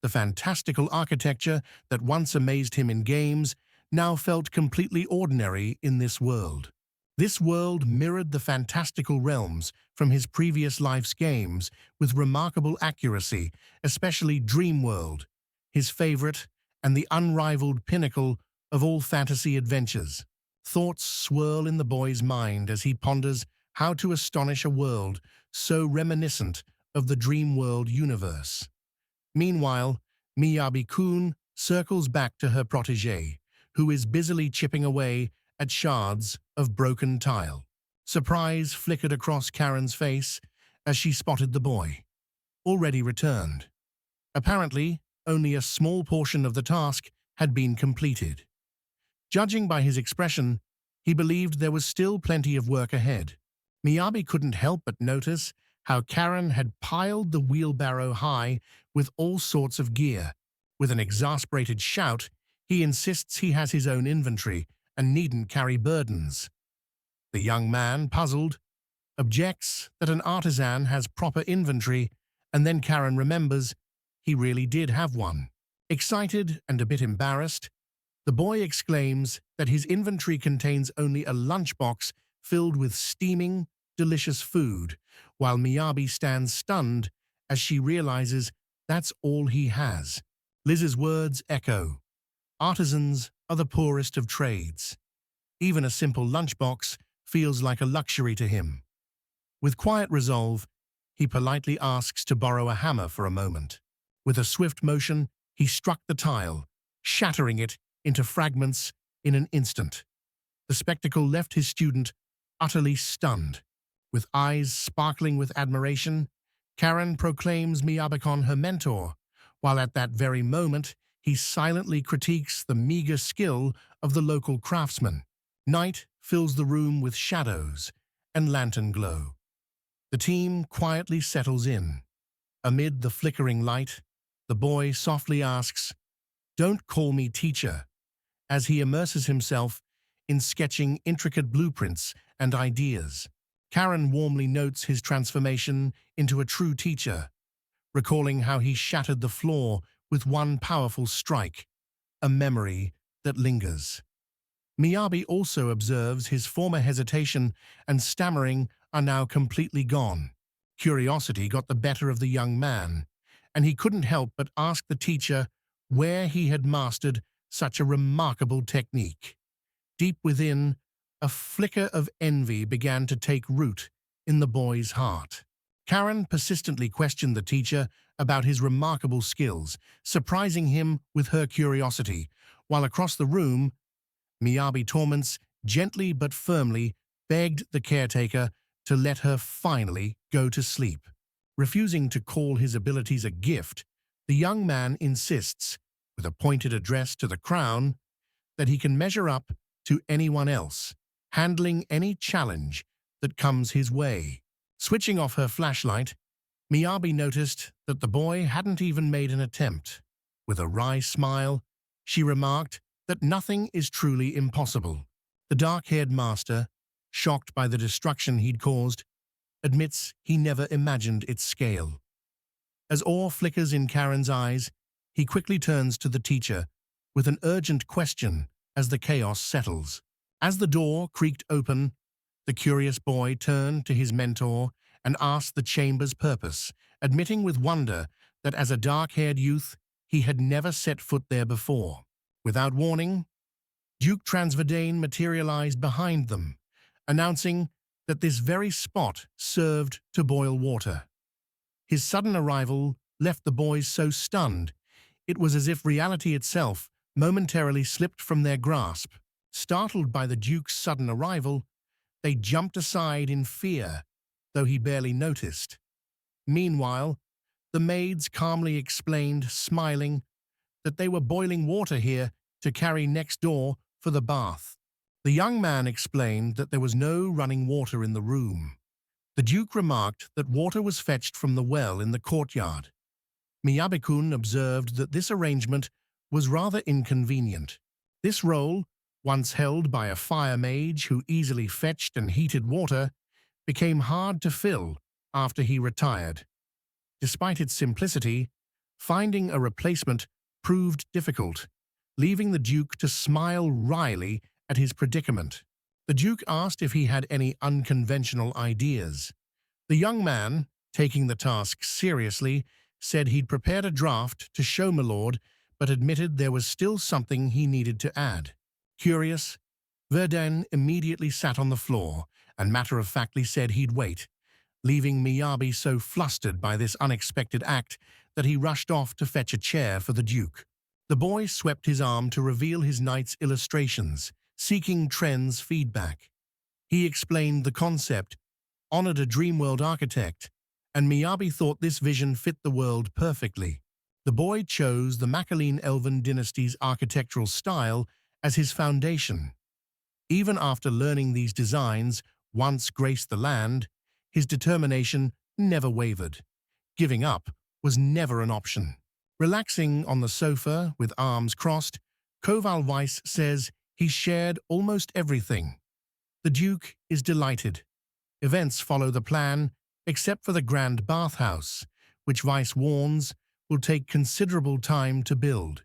The fantastical architecture that once amazed him in games now felt completely ordinary in this world. This world mirrored the fantastical realms from his previous life's games with remarkable accuracy, especially Dreamworld, his favorite and the unrivaled pinnacle of all fantasy adventures. Thoughts swirl in the boy's mind as he ponders how to astonish a world so reminiscent of the Dreamworld universe. Meanwhile, Miyabi-kun circles back to her protégé, who is busily chipping away at shards of broken tile. Surprise flickered across Karen's face as she spotted the boy, already returned. Apparently, only a small portion of the task had been completed. Judging by his expression, he believed there was still plenty of work ahead. Miyabi couldn't help but notice how Karen had piled the wheelbarrow high with all sorts of gear. With an exasperated shout, he insists he has his own inventory and needn't carry burdens. The young man, puzzled, objects that an artisan has proper inventory, and then Karen remembers he really did have one. Excited and a bit embarrassed, the boy exclaims that his inventory contains only a lunchbox filled with steaming, delicious food, while Miyabi stands stunned as she realizes that's all he has. Liz's words echo. Artisans are the poorest of trades. Even a simple lunchbox feels like a luxury to him. With quiet resolve, he politely asks to borrow a hammer for a moment. With a swift motion, he struck the tile, shattering it into fragments in an instant. The spectacle left his student utterly stunned. With eyes sparkling with admiration, Karen proclaims Miyabikon her mentor, while at that very moment he silently critiques the meager skill of the local craftsman. Night fills the room with shadows and lantern glow. The team quietly settles in. Amid the flickering light, the boy softly asks, "Don't call me teacher," as he immerses himself in sketching intricate blueprints and ideas. Karen warmly notes his transformation into a true teacher, recalling how he shattered the floor with one powerful strike, a memory that lingers. Miyabi also observes his former hesitation and stammering are now completely gone. Curiosity got the better of the young man, and he couldn't help but ask the teacher where he had mastered such a remarkable technique. Deep within, a flicker of envy began to take root in the boy's heart. Karen persistently questioned the teacher about his remarkable skills, surprising him with her curiosity, while across the room, Miyabi Torments gently but firmly begged the caretaker to let her finally go to sleep. Refusing to call his abilities a gift, the young man insists, with a pointed address to the crown, that he can measure up to anyone else, handling any challenge that comes his way. Switching off her flashlight, Miyabi noticed that the boy hadn't even made an attempt. With a wry smile, she remarked that nothing is truly impossible. The dark-haired master, shocked by the destruction he'd caused, admits he never imagined its scale. As awe flickers in Karen's eyes, he quickly turns to the teacher with an urgent question as the chaos settles. As the door creaked open, the curious boy turned to his mentor and asked the chamber's purpose, admitting with wonder that as a dark-haired youth, he had never set foot there before. Without warning, Duke Transverdane materialized behind them, announcing that this very spot served to boil water. His sudden arrival left the boys so stunned, it was as if reality itself momentarily slipped from their grasp. Startled by the Duke's sudden arrival, they jumped aside in fear, though he barely noticed. Meanwhile, the maids calmly explained, smiling, that they were boiling water here to carry next door for the bath. The young man explained that there was no running water in the room. The Duke remarked that water was fetched from the well in the courtyard. Miyabikun observed that this arrangement was rather inconvenient. This role, once held by a fire mage who easily fetched and heated water, became hard to fill after he retired. Despite its simplicity, finding a replacement proved difficult, leaving the Duke to smile wryly at his predicament. The Duke asked if he had any unconventional ideas. The young man, taking the task seriously, said he'd prepared a draft to show Milord, but admitted there was still something he needed to add. Curious, Verdun immediately sat on the floor and matter-of-factly said he'd wait, leaving Miyabi so flustered by this unexpected act that he rushed off to fetch a chair for the Duke. The boy swept his arm to reveal his knight's illustrations, seeking Tren's feedback. He explained the concept, honored a Dreamworld architect, and Miyabi thought this vision fit the world perfectly. The boy chose the Macaline Elven dynasty's architectural style as his foundation. Even after learning these designs once graced the land, his determination never wavered. Giving up was never an option. Relaxing on the sofa with arms crossed, Koval Weiss says he shared almost everything. The Duke is delighted. Events follow the plan, except for the grand bathhouse, which Weiss warns will take considerable time to build.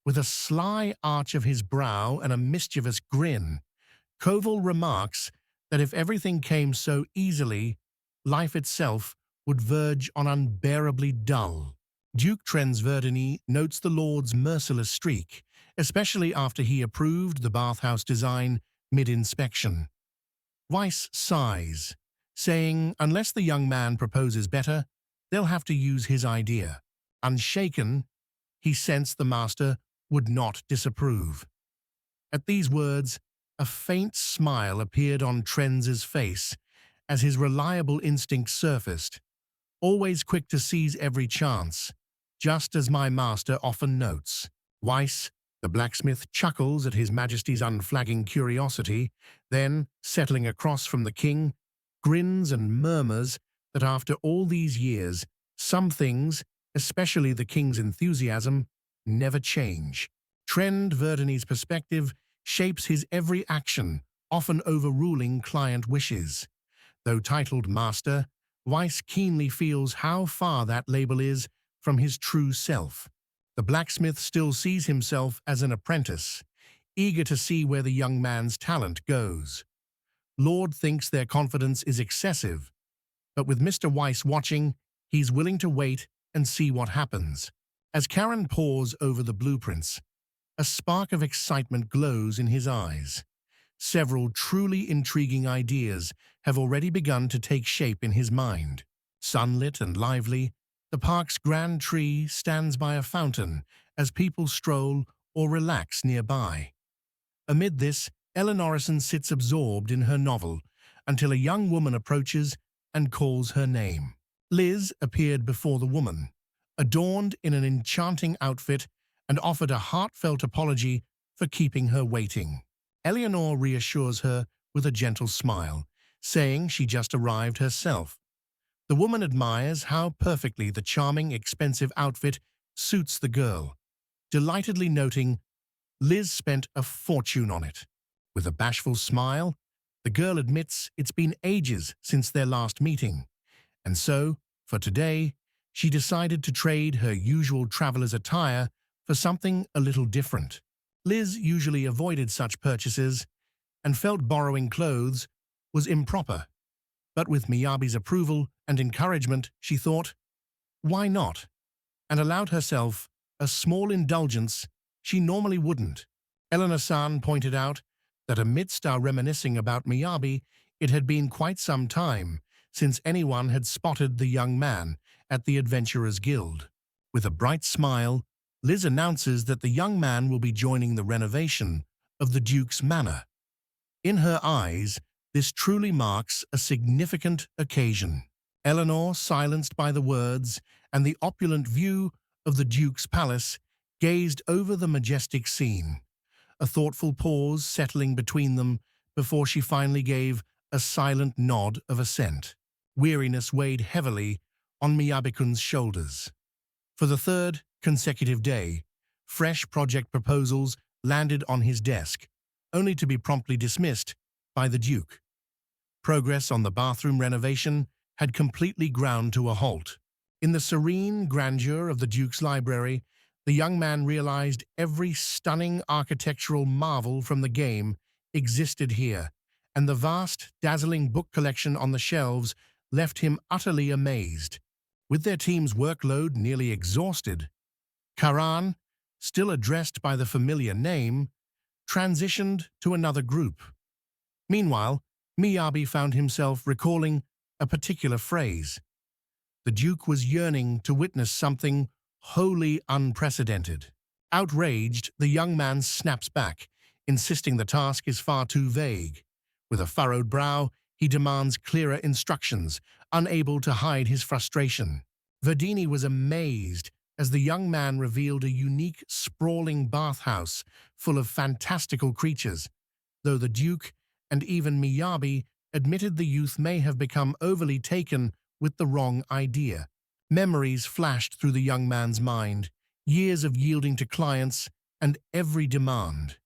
With a sly arch of his brow and a mischievous grin, Koval remarks that if everything came so easily, life itself would verge on unbearably dull. Duke Trensverdeny notes the Lord's merciless streak, especially after he approved the bathhouse design mid-inspection. Weiss sighs, saying unless the young man proposes better, they'll have to use his idea. Unshaken, he sensed the master would not disapprove. At these words, a faint smile appeared on Trenz's face as his reliable instinct surfaced, always quick to seize every chance, just as my master often notes. Weiss, the blacksmith, chuckles at his majesty's unflagging curiosity, then, settling across from the king, grins and murmurs that after all these years, some things, especially the king's enthusiasm, never change. Trensverdeny's perspective shapes his every action, often overruling client wishes. Though titled master, Weiss keenly feels how far that label is from his true self. The blacksmith still sees himself as an apprentice, eager to see where the young man's talent goes. Lord thinks their confidence is excessive, but with Mr. Weiss watching, he's willing to wait and see what happens. As Karen pores over the blueprints, a spark of excitement glows in his eyes. Several truly intriguing ideas have already begun to take shape in his mind. Sunlit and lively, the park's grand tree stands by a fountain as people stroll or relax nearby. Amid this, Ellen Orison sits absorbed in her novel until a young woman approaches and calls her name. Liz appeared before the woman, adorned in an enchanting outfit, and offered a heartfelt apology for keeping her waiting. Eleanor reassures her with a gentle smile, saying she just arrived herself. The woman admires how perfectly the charming, expensive outfit suits the girl, delightedly noting Liz spent a fortune on it. With a bashful smile, the girl admits it's been ages since their last meeting, and so, for today, she decided to trade her usual traveler's attire for something a little different. Liz usually avoided such purchases and felt borrowing clothes was improper. But with Miyabi's approval and encouragement, she thought, why not? And allowed herself a small indulgence she normally wouldn't. Eleanor-san pointed out that amidst our reminiscing about Miyabi, it had been quite some time since anyone had spotted the young man at the Adventurers Guild. With a bright smile, Liz announces that the young man will be joining the renovation of the Duke's manor. In her eyes, this truly marks a significant occasion. Eleanor, silenced by the words and the opulent view of the Duke's palace, gazed over the majestic scene, a thoughtful pause settling between them before she finally gave a silent nod of assent. Weariness weighed heavily on Miyabi-kun's shoulders. For the third consecutive day, fresh project proposals landed on his desk, only to be promptly dismissed by the Duke. Progress on the bathroom renovation had completely ground to a halt. In the serene grandeur of the Duke's library, the young man realized every stunning architectural marvel from the game existed here, and the vast, dazzling book collection on the shelves left him utterly amazed. With their team's workload nearly exhausted, Karan, still addressed by the familiar name, transitioned to another group. Meanwhile, Miyabi found himself recalling a particular phrase. The Duke was yearning to witness something wholly unprecedented. Outraged, the young man snaps back, insisting the task is far too vague. With a furrowed brow, he demands clearer instructions, unable to hide his frustration. Verdini was amazed as the young man revealed a unique, sprawling bathhouse full of fantastical creatures, though the Duke and even Miyabi admitted the youth may have become overly taken with the wrong idea. Memories flashed through the young man's mind, years of yielding to clients and every demand.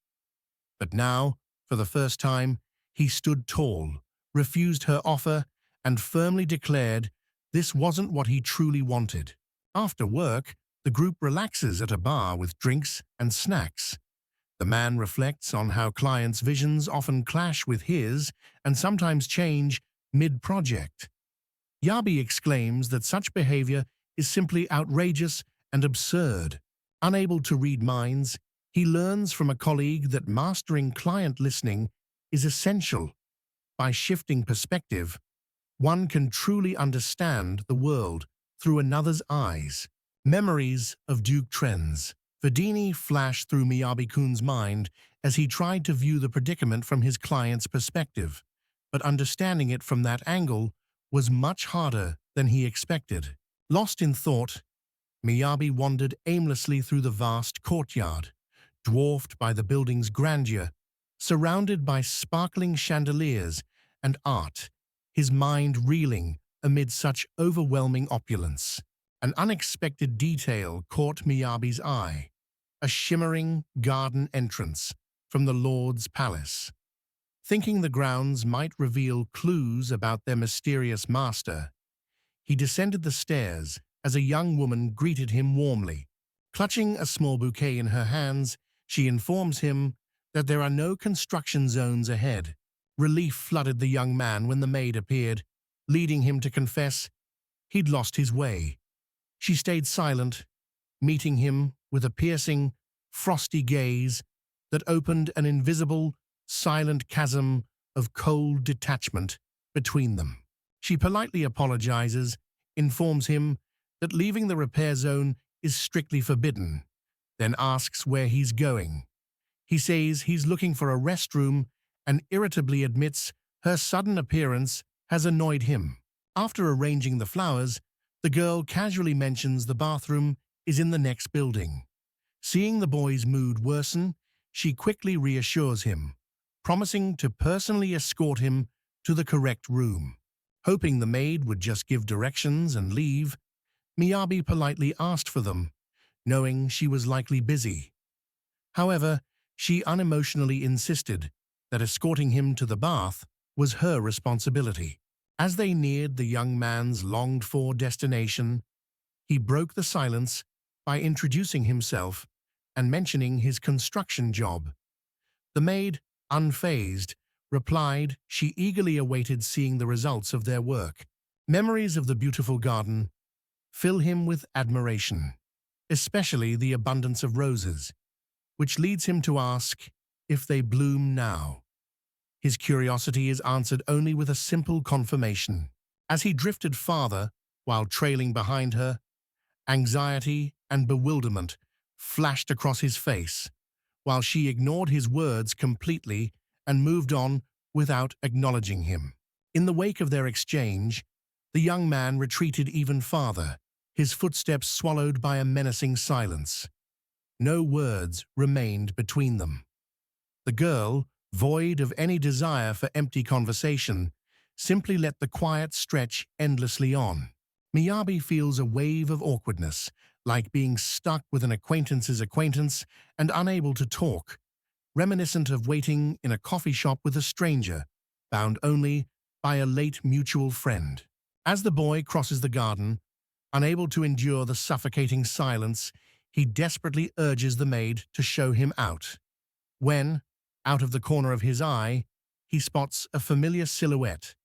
But now, for the first time, he stood tall, refused her offer, and firmly declared this wasn't what he truly wanted. After work, the group relaxes at a bar with drinks and snacks. The man reflects on how clients' visions often clash with his and sometimes change mid-project. Yabi exclaims that such behavior is simply outrageous and absurd. Unable to read minds, he learns from a colleague that mastering client listening is essential. By shifting perspective, one can truly understand the world through another's eyes. Memories of Duke Trends. Vidini flashed through Miyabi-kun's mind as he tried to view the predicament from his client's perspective, but understanding it from that angle was much harder than he expected. Lost in thought, Miyabi wandered aimlessly through the vast courtyard, dwarfed by the building's grandeur, surrounded by sparkling chandeliers and art, his mind reeling amid such overwhelming opulence. An unexpected detail caught Miyabi's eye, a shimmering garden entrance from the Lord's palace. Thinking the grounds might reveal clues about their mysterious master, he descended the stairs as a young woman greeted him warmly. Clutching a small bouquet in her hands, she informs him that there are no construction zones ahead. Relief flooded the young man when the maid appeared, leading him to confess he'd lost his way. She stayed silent, meeting him with a piercing, frosty gaze that opened an invisible, silent chasm of cold detachment between them. She politely apologizes, informs him that leaving the repair zone is strictly forbidden, then asks where he's going. He says he's looking for a restroom and irritably admits her sudden appearance has annoyed him. After arranging the flowers, the girl casually mentions the bathroom is in the next building. Seeing the boy's mood worsen, she quickly reassures him, promising to personally escort him to the correct room. Hoping the maid would just give directions and leave, Miyabi politely asked for them, knowing she was likely busy. However, she unemotionally insisted that escorting him to the bath was her responsibility. As they neared the young man's longed-for destination, he broke the silence by introducing himself and mentioning his construction job. The maid, unfazed, replied she eagerly awaited seeing the results of their work. Memories of the beautiful garden fill him with admiration, especially the abundance of roses, which leads him to ask if they bloom now. His curiosity is answered only with a simple confirmation. As he drifted farther, while trailing behind her, anxiety and bewilderment flashed across his face, while she ignored his words completely and moved on without acknowledging him. In the wake of their exchange, the young man retreated even farther, his footsteps swallowed by a menacing silence. No words remained between them. The girl, void of any desire for empty conversation, simply let the quiet stretch endlessly on. Miyabi feels a wave of awkwardness, like being stuck with an acquaintance's acquaintance and unable to talk, reminiscent of waiting in a coffee shop with a stranger, bound only by a late mutual friend. As the boy crosses the garden, unable to endure the suffocating silence, he desperately urges the maid to show him out. When, out of the corner of his eye, he spots a familiar silhouette,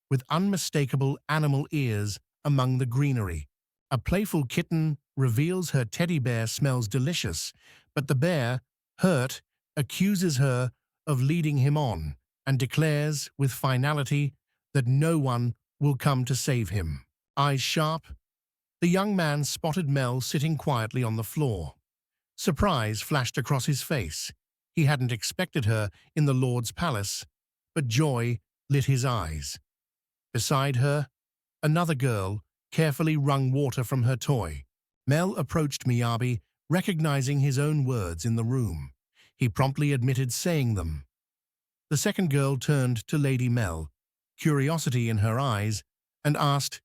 with unmistakable animal ears among the greenery. A playful kitten reveals her teddy bear smells delicious, but the bear, hurt, accuses her of leading him on and declares with finality that no one will come to save him. Eyes sharp, the young man spotted Mel sitting quietly on the floor. Surprise flashed across his face. He hadn't expected her in the Lord's palace, but joy lit his eyes. Beside her, another girl carefully wrung water from her toy. Mel approached Miyabi, recognizing his own words in the room. He promptly admitted saying them. The second girl turned to Lady Mel, curiosity in her eyes, and asked,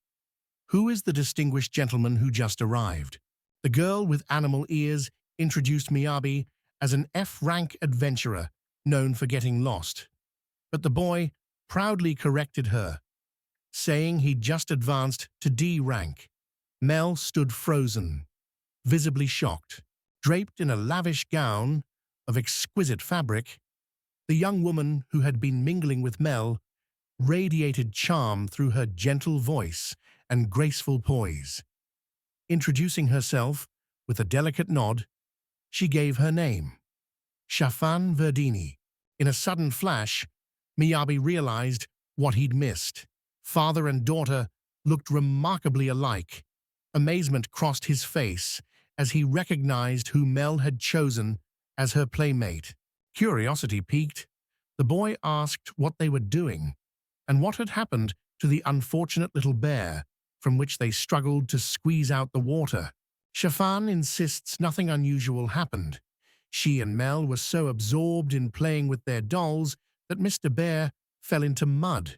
"Who is the distinguished gentleman who just arrived?" The girl with animal ears introduced Miyabi as an F-rank adventurer known for getting lost. But the boy proudly corrected her, saying he'd just advanced to D rank. Mel stood frozen, visibly shocked. Draped in a lavish gown of exquisite fabric, the young woman who had been mingling with Mel radiated charm through her gentle voice and graceful poise. Introducing herself with a delicate nod, she gave her name, Shafan Verdini. In a sudden flash, Miyabi realized what he'd missed. Father and daughter looked remarkably alike. Amazement crossed his face as he recognized who Mel had chosen as her playmate. Curiosity piqued. The boy asked what they were doing and what had happened to the unfortunate little bear from which they struggled to squeeze out the water. Shafan insists nothing unusual happened. She and Mel were so absorbed in playing with their dolls that Mr. Bear fell into mud.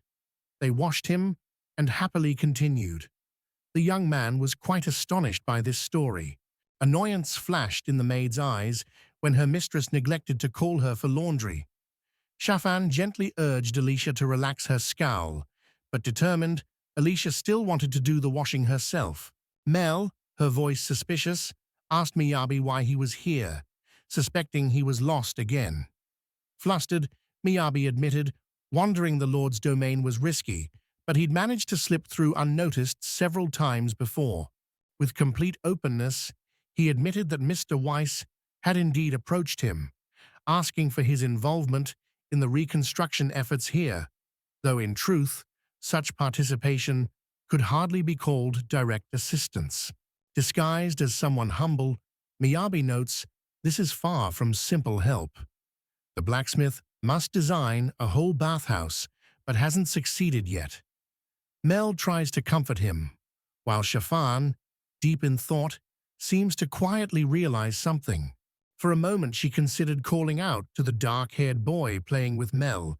They washed him and happily continued. The young man was quite astonished by this story. Annoyance flashed in the maid's eyes when her mistress neglected to call her for laundry. Shafan gently urged Alicia to relax her scowl, but determined, Alicia still wanted to do the washing herself. Mel, her voice suspicious, asked Miyabi why he was here, suspecting he was lost again. Flustered, Miyabi admitted wandering the Lord's domain was risky, but he'd managed to slip through unnoticed several times before. With complete openness, he admitted that Mr. Weiss had indeed approached him, asking for his involvement in the reconstruction efforts here, though in truth, such participation could hardly be called direct assistance. Disguised as someone humble, Miyabi notes this is far from simple help. The blacksmith must design a whole bathhouse, but hasn't succeeded yet. Mel tries to comfort him, while Shafan, deep in thought, seems to quietly realize something. For a moment she considered calling out to the dark-haired boy playing with Mel,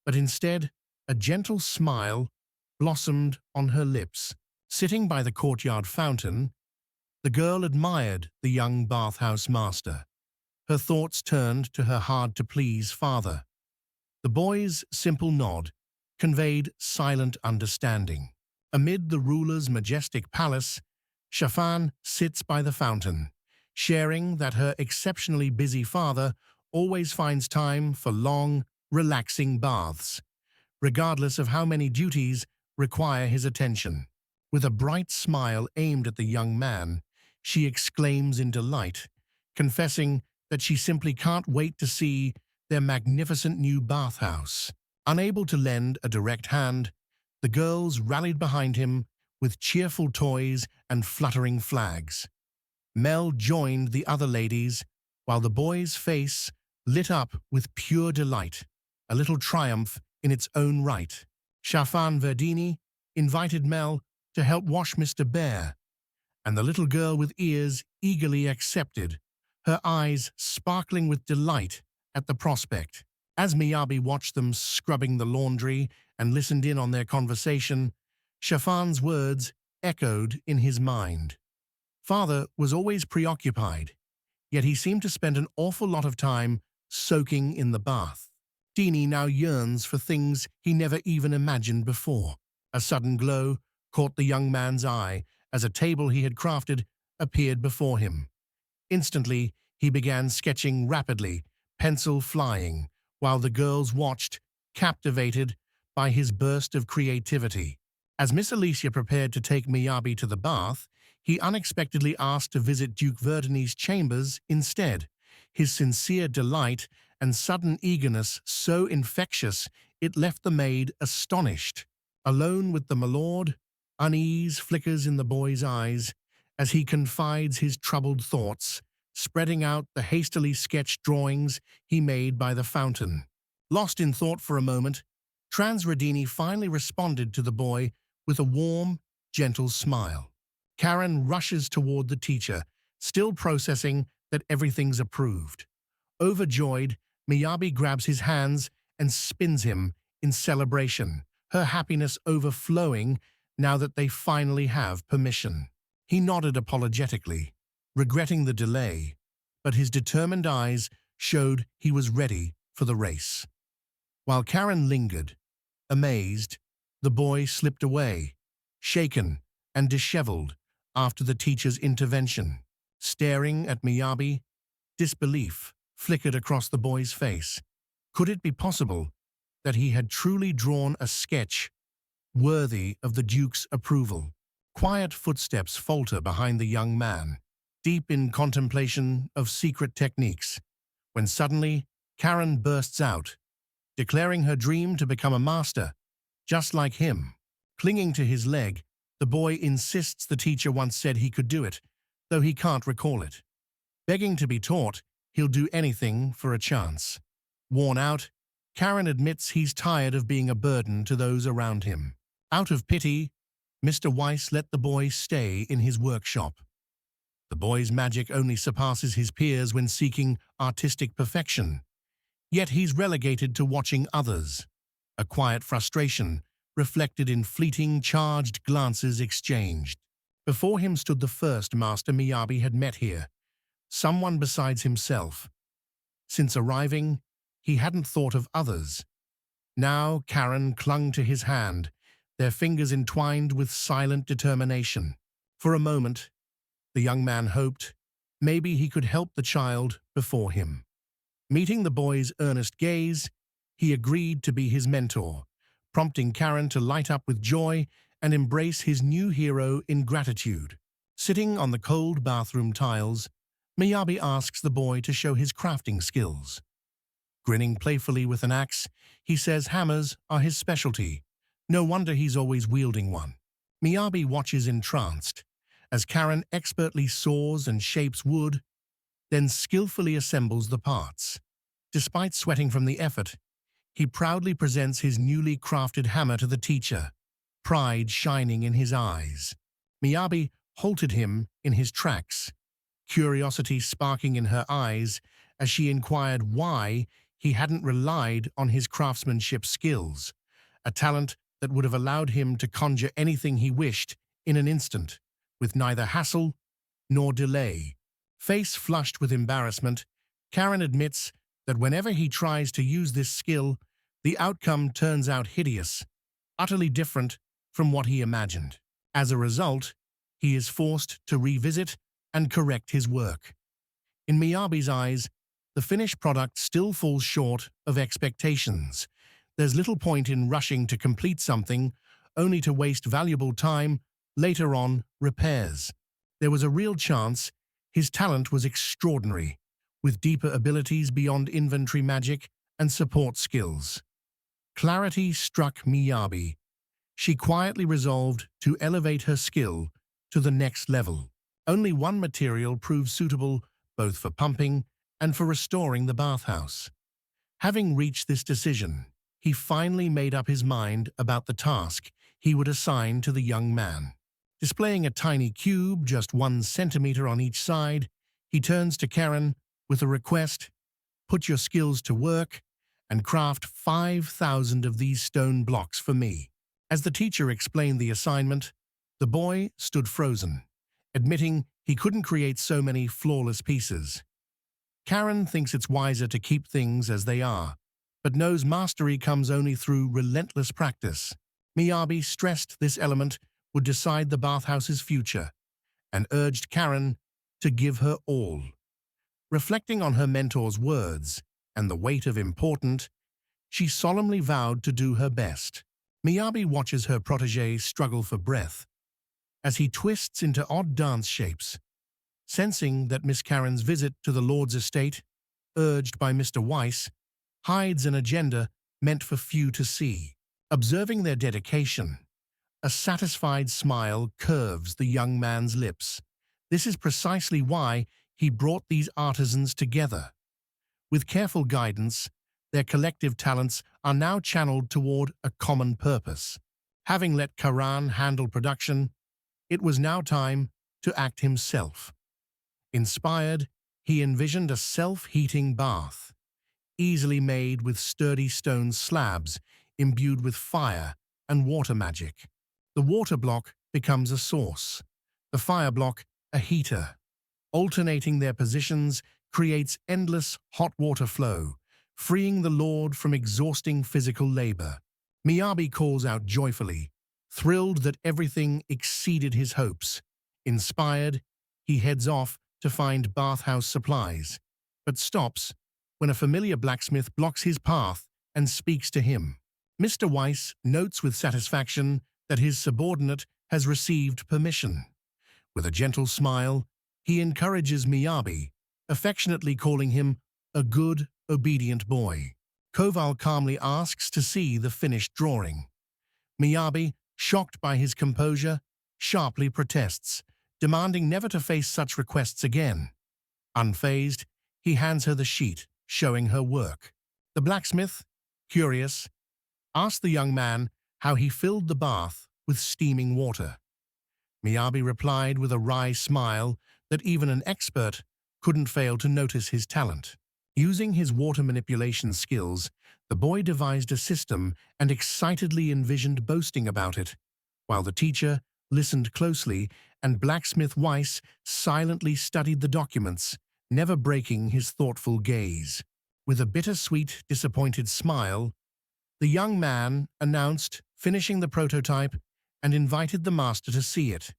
but instead a gentle smile blossomed on her lips. Sitting by the courtyard fountain, the girl admired the young bathhouse master. Her thoughts turned to her hard-to-please father. The boy's simple nod conveyed silent understanding. Amid the ruler's majestic palace, Shafan sits by the fountain, sharing that her exceptionally busy father always finds time for long, relaxing baths, regardless of how many duties require his attention. With a bright smile aimed at the young man, she exclaims in delight, confessing that she simply can't wait to see their magnificent new bathhouse. Unable to lend a direct hand, the girls rallied behind him with cheerful toys and fluttering flags. Mel joined the other ladies, while the boy's face lit up with pure delight, a little triumph in its own right. Shafan Verdini invited Mel to help wash Mr. Bear, and the little girl with ears eagerly accepted, her eyes sparkling with delight at the prospect. As Miyabi watched them scrubbing the laundry and listened in on their conversation, Shafan's words echoed in his mind. Father was always preoccupied, yet he seemed to spend an awful lot of time soaking in the bath. Dini now yearns for things he never even imagined before. A sudden glow caught the young man's eye as a table he had crafted appeared before him. Instantly, he began sketching rapidly, pencil flying, while the girls watched, captivated by his burst of creativity. As Miss Alicia prepared to take Miyabi to the bath, he unexpectedly asked to visit Duke Verdini's chambers instead. His sincere delight and sudden eagerness so infectious it left the maid astonished. Alone with the milord, unease flickers in the boy's eyes as he confides his troubled thoughts, spreading out the hastily sketched drawings he made by the fountain. Lost in thought for a moment, Transredini finally responded to the boy with a warm, gentle smile. Karen rushes toward the teacher, still processing that everything's approved. Overjoyed, Miyabi grabs his hands and spins him in celebration, her happiness overflowing now that they finally have permission. He nodded apologetically, regretting the delay, but his determined eyes showed he was ready for the race. While Karen lingered, amazed, the boy slipped away, shaken and disheveled after the teacher's intervention. Staring at Miyabi, disbelief flickered across the boy's face. Could it be possible that he had truly drawn a sketch worthy of the Duke's approval? Quiet footsteps falter behind the young man, deep in contemplation of secret techniques, when suddenly Karen bursts out, declaring her dream to become a master, just like him. Clinging to his leg, the boy insists the teacher once said he could do it, though he can't recall it. Begging to be taught, he'll do anything for a chance. Worn out, Karen admits he's tired of being a burden to those around him. Out of pity, Mr. Weiss let the boy stay in his workshop. The boy's magic only surpasses his peers when seeking artistic perfection, yet he's relegated to watching others. A quiet frustration reflected in fleeting, charged glances exchanged. Before him stood the first master Miyabi had met here, someone besides himself. Since arriving, he hadn't thought of others. Now Karen clung to his hand, their fingers entwined with silent determination. For a moment, the young man hoped maybe he could help the child before him. Meeting the boy's earnest gaze, he agreed to be his mentor, prompting Karen to light up with joy and embrace his new hero in gratitude. Sitting on the cold bathroom tiles, Miyabi asks the boy to show his crafting skills. Grinning playfully with an axe, he says hammers are his specialty. No wonder he's always wielding one. Miyabi watches entranced, as Karen expertly saws and shapes wood, then skillfully assembles the parts. Despite sweating from the effort, he proudly presents his newly crafted hammer to the teacher, pride shining in his eyes. Miyabi halted him in his tracks, curiosity sparking in her eyes as she inquired why he hadn't relied on his craftsmanship skills, a talent that would have allowed him to conjure anything he wished in an instant, with neither hassle nor delay. Face flushed with embarrassment, Karen admits that whenever he tries to use this skill, the outcome turns out hideous, utterly different from what he imagined. As a result, he is forced to revisit and correct his work. In Miyabi's eyes, the finished product still falls short of expectations. There's little point in rushing to complete something, only to waste valuable time later on repairs. There was a real chance his talent was extraordinary, with deeper abilities beyond inventory magic and support skills. Clarity struck Miyabi. She quietly resolved to elevate her skill to the next level. Only one material proved suitable both for pumping and for restoring the bathhouse. Having reached this decision, he finally made up his mind about the task he would assign to the young man. Displaying a tiny cube just 1 centimeter on each side, he turns to Karen with a request: "Put your skills to work and craft 5,000 of these stone blocks for me." As the teacher explained the assignment, the boy stood frozen, admitting he couldn't create so many flawless pieces. Karen thinks it's wiser to keep things as they are, but knows mastery comes only through relentless practice. Miyabi stressed this element would decide the bathhouse's future, and urged Karen to give her all. Reflecting on her mentor's words and the weight of important, she solemnly vowed to do her best. Miyabi watches her protégé struggle for breath as he twists into odd dance shapes, sensing that Miss Karen's visit to the Lord's estate, urged by Mr. Weiss, hides an agenda meant for few to see. Observing their dedication, a satisfied smile curves the young man's lips. This is precisely why he brought these artisans together. With careful guidance, their collective talents are now channeled toward a common purpose. Having let Karan handle production, it was now time to act himself. Inspired, he envisioned a self-heating bath, easily made with sturdy stone slabs imbued with fire and water magic. The water block becomes a source, the fire block a heater. Alternating their positions creates endless hot water flow, freeing the Lord from exhausting physical labor. Miyabi calls out joyfully, thrilled that everything exceeded his hopes. Inspired, he heads off to find bathhouse supplies, but stops when a familiar blacksmith blocks his path and speaks to him. Mr. Weiss notes with satisfaction that his subordinate has received permission. With a gentle smile, he encourages Miyabi, affectionately calling him a good, obedient boy. Koval calmly asks to see the finished drawing. Miyabi, shocked by his composure, sharply protests, demanding never to face such requests again. Unfazed, he hands her the sheet, showing her work. The blacksmith, curious, asks the young man how he filled the bath with steaming water. Miyabi replied with a wry smile that even an expert couldn't fail to notice his talent. Using his water manipulation skills, the boy devised a system and excitedly envisioned boasting about it, while the teacher listened closely and blacksmith Weiss silently studied the documents, never breaking his thoughtful gaze. With a bittersweet, disappointed smile, the young man announced finishing the prototype and invited the master to see it.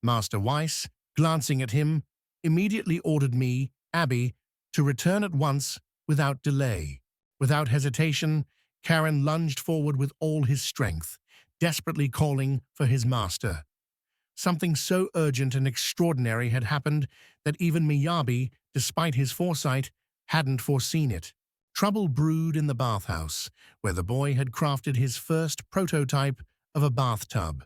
Master Weiss, glancing at him, immediately ordered me, Abby, to return at once without delay. Without hesitation, Karen lunged forward with all his strength, desperately calling for his master. Something so urgent and extraordinary had happened that even Miyabi, despite his foresight, hadn't foreseen it. Trouble brewed in the bathhouse, where the boy had crafted his first prototype of a bathtub.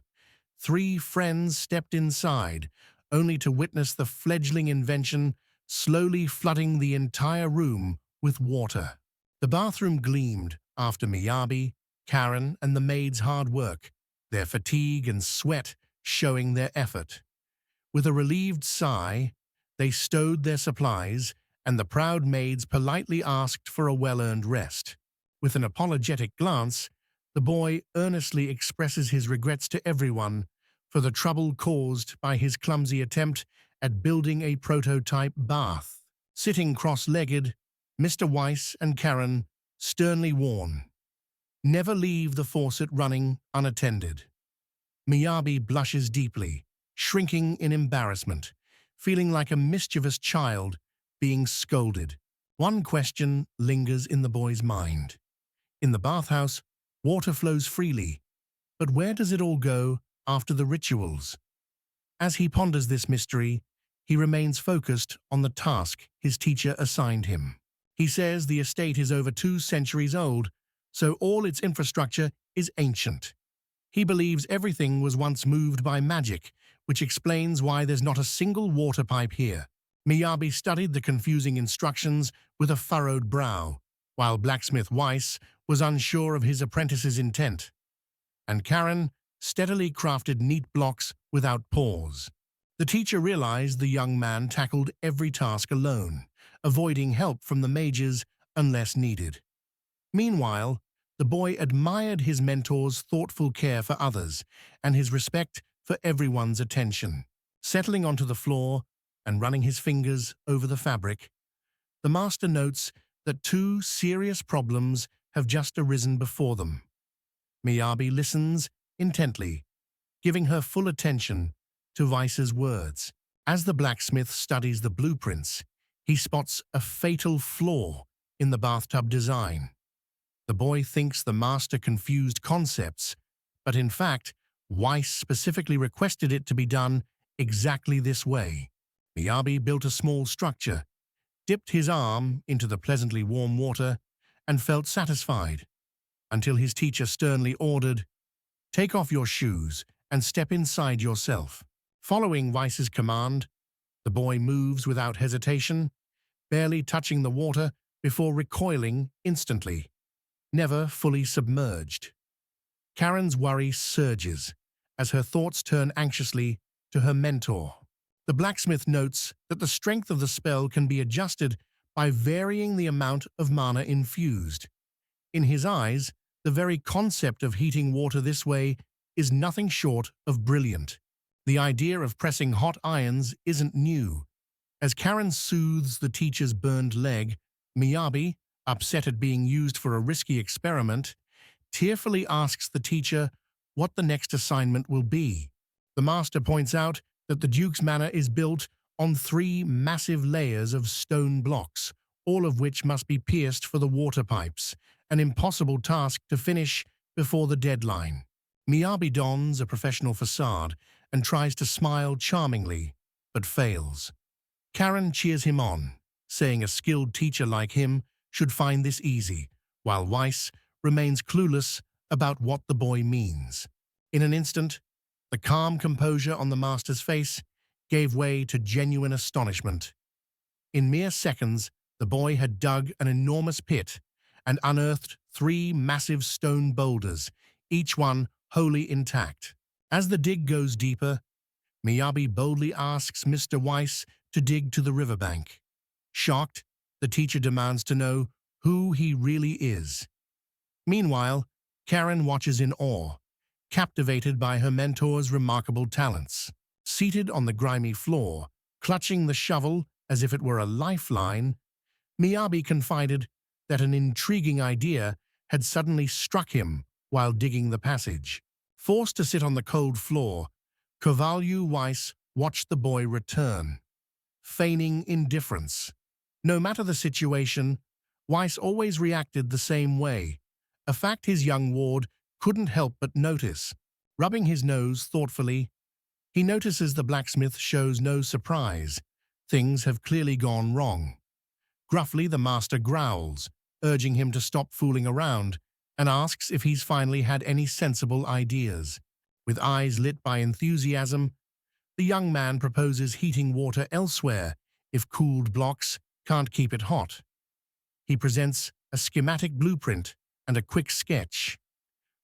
3 friends stepped inside, only to witness the fledgling invention slowly flooding the entire room with water. The bathroom gleamed after Miyabi, Karen, and the maids' hard work, their fatigue and sweat showing their effort. With a relieved sigh, they stowed their supplies, and the proud maids politely asked for a well-earned rest. With an apologetic glance, the boy earnestly expresses his regrets to everyone for the trouble caused by his clumsy attempt at building a prototype bath. Sitting cross-legged, Mr. Weiss and Karen sternly warn, never leave the faucet running unattended. Miyabi blushes deeply, shrinking in embarrassment, feeling like a mischievous child being scolded. One question lingers in the boy's mind. In the bathhouse, water flows freely, but where does it all go after the rituals? As he ponders this mystery, he remains focused on the task his teacher assigned him. He says the estate is over 2 centuries old, so all its infrastructure is ancient. He believes everything was once moved by magic, which explains why there's not a single water pipe here. Miyabi studied the confusing instructions with a furrowed brow, while blacksmith Weiss was unsure of his apprentice's intent. And Karen steadily crafted neat blocks without pause. The teacher realized the young man tackled every task alone, avoiding help from the mages unless needed. Meanwhile, the boy admired his mentor's thoughtful care for others and his respect for everyone's attention. Settling onto the floor and running his fingers over the fabric, the master notes that 2 serious problems have just arisen before them. Miyabi listens intently, giving her full attention to Weiss's words. As the blacksmith studies the blueprints, he spots a fatal flaw in the bathtub design. The boy thinks the master confused concepts, but in fact, Weiss specifically requested it to be done exactly this way. Miyabi built a small structure, dipped his arm into the pleasantly warm water, and felt satisfied, until his teacher sternly ordered, "Take off your shoes and step inside yourself." Following Weiss's command, the boy moves without hesitation, barely touching the water before recoiling instantly, never fully submerged. Karen's worry surges as her thoughts turn anxiously to her mentor. The blacksmith notes that the strength of the spell can be adjusted by varying the amount of mana infused. In his eyes, The very concept of heating water this way is nothing short of brilliant. The idea of pressing hot irons isn't new. As Karen soothes the teacher's burned leg, Miyabi, upset at being used for a risky experiment, tearfully asks the teacher what the next assignment will be. The master points out that the Duke's manor is built on 3 massive layers of stone blocks, all of which must be pierced for the water pipes, an impossible task to finish before the deadline. Miyabi dons a professional facade and tries to smile charmingly, but fails. Karen cheers him on, saying a skilled teacher like him should find this easy, while Weiss remains clueless about what the boy means. In an instant, the calm composure on the master's face gave way to genuine astonishment. In mere seconds, the boy had dug an enormous pit and unearthed 3 massive stone boulders, each one wholly intact. As the dig goes deeper, Miyabi boldly asks Mr. Weiss to dig to the riverbank. Shocked, the teacher demands to know who he really is. Meanwhile, Karen watches in awe, captivated by her mentor's remarkable talents. Seated on the grimy floor, clutching the shovel as if it were a lifeline, Miyabi confided that an intriguing idea had suddenly struck him while digging the passage. Forced to sit on the cold floor, Kovalyu Weiss watched the boy return, feigning indifference. No matter the situation, Weiss always reacted the same way, a fact his young ward couldn't help but notice. Rubbing his nose thoughtfully, he notices the blacksmith shows no surprise. Things have clearly gone wrong. Gruffly, the master growls, urging him to stop fooling around, and asks if he's finally had any sensible ideas. With eyes lit by enthusiasm, the young man proposes heating water elsewhere if cooled blocks can't keep it hot. He presents a schematic blueprint and a quick sketch,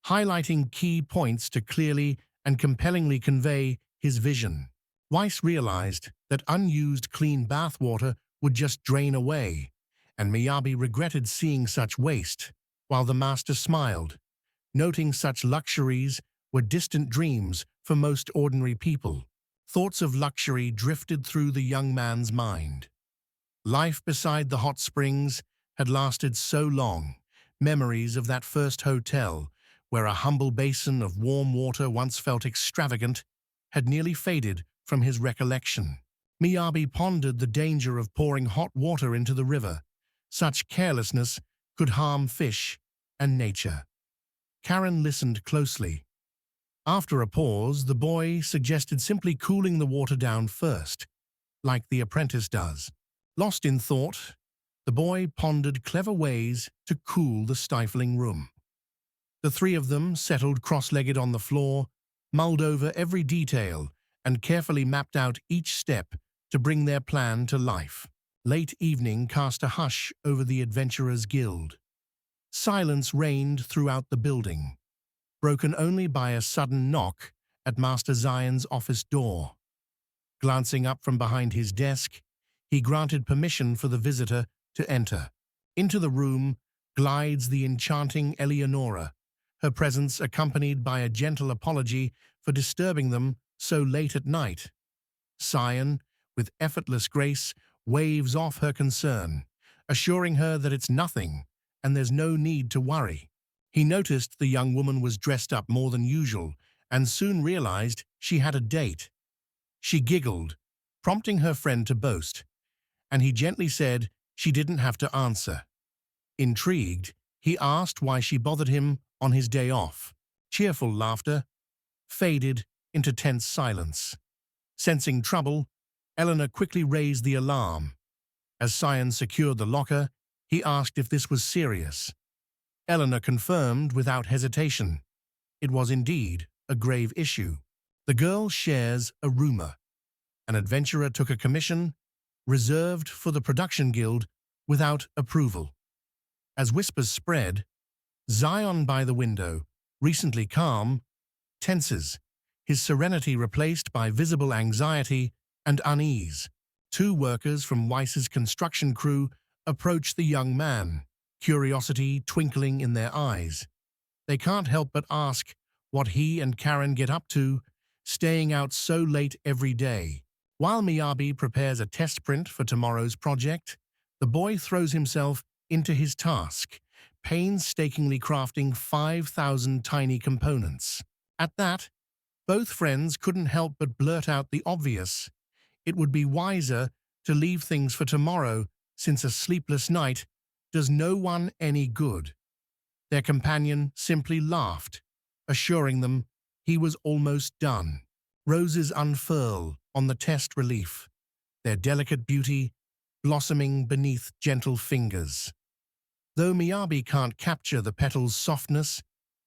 highlighting key points to clearly and compellingly convey his vision. Weiss realized that unused clean bath water would just drain away, and Miyabi regretted seeing such waste, while the master smiled, noting such luxuries were distant dreams for most ordinary people. Thoughts of luxury drifted through the young man's mind. Life beside the hot springs had lasted so long. Memories of that first hotel, where a humble basin of warm water once felt extravagant, had nearly faded from his recollection. Miyabi pondered the danger of pouring hot water into the river. Such carelessness could harm fish and nature. Karen listened closely. After a pause, the boy suggested simply cooling the water down first, like the apprentice does. Lost in thought, the boy pondered clever ways to cool the stifling room. The 3 of them settled cross-legged on the floor, mulled over every detail, and carefully mapped out each step to bring their plan to life. Late evening cast a hush over the Adventurers' Guild. Silence reigned throughout the building, broken only by a sudden knock at Master Zion's office door. Glancing up from behind his desk, he granted permission for the visitor to enter. Into the room glides the enchanting Eleonora, her presence accompanied by a gentle apology for disturbing them so late at night. Zion, with effortless grace, waves off her concern, assuring her that it's nothing and there's no need to worry. He noticed the young woman was dressed up more than usual and soon realized she had a date. She giggled, prompting her friend to boast, and he gently said she didn't have to answer. Intrigued, he asked why she bothered him on his day off. Cheerful laughter faded into tense silence. Sensing trouble, Eleanor quickly raised the alarm. As Zion secured the locker, he asked if this was serious. Eleanor confirmed without hesitation. It was indeed a grave issue. The girl shares a rumor. An adventurer took a commission reserved for the production guild without approval. As whispers spread, Zion by the window, recently calm, tenses, his serenity replaced by visible anxiety and unease. 2 workers from Weiss's construction crew approached the young man, curiosity twinkling in their eyes. They can't help but ask what he and Karen get up to, staying out so late every day. While Miyabi prepares a test print for tomorrow's project, the boy throws himself into his task, painstakingly crafting 5,000 tiny components. At that, both friends couldn't help but blurt out the obvious. It would be wiser to leave things for tomorrow, since a sleepless night does no one any good. Their companion simply laughed, assuring them he was almost done. Roses unfurl on the test relief, their delicate beauty blossoming beneath gentle fingers. Though Miyabi can't capture the petals' softness,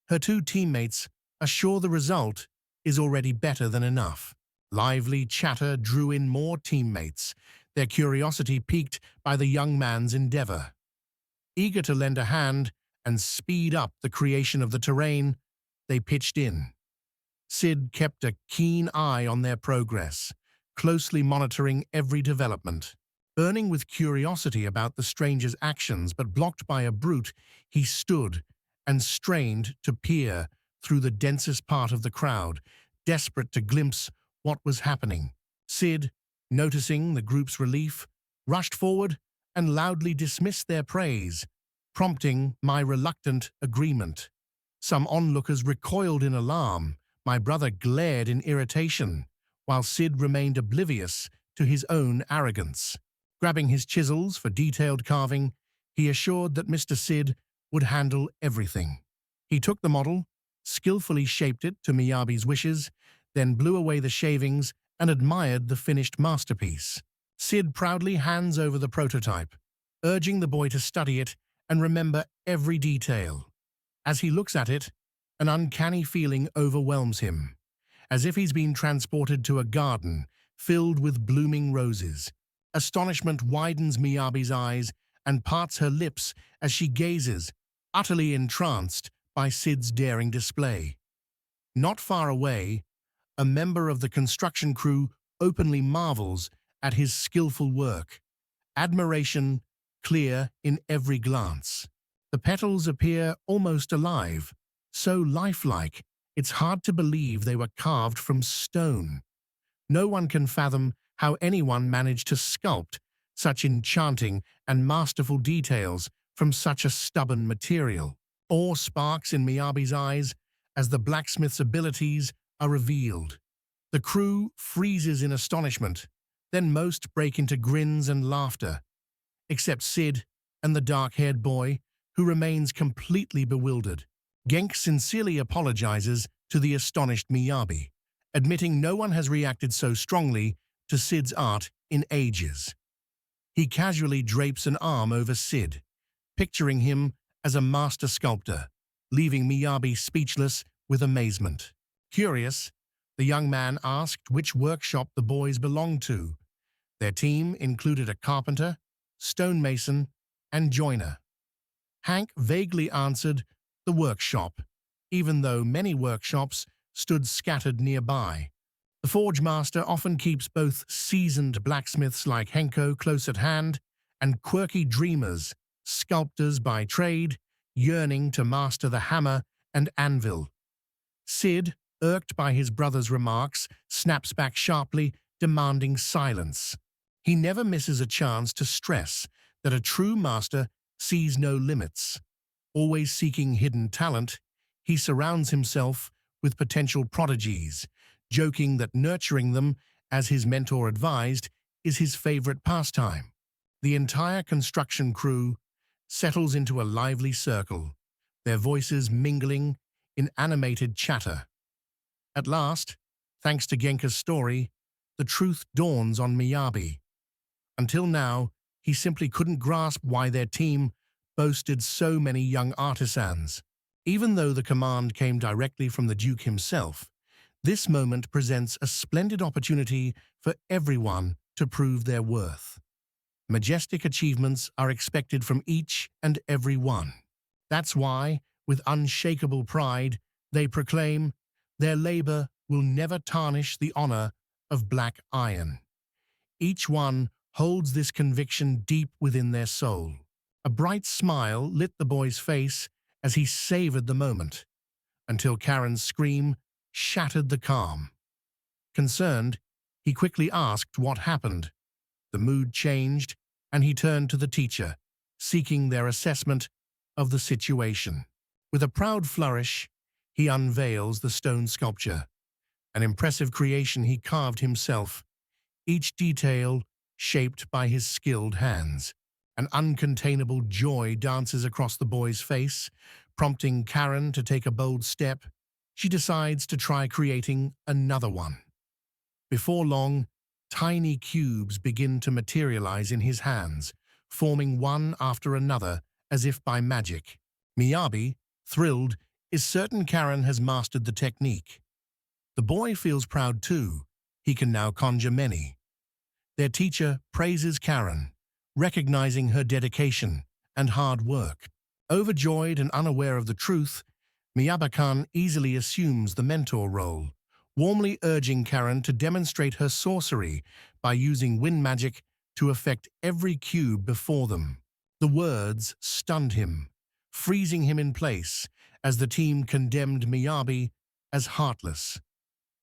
her two teammates are sure the result is already better than enough. Lively chatter drew in more teammates, their curiosity piqued by the young man's endeavor. Eager to lend a hand and speed up the creation of the terrain, they pitched in. Sid kept a keen eye on their progress, closely monitoring every development. Burning with curiosity about the stranger's actions but blocked by a brute, he stood and strained to peer through the densest part of the crowd, desperate to glimpse what was happening. Sid, noticing the group's relief, rushed forward and loudly dismissed their praise, prompting my reluctant agreement. Some onlookers recoiled in alarm. My brother glared in irritation, while Sid remained oblivious to his own arrogance. Grabbing his chisels for detailed carving, he assured that Mr. Sid would handle everything. He took the model, skillfully shaped it to Miyabi's wishes, then blew away the shavings and admired the finished masterpiece. Sid proudly hands over the prototype, urging the boy to study it and remember every detail. As he looks at it, an uncanny feeling overwhelms him, as if he's been transported to a garden filled with blooming roses. Astonishment widens Miyabi's eyes and parts her lips as she gazes, utterly entranced by Sid's daring display. Not far away, a member of the construction crew openly marvels at his skillful work, admiration clear in every glance. The petals appear almost alive, so lifelike it's hard to believe they were carved from stone. No one can fathom how anyone managed to sculpt such enchanting and masterful details from such a stubborn material. Awe sparks in Miyabi's eyes as the blacksmith's abilities are revealed. The crew freezes in astonishment, then most break into grins and laughter, except Sid and the dark-haired boy, who remains completely bewildered. Genk sincerely apologizes to the astonished Miyabi, admitting no one has reacted so strongly to Sid's art in ages. He casually drapes an arm over Sid, picturing him as a master sculptor, leaving Miyabi speechless with amazement. Curious, the young man asked which workshop the boys belonged to. Their team included a carpenter, stonemason, and joiner. Hank vaguely answered the workshop, even though many workshops stood scattered nearby. The forge master often keeps both seasoned blacksmiths like Henko close at hand and quirky dreamers, sculptors by trade, yearning to master the hammer and anvil. Sid, irked by his brother's remarks, snaps back sharply, demanding silence. He never misses a chance to stress that a true master sees no limits. Always seeking hidden talent, he surrounds himself with potential prodigies, joking that nurturing them, as his mentor advised, is his favorite pastime. The entire construction crew settles into a lively circle, their voices mingling in animated chatter. At last, thanks to Genka's story, the truth dawns on Miyabi. Until now, he simply couldn't grasp why their team boasted so many young artisans. Even though the command came directly from the Duke himself, this moment presents a splendid opportunity for everyone to prove their worth. Majestic achievements are expected from each and every one. That's why, with unshakable pride, they proclaim their labor will never tarnish the honor of black iron. Each one holds this conviction deep within their soul. A bright smile lit the boy's face as he savored the moment, until Karen's scream shattered the calm. Concerned, he quickly asked what happened. The mood changed, and he turned to the teacher, seeking their assessment of the situation. With a proud flourish, he unveils the stone sculpture, an impressive creation he carved himself, each detail shaped by his skilled hands. An uncontainable joy dances across the boy's face, prompting Karen to take a bold step. She decides to try creating another one. Before long, tiny cubes begin to materialize in his hands, forming one after another as if by magic. Miyabi, thrilled, is certain Karen has mastered the technique. The boy feels proud too. He can now conjure many. Their teacher praises Karen, recognizing her dedication and hard work. Overjoyed and unaware of the truth, Miyabi-kun easily assumes the mentor role, warmly urging Karen to demonstrate her sorcery by using wind magic to affect every cube before them. The words stunned him, freezing him in place as the team condemned Miyabi as heartless.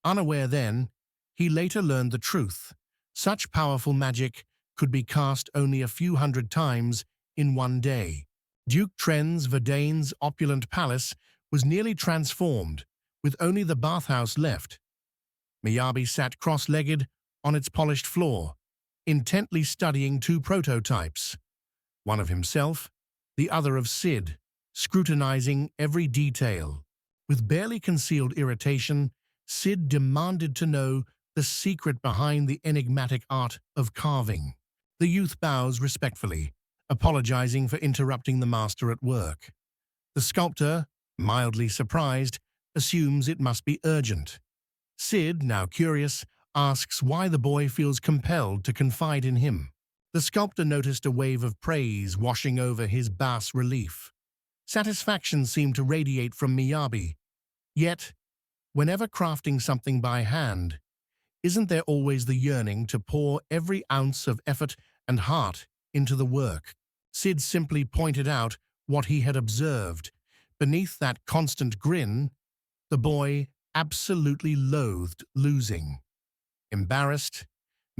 Unaware then, he later learned the truth. Such powerful magic could be cast only a few hundred times in one day. Duke Tren's Verdane's opulent palace was nearly transformed, with only the bathhouse left. Miyabi sat cross-legged on its polished floor, intently studying two prototypes, one of himself, the other of Sid, scrutinizing every detail. With barely concealed irritation, Sid demanded to know the secret behind the enigmatic art of carving. The youth bows respectfully, apologizing for interrupting the master at work. The sculptor, mildly surprised, assumes it must be urgent. Sid, now curious, asks why the boy feels compelled to confide in him. The sculptor noticed a wave of praise washing over his bas-relief. Satisfaction seemed to radiate from Miyabi. Yet, whenever crafting something by hand, isn't there always the yearning to pour every ounce of effort and heart into the work? Sid simply pointed out what he had observed. Beneath that constant grin, the boy absolutely loathed losing. Embarrassed,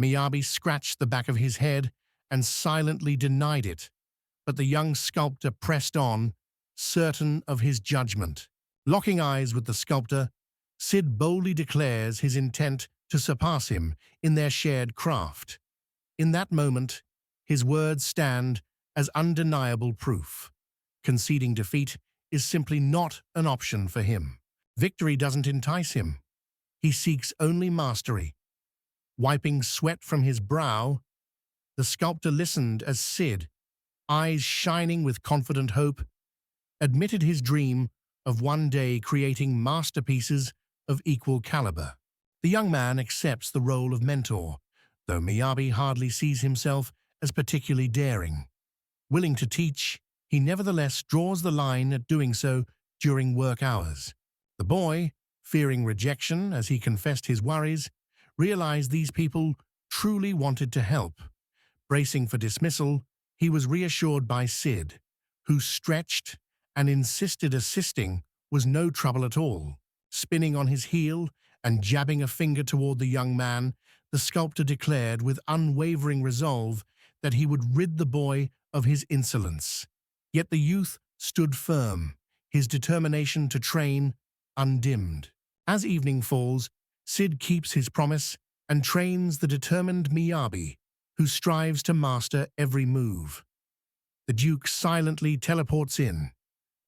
Miyabi scratched the back of his head and silently denied it, but the young sculptor pressed on, certain of his judgment. Locking eyes with the sculptor, Sid boldly declares his intent to surpass him in their shared craft. In that moment, his words stand as undeniable proof. Conceding defeat is simply not an option for him. Victory doesn't entice him. He seeks only mastery. Wiping sweat from his brow, the sculptor listened as Sid, eyes shining with confident hope, admitted his dream of one day creating masterpieces of equal caliber. The young man accepts the role of mentor, though Miyabi hardly sees himself as particularly daring. Willing to teach, he nevertheless draws the line at doing so during work hours. The boy, fearing rejection as he confessed his worries, realized these people truly wanted to help. Bracing for dismissal, he was reassured by Sid, who stretched and insisted assisting was no trouble at all. Spinning on his heel and jabbing a finger toward the young man, the sculptor declared with unwavering resolve that he would rid the boy of his insolence. Yet the youth stood firm, his determination to train undimmed. As evening falls, Sid keeps his promise and trains the determined Miyabi, who strives to master every move. The Duke silently teleports in,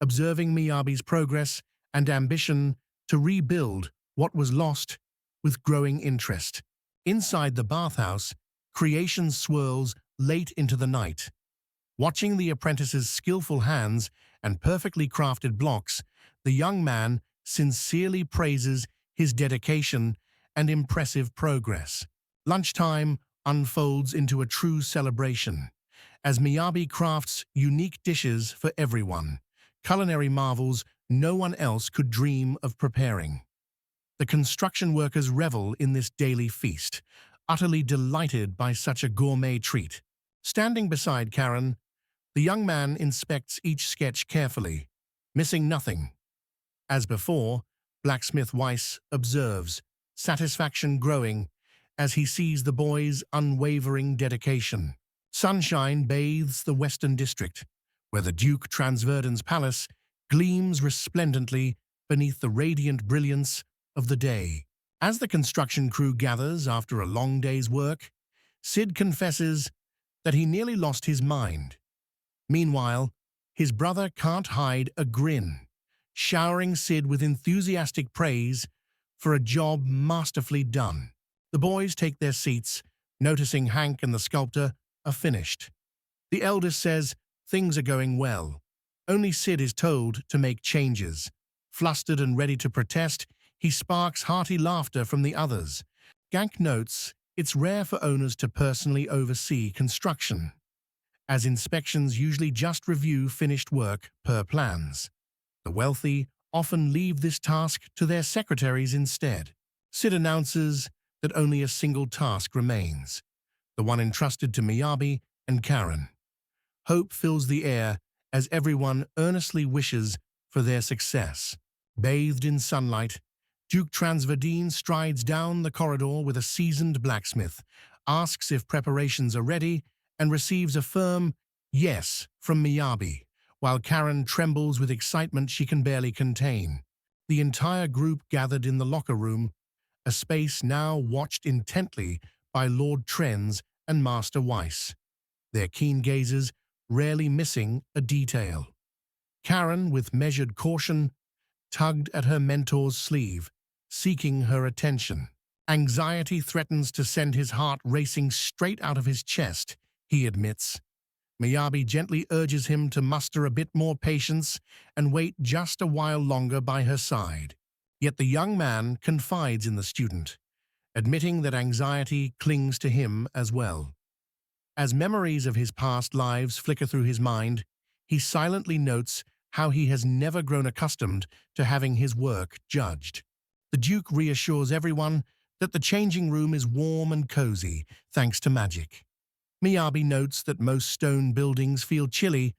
observing Miyabi's progress and ambition to rebuild what was lost with growing interest. Inside the bathhouse, creation swirls late into the night. Watching the apprentice's skillful hands and perfectly crafted blocks, the young man sincerely praises his dedication and impressive progress. Lunchtime unfolds into a true celebration, as Miyabi crafts unique dishes for everyone, culinary marvels no one else could dream of preparing. The construction workers revel in this daily feast, utterly delighted by such a gourmet treat. Standing beside Karen, the young man inspects each sketch carefully, missing nothing. As before, blacksmith Weiss observes, satisfaction growing as he sees the boy's unwavering dedication. Sunshine bathes the western district, where the Duke Transverden's palace gleams resplendently beneath the radiant brilliance of the day. As the construction crew gathers after a long day's work, Sid confesses that he nearly lost his mind. Meanwhile, his brother can't hide a grin, showering Sid with enthusiastic praise for a job masterfully done. The boys take their seats, noticing Hank and the sculptor are finished. The eldest says things are going well. Only Sid is told to make changes. Flustered and ready to protest, he sparks hearty laughter from the others. Gank notes it's rare for owners to personally oversee construction, as inspections usually just review finished work per plans. The wealthy often leave this task to their secretaries instead. Sid announces that only a single task remains, the one entrusted to Miyabi and Karen. Hope fills the air as everyone earnestly wishes for their success. Bathed in sunlight, Duke Transverdine strides down the corridor with a seasoned blacksmith, asks if preparations are ready, and receives a firm yes from Miyabi, while Karen trembles with excitement she can barely contain. The entire group gathered in the locker room, a space now watched intently by Lord Trenz and Master Weiss, their keen gazes rarely missing a detail. Karen, with measured caution, tugged at her mentor's sleeve, seeking her attention. Anxiety threatens to send his heart racing straight out of his chest, he admits. Miyabi gently urges him to muster a bit more patience and wait just a while longer by her side. Yet the young man confides in the student, admitting that anxiety clings to him as well. As memories of his past lives flicker through his mind, he silently notes how he has never grown accustomed to having his work judged. The Duke reassures everyone that the changing room is warm and cozy, thanks to magic. Miyabi notes that most stone buildings feel chilly,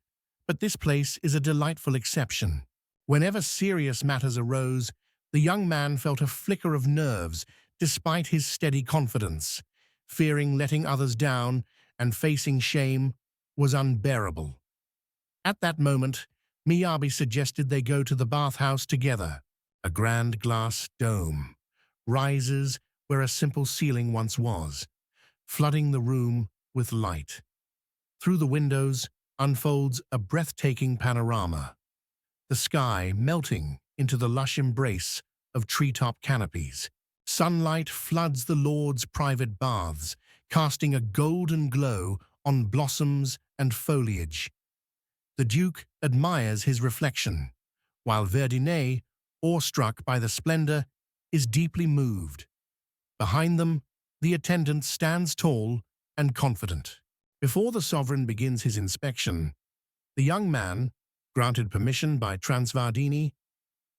but this place is a delightful exception. Whenever serious matters arose, the young man felt a flicker of nerves despite his steady confidence. Fearing letting others down and facing shame was unbearable. At that moment, Miyabi suggested they go to the bathhouse together. A grand glass dome rises where a simple ceiling once was, flooding the room with light. Through the windows unfolds a breathtaking panorama, the sky melting into the lush embrace of treetop canopies. Sunlight floods the Lord's private baths, casting a golden glow on blossoms and foliage. The Duke admires his reflection, while Verdinet, awestruck by the splendor, is deeply moved. Behind them, the attendant stands tall and confident. Before the sovereign begins his inspection, the young man, granted permission by Transvardini,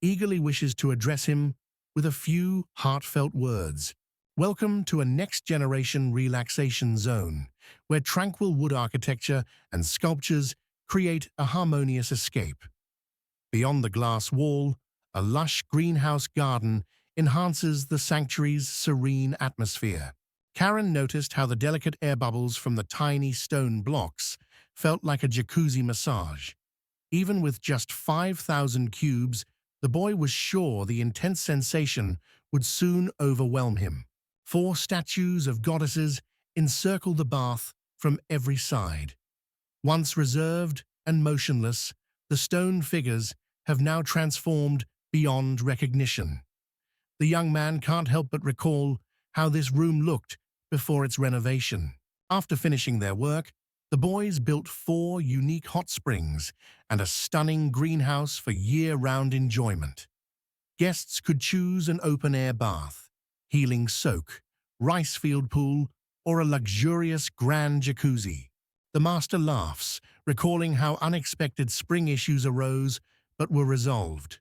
eagerly wishes to address him with a few heartfelt words. Welcome to a next-generation relaxation zone, where tranquil wood architecture and sculptures create a harmonious escape. Beyond the glass wall, a lush greenhouse garden enhances the sanctuary's serene atmosphere. Karen noticed how the delicate air bubbles from the tiny stone blocks felt like a jacuzzi massage. Even with just 5,000 cubes, the boy was sure the intense sensation would soon overwhelm him. 4 statues of goddesses encircle the bath from every side. Once reserved and motionless, the stone figures have now transformed beyond recognition. The young man can't help but recall how this room looked before its renovation. After finishing their work, the boys built 4 unique hot springs and a stunning greenhouse for year-round enjoyment. Guests could choose an open-air bath, healing soak, rice field pool, or a luxurious grand jacuzzi. The master laughs, recalling how unexpected spring issues arose but were resolved.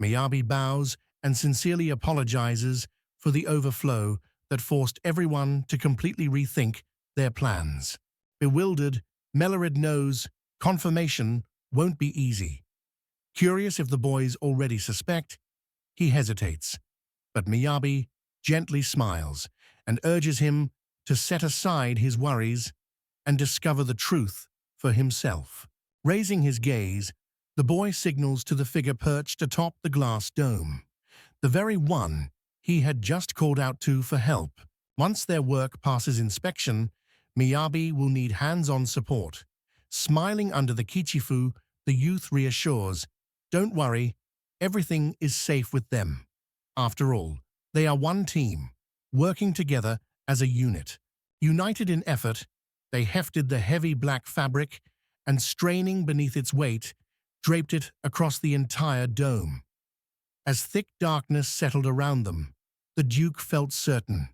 Miyabi bows and sincerely apologizes for the overflow that forced everyone to completely rethink their plans. Bewildered, Mellerid knows confirmation won't be easy. Curious if the boys already suspect, he hesitates, but Miyabi gently smiles and urges him to set aside his worries and discover the truth for himself. Raising his gaze, the boy signals to the figure perched atop the glass dome, the very one he had just called out to for help. Once their work passes inspection, Miyabi will need hands-on support. Smiling under the kichifu, the youth reassures, "Don't worry, everything is safe with them." After all, they are one team, working together as a unit. United in effort, they hefted the heavy black fabric and, straining beneath its weight, draped it across the entire dome. As thick darkness settled around them, the Duke felt certain.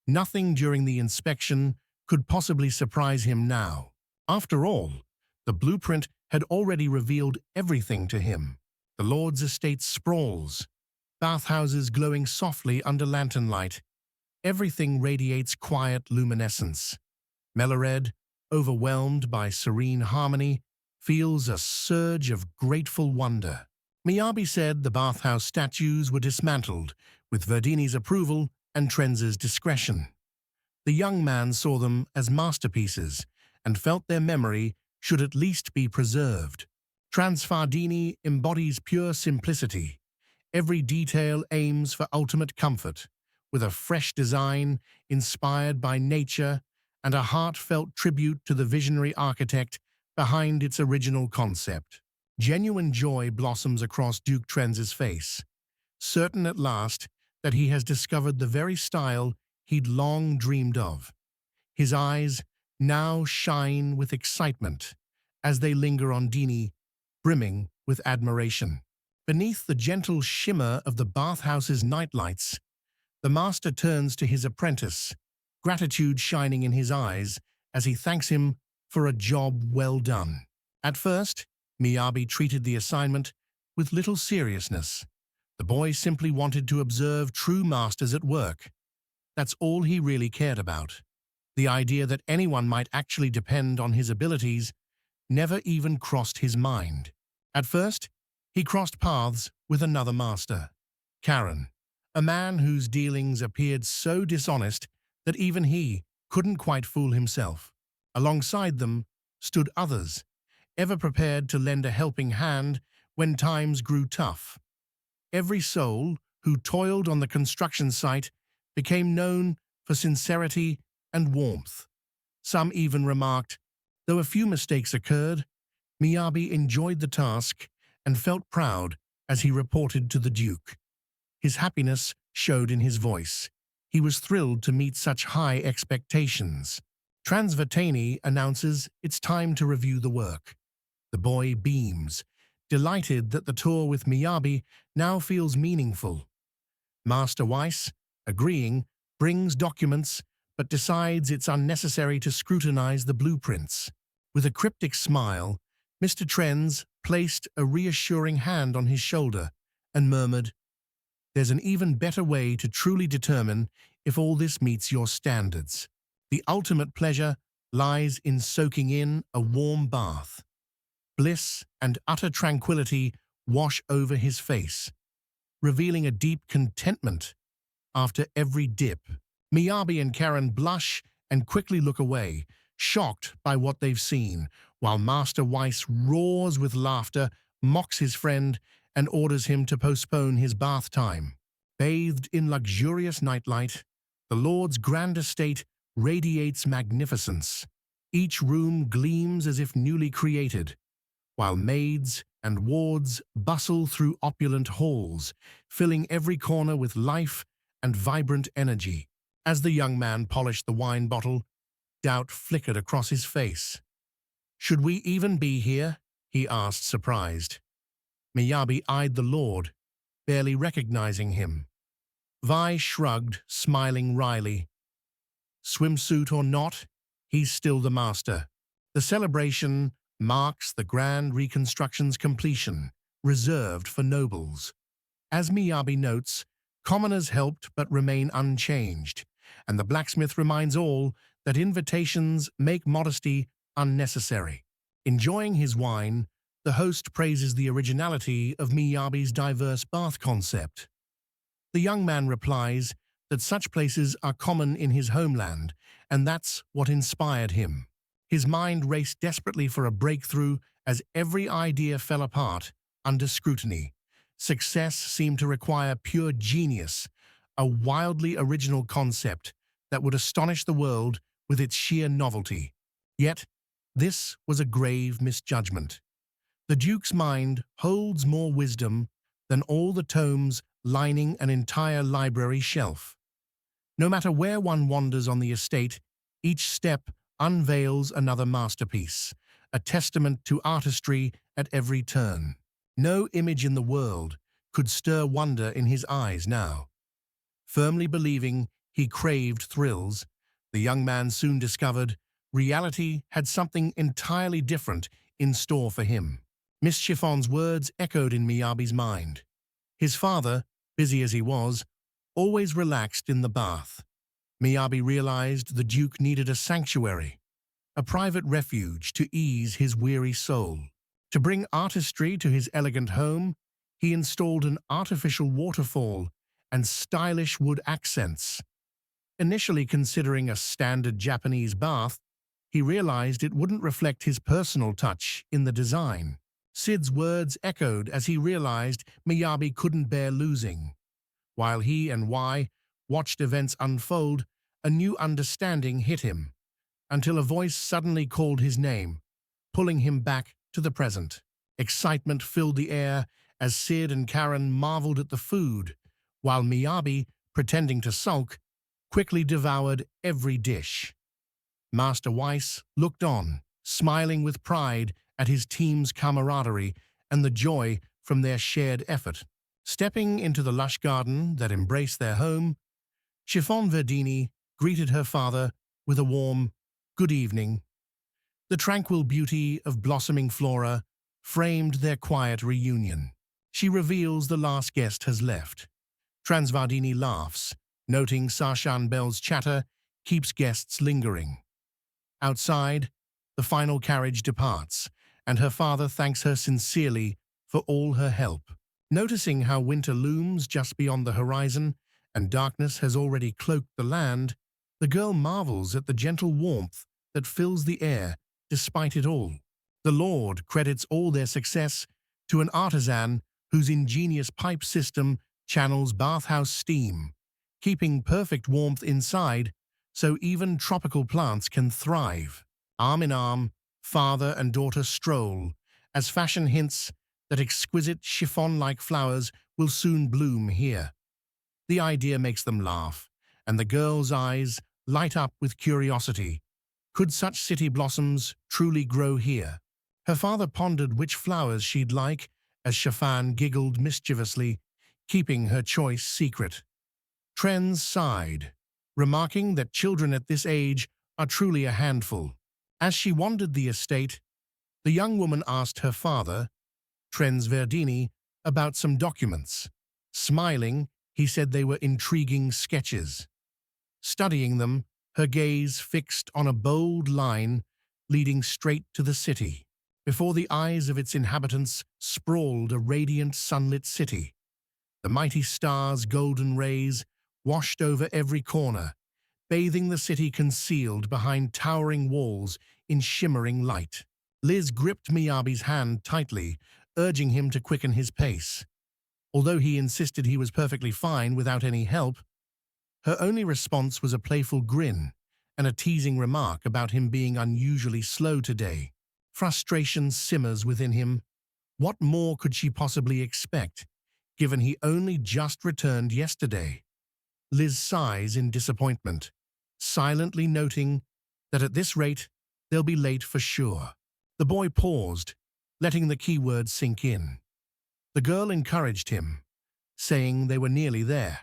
Nothing during the inspection could possibly surprise him now. After all, the blueprint had already revealed everything to him. The Lord's estate sprawls, bathhouses glowing softly under lantern light. Everything radiates quiet luminescence. Melared, overwhelmed by serene harmony, feels a surge of grateful wonder. Miyabi said the bathhouse statues were dismantled, with Verdini's approval and Trenz's discretion. The young man saw them as masterpieces and felt their memory should at least be preserved. Transfardini embodies pure simplicity. Every detail aims for ultimate comfort, with a fresh design inspired by nature and a heartfelt tribute to the visionary architect behind its original concept. Genuine joy blossoms across Duke Trenz's face, certain at last that he has discovered the very style he'd long dreamed of. His eyes now shine with excitement as they linger on Dini, brimming with admiration. Beneath the gentle shimmer of the bathhouse's nightlights, the master turns to his apprentice, gratitude shining in his eyes as he thanks him for a job well done. At first, Miyabi treated the assignment with little seriousness. The boy simply wanted to observe true masters at work. That's all he really cared about. The idea that anyone might actually depend on his abilities never even crossed his mind. At first, he crossed paths with another master, Karen, a man whose dealings appeared so dishonest that even he couldn't quite fool himself. Alongside them stood others, ever prepared to lend a helping hand when times grew tough. Every soul who toiled on the construction site became known for sincerity and warmth. Some even remarked, though a few mistakes occurred, Miyabi enjoyed the task and felt proud as he reported to the Duke. His happiness showed in his voice. He was thrilled to meet such high expectations. Transvatani announces it's time to review the work. The boy beams, delighted that the tour with Miyabi now feels meaningful. Master Weiss, agreeing, brings documents but decides it's unnecessary to scrutinize the blueprints. With a cryptic smile, Mr. Trenz placed a reassuring hand on his shoulder and murmured, "There's an even better way to truly determine if all this meets your standards. The ultimate pleasure lies in soaking in a warm bath." Bliss and utter tranquility wash over his face, revealing a deep contentment after every dip. Miyabi and Karen blush and quickly look away, shocked by what they've seen, while Master Weiss roars with laughter, mocks his friend, and orders him to postpone his bath time. Bathed in luxurious nightlight, the Lord's grand estate radiates magnificence. Each room gleams as if newly created, while maids and wards bustle through opulent halls, filling every corner with life and vibrant energy. As the young man polished the wine bottle, doubt flickered across his face. "Should we even be here?" he asked, surprised. Miyabi eyed the Lord, barely recognizing him. Vi shrugged, smiling wryly. Swimsuit or not, he's still the master. The celebration marks the grand reconstruction's completion, reserved for nobles. As Miyabi notes, commoners helped but remain unchanged, and the blacksmith reminds all that invitations make modesty unnecessary. Enjoying his wine, The host praises the originality of Miyabi's diverse bath concept. The young man replies that such places are common in his homeland, and that's what inspired him. His mind raced desperately for a breakthrough as every idea fell apart under scrutiny. Success seemed to require pure genius, a wildly original concept that would astonish the world with its sheer novelty. Yet, this was a grave misjudgment. The Duke's mind holds more wisdom than all the tomes lining an entire library shelf. No matter where one wanders on the estate, each step unveils another masterpiece, a testament to artistry at every turn. No image in the world could stir wonder in his eyes now. Firmly believing he craved thrills, the young man soon discovered reality had something entirely different in store for him. Miss Chiffon's words echoed in Miyabi's mind. His father, busy as he was, always relaxed in the bath. Miyabi realized the Duke needed a sanctuary, a private refuge to ease his weary soul. To bring artistry to his elegant home, he installed an artificial waterfall and stylish wood accents. Initially considering a standard Japanese bath, he realized it wouldn't reflect his personal touch in the design. Sid's words echoed as he realized Miyabi couldn't bear losing. While he and Y watched events unfold, a new understanding hit him, until a voice suddenly called his name, pulling him back to the present. Excitement filled the air as Sid and Karen marveled at the food, while Miyabi, pretending to sulk, quickly devoured every dish. Master Weiss looked on, smiling with pride at his team's camaraderie and the joy from their shared effort. Stepping into the lush garden that embraced their home, Chiffon Verdini greeted her father with a warm, "Good evening." The tranquil beauty of blossoming flora framed their quiet reunion. She reveals the last guest has left. Transvardini laughs, noting Sarshan Bell's chatter keeps guests lingering. Outside, the final carriage departs, and her father thanks her sincerely for all her help. Noticing how winter looms just beyond the horizon and darkness has already cloaked the land, the girl marvels at the gentle warmth that fills the air despite it all. The Lord credits all their success to an artisan whose ingenious pipe system channels bathhouse steam, keeping perfect warmth inside so even tropical plants can thrive. Arm in arm, father and daughter stroll, as fashion hints that exquisite chiffon-like flowers will soon bloom here. The idea makes them laugh, and the girl's eyes light up with curiosity. Could such city blossoms truly grow here? Her father pondered which flowers she'd like as Chiffon giggled mischievously, keeping her choice secret. Trens sighed, remarking that children at this age are truly a handful. As she wandered the estate, the young woman asked her father, Trens Verdini, about some documents. Smiling, he said they were intriguing sketches. Studying them, her gaze fixed on a bold line leading straight to the city. Before the eyes of its inhabitants sprawled a radiant sunlit city. The mighty stars' golden rays washed over every corner, bathing the city concealed behind towering walls in shimmering light. Liz gripped Miyabi's hand tightly, urging him to quicken his pace. Although he insisted he was perfectly fine without any help, her only response was a playful grin and a teasing remark about him being unusually slow today. Frustration simmers within him. What more could she possibly expect, given he only just returned yesterday? Liz sighs in disappointment, silently noting that at this rate, they'll be late for sure. The boy paused, letting the key words sink in. The girl encouraged him, saying they were nearly there.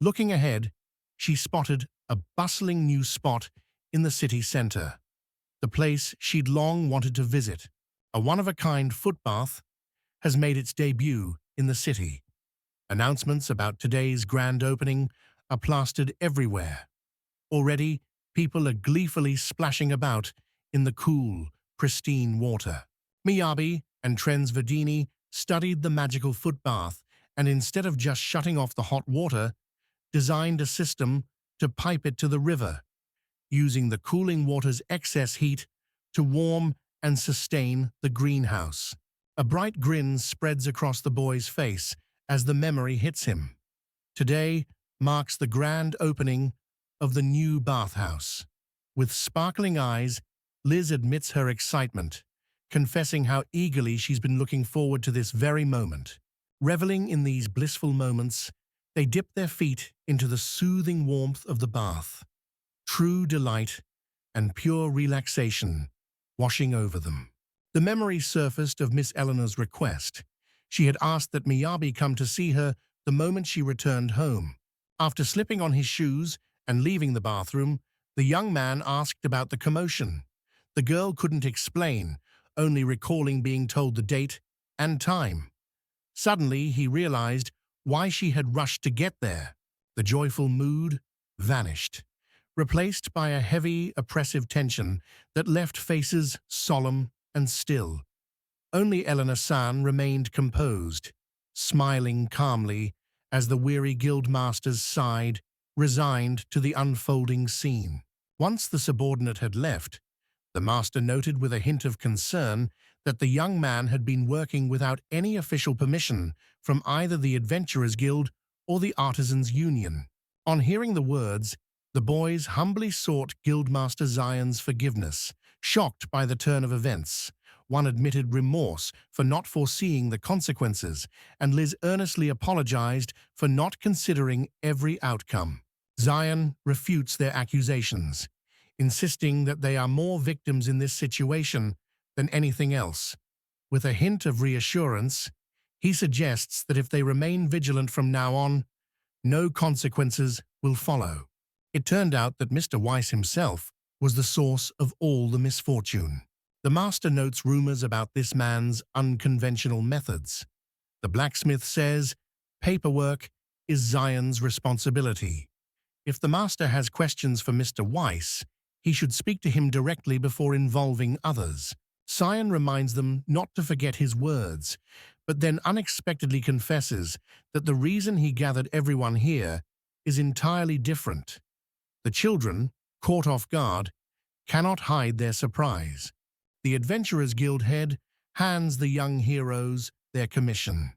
Looking ahead, she spotted a bustling new spot in the city center, the place she'd long wanted to visit. A one-of-a-kind footbath has made its debut in the city. Announcements about today's grand opening are plastered everywhere. Already, people are gleefully splashing about in the cool, pristine water. Miyabi and Transverdini studied the magical foot bath and instead of just shutting off the hot water, designed a system to pipe it to the river, using the cooling water's excess heat to warm and sustain the greenhouse. A bright grin spreads across the boy's face as the memory hits him. Today marks the grand opening of the new bathhouse. With sparkling eyes, Liz admits her excitement, confessing how eagerly she's been looking forward to this very moment. Reveling in these blissful moments, they dip their feet into the soothing warmth of the bath. True delight and pure relaxation washing over them. The memory surfaced of Miss Eleanor's request. She had asked that Miyabi come to see her the moment she returned home. After slipping on his shoes and leaving the bathroom, the young man asked about the commotion. The girl couldn't explain, only recalling being told the date and time. Suddenly, he realized why she had rushed to get there. The joyful mood vanished, replaced by a heavy, oppressive tension that left faces solemn and still. Only Eleanor-san remained composed, smiling calmly as the weary guildmasters sighed, resigned to the unfolding scene. Once the subordinate had left, the master noted with a hint of concern that the young man had been working without any official permission from either the Adventurers Guild or the Artisans' Union. On hearing the words, the boys humbly sought Guildmaster Zion's forgiveness. Shocked by the turn of events, one admitted remorse for not foreseeing the consequences, and Liz earnestly apologized for not considering every outcome. Zion refutes their accusations, insisting that they are more victims in this situation than anything else. With a hint of reassurance, he suggests that if they remain vigilant from now on, no consequences will follow. It turned out that Mr. Weiss himself was the source of all the misfortune. The master notes rumors about this man's unconventional methods. The blacksmith says paperwork is Zion's responsibility. If the master has questions for Mr. Weiss, he should speak to him directly before involving others. Zion reminds them not to forget his words, but then unexpectedly confesses that the reason he gathered everyone here is entirely different. The children, caught off guard, cannot hide their surprise. The Adventurers Guild head hands the young heroes their commission.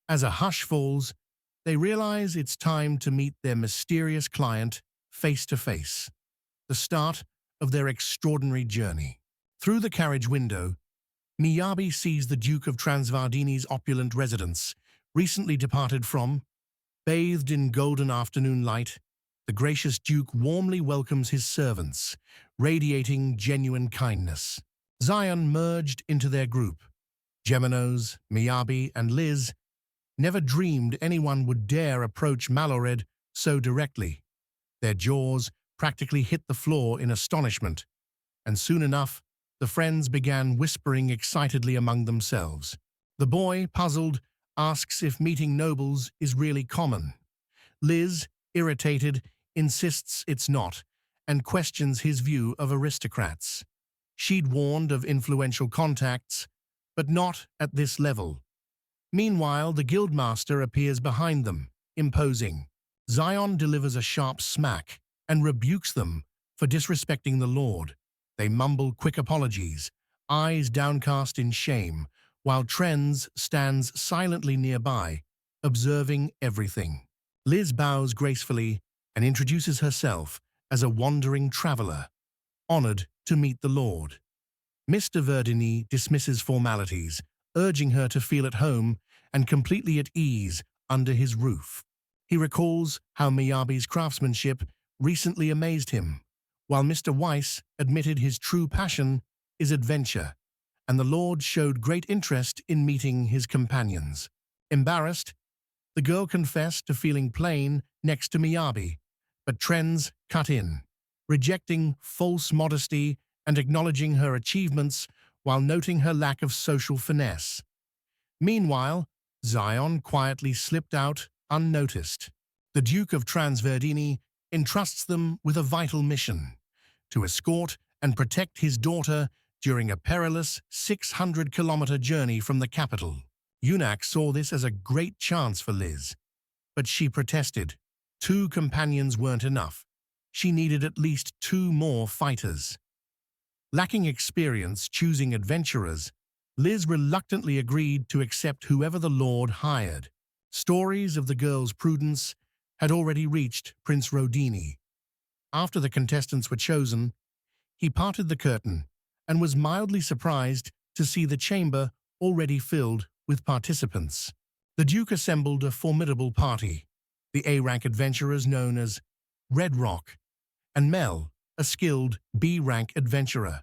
As a hush falls, they realize it's time to meet their mysterious client face to face. The start of their extraordinary journey. Through the carriage window, Miyabi sees the Duke of Transvardini's opulent residence, recently departed from. Bathed in golden afternoon light, the gracious Duke warmly welcomes his servants, radiating genuine kindness. Zion merged into their group. Geminos, Miyabi, and Liz never dreamed anyone would dare approach Malored so directly. Their jaws practically hit the floor in astonishment, and soon enough, the friends began whispering excitedly among themselves. The boy, puzzled, asks if meeting nobles is really common. Liz, irritated, insists it's not, and questions his view of aristocrats. She'd warned of influential contacts, but not at this level. Meanwhile, the guildmaster appears behind them, imposing. Zion delivers a sharp smack and rebukes them for disrespecting the Lord. They mumble quick apologies, eyes downcast in shame, while Trens stands silently nearby, observing everything. Liz bows gracefully and introduces herself as a wandering traveler, honored to meet the Lord. Mr. Verdini dismisses formalities, urging her to feel at home and completely at ease under his roof. He recalls how Miyabi's craftsmanship recently amazed him, while Mr. Weiss admitted his true passion is adventure, and the Lord showed great interest in meeting his companions. Embarrassed, the girl confessed to feeling plain next to Miyabi, but Trens cut in, rejecting false modesty and acknowledging her achievements while noting her lack of social finesse. Meanwhile, Zion quietly slipped out unnoticed. The Duke of Transverdini entrusts them with a vital mission: to escort and protect his daughter during a perilous 600-kilometer journey from the capital. Yunak saw this as a great chance for Liz, but she protested. 2 companions weren't enough. She needed at least 2 more fighters. Lacking experience choosing adventurers, Liz reluctantly agreed to accept whoever the Lord hired. Stories of the girl's prudence had already reached Prince Rodini. After the contestants were chosen, he parted the curtain and was mildly surprised to see the chamber already filled with participants. The Duke assembled a formidable party, the A-rank adventurers known as Red Rock, and Mel, a skilled B-rank adventurer.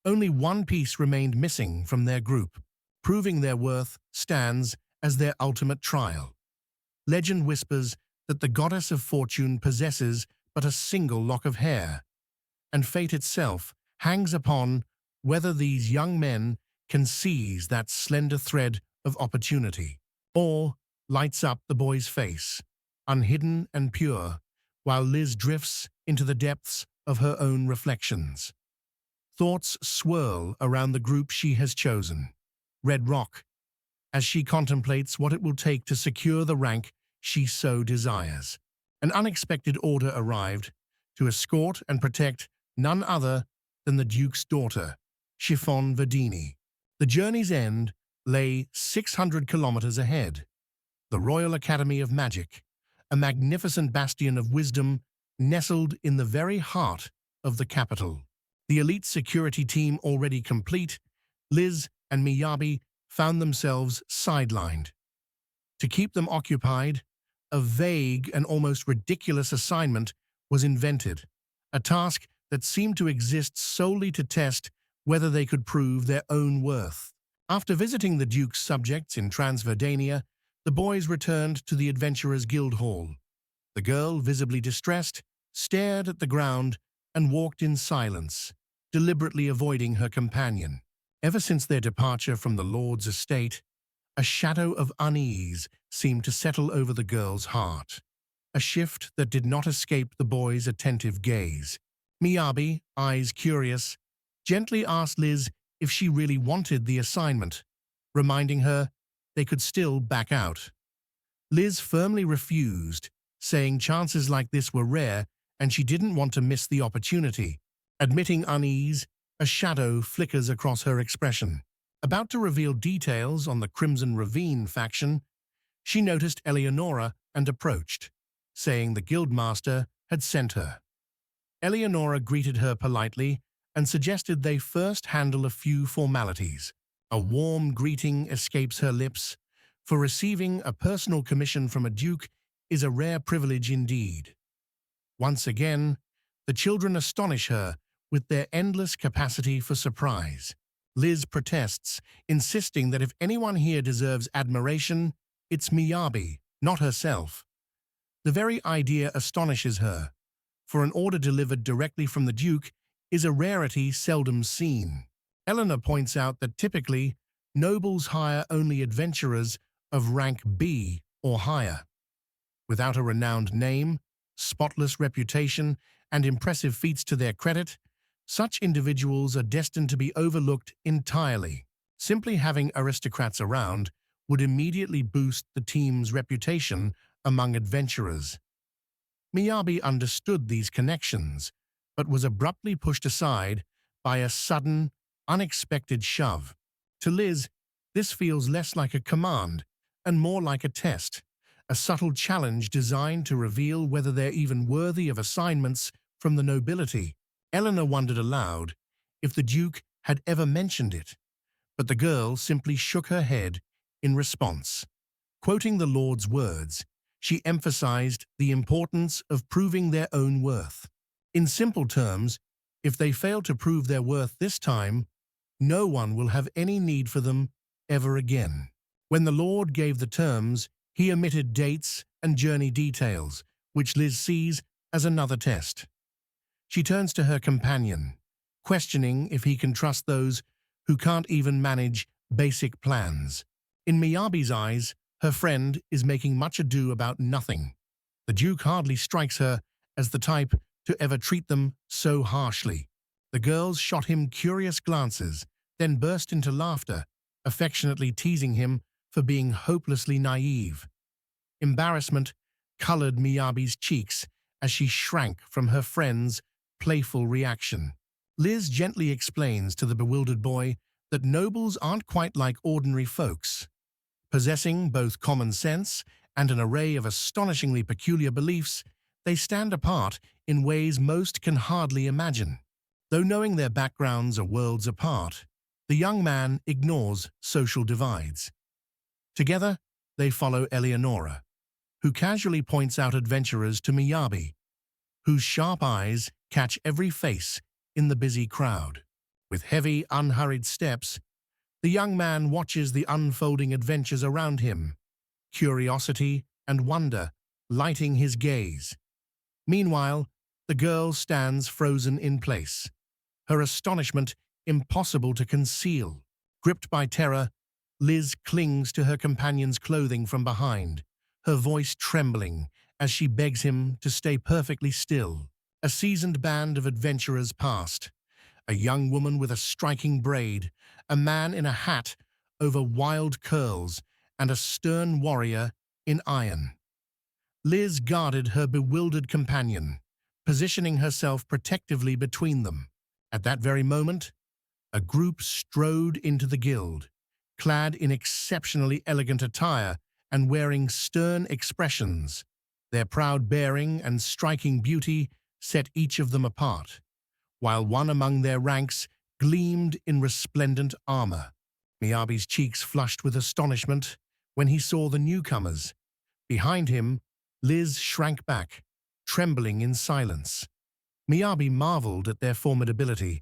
Only one piece remained missing from their group, proving their worth stands as their ultimate trial. Legend whispers that the goddess of fortune possesses but a single lock of hair, and fate itself hangs upon whether these young men can seize that slender thread of opportunity, or lights up the boy's face, unhidden and pure, while Liz drifts into the depths of her own reflections. Thoughts swirl around the group she has chosen, Red Rock, as she contemplates what it will take to secure the rank she so desires. An unexpected order arrived to escort and protect none other than the Duke's daughter, Chiffon Verdini. The journey's end lay 600 kilometers ahead. The Royal Academy of Magic, a magnificent bastion of wisdom nestled in the very heart of the capital. The elite security team already complete, Liz and Miyabi found themselves sidelined. To keep them occupied, a vague and almost ridiculous assignment was invented, a task that seemed to exist solely to test whether they could prove their own worth. After visiting the Duke's subjects in Transverdania, the boys returned to the Adventurers Guild Hall. The girl, visibly distressed, stared at the ground and walked in silence, deliberately avoiding her companion. Ever since their departure from the Lord's estate, a shadow of unease seemed to settle over the girl's heart, a shift that did not escape the boy's attentive gaze. Miyabi, eyes curious, gently asked Liz if she really wanted the assignment, reminding her they could still back out. Liz firmly refused, saying chances like this were rare and she didn't want to miss the opportunity. Admitting unease, a shadow flickers across her expression. About to reveal details on the Crimson Ravine faction, she noticed Eleonora and approached, saying the guildmaster had sent her. Eleonora greeted her politely and suggested they first handle a few formalities. A warm greeting escapes her lips, for receiving a personal commission from a duke is a rare privilege indeed. Once again, the children astonish her with their endless capacity for surprise. Liz protests, insisting that if anyone here deserves admiration, it's Miyabi, not herself. The very idea astonishes her, for an order delivered directly from the Duke is a rarity seldom seen. Eleanor points out that typically, nobles hire only adventurers of rank B or higher. Without a renowned name, spotless reputation, and impressive feats to their credit, such individuals are destined to be overlooked entirely. Simply having aristocrats around would immediately boost the team's reputation among adventurers. Miyabi understood these connections, but was abruptly pushed aside by a sudden, unexpected shove. To Liz, this feels less like a command and more like a test, a subtle challenge designed to reveal whether they're even worthy of assignments from the nobility. Eleanor wondered aloud if the Duke had ever mentioned it, but the girl simply shook her head in response. Quoting the Lord's words, she emphasized the importance of proving their own worth. In simple terms, if they fail to prove their worth this time, no one will have any need for them ever again. When the Lord gave the terms, he omitted dates and journey details, which Liz sees as another test. She turns to her companion, questioning if he can trust those who can't even manage basic plans. In Miyabi's eyes, her friend is making much ado about nothing. The Duke hardly strikes her as the type to ever treat them so harshly. The girls shot him curious glances, then burst into laughter, affectionately teasing him for being hopelessly naive. Embarrassment colored Miyabi's cheeks as she shrank from her friend's playful reaction. Liz gently explains to the bewildered boy that nobles aren't quite like ordinary folks. Possessing both common sense and an array of astonishingly peculiar beliefs, they stand apart in ways most can hardly imagine. Though knowing their backgrounds are worlds apart, the young man ignores social divides. Together, they follow Eleonora, who casually points out adventurers to Miyabi, whose sharp eyes catch every face in the busy crowd. With heavy, unhurried steps, the young man watches the unfolding adventures around him, curiosity and wonder lighting his gaze. Meanwhile, the girl stands frozen in place, her astonishment impossible to conceal. Gripped by terror, Liz clings to her companion's clothing from behind, her voice trembling as she begs him to stay perfectly still. A seasoned band of adventurers passed, a young woman with a striking braid, a man in a hat over wild curls, and a stern warrior in iron. Liz guarded her bewildered companion, positioning herself protectively between them. At that very moment, a group strode into the guild, clad in exceptionally elegant attire and wearing stern expressions. Their proud bearing and striking beauty set each of them apart, while one among their ranks gleamed in resplendent armor. Miyabi's cheeks flushed with astonishment when he saw the newcomers. Behind him, Liz shrank back, trembling in silence. Miyabi marveled at their formidability,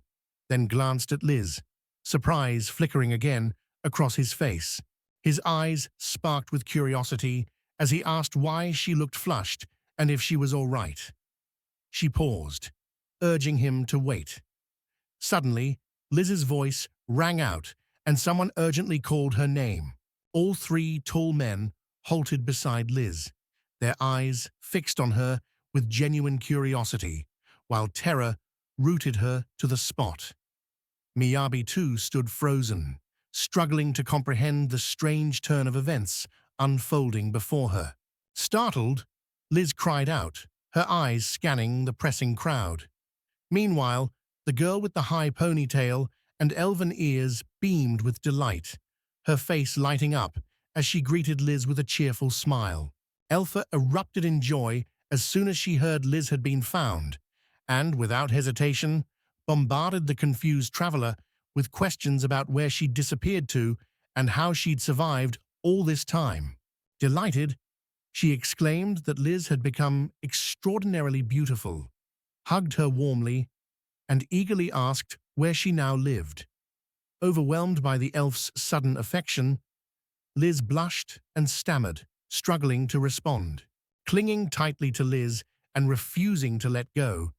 then glanced at Liz, surprise flickering again across his face. His eyes sparked with curiosity as he asked why she looked flushed and if she was all right. She paused, urging him to wait. Suddenly, Liz's voice rang out and someone urgently called her name. All three tall men halted beside Liz, their eyes fixed on her with genuine curiosity, while terror rooted her to the spot. Miyabi too stood frozen, struggling to comprehend the strange turn of events unfolding before her. Startled, Liz cried out, her eyes scanning the pressing crowd. Meanwhile, the girl with the high ponytail and elven ears beamed with delight, her face lighting up as she greeted Liz with a cheerful smile. Elpha erupted in joy as soon as she heard Liz had been found, and, without hesitation, bombarded the confused traveler with questions about where she'd disappeared to and how she'd survived all this time. Delighted, she exclaimed that Liz had become extraordinarily beautiful, hugged her warmly, and eagerly asked where she now lived. Overwhelmed by the elf's sudden affection, Liz blushed and stammered, struggling to respond. Clinging tightly to Liz and refusing to let go,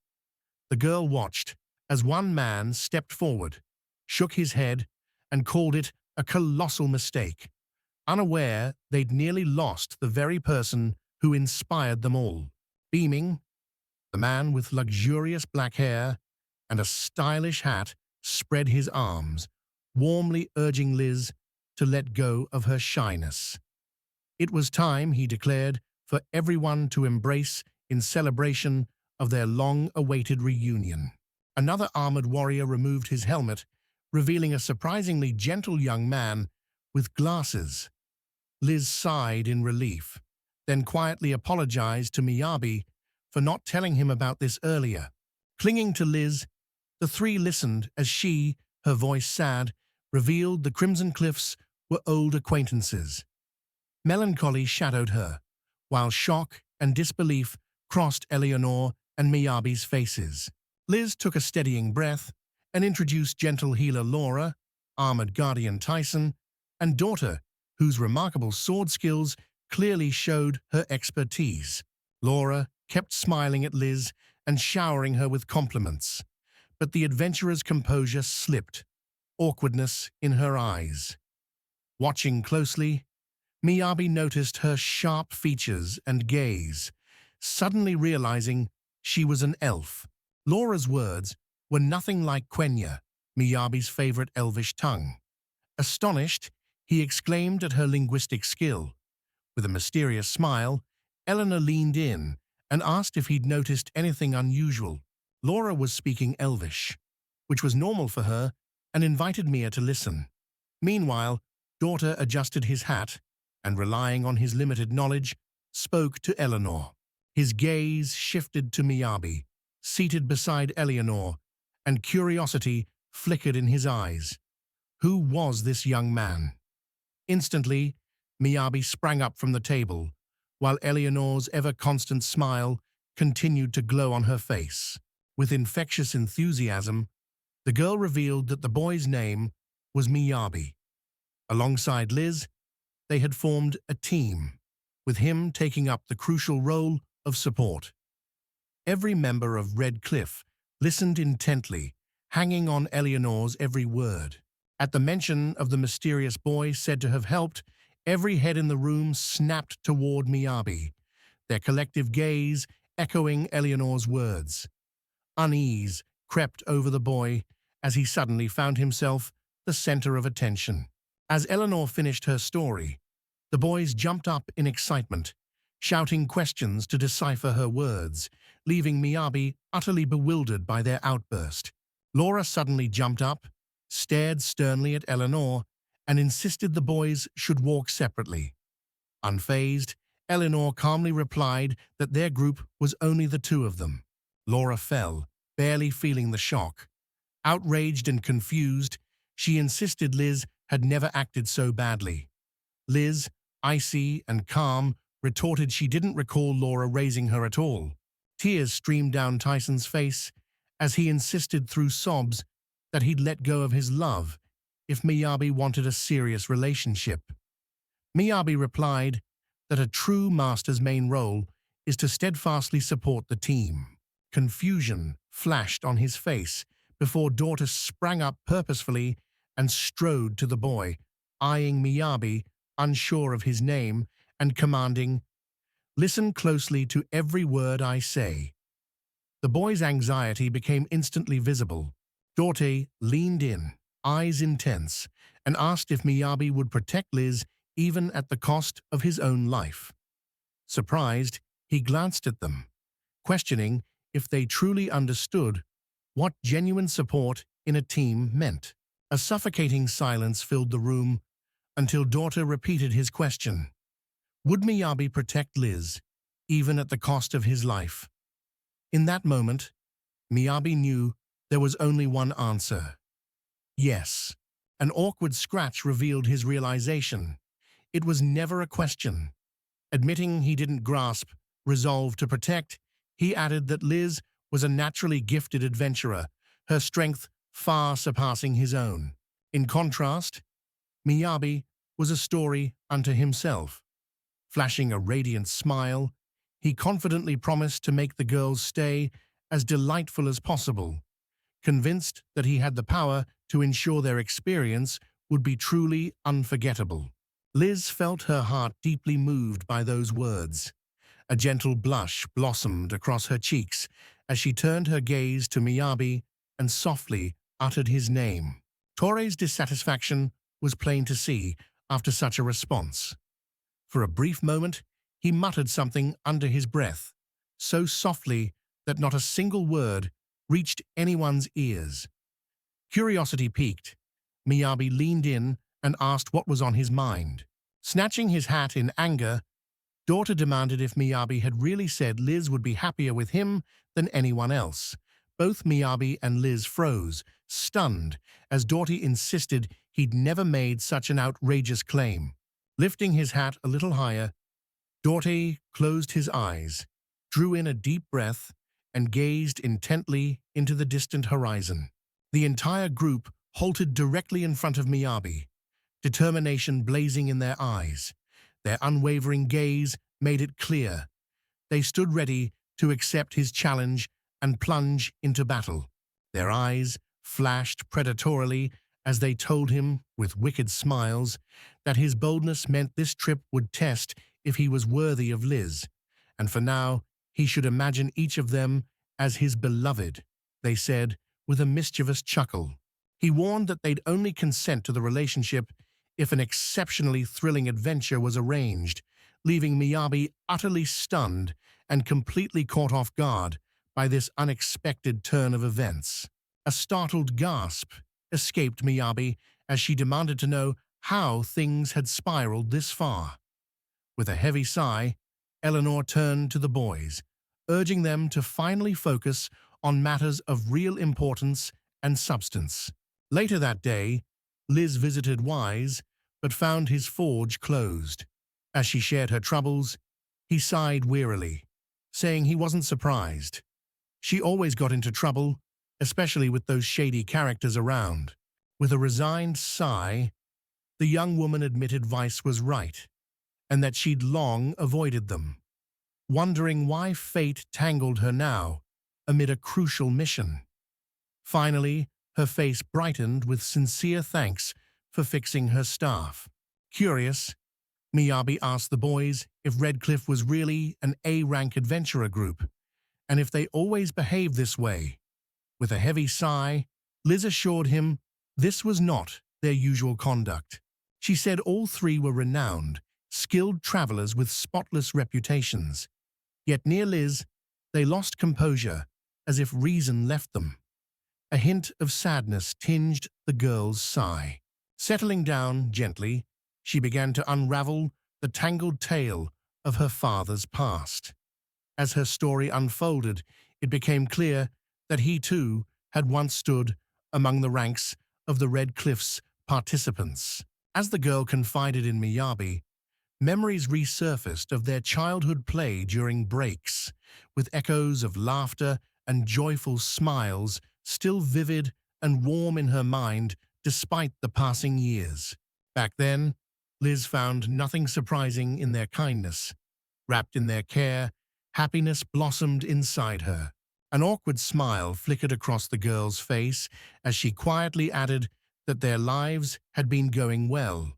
the girl watched as one man stepped forward, shook his head, and called it a colossal mistake, unaware they'd nearly lost the very person who inspired them all. Beaming, the man with luxurious black hair and a stylish hat spread his arms, warmly urging Liz to let go of her shyness. It was time, he declared, for everyone to embrace in celebration of their long-awaited reunion. Another armored warrior removed his helmet, revealing a surprisingly gentle young man with glasses. Liz sighed in relief, then quietly apologized to Miyabi for not telling him about this earlier. Clinging to Liz, the three listened as she, her voice sad, revealed the Crimson Cliffs were old acquaintances. Melancholy shadowed her, while shock and disbelief crossed Eleanor and Miyabi's faces. Liz took a steadying breath and introduced gentle healer Laura, armored guardian Tyson, and daughter, whose remarkable sword skills clearly showed her expertise. Laura kept smiling at Liz and showering her with compliments, but the adventurer's composure slipped, awkwardness in her eyes. Watching closely, Miyabi noticed her sharp features and gaze, suddenly realizing she was an elf. Laura's words, were nothing like Quenya, Miyabi's favorite elvish tongue. Astonished, he exclaimed at her linguistic skill. With a mysterious smile, Eleanor leaned in and asked if he'd noticed anything unusual. Laura was speaking Elvish, which was normal for her, and invited Mia to listen. Meanwhile, Daughter adjusted his hat and, relying on his limited knowledge, spoke to Eleanor. His gaze shifted to Miyabi, seated beside Eleanor, and curiosity flickered in his eyes. Who was this young man? Instantly, Miyabi sprang up from the table, while Eleanor's ever-constant smile continued to glow on her face. With infectious enthusiasm, the girl revealed that the boy's name was Miyabi. Alongside Liz, they had formed a team, with him taking up the crucial role of support. Every member of Red Cliff listened intently, hanging on Eleanor's every word. At the mention of the mysterious boy said to have helped, every head in the room snapped toward Miyabi, their collective gaze echoing Eleanor's words. Unease crept over the boy as he suddenly found himself the center of attention. As Eleanor finished her story, the boys jumped up in excitement, shouting questions to decipher her words, leaving Miyabi utterly bewildered by their outburst. Laura suddenly jumped up, stared sternly at Eleanor, and insisted the boys should walk separately. Unfazed, Eleanor calmly replied that their group was only the two of them. Laura fell, barely feeling the shock. Outraged and confused, she insisted Liz had never acted so badly. Liz, icy and calm, retorted she didn't recall Laura raising her at all. Tears streamed down Tyson's face as he insisted through sobs that he'd let go of his love if Miyabi wanted a serious relationship. Miyabi replied that a true master's main role is to steadfastly support the team. Confusion flashed on his face before Daughter sprang up purposefully and strode to the boy, eyeing Miyabi, unsure of his name, and commanding, "Listen closely to every word I say." The boy's anxiety became instantly visible. Daughter leaned in, eyes intense, and asked if Miyabi would protect Liz even at the cost of his own life. Surprised, he glanced at them, questioning if they truly understood what genuine support in a team meant. A suffocating silence filled the room until Daughter repeated his question. Would Miyabi protect Liz, even at the cost of his life? In that moment, Miyabi knew there was only one answer. Yes. An awkward scratch revealed his realization. It was never a question. Admitting he didn't grasp resolve to protect, he added that Liz was a naturally gifted adventurer, her strength far surpassing his own. In contrast, Miyabi was a story unto himself. Flashing a radiant smile, he confidently promised to make the girls' stay as delightful as possible, convinced that he had the power to ensure their experience would be truly unforgettable. Liz felt her heart deeply moved by those words. A gentle blush blossomed across her cheeks as she turned her gaze to Miyabi and softly uttered his name. Torre's dissatisfaction was plain to see after such a response. For a brief moment, he muttered something under his breath, so softly that not a single word reached anyone's ears. Curiosity piqued. Miyabi leaned in and asked what was on his mind. Snatching his hat in anger, Daughter demanded if Miyabi had really said Liz would be happier with him than anyone else. Both Miyabi and Liz froze, stunned, as Daughter insisted he'd never made such an outrageous claim. Lifting his hat a little higher, Daughter closed his eyes, drew in a deep breath, and gazed intently into the distant horizon. The entire group halted directly in front of Miyabi, determination blazing in their eyes. Their unwavering gaze made it clear. They stood ready to accept his challenge and plunge into battle. Their eyes flashed predatorily as they told him, with wicked smiles, that his boldness meant this trip would test if he was worthy of Liz, and for now he should imagine each of them as his beloved. They said, with a mischievous chuckle. He warned that they'd only consent to the relationship if an exceptionally thrilling adventure was arranged, leaving Miyabi utterly stunned and completely caught off guard by this unexpected turn of events. A startled gasp escaped Miyabi as she demanded to know how things had spiraled this far. With a heavy sigh, Eleanor turned to the boys, urging them to finally focus on matters of real importance and substance. Later that day, Liz visited Wise, but found his forge closed. As she shared her troubles, he sighed wearily, saying he wasn't surprised. She always got into trouble, especially with those shady characters around. With a resigned sigh, the young woman admitted Vice was right, and that she'd long avoided them, wondering why fate tangled her now amid a crucial mission. Finally, her face brightened with sincere thanks for fixing her staff. Curious, Miyabi asked the boys if Redcliffe was really an A-rank adventurer group, and if they always behaved this way. With a heavy sigh, Liz assured him this was not their usual conduct. She said all three were renowned, skilled travelers with spotless reputations. Yet near Liz, they lost composure, as if reason left them. A hint of sadness tinged the girl's sigh. Settling down gently, she began to unravel the tangled tale of her father's past. As her story unfolded, it became clear that he too had once stood among the ranks of the Red Cliffs participants. As the girl confided in Miyabi, memories resurfaced of their childhood play during breaks, with echoes of laughter and joyful smiles still vivid and warm in her mind despite the passing years. Back then, Liz found nothing surprising in their kindness. Wrapped in their care, happiness blossomed inside her. An awkward smile flickered across the girl's face as she quietly added that their lives had been going well,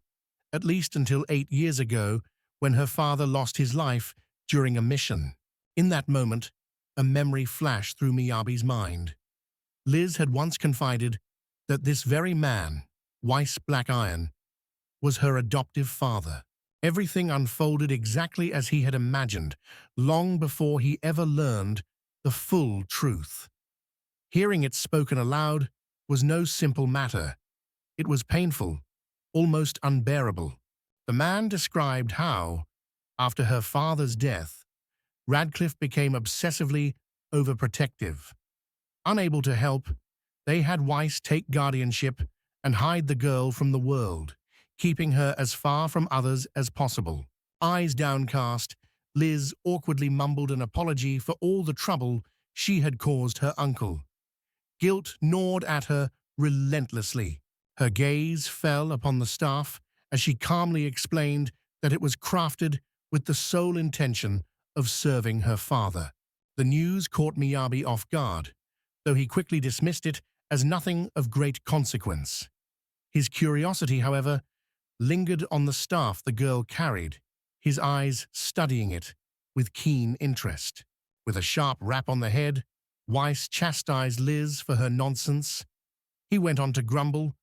at least until 8 years ago when her father lost his life during a mission. In that moment, a memory flashed through Miyabi's mind. Liz had once confided that this very man, Weiss Black Iron, was her adoptive father. Everything unfolded exactly as he had imagined, long before he ever learned the full truth. Hearing it spoken aloud was no simple matter. It was painful, almost unbearable. The man described how, after her father's death, Radcliffe became obsessively overprotective. Unable to help, they had Weiss take guardianship and hide the girl from the world, keeping her as far from others as possible. Eyes downcast, Liz awkwardly mumbled an apology for all the trouble she had caused her uncle. Guilt gnawed at her relentlessly. Her gaze fell upon the staff as she calmly explained that it was crafted with the sole intention of serving her father. The news caught Miyabi off guard, though he quickly dismissed it as nothing of great consequence. His curiosity, however, lingered on the staff the girl carried, his eyes studying it with keen interest. With a sharp rap on the head, Weiss chastised Liz for her nonsense. He went on to grumble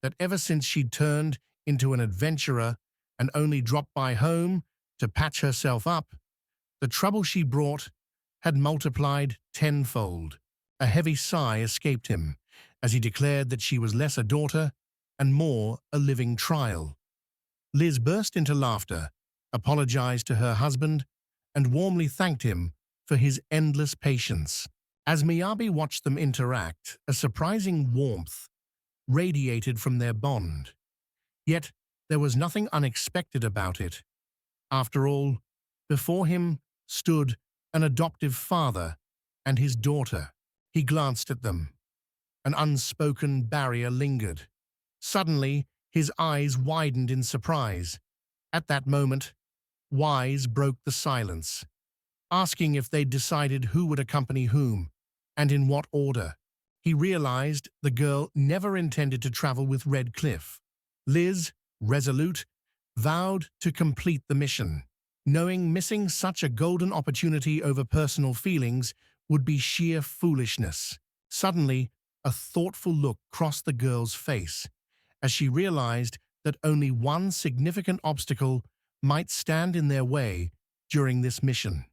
that ever since she'd turned into an adventurer and only dropped by home to patch herself up, the trouble she brought had multiplied tenfold. A heavy sigh escaped him as he declared that she was less a daughter and more a living trial. Liz burst into laughter, apologized to her husband, and warmly thanked him for his endless patience. As Miyabi watched them interact, a surprising warmth radiated from their bond. Yet there was nothing unexpected about it. After all, before him stood an adoptive father and his daughter. He glanced at them. An unspoken barrier lingered. Suddenly, his eyes widened in surprise. At that moment, Wise broke the silence, asking if they'd decided who would accompany whom, and in what order. He realized the girl never intended to travel with Redcliffe. Liz, resolute, vowed to complete the mission, knowing missing such a golden opportunity over personal feelings would be sheer foolishness. Suddenly, A thoughtful look crossed the girl's face as she realized that only one significant obstacle might stand in their way during this mission.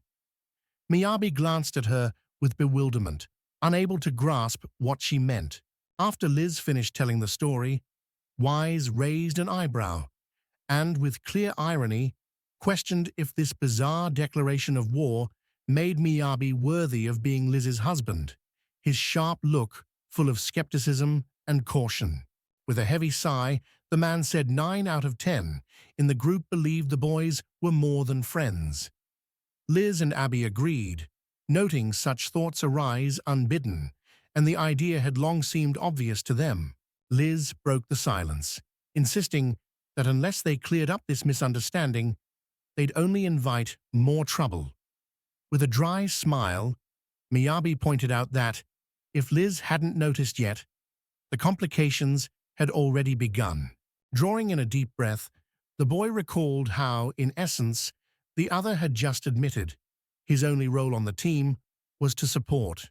Miyabi glanced at her with bewilderment, unable to grasp what she meant. After Liz finished telling the story, Wise raised an eyebrow and, with clear irony, questioned if this bizarre declaration of war made Miyabi worthy of being Liz's husband, his sharp look full of skepticism and caution. With a heavy sigh, the man said 9 out of 10 in the group believed the boys were more than friends. Liz and Abby agreed, noting such thoughts arise unbidden, and the idea had long seemed obvious to them. Liz broke the silence, insisting that unless they cleared up this misunderstanding, they'd only invite more trouble. With a dry smile, Miyabi pointed out that, if Liz hadn't noticed yet, the complications had already begun. Drawing in a deep breath, the boy recalled how, in essence, the other had just admitted his only role on the team was to support.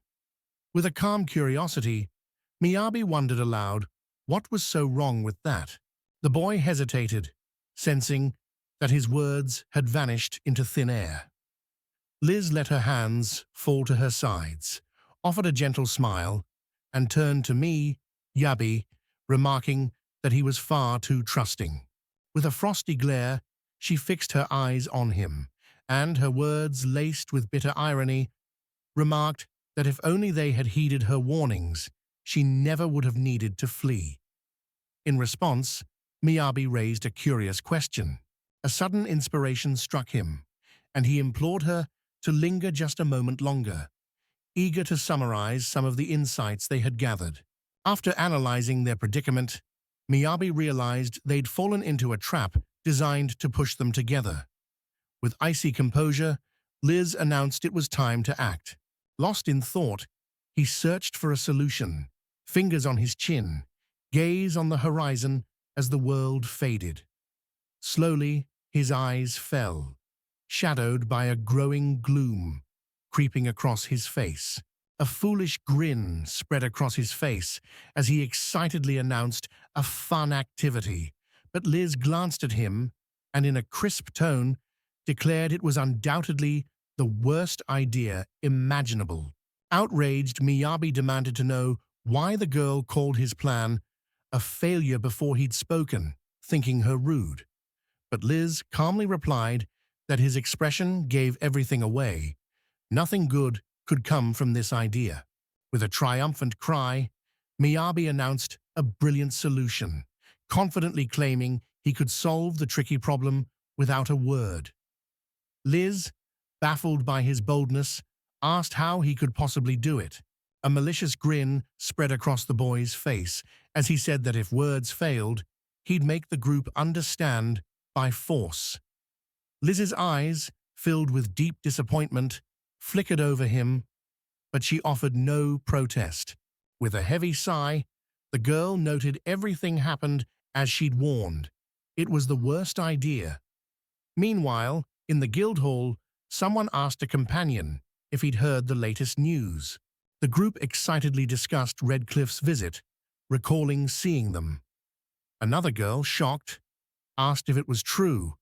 With a calm curiosity, Miyabi wondered aloud what was so wrong with that. The boy hesitated, sensing that his words had vanished into thin air. Liz let her hands fall to her sides, offered a gentle smile, and turned to me, Yabi, remarking that he was far too trusting. With a frosty glare, she fixed her eyes on him, and, her words laced with bitter irony, remarked that if only they had heeded her warnings, she never would have needed to flee. In response, Miyabi raised a curious question. A sudden inspiration struck him, and he implored her to linger just a moment longer, eager to summarize some of the insights they had gathered. After analyzing their predicament, Miyabi realized they'd fallen into a trap designed to push them together. With icy composure, Liz announced it was time to act. Lost in thought, he searched for a solution, fingers on his chin, gaze on the horizon as the world faded. Slowly, his eyes fell, shadowed by a growing gloom creeping across his face. A foolish grin spread across his face as he excitedly announced a fun activity, but Liz glanced at him and, in a crisp tone, declared it was undoubtedly the worst idea imaginable. Outraged, Miyabi demanded to know why the girl called his plan a failure before he'd spoken, thinking her rude. But Liz calmly replied that his expression gave everything away. Nothing good could come from this idea. With a triumphant cry, Miyabi announced a brilliant solution, confidently claiming he could solve the tricky problem without a word. Liz, baffled by his boldness, asked how he could possibly do it. A malicious grin spread across the boy's face as he said that if words failed, he'd make the group understand by force. Liz's eyes, filled with deep disappointment, flickered over him, but she offered no protest. With a heavy sigh, the girl noted everything happened as she'd warned. It was the worst idea. Meanwhile, in the guild hall, someone asked a companion if he'd heard the latest news. The group excitedly discussed Redcliffe's visit, recalling seeing them. Another girl, shocked, asked if it was true,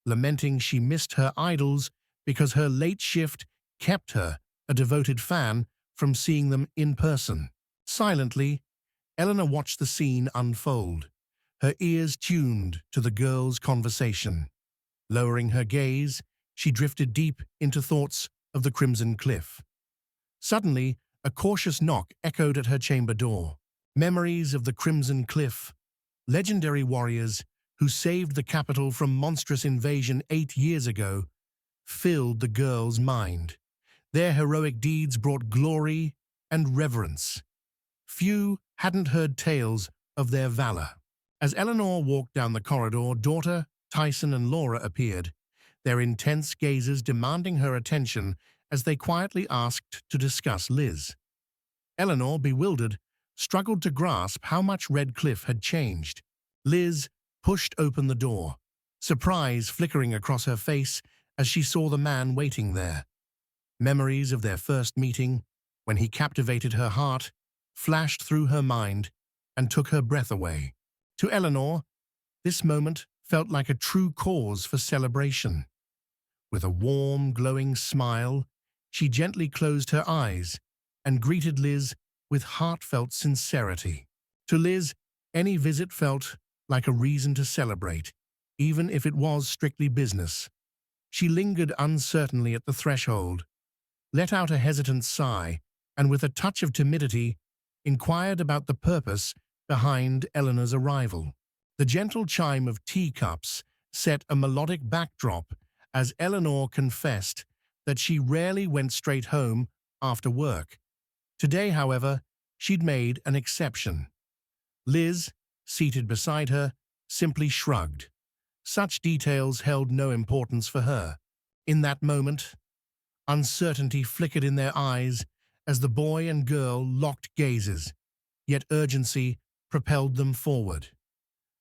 lamenting she missed her idols because her late shift kept her, a devoted fan, from seeing them in person. Silently, Eleanor watched the scene unfold, her ears tuned to the girls' conversation. Lowering her gaze, she drifted deep into thoughts of the Crimson Cliff. Suddenly, a cautious knock echoed at her chamber door. Memories of the Crimson Cliff, legendary warriors who saved the capital from monstrous invasion 8 years ago, filled the girl's mind. Their heroic deeds brought glory and reverence. Few hadn't heard tales of their valor. As Eleanor walked down the corridor, daughter, Tyson and Laura appeared, their intense gazes demanding her attention as they quietly asked to discuss Liz. Eleanor, bewildered, struggled to grasp how much Redcliffe had changed. Liz pushed open the door, surprise flickering across her face as she saw the man waiting there. Memories of their first meeting, when he captivated her heart, flashed through her mind and took her breath away. To Eleanor, this moment felt like a true cause for celebration. With a warm, glowing smile, she gently closed her eyes and greeted Liz with heartfelt sincerity. To Liz, any visit felt like a reason to celebrate, even if it was strictly business. She lingered uncertainly at the threshold, let out a hesitant sigh, and with a touch of timidity, inquired about the purpose behind Eleanor's arrival. The gentle chime of teacups set a melodic backdrop as Eleanor confessed that she rarely went straight home after work. Today, however, she'd made an exception. Liz, seated beside her, simply shrugged. Such details held no importance for her. In that moment, uncertainty flickered in their eyes as the boy and girl locked gazes, yet urgency propelled them forward.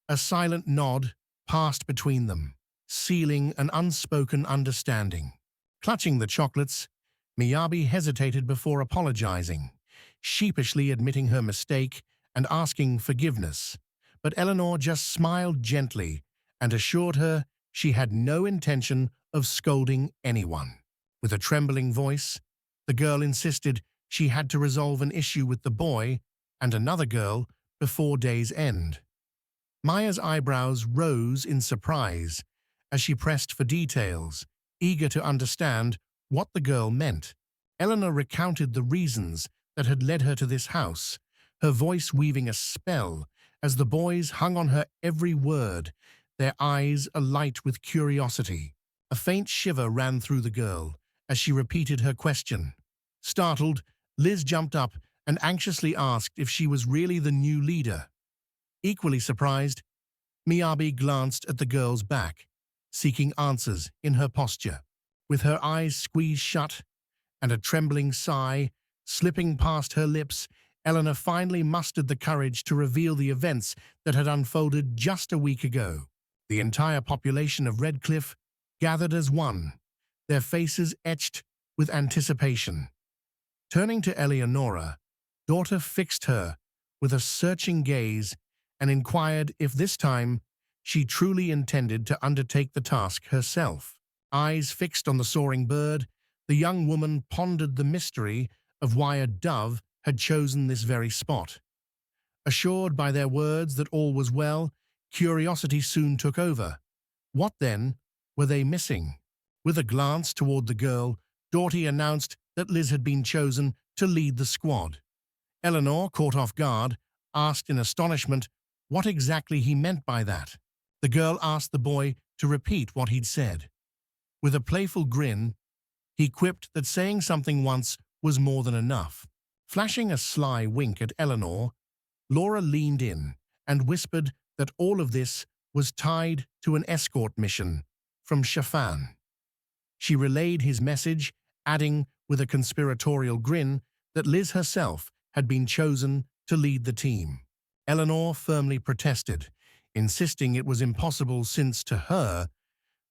A silent nod passed between them, sealing an unspoken understanding. Clutching the chocolates, Miyabi hesitated before apologizing, sheepishly admitting her mistake and asking forgiveness. But Eleanor just smiled gently and assured her she had no intention of scolding anyone. With a trembling voice, the girl insisted she had to resolve an issue with the boy and another girl before day's end. Maya's eyebrows rose in surprise as she pressed for details, eager to understand what the girl meant. Eleanor recounted the reasons that had led her to this house, her voice weaving a spell as the boys hung on her every word, their eyes alight with curiosity. A faint shiver ran through the girl as she repeated her question. Startled, Liz jumped up and anxiously asked if she was really the new leader. Equally surprised, Miyabi glanced at the girl's back, seeking answers in her posture. With her eyes squeezed shut and a trembling sigh slipping past her lips, Eleanor finally mustered the courage to reveal the events that had unfolded just a week ago. The entire population of Redcliffe gathered as one, their faces etched with anticipation. Turning to Eleonora, daughter fixed her with a searching gaze and inquired if this time she truly intended to undertake the task herself. Eyes fixed on the soaring bird, the young woman pondered the mystery of why a dove had chosen this very spot. Assured by their words that all was well, curiosity soon took over. What, then, were they missing? With a glance toward the girl, Doughty announced that Liz had been chosen to lead the squad. Eleanor, caught off guard, asked in astonishment what exactly he meant by that. The girl asked the boy to repeat what he'd said. With a playful grin, he quipped that saying something once was more than enough. Flashing a sly wink at Eleanor, Laura leaned in and whispered that all of this was tied to an escort mission from Shafan. She relayed his message, adding with a conspiratorial grin that Liz herself had been chosen to lead the team. Eleanor firmly protested, insisting it was impossible since, to her,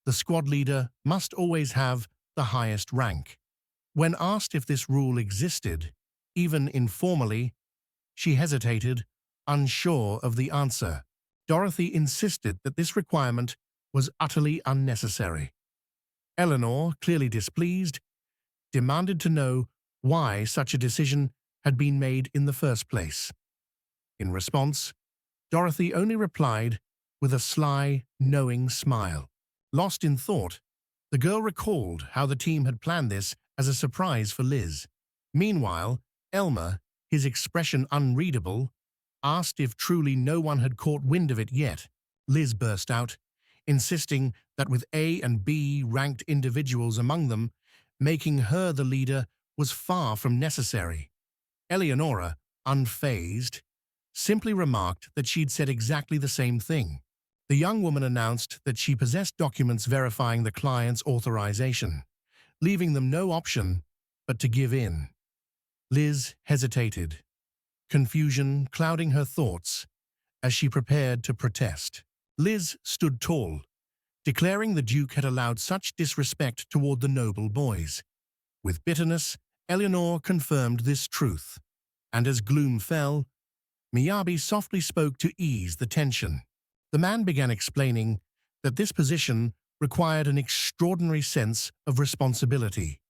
the squad leader must always have the highest rank. When asked if this rule existed, even informally, she hesitated, unsure of the answer. Dorothy insisted that this requirement was utterly unnecessary. Eleanor, clearly displeased, demanded to know why such a decision had been made in the first place. In response, Dorothy only replied with a sly, knowing smile. Lost in thought, the girl recalled how the team had planned this as a surprise for Liz. Meanwhile, Elmer, his expression unreadable, asked if truly no one had caught wind of it yet. Liz burst out, insisting that with A and B ranked individuals among them, making her the leader was far from necessary. Eleonora, unfazed, simply remarked that she'd said exactly the same thing. The young woman announced that she possessed documents verifying the client's authorization, leaving them no option but to give in. Liz hesitated, confusion clouding her thoughts as she prepared to protest. Liz stood tall, declaring the Duke had allowed such disrespect toward the noble boys. With bitterness, Eleanor confirmed this truth. and as gloom fell, Miyabi softly spoke to ease the tension. The man began explaining that this position required an extraordinary sense of responsibility.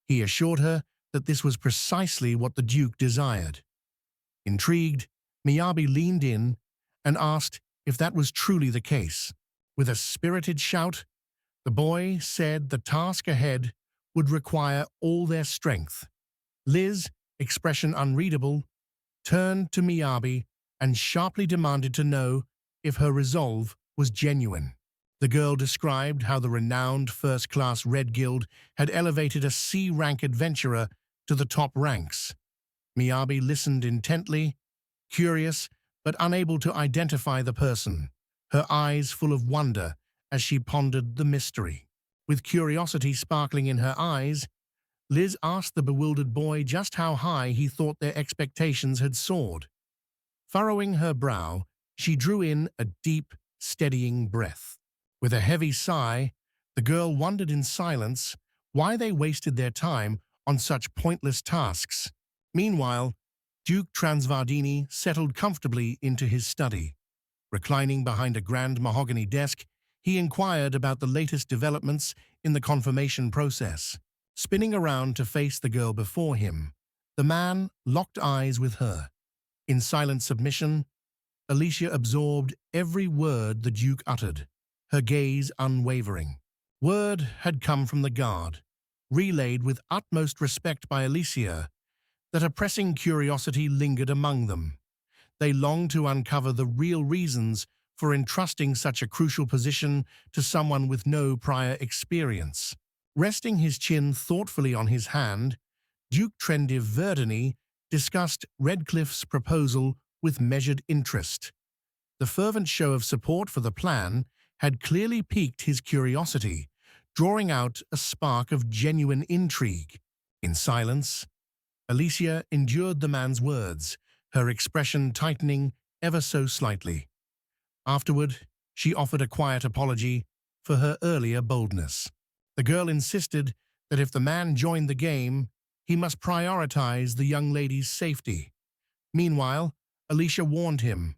He assured her that this was precisely what the Duke desired. Intrigued, Miyabi leaned in and asked if that was truly the case. With a spirited shout, the boy said the task ahead would require all their strength. Liz, expression unreadable, turned to Miyabi and sharply demanded to know if her resolve was genuine. The girl described how the renowned first-class Red Guild had elevated a C-rank adventurer to the top ranks. Miyabi listened intently, curious but unable to identify the person, her eyes full of wonder as she pondered the mystery. With curiosity sparkling in her eyes, Liz asked the bewildered boy just how high he thought their expectations had soared. Furrowing her brow, she drew in a deep, steadying breath. With a heavy sigh, the girl wondered in silence why they wasted their time on such pointless tasks. Meanwhile, Duke Transvardini settled comfortably into his study. Reclining behind a grand mahogany desk, he inquired about the latest developments in the confirmation process. Spinning around to face the girl before him, the man locked eyes with her. In silent submission, Alicia absorbed every word the Duke uttered, her gaze unwavering. Word had come from the guard, relayed with utmost respect by Alicia, that a pressing curiosity lingered among them. They longed to uncover the real reasons for entrusting such a crucial position to someone with no prior experience. Resting his chin thoughtfully on his hand, Duke Transvardini discussed Redcliffe's proposal with measured interest. The fervent show of support for the plan had clearly piqued his curiosity, drawing out a spark of genuine intrigue. In silence, Alicia endured the man's words, her expression tightening ever so slightly. Afterward, she offered a quiet apology for her earlier boldness. The girl insisted that if the man joined the game, he must prioritize the young lady's safety. Meanwhile, Alicia warned him,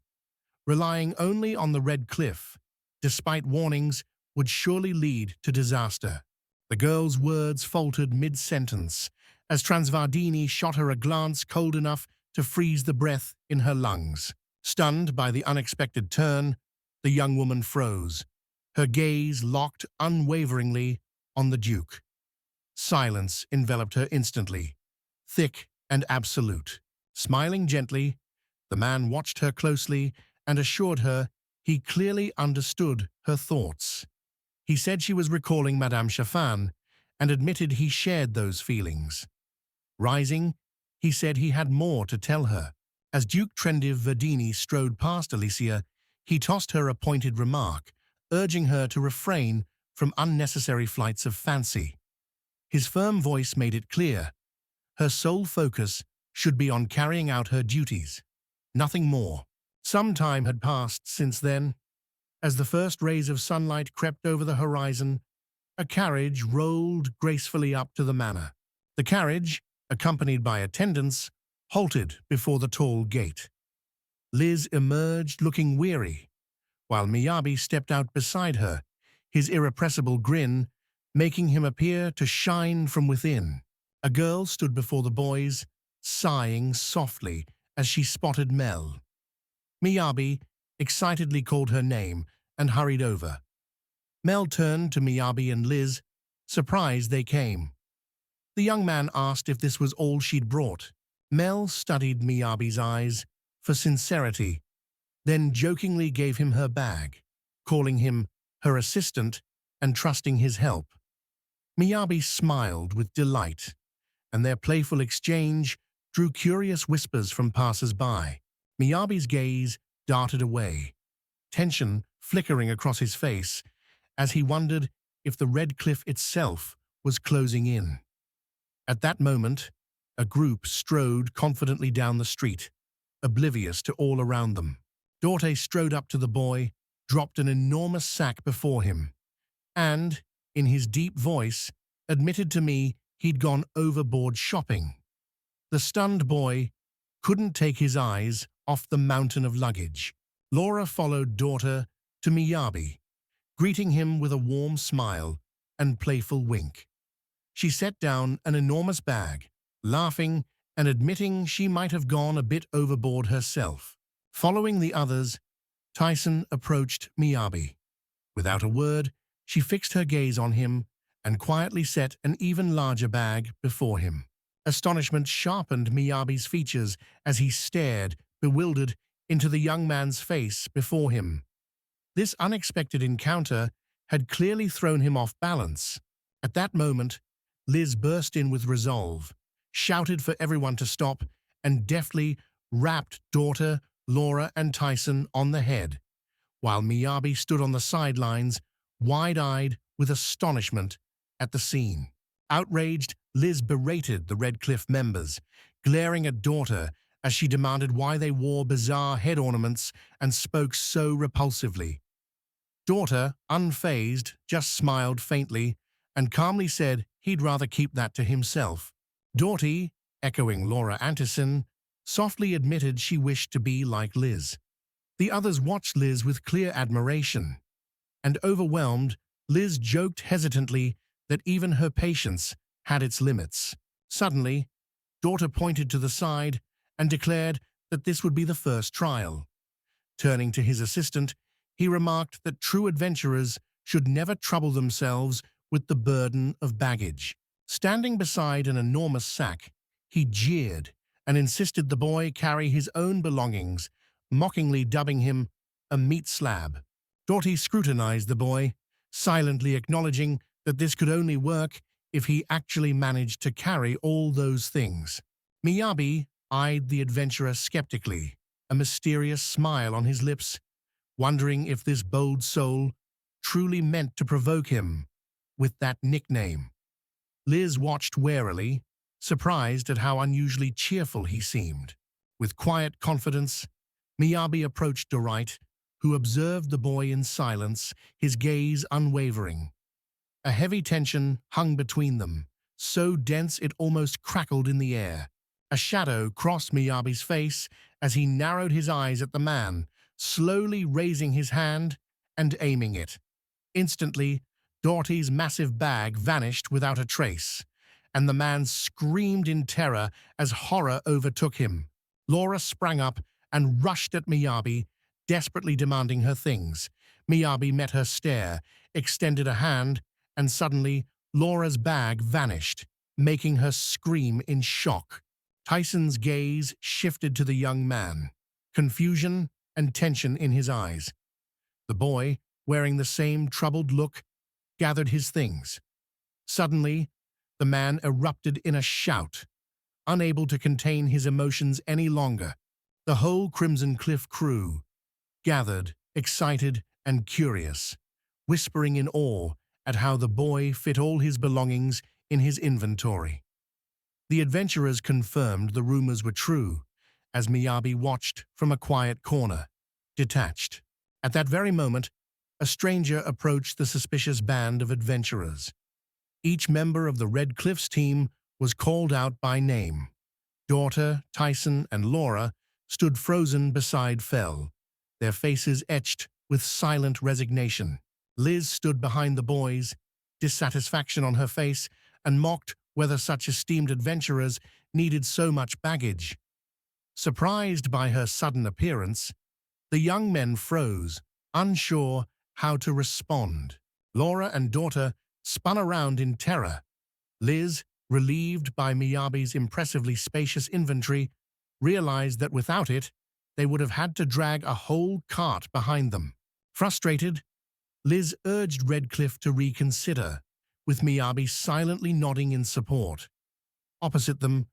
relying only on the Red Cliff, despite warnings, would surely lead to disaster. The girl's words faltered mid-sentence, as Transvardini shot her a glance cold enough to freeze the breath in her lungs. Stunned by the unexpected turn, the young woman froze, her gaze locked unwaveringly on the Duke. Silence enveloped her instantly, thick and absolute. Smiling gently, the man watched her closely and assured her he clearly understood her thoughts. He said she was recalling Madame Chaffan and admitted he shared those feelings. Rising, he said he had more to tell her. As Duke Transvardini strode past Alicia, he tossed her a pointed remark, urging her to refrain from unnecessary flights of fancy. His firm voice made it clear. Her sole focus should be on carrying out her duties. Nothing more. Some time had passed since then. As the first rays of sunlight crept over the horizon, a carriage rolled gracefully up to the manor. The carriage, accompanied by attendants, halted before the tall gate. Liz emerged looking weary, while Miyabi stepped out beside her, his irrepressible grin making him appear to shine from within. A girl stood before the boys, sighing softly as she spotted Mel. Miyabi excitedly called her name and hurried over. Mel turned to Miyabi and Liz, surprised they came. The young man asked if this was all she'd brought. Mel studied Miyabi's eyes for sincerity, then jokingly gave him her bag, calling him her assistant and trusting his help. Miyabi smiled with delight, and their playful exchange drew curious whispers from passers-by. Miyabi's gaze darted away, tension flickering across his face as he wondered if the Red Cliff itself was closing in. At that moment, a group strode confidently down the street, oblivious to all around them. Dorte strode up to the boy, dropped an enormous sack before him, and, in his deep voice, admitted to me he'd gone overboard shopping. The stunned boy couldn't take his eyes off the mountain of luggage. Laura followed daughter to Miyabi, greeting him with a warm smile and playful wink. She set down an enormous bag, laughing and admitting she might have gone a bit overboard herself. Following the others, Tyson approached Miyabi. Without a word, she fixed her gaze on him and quietly set an even larger bag before him. Astonishment sharpened Miyabi's features as he stared, bewildered, into the young man's face before him. This unexpected encounter had clearly thrown him off balance. At that moment, Liz burst in with resolve, shouted for everyone to stop, and deftly rapped daughter, Laura, and Tyson on the head, while Miyabi stood on the sidelines, wide-eyed with astonishment at the scene. Outraged, Liz berated the Red Cliff members, glaring at daughter as she demanded why they wore bizarre head ornaments and spoke so repulsively. Daughter, unfazed, just smiled faintly and calmly said he'd rather keep that to himself. Doughty, echoing Laura Anderson, softly admitted she wished to be like Liz. The others watched Liz with clear admiration. And overwhelmed, Liz joked hesitantly that even her patience had its limits. Suddenly, daughter pointed to the side and declared that this would be the first trial. Turning to his assistant, he remarked that true adventurers should never trouble themselves with the burden of baggage. Standing beside an enormous sack, he jeered and insisted the boy carry his own belongings, mockingly dubbing him a meat slab. Doughty scrutinized the boy, silently acknowledging that this could only work if he actually managed to carry all those things. Miyabi eyed the adventurer skeptically, a mysterious smile on his lips, wondering if this bold soul truly meant to provoke him with that nickname. Liz watched warily, surprised at how unusually cheerful he seemed. With quiet confidence, Miyabi approached Dorite, who observed the boy in silence, his gaze unwavering. A heavy tension hung between them, so dense it almost crackled in the air. A shadow crossed Miyabi's face as he narrowed his eyes at the man, slowly raising his hand and aiming it. Instantly, Doughty's massive bag vanished without a trace, and the man screamed in terror as horror overtook him. Laura sprang up and rushed at Miyabi, desperately demanding her things. Miyabi met her stare, extended a hand, and suddenly Laura's bag vanished, making her scream in shock. Tyson's gaze shifted to the young man, confusion and tension in his eyes. The boy, wearing the same troubled look, gathered his things. Suddenly, the man erupted in a shout, unable to contain his emotions any longer. The whole Crimson Cliff crew gathered, excited and curious, whispering in awe at how the boy fit all his belongings in his inventory. The adventurers confirmed the rumors were true, as Miyabi watched from a quiet corner, detached. At that very moment, a stranger approached the suspicious band of adventurers. Each member of the Red Cliffs team was called out by name. Daughter, Tyson, and Laura stood frozen beside Fell, their faces etched with silent resignation. Liz stood behind the boys, dissatisfaction on her face, and mocked whether such esteemed adventurers needed so much baggage. Surprised by her sudden appearance, the young men froze, unsure how to respond. Laura and daughter spun around in terror. Liz, relieved by Miyabi's impressively spacious inventory, realized that without it, they would have had to drag a whole cart behind them. Frustrated, Liz urged Redcliffe to reconsider, with Miyabi silently nodding in support. Opposite them,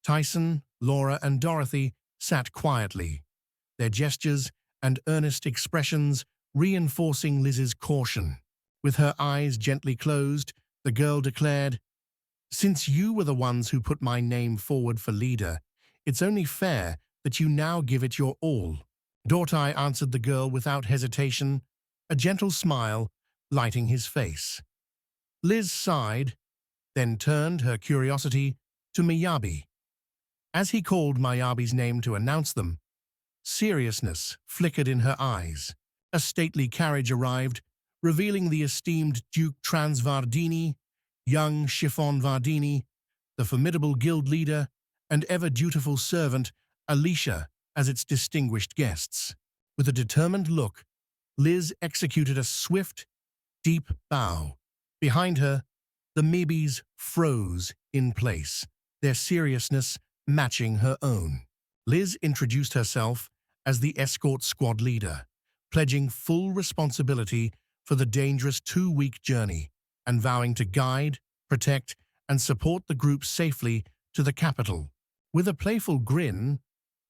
Tyson, Laura, and Dorothy sat quietly, their gestures and earnest expressions reinforcing Liz's caution. With her eyes gently closed, the girl declared, "Since you were the ones who put my name forward for leader, it's only fair that you now give it your all." Dortai answered the girl without hesitation, a gentle smile lighting his face. Liz sighed, then turned her curiosity to Miyabi. As he called Miyabi's name to announce them, seriousness flickered in her eyes. A stately carriage arrived, revealing the esteemed Duke Transvardini, young Chiffon Vardini, the formidable guild leader, and ever-dutiful servant, Alicia, as its distinguished guests. With a determined look, Liz executed a swift, deep bow. Behind her, the Mebes froze in place, their seriousness matching her own. Liz introduced herself as the escort squad leader, pledging full responsibility for the dangerous 2-week journey and vowing to guide, protect, and support the group safely to the capital. With a playful grin,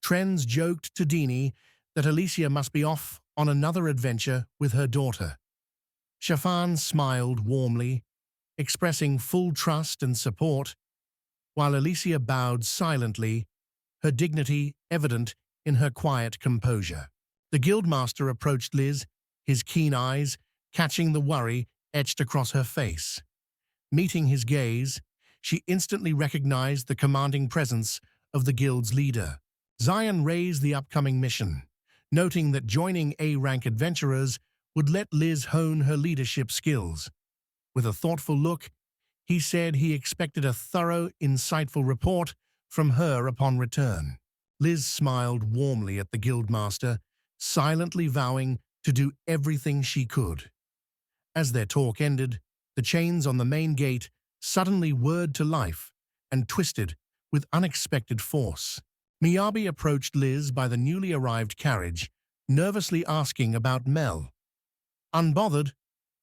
Trends joked to Dini that Alicia must be off on another adventure with her daughter. Shafan smiled warmly, expressing full trust and support, while Alicia bowed silently, her dignity evident in her quiet composure. The guildmaster approached Liz, his keen eyes catching the worry etched across her face. Meeting his gaze, she instantly recognized the commanding presence of the guild's leader. Zion raised the upcoming mission, noting that joining A-rank adventurers would let Liz hone her leadership skills. With a thoughtful look, he said he expected a thorough, insightful report from her upon return. Liz smiled warmly at the guildmaster, silently vowing to do everything she could. As their talk ended, the chains on the main gate suddenly whirred to life and twisted with unexpected force. Miyabi approached Liz by the newly arrived carriage, nervously asking about Mel. Unbothered,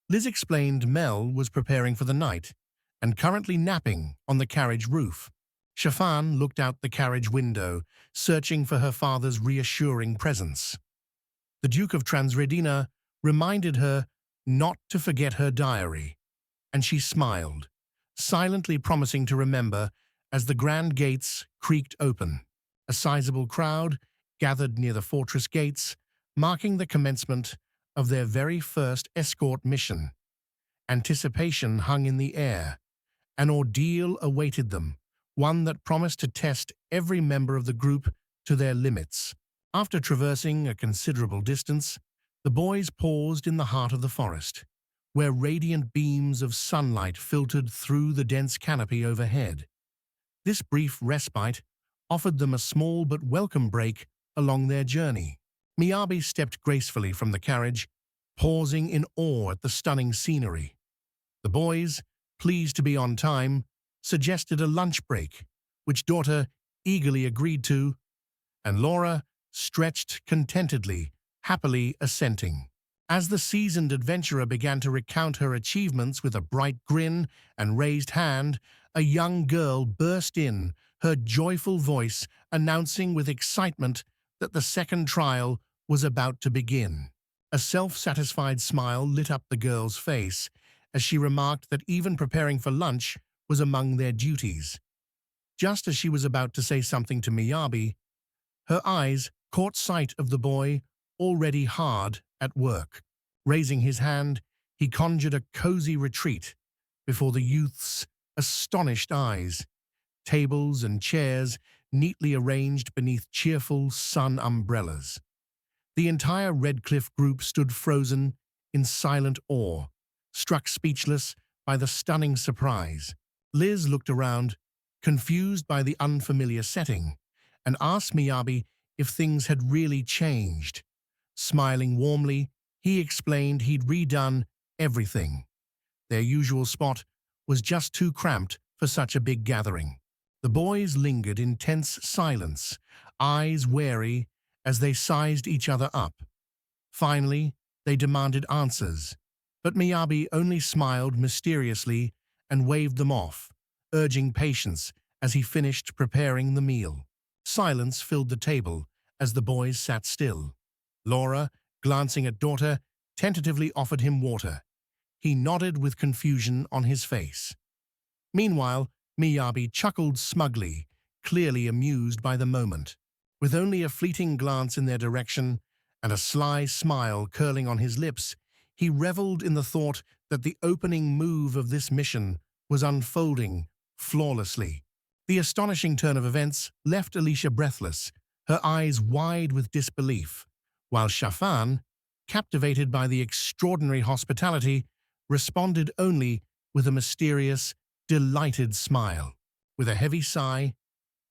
Liz explained Mel was preparing for the night and currently napping on the carriage roof. Shafan looked out the carriage window, searching for her father's reassuring presence. The Duke of Transredina reminded her not to forget her diary, and she smiled, silently promising to remember as the grand gates creaked open. A sizable crowd gathered near the fortress gates, marking the commencement of their very first escort mission. Anticipation hung in the air. An ordeal awaited them, one that promised to test every member of the group to their limits. After traversing a considerable distance, the boys paused in the heart of the forest, where radiant beams of sunlight filtered through the dense canopy overhead. This brief respite offered them a small but welcome break along their journey. Miyabi stepped gracefully from the carriage, pausing in awe at the stunning scenery. The boys, pleased to be on time, suggested a lunch break, which daughter eagerly agreed to, and Laura stretched contentedly, happily assenting. As the seasoned adventurer began to recount her achievements with a bright grin and raised hand, a young girl burst in, her joyful voice announcing with excitement that the second trial was about to begin. A self-satisfied smile lit up the girl's face as she remarked that even preparing for lunch was among their duties. Just as she was about to say something to Miyabi, her eyes caught sight of the boy already hard at work. Raising his hand, he conjured a cozy retreat before the youth's astonished eyes. Tables and chairs neatly arranged beneath cheerful sun umbrellas. The entire Redcliffe group stood frozen in silent awe, struck speechless by the stunning surprise. Liz looked around, confused by the unfamiliar setting, and asked Miyabi if things had really changed. Smiling warmly, he explained he'd redone everything. Their usual spot was just too cramped for such a big gathering. The boys lingered in tense silence, eyes wary as they sized each other up. Finally, they demanded answers, but Miyabi only smiled mysteriously and waved them off, urging patience as he finished preparing the meal. Silence filled the table as the boys sat still. Laura, glancing at daughter, tentatively offered him water. He nodded with confusion on his face. Meanwhile, Miyabi chuckled smugly, clearly amused by the moment. With only a fleeting glance in their direction and a sly smile curling on his lips, he reveled in the thought that the opening move of this mission was unfolding flawlessly. The astonishing turn of events left Alicia breathless, her eyes wide with disbelief, while Shafan, captivated by the extraordinary hospitality, responded only with a mysterious, delighted smile. With a heavy sigh,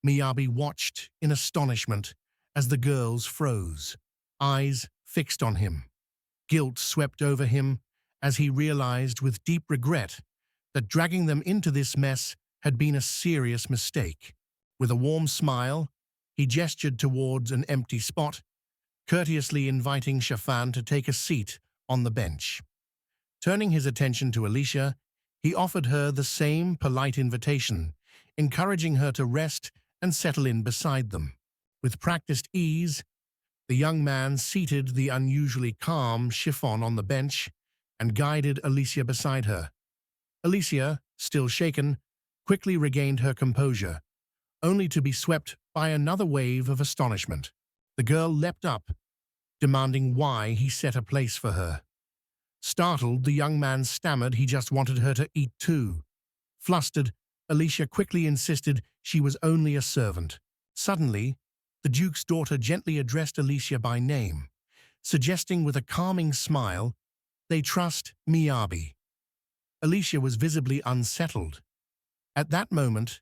Miyabi watched in astonishment as the girls froze, eyes fixed on him. Guilt swept over him as he realized with deep regret that dragging them into this mess had been a serious mistake. With a warm smile, he gestured towards an empty spot, courteously inviting Shafan to take a seat on the bench. Turning his attention to Alicia, he offered her the same polite invitation, encouraging her to rest and settle in beside them. With practiced ease, the young man seated the unusually calm Chiffon on the bench and guided Alicia beside her. Alicia, still shaken, quickly regained her composure, only to be swept by another wave of astonishment. The girl leapt up, demanding why he set a place for her. Startled, the young man stammered he just wanted her to eat too. Flustered, Alicia quickly insisted she was only a servant. Suddenly, the Duke's daughter gently addressed Alicia by name, suggesting with a calming smile, "They trust Miyabi." Alicia was visibly unsettled. At that moment,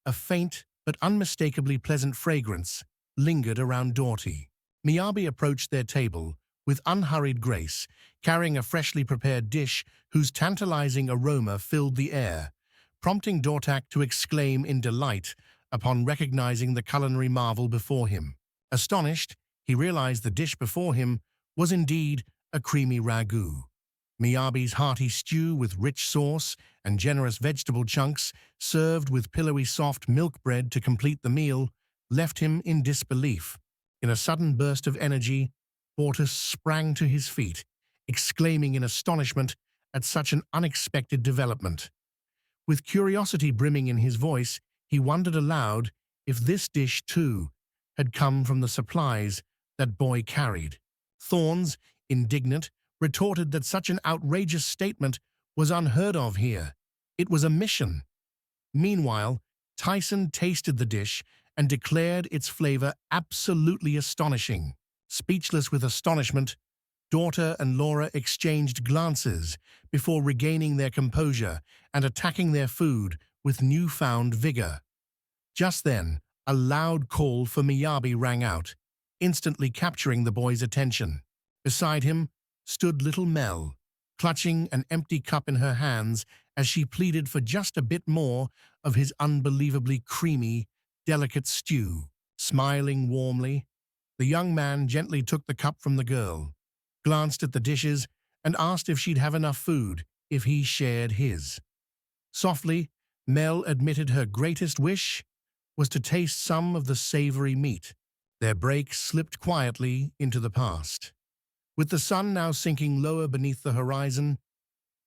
a faint but unmistakably pleasant fragrance lingered around Doughty. Miyabi approached their table with unhurried grace, carrying a freshly prepared dish whose tantalizing aroma filled the air, prompting Dortak to exclaim in delight upon recognizing the culinary marvel before him. Astonished, he realized the dish before him was indeed a creamy ragu. Miyabi's hearty stew with rich sauce and generous vegetable chunks, served with pillowy soft milk bread to complete the meal, left him in disbelief. In a sudden burst of energy, Portus sprang to his feet, exclaiming in astonishment at such an unexpected development. With curiosity brimming in his voice, he wondered aloud if this dish, too, had come from the supplies that boy carried. Thorns, indignant, retorted that such an outrageous statement was unheard of here. It was a mission. Meanwhile, Tyson tasted the dish and declared its flavor absolutely astonishing. Speechless with astonishment, Daughter and Laura exchanged glances before regaining their composure and attacking their food with newfound vigor. Just then, a loud call for Miyabi rang out, instantly capturing the boy's attention. Beside him stood little Mel, clutching an empty cup in her hands as she pleaded for just a bit more of his unbelievably creamy, delicate stew. Smiling warmly, the young man gently took the cup from the girl, glanced at the dishes, and asked if she'd have enough food if he shared his. Softly, Mel admitted her greatest wish was to taste some of the savory meat. Their break slipped quietly into the past. With the sun now sinking lower beneath the horizon,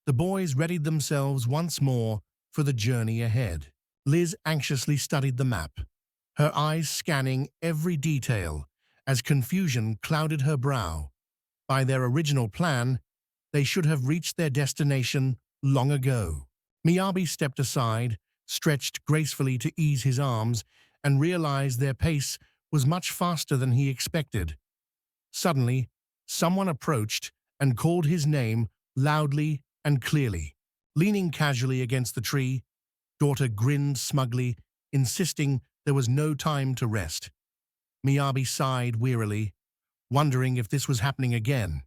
the boys readied themselves once more for the journey ahead. Liz anxiously studied the map, her eyes scanning every detail as confusion clouded her brow. By their original plan, they should have reached their destination long ago. Miyabi stepped aside, stretched gracefully to ease his arms, and realized their pace was much faster than he expected. Suddenly, someone approached and called his name loudly and clearly. Leaning casually against the tree, Daughter grinned smugly, insisting there was no time to rest. Miyabi sighed wearily, wondering if this was happening again,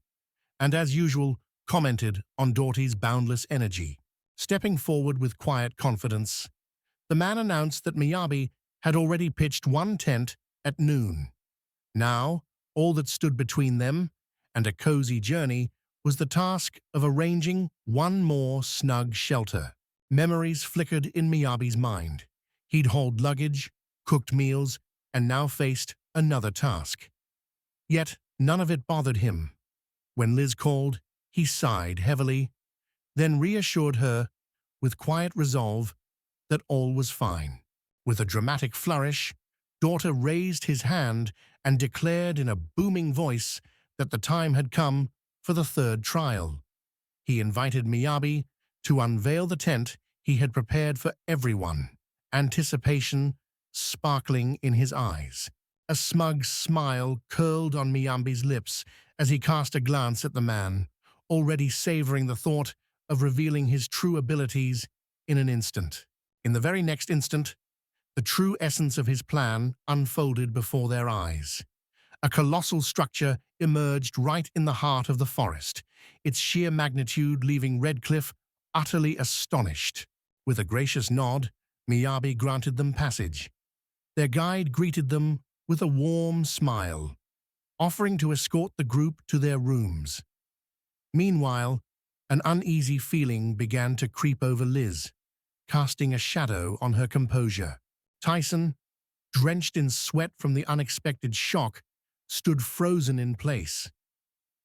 and as usual, commented on Doughty's boundless energy. Stepping forward with quiet confidence, the man announced that Miyabi had already pitched one tent at noon. Now, all that stood between them and a cozy journey was the task of arranging one more snug shelter. Memories flickered in Miyabi's mind. He'd hauled luggage, cooked meals, and now faced another task. Yet none of it bothered him. When Liz called, he sighed heavily, then reassured her with quiet resolve that all was fine. With a dramatic flourish, Daughter raised his hand and declared in a booming voice that the time had come for the third trial. He invited Miyabi to unveil the tent he had prepared for everyone. anticipation sparkling in his eyes. A smug smile curled on Miyabi's lips as he cast a glance at the man, already savoring the thought of revealing his true abilities in an instant. In the very next instant, the true essence of his plan unfolded before their eyes. A colossal structure emerged right in the heart of the forest, its sheer magnitude leaving Redcliffe utterly astonished. With a gracious nod, Miyabi granted them passage. Their guide greeted them with a warm smile, offering to escort the group to their rooms. Meanwhile, an uneasy feeling began to creep over Liz, casting a shadow on her composure. Tyson, drenched in sweat from the unexpected shock, stood frozen in place.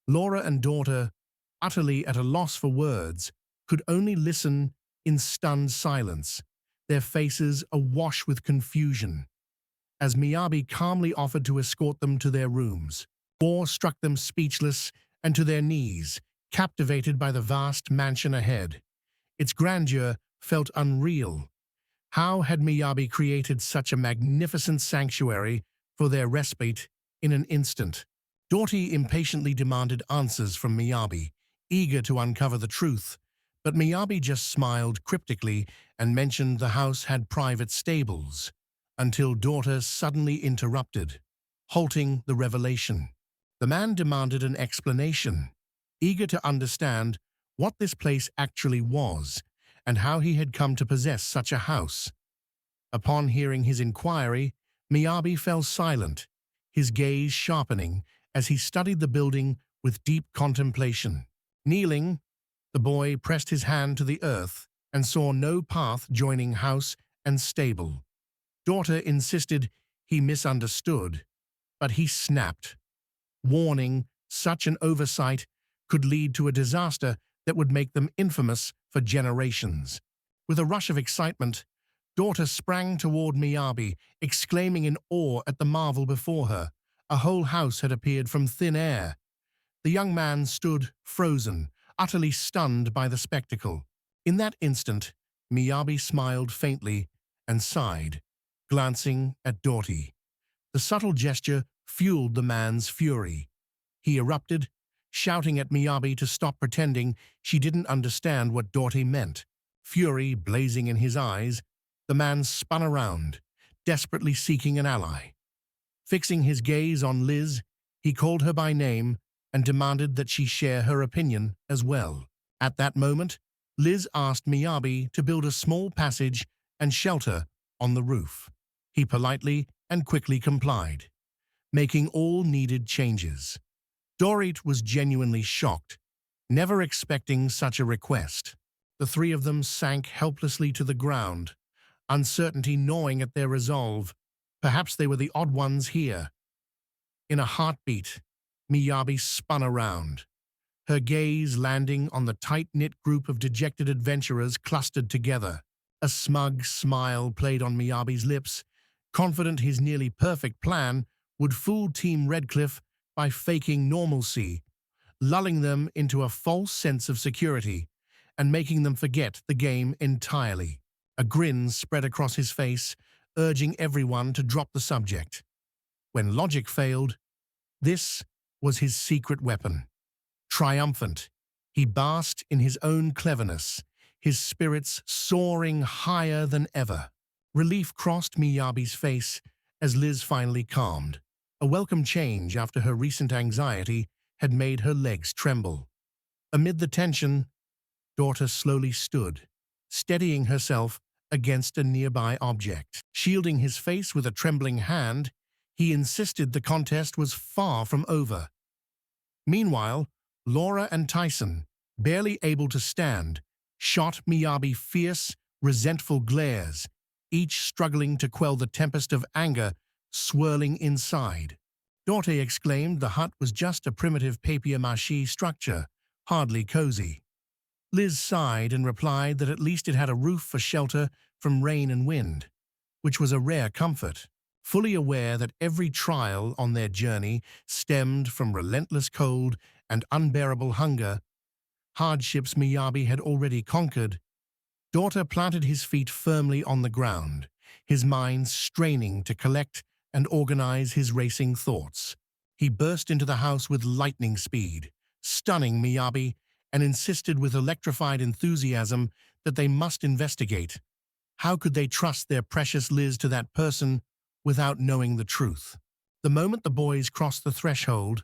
Laura and daughter, utterly at a loss for words, could only listen in stunned silence, their faces awash with confusion. As Miyabi calmly offered to escort them to their rooms, awe struck them speechless and to their knees, captivated by the vast mansion ahead. Its grandeur felt unreal. How had Miyabi created such a magnificent sanctuary for their respite in an instant? Doughty impatiently demanded answers from Miyabi, eager to uncover the truth, but Miyabi just smiled cryptically and mentioned the house had private stables, until daughter suddenly interrupted, halting the revelation. The man demanded an explanation, eager to understand what this place actually was and how he had come to possess such a house. Upon hearing his inquiry, Miyabi fell silent, his gaze sharpening as he studied the building with deep contemplation. Kneeling, the boy pressed his hand to the earth and saw no path joining house and stable. Daughter insisted he misunderstood, but he snapped, warning such an oversight could lead to a disaster that would make them infamous for generations. With a rush of excitement, daughter sprang toward Miyabi, exclaiming in awe at the marvel before her. A whole house had appeared from thin air. The young man stood frozen, utterly stunned by the spectacle. In that instant, Miyabi smiled faintly and sighed, glancing at Doughty. The subtle gesture fueled the man's fury. He erupted, shouting at Miyabi to stop pretending she didn't understand what Doughty meant. Fury blazing in his eyes, the man spun around, desperately seeking an ally. Fixing his gaze on Liz, he called her by name and demanded that she share her opinion as well. At that moment, Liz asked Miyabi to build a small passage and shelter on the roof. He politely and quickly complied, making all needed changes. Dorit was genuinely shocked, never expecting such a request. The three of them sank helplessly to the ground, uncertainty gnawing at their resolve. Perhaps they were the odd ones here. In a heartbeat, Miyabi spun around, her gaze landing on the tight-knit group of dejected adventurers clustered together. A smug smile played on Miyabi's lips, confident his nearly perfect plan would fool Team Redcliffe by faking normalcy, lulling them into a false sense of security and making them forget the game entirely. A grin spread across his face, urging everyone to drop the subject. When logic failed, this was his secret weapon. Triumphant, he basked in his own cleverness, his spirits soaring higher than ever. Relief crossed Miyabi's face as Liz finally calmed. A welcome change after her recent anxiety had made her legs tremble. Amid the tension, daughter slowly stood, steadying herself against a nearby object. Shielding his face with a trembling hand, he insisted the contest was far from over. Meanwhile, Laura and Tyson, barely able to stand, shot Miyabi fierce, resentful glares, each struggling to quell the tempest of anger swirling inside. Doughty exclaimed the hut was just a primitive papier-mâché structure, hardly cozy. Liz sighed and replied that at least it had a roof for shelter from rain and wind, which was a rare comfort. Fully aware that every trial on their journey stemmed from relentless cold and unbearable hunger, hardships Miyabi had already conquered, Daughter planted his feet firmly on the ground, his mind straining to collect and organize his racing thoughts. He burst into the house with lightning speed, stunning Miyabi, and insisted with electrified enthusiasm that they must investigate. How could they trust their precious Liz to that person without knowing the truth? The moment the boys crossed the threshold,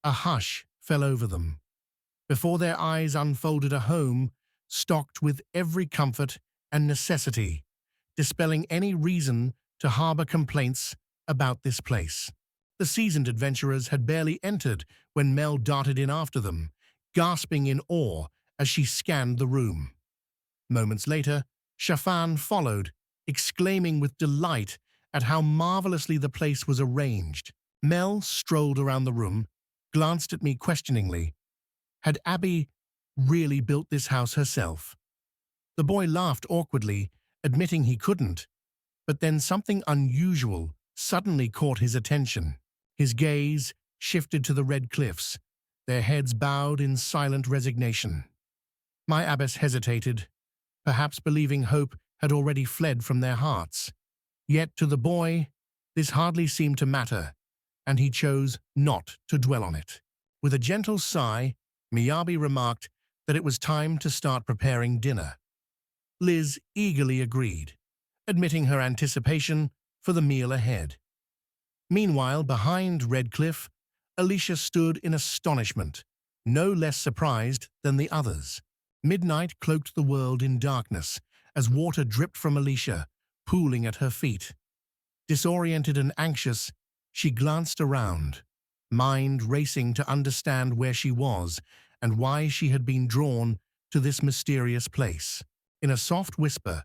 a hush fell over them. Before their eyes unfolded a home stocked with every comfort and necessity, dispelling any reason to harbor complaints about this place. The seasoned adventurers had barely entered when Mel darted in after them, gasping in awe as she scanned the room. Moments later, Shafan followed, exclaiming with delight at how marvelously the place was arranged. Mel strolled around the room, glanced at me questioningly. Had Abby really built this house herself? The boy laughed awkwardly, admitting he couldn't, but then something unusual suddenly caught his attention. His gaze shifted to the red cliffs, their heads bowed in silent resignation. My abbess hesitated, perhaps believing hope had already fled from their hearts. Yet to the boy, this hardly seemed to matter, and he chose not to dwell on it. With a gentle sigh, Miyabi remarked that it was time to start preparing dinner. Liz eagerly agreed, admitting her anticipation for the meal ahead. Meanwhile, behind Redcliffe, Alicia stood in astonishment, no less surprised than the others. Midnight cloaked the world in darkness as water dripped from Alicia, pooling at her feet. Disoriented and anxious, she glanced around, mind racing to understand where she was and why she had been drawn to this mysterious place. In a soft whisper,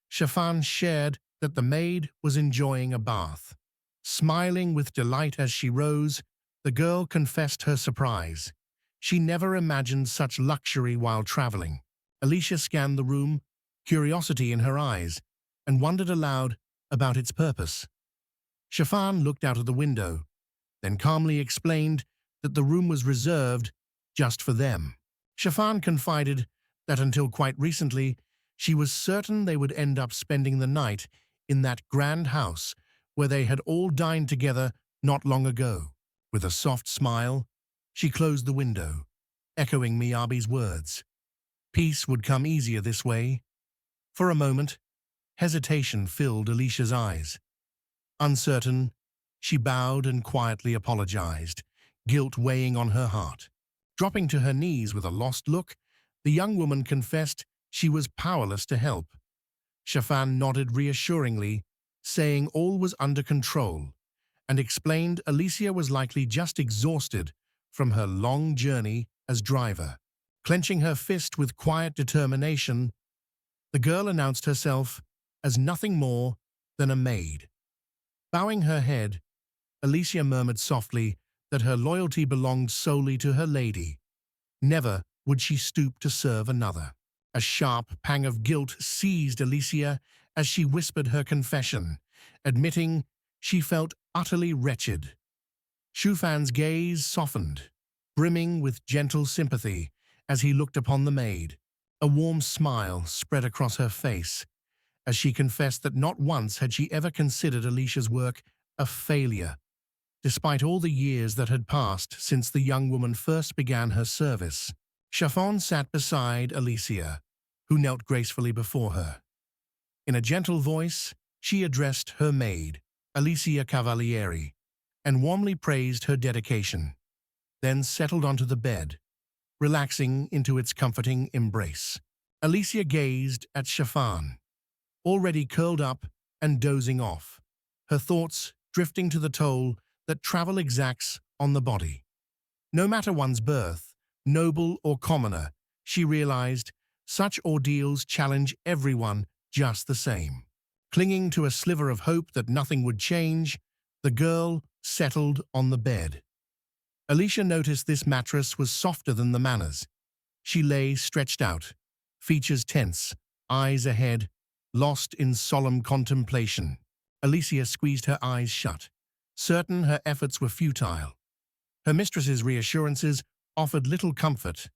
Shafan shared that the maid was enjoying a bath. Smiling with delight as she rose, the girl confessed her surprise. She never imagined such luxury while traveling. Alicia scanned the room, curiosity in her eyes, and wondered aloud about its purpose. Shafan looked out of the window, then calmly explained that the room was reserved just for them. Shafan confided that until quite recently, she was certain they would end up spending the night in that grand house where they had all dined together not long ago. With a soft smile, she closed the window, echoing Miyabi's words. Peace would come easier this way. For a moment, hesitation filled Alicia's eyes. Uncertain, she bowed and quietly apologized, guilt weighing on her heart. Dropping to her knees with a lost look, the young woman confessed she was powerless to help. Shafan nodded reassuringly, saying all was under control, and explained Alicia was likely just exhausted from her long journey as driver. Clenching her fist with quiet determination, the girl announced herself as nothing more than a maid. Bowing her head, Alicia murmured softly that her loyalty belonged solely to her lady. Never would she stoop to serve another. A sharp pang of guilt seized Alicia as she whispered her confession, admitting she felt utterly wretched. Shufan's gaze softened, brimming with gentle sympathy as he looked upon the maid. A warm smile spread across her face as she confessed that not once had she ever considered Alicia's work a failure, despite all the years that had passed since the young woman first began her service. Shafan sat beside Alicia, who knelt gracefully before her. In a gentle voice, she addressed her maid, Alicia Cavalieri, and warmly praised her dedication, then settled onto the bed, relaxing into its comforting embrace. Alicia gazed at Shafan, already curled up and dozing off, her thoughts drifting to the toll that travel exacts on the body. No matter one's birth, noble or commoner, she realized, such ordeals challenge everyone just the same. Clinging to a sliver of hope that nothing would change, the girl settled on the bed. Alicia noticed this mattress was softer than the manners. She lay stretched out, features tense, eyes ahead, lost in solemn contemplation. Alicia squeezed her eyes shut, certain her efforts were futile. Her mistress's reassurances offered little comfort.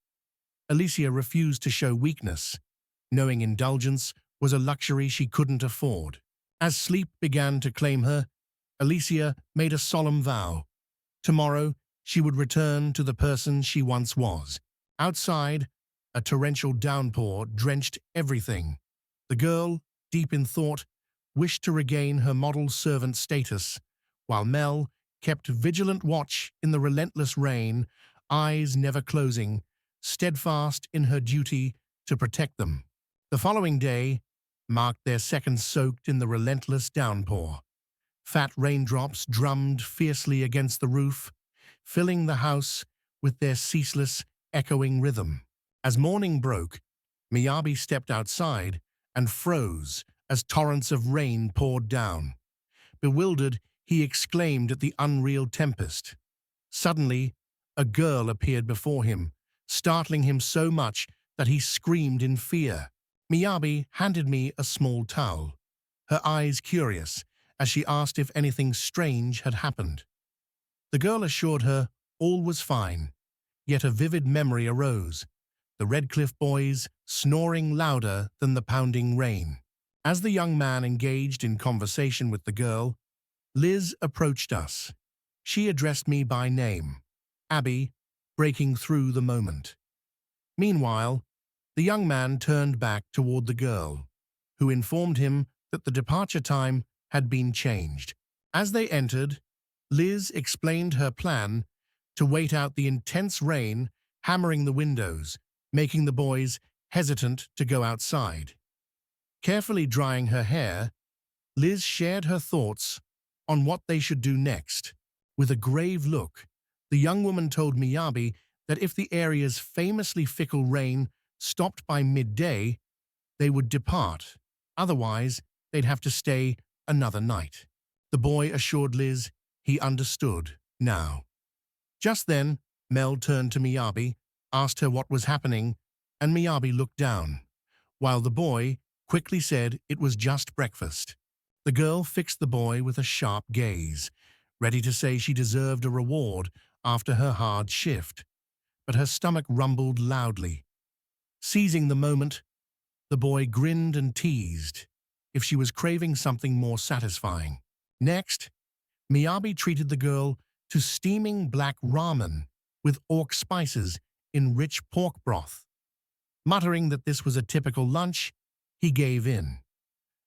Alicia refused to show weakness, knowing indulgence was a luxury she couldn't afford. As sleep began to claim her, Alicia made a solemn vow. Tomorrow, she would return to the person she once was. Outside, a torrential downpour drenched everything. The girl, deep in thought, wished to regain her model servant status, while Mel kept vigilant watch in the relentless rain, eyes never closing, steadfast in her duty to protect them. The following day marked their second soaked in the relentless downpour. Fat raindrops drummed fiercely against the roof, filling the house with their ceaseless, echoing rhythm. As morning broke, Miyabi stepped outside and froze as torrents of rain poured down. Bewildered, he exclaimed at the unreal tempest. Suddenly, a girl appeared before him, startling him so much that he screamed in fear. Miyabi handed me a small towel, her eyes curious, as she asked if anything strange had happened. The girl assured her all was fine, yet a vivid memory arose, the Redcliffe boys snoring louder than the pounding rain. As the young man engaged in conversation with the girl, Liz approached us. She addressed me by name, Abby, breaking through the moment. Meanwhile, the young man turned back toward the girl, who informed him that the departure time had been changed. As they entered, Liz explained her plan to wait out the intense rain hammering the windows, making the boys hesitant to go outside. Carefully drying her hair, Liz shared her thoughts on what they should do next. With a grave look, the young woman told Miyabi that if the area's famously fickle rain stopped by midday, they would depart. Otherwise, they'd have to stay another night. The boy assured Liz he understood now. Just then, Mel turned to Miyabi, asked her what was happening, and Miyabi looked down, while the boy quickly said it was just breakfast. The girl fixed the boy with a sharp gaze, ready to say she deserved a reward after her hard shift, but her stomach rumbled loudly. Seizing the moment, the boy grinned and teased if she was craving something more satisfying. Next, Miyabi treated the girl to steaming black ramen with orc spices in rich pork broth. Muttering that this was a typical lunch, he gave in.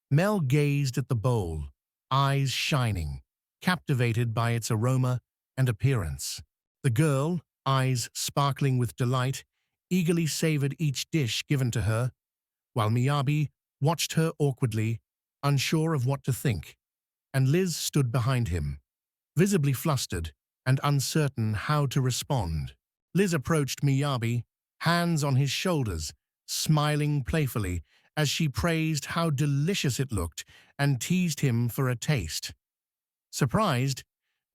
Mel gazed at the bowl, eyes shining, captivated by its aroma and appearance. The girl, eyes sparkling with delight, eagerly savored each dish given to her, while Miyabi watched her awkwardly, unsure of what to think, and Liz stood behind him, visibly flustered and uncertain how to respond. Liz approached Miyabi, hands on his shoulders, smiling playfully as she praised how delicious it looked and teased him for a taste. Surprised,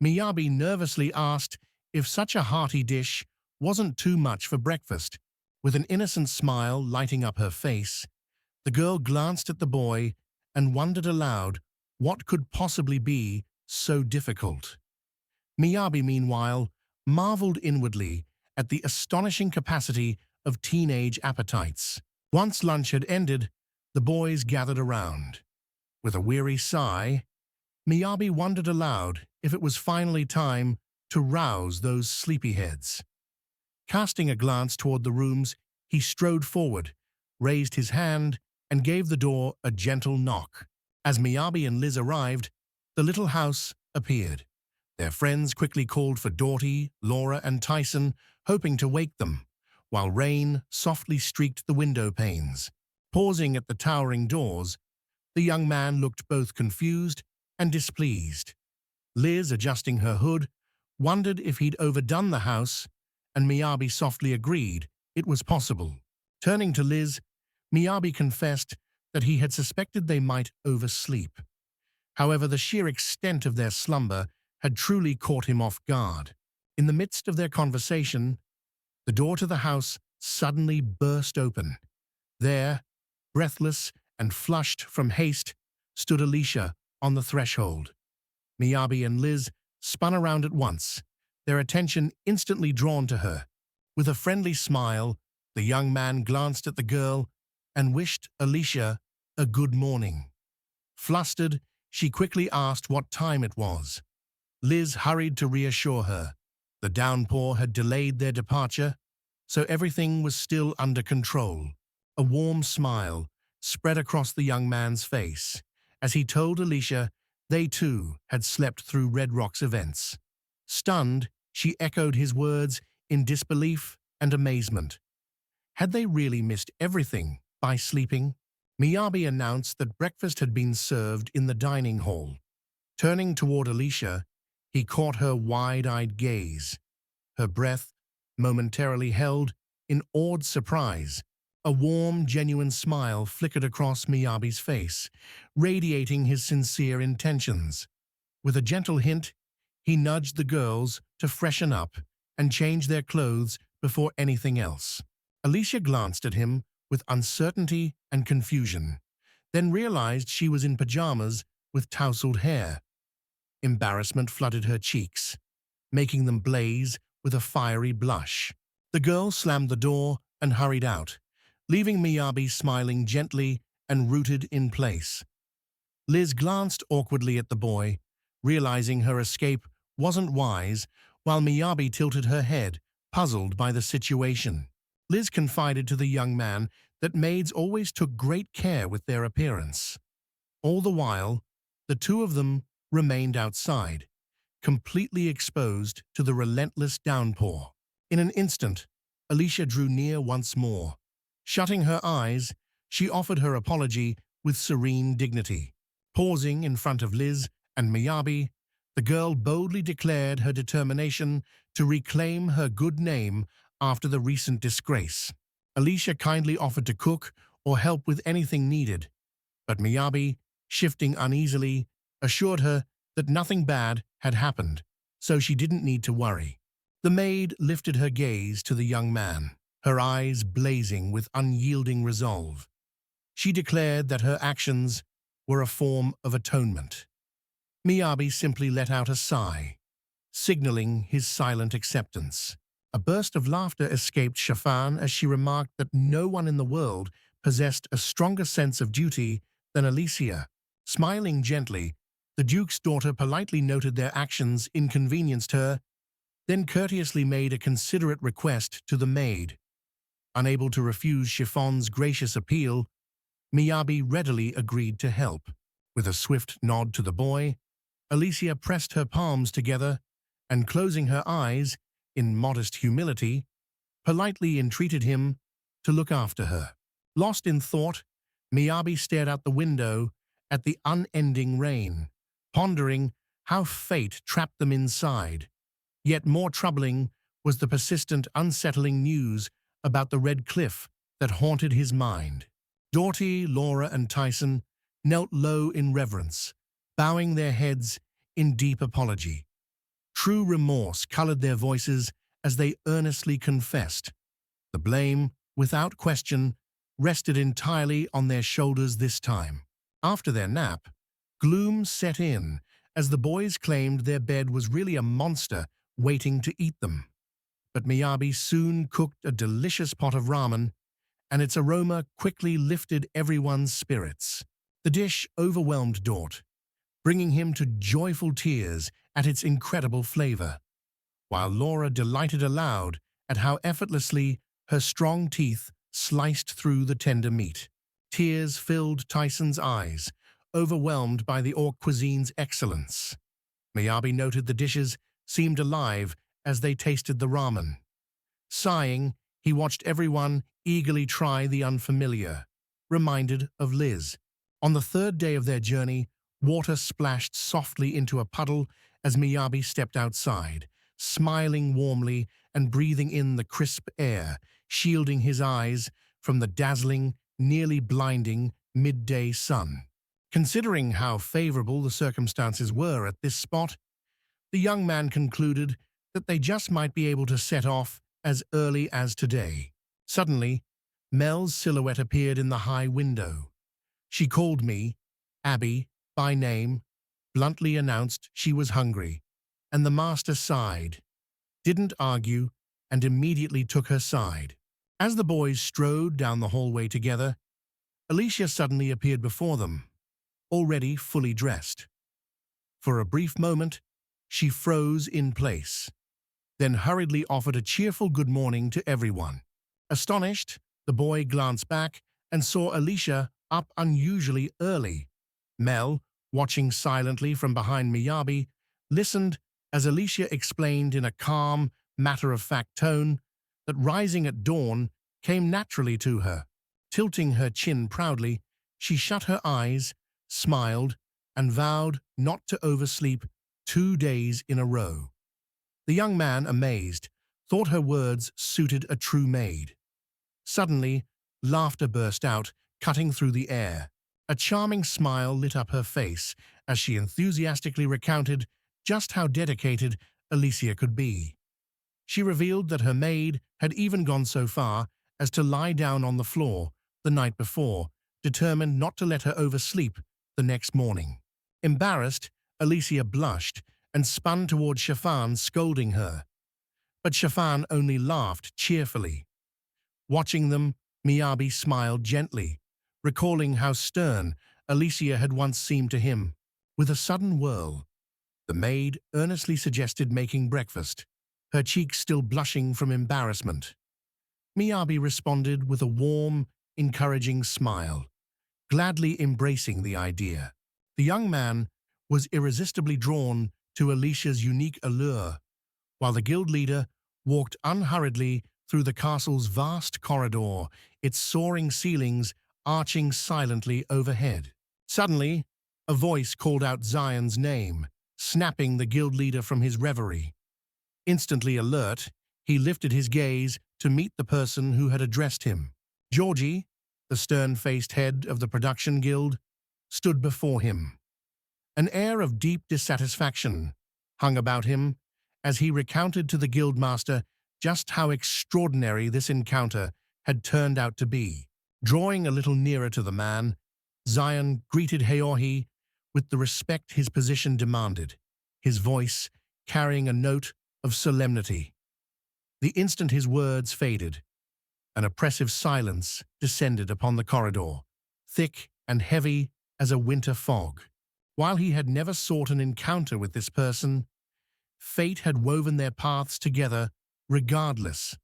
Miyabi nervously asked if such a hearty dish wasn't too much for breakfast. With an innocent smile lighting up her face, the girl glanced at the boy and wondered aloud what could possibly be so difficult. Miyabi, meanwhile, marveled inwardly at the astonishing capacity of teenage appetites. Once lunch had ended, the boys gathered around. With a weary sigh, Miyabi wondered aloud if it was finally time to rouse those sleepyheads. Casting a glance toward the rooms, he strode forward, raised his hand, and gave the door a gentle knock. As Miyabi and Liz arrived, the little house appeared. Their friends quickly called for Doughty, Laura, and Tyson, hoping to wake them, while rain softly streaked the window panes. Pausing at the towering doors, the young man looked both confused and displeased. Liz, adjusting her hood, wondered if he'd overdone the house, and Miyabi softly agreed it was possible. Turning to Liz, Miyabi confessed that he had suspected they might oversleep. However, the sheer extent of their slumber had truly caught him off guard. In the midst of their conversation, the door to the house suddenly burst open. There, breathless and flushed from haste, stood Alicia on the threshold. Miyabi and Liz spun around at once, their attention instantly drawn to her. With a friendly smile, the young man glanced at the girl and wished Alicia a good morning. Flustered, she quickly asked what time it was. Liz hurried to reassure her. The downpour had delayed their departure, so everything was still under control. A warm smile spread across the young man's face as he told Alicia they too had slept through Red Rock's events. Stunned, she echoed his words in disbelief and amazement. Had they really missed everything by sleeping? Miyabi announced that breakfast had been served in the dining hall. Turning toward Alicia, he caught her wide-eyed gaze. Her breath momentarily held in awed surprise. A warm, genuine smile flickered across Miyabi's face, radiating his sincere intentions. With a gentle hint, he nudged the girls to freshen up and change their clothes before anything else. Alicia glanced at him with uncertainty and confusion, then realized she was in pajamas with tousled hair. Embarrassment flooded her cheeks, making them blaze with a fiery blush. The girl slammed the door and hurried out, leaving Miyabi smiling gently and rooted in place. Liz glanced awkwardly at the boy, realizing her escape wasn't wise, while Miyabi tilted her head, puzzled by the situation. Liz confided to the young man that maids always took great care with their appearance. All the while, the two of them remained outside, completely exposed to the relentless downpour. In an instant, Alicia drew near once more. Shutting her eyes, she offered her apology with serene dignity. Pausing in front of Liz and Miyabi, the girl boldly declared her determination to reclaim her good name after the recent disgrace. Alicia kindly offered to cook or help with anything needed, but Miyabi, shifting uneasily, assured her that nothing bad had happened, so she didn't need to worry. The maid lifted her gaze to the young man, her eyes blazing with unyielding resolve. She declared that her actions were a form of atonement. Miyabi simply let out a sigh, signaling his silent acceptance. A burst of laughter escaped Shafan as she remarked that no one in the world possessed a stronger sense of duty than Alicia. Smiling gently, the Duke's daughter politely noted their actions inconvenienced her, then courteously made a considerate request to the maid. Unable to refuse Chiffon's gracious appeal, Miyabi readily agreed to help. With a swift nod to the boy, Alicia pressed her palms together and, closing her eyes in modest humility, politely entreated him to look after her. Lost in thought, Miyabi stared out the window at the unending rain, pondering how fate trapped them inside. Yet more troubling was the persistent, unsettling news about the red cliff that haunted his mind. Dorothy, Laura, and Tyson knelt low in reverence, bowing their heads in deep apology. True remorse colored their voices as they earnestly confessed. The blame, without question, rested entirely on their shoulders this time. After their nap, gloom set in as the boys claimed their bed was really a monster waiting to eat them. But Miyabi soon cooked a delicious pot of ramen, and its aroma quickly lifted everyone's spirits. The dish overwhelmed Dort, bringing him to joyful tears at its incredible flavor, while Laura delighted aloud at how effortlessly her strong teeth sliced through the tender meat. Tears filled Tyson's eyes, overwhelmed by the Orc cuisine's excellence. Miyabi noted the dishes seemed alive as they tasted the ramen. Sighing, he watched everyone eagerly try the unfamiliar, reminded of Liz. On the third day of their journey, water splashed softly into a puddle as Miyabi stepped outside, smiling warmly and breathing in the crisp air, shielding his eyes from the dazzling, nearly blinding midday sun. Considering how favorable the circumstances were at this spot, the young man concluded that they just might be able to set off as early as today. Suddenly, Mel's silhouette appeared in the high window. She called me, Abby, by name, bluntly announced she was hungry, and the master sighed, didn't argue, and immediately took her side. As the boys strode down the hallway together, Alicia suddenly appeared before them. already fully dressed. For a brief moment, she froze in place, then hurriedly offered a cheerful good morning to everyone. Astonished, the boy glanced back and saw Alicia up unusually early. Mel, watching silently from behind Miyabi, listened as Alicia explained in a calm, matter-of-fact tone that rising at dawn came naturally to her. Tilting her chin proudly, she shut her eyes, smiled, and vowed not to oversleep 2 days in a row. The young man, amazed, thought her words suited a true maid. Suddenly, laughter burst out, cutting through the air. A charming smile lit up her face as she enthusiastically recounted just how dedicated Alicia could be. She revealed that her maid had even gone so far as to lie down on the floor the night before, determined not to let her oversleep the next morning. Embarrassed, Alicia blushed and spun toward Shafan, scolding her. But Shafan only laughed cheerfully. Watching them, Miyabi smiled gently, recalling how stern Alicia had once seemed to him. With a sudden whirl, the maid earnestly suggested making breakfast, her cheeks still blushing from embarrassment. Miyabi responded with a warm, encouraging smile, gladly embracing the idea. The young man was irresistibly drawn to Alicia's unique allure, while the guild leader walked unhurriedly through the castle's vast corridor, its soaring ceilings arching silently overhead. Suddenly, a voice called out Zion's name, snapping the guild leader from his reverie. Instantly alert, he lifted his gaze to meet the person who had addressed him. Georgie, the stern-faced head of the production guild, stood before him. An air of deep dissatisfaction hung about him as he recounted to the guildmaster just how extraordinary this encounter had turned out to be. Drawing a little nearer to the man, Zion greeted Haohi with the respect his position demanded, his voice carrying a note of solemnity. The instant his words faded, an oppressive silence descended upon the corridor, thick and heavy as a winter fog. While he had never sought an encounter with this person, fate had woven their paths together regardless.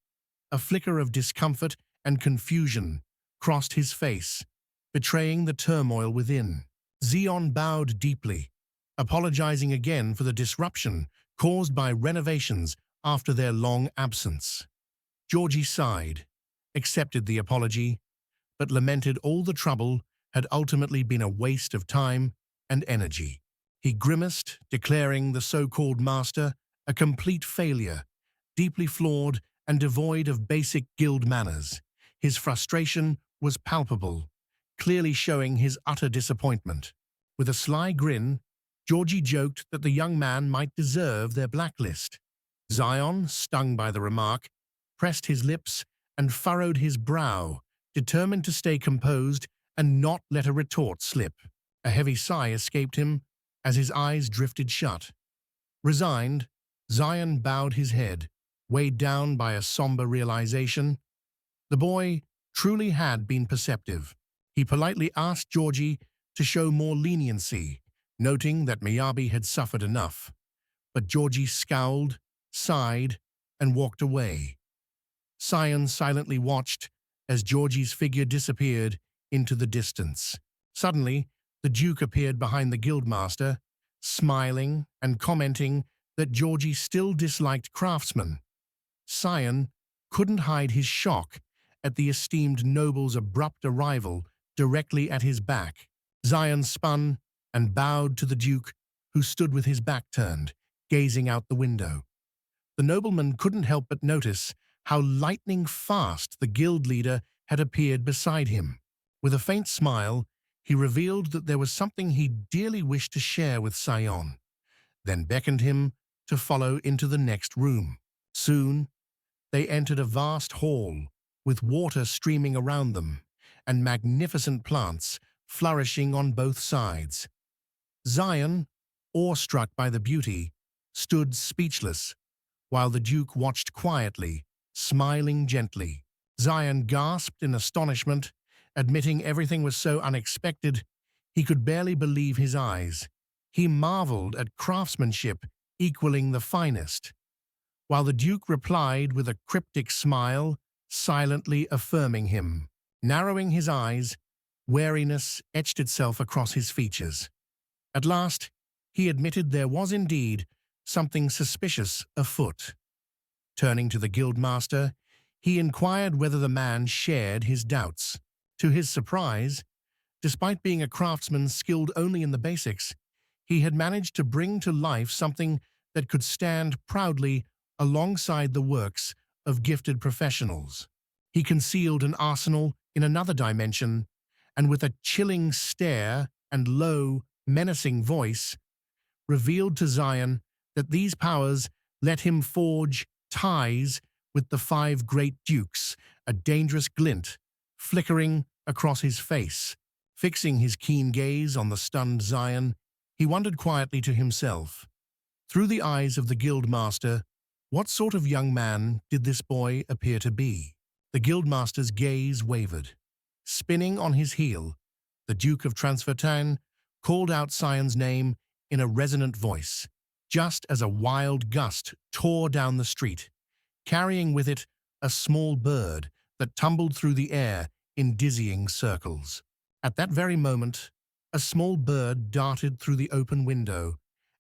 A flicker of discomfort and confusion crossed his face, betraying the turmoil within. Zion bowed deeply, apologizing again for the disruption caused by renovations after their long absence. Georgie sighed, accepted the apology, but lamented all the trouble had ultimately been a waste of time and energy. He grimaced, declaring the so-called master a complete failure, deeply flawed and devoid of basic guild manners. His frustration was palpable, clearly showing his utter disappointment. With a sly grin, Georgie joked that the young man might deserve their blacklist. Zion, stung by the remark, pressed his lips and furrowed his brow, determined to stay composed and not let a retort slip. A heavy sigh escaped him as his eyes drifted shut. Resigned, Zion bowed his head, weighed down by a somber realization. The boy truly had been perceptive. He politely asked Georgie to show more leniency, noting that Miyabi had suffered enough. But Georgie scowled, sighed, and walked away. Zion silently watched as Georgie's figure disappeared into the distance. Suddenly, the Duke appeared behind the guildmaster, smiling and commenting that Georgie still disliked craftsmen. Zion couldn't hide his shock at the esteemed noble's abrupt arrival directly at his back. Zion spun and bowed to the Duke, who stood with his back turned, gazing out the window. The nobleman couldn't help but notice how lightning fast the guild leader had appeared beside him. With a faint smile, he revealed that there was something he dearly wished to share with Zion, then beckoned him to follow into the next room. Soon, they entered a vast hall with water streaming around them and magnificent plants flourishing on both sides. Zion, awestruck by the beauty, stood speechless, while the Duke watched quietly, smiling gently. Zion gasped in astonishment, admitting everything was so unexpected He could barely believe his eyes. He marveled at craftsmanship equaling the finest, while the Duke replied with a cryptic smile, silently affirming him. Narrowing his eyes, wariness etched itself across his features. At last, he admitted there was indeed something suspicious afoot. Turning to the guildmaster, he inquired whether the man shared his doubts. To his surprise, despite being a craftsman skilled only in the basics, he had managed to bring to life something that could stand proudly alongside the works of gifted professionals. He concealed an arsenal in another dimension, and with a chilling stare and low, menacing voice, revealed to Zion that these powers let him forge ties with the five great dukes, a dangerous glint flickering across his face. Fixing his keen gaze on the stunned Zion, he wondered quietly to himself, through the eyes of the guildmaster, what sort of young man did this boy appear to be? The guildmaster's gaze wavered. Spinning on his heel, the Duke of Transfertine called out Zion's name in a resonant voice, just as a wild gust tore down the street, carrying with it a small bird that tumbled through the air in dizzying circles. At that very moment, a small bird darted through the open window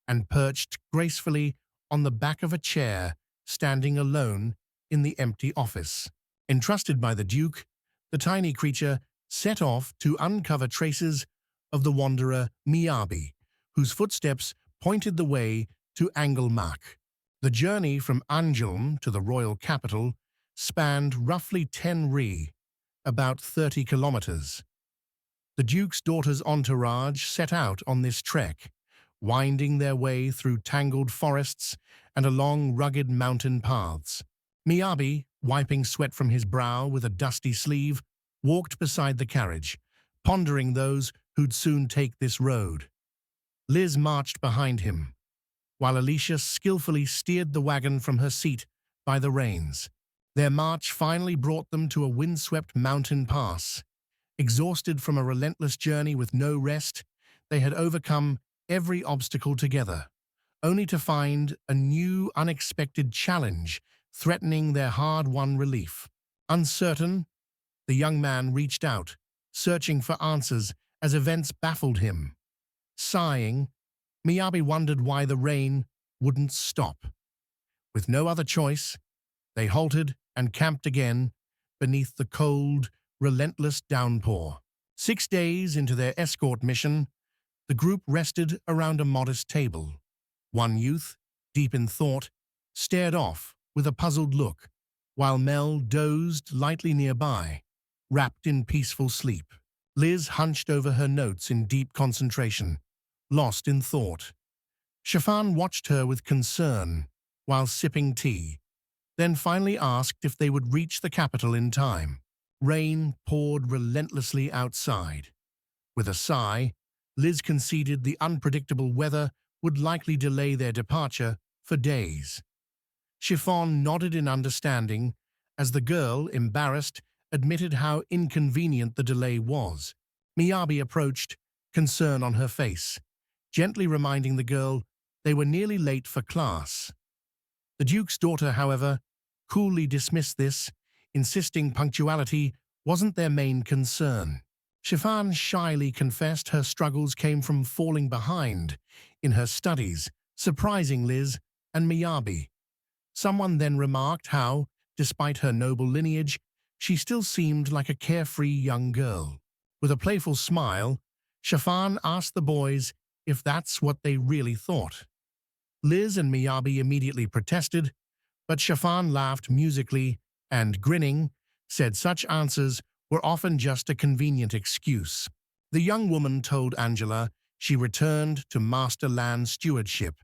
and perched gracefully on the back of a chair, standing alone in the empty office. Entrusted by the Duke, the tiny creature set off to uncover traces of the wanderer Miyabi, whose footsteps pointed the way to Angelmak. The journey from Angelm to the royal capital spanned roughly 10 ri, about 30 kilometers. The Duke's daughter's entourage set out on this trek, winding their way through tangled forests and along rugged mountain paths. Miyabi, wiping sweat from his brow with a dusty sleeve, walked beside the carriage, pondering those who'd soon take this road. Liz marched behind him, while Alicia skillfully steered the wagon from her seat by the reins. Their march finally brought them to a windswept mountain pass. Exhausted from a relentless journey with no rest, they had overcome every obstacle together, only to find a new, unexpected challenge threatening their hard-won relief. Uncertain, the young man reached out, searching for answers as events baffled him. Sighing, Miyabi wondered why the rain wouldn't stop. With no other choice, they halted and camped again beneath the cold, relentless downpour. 6 days into their escort mission, the group rested around a modest table. One youth, deep in thought, stared off with a puzzled look, while Mel dozed lightly nearby, wrapped in peaceful sleep. Liz hunched over her notes in deep concentration, lost in thought. Shafan watched her with concern while sipping tea, then finally asked if they would reach the capital in time. Rain poured relentlessly outside. With a sigh, Liz conceded the unpredictable weather would likely delay their departure for days. Chiffon nodded in understanding as the girl, embarrassed, admitted how inconvenient the delay was. Miyabi approached, concern on her face, gently reminding the girl they were nearly late for class. The Duke's daughter, however, coolly dismissed this, insisting punctuality wasn't their main concern. Chiffon shyly confessed her struggles came from falling behind in her studies, surprising Liz and Miyabi. Someone then remarked how, despite her noble lineage, she still seemed like a carefree young girl. With a playful smile, Chiffon asked the boys if that's what they really thought. Liz and Miyabi immediately protested, but Chiffon laughed musically and, grinning, said such answers were often just a convenient excuse. The young woman told Angela she returned to master land stewardship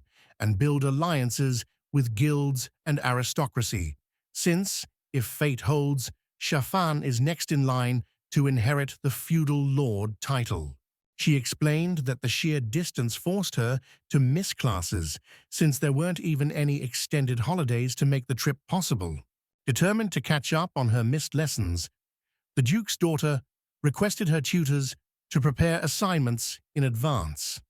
and build alliances with guilds and aristocracy, since, if fate holds, Shafan is next in line to inherit the feudal lord title. She explained that the sheer distance forced her to miss classes, since there weren't even any extended holidays to make the trip possible. Determined to catch up on her missed lessons, the Duke's daughter requested her tutors to prepare assignments in advance.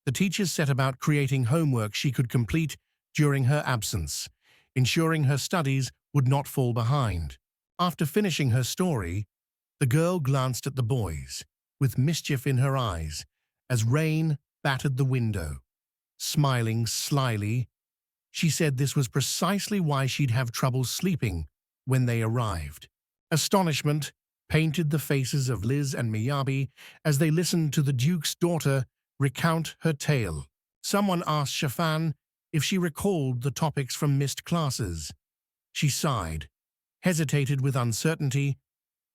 The teachers set about creating homework she could complete during her absence, ensuring her studies would not fall behind. After finishing her story, the girl glanced at the boys, with mischief in her eyes, as rain battered the window. Smiling slyly, she said this was precisely why she'd have trouble sleeping when they arrived. Astonishment painted the faces of Liz and Miyabi as they listened to the Duke's daughter recount her tale. Someone asked Shafan if she recalled the topics from missed classes. She sighed, hesitated with uncertainty,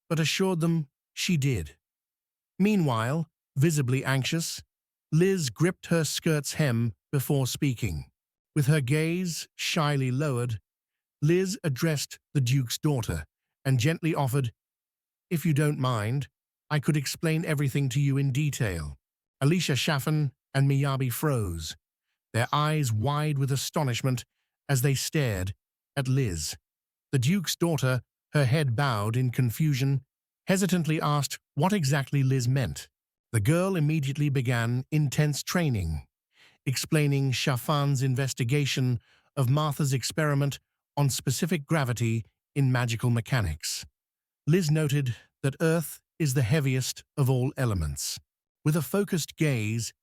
but assured them she did. Meanwhile, visibly anxious, Liz gripped her skirt's hem before speaking. With her gaze shyly lowered, Liz addressed the Duke's daughter and gently offered, "If you don't mind, I could explain everything to you in detail." Alicia Shafan and Miyabi froze, their eyes wide with astonishment as they stared at Liz. The Duke's daughter, her head bowed in confusion, hesitantly asked what exactly Liz meant. The girl immediately began intense training, explaining Shafan's investigation of Martha's experiment on specific gravity in magical mechanics. Liz noted that Earth is the heaviest of all elements. With a focused gaze,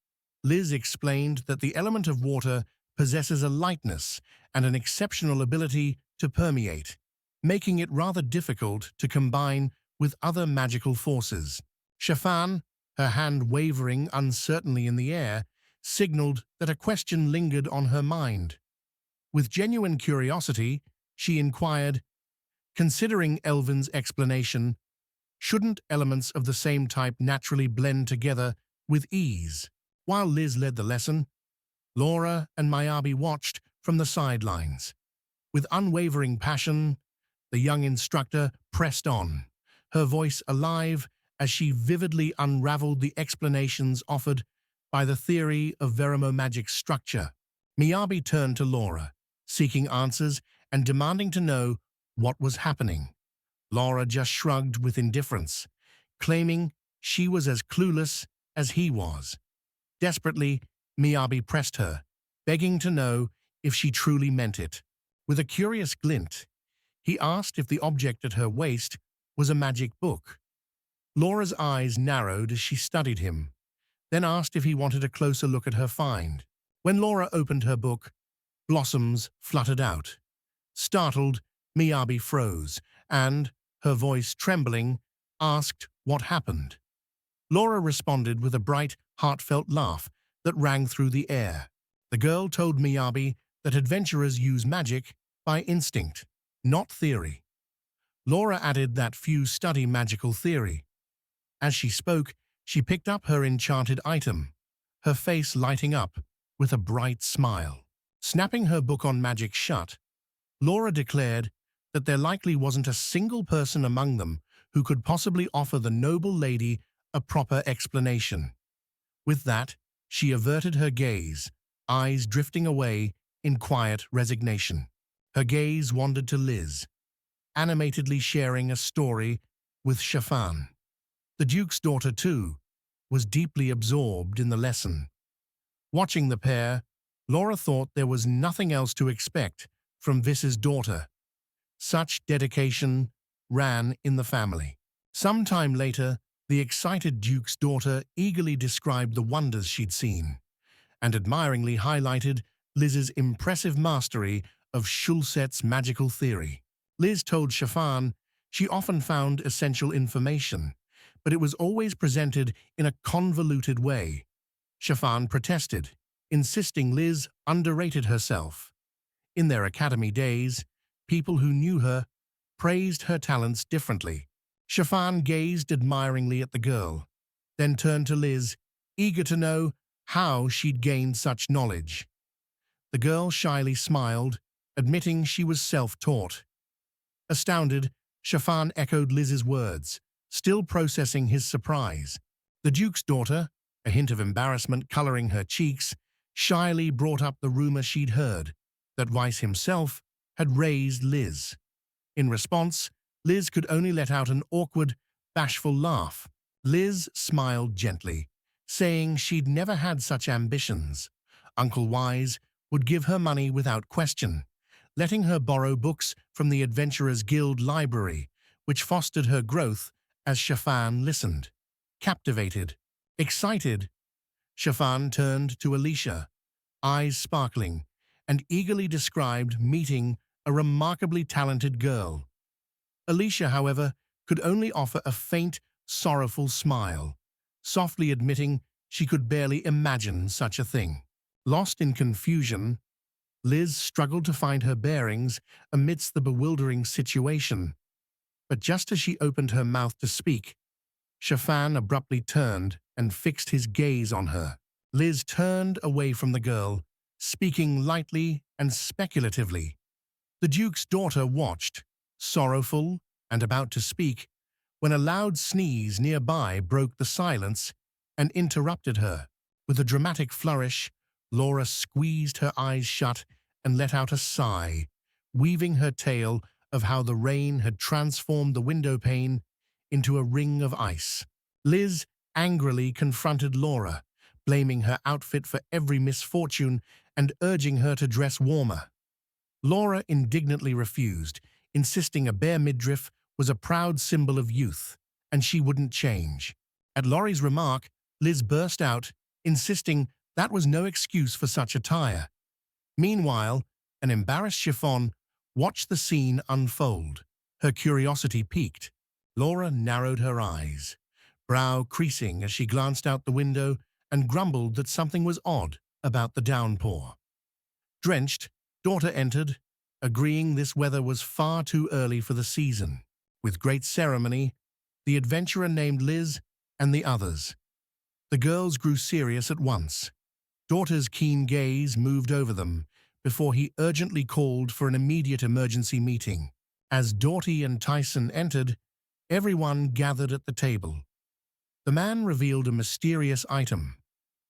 Liz explained that the element of water possesses a lightness and an exceptional ability to permeate, making it rather difficult to combine with other magical forces. Shafan, her hand wavering uncertainly in the air, signaled that a question lingered on her mind. With genuine curiosity, she inquired, considering Elvin's explanation, shouldn't elements of the same type naturally blend together with ease? While Liz led the lesson, Laura and Miyabi watched from the sidelines. With unwavering passion, the young instructor pressed on, her voice alive as she vividly unraveled the explanations offered by the theory of Veromagic's structure. Miyabi turned to Laura, seeking answers and demanding to know what was happening. Laura just shrugged with indifference, claiming she was as clueless as he was. Desperately, Miyabi pressed her, begging to know if she truly meant it. With a curious glint, he asked if the object at her waist was a magic book. Laura's eyes narrowed as she studied him, then asked if he wanted a closer look at her find. When Laura opened her book, blossoms fluttered out. Startled, Miyabi froze and, her voice trembling, asked what happened. Laura responded with a bright, heartfelt laugh that rang through the air. The girl told Miyabi that adventurers use magic by instinct, not theory. Laura added that few study magical theory. As she spoke, she picked up her enchanted item, her face lighting up with a bright smile. Snapping her book on magic shut, Laura declared that there likely wasn't a single person among them who could possibly offer the noble lady a proper explanation. With that, she averted her gaze, eyes drifting away in quiet resignation. Her gaze wandered to Liz, animatedly sharing a story with Shafan. The Duke's daughter, too, was deeply absorbed in the lesson. Watching the pair, Laura thought there was nothing else to expect from Vis's daughter. Such dedication ran in the family. Some time later, the excited Duke's daughter eagerly described the wonders she'd seen, and admiringly highlighted Liz's impressive mastery of Schulzet's magical theory. Liz told Shafan she often found essential information, but it was always presented in a convoluted way. Shafan protested, insisting Liz underrated herself. In their academy days, people who knew her praised her talents differently. Shafan gazed admiringly at the girl, then turned to Liz, eager to know how she'd gained such knowledge. The girl shyly smiled, admitting she was self-taught. Astounded, Shafan echoed Liz's words, still processing his surprise. The Duke's daughter, a hint of embarrassment coloring her cheeks, shyly brought up the rumor she'd heard, that Weiss himself had raised Liz. In response, Liz could only let out an awkward, bashful laugh, Liz smiled gently, saying she'd never had such ambitions. Uncle Wise would give her money without question, letting her borrow books from the Adventurers Guild library, which fostered her growth as Shafan listened. Captivated, excited, Shafan turned to Alicia, eyes sparkling, and eagerly described meeting a remarkably talented girl. Alicia, however, could only offer a faint, sorrowful smile, softly admitting she could barely imagine such a thing. Lost in confusion, Liz struggled to find her bearings amidst the bewildering situation. But just as she opened her mouth to speak, Shafan abruptly turned and fixed his gaze on her. Liz turned away from the girl, speaking lightly and speculatively. The Duke's daughter watched, sorrowful and about to speak, when a loud sneeze nearby broke the silence and interrupted her. With a dramatic flourish, Laura squeezed her eyes shut and let out a sigh, weaving her tale of how the rain had transformed the window pane into a ring of ice. Liz angrily confronted Laura, blaming her outfit for every misfortune and urging her to dress warmer. Laura indignantly refused, insisting a bare midriff was a proud symbol of youth, and she wouldn't change. At Laurie's remark, Liz burst out, insisting that was no excuse for such attire. Meanwhile, an embarrassed Chiffon watched the scene unfold. Her curiosity piqued. Laura narrowed her eyes, brow creasing as she glanced out the window and grumbled that something was odd about the downpour. Drenched, daughter entered, agreeing this weather was far too early for the season. With great ceremony, the adventurer named Liz and the others. The girls grew serious at once. Daughter's keen gaze moved over them before he urgently called for an immediate emergency meeting. As Doughty and Tyson entered, everyone gathered at the table. The man revealed a mysterious item,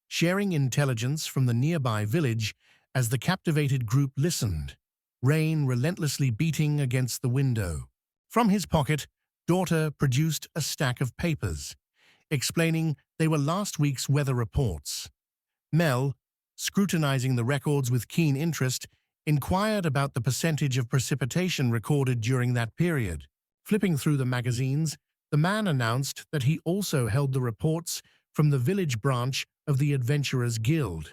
sharing intelligence from the nearby village as the captivated group listened, rain relentlessly beating against the window. From his pocket, Daughter produced a stack of papers, explaining they were last week's weather reports. Mel, scrutinizing the records with keen interest, inquired about the percentage of precipitation recorded during that period. Flipping through the magazines, the man announced that he also held the reports from the village branch of the Adventurers Guild.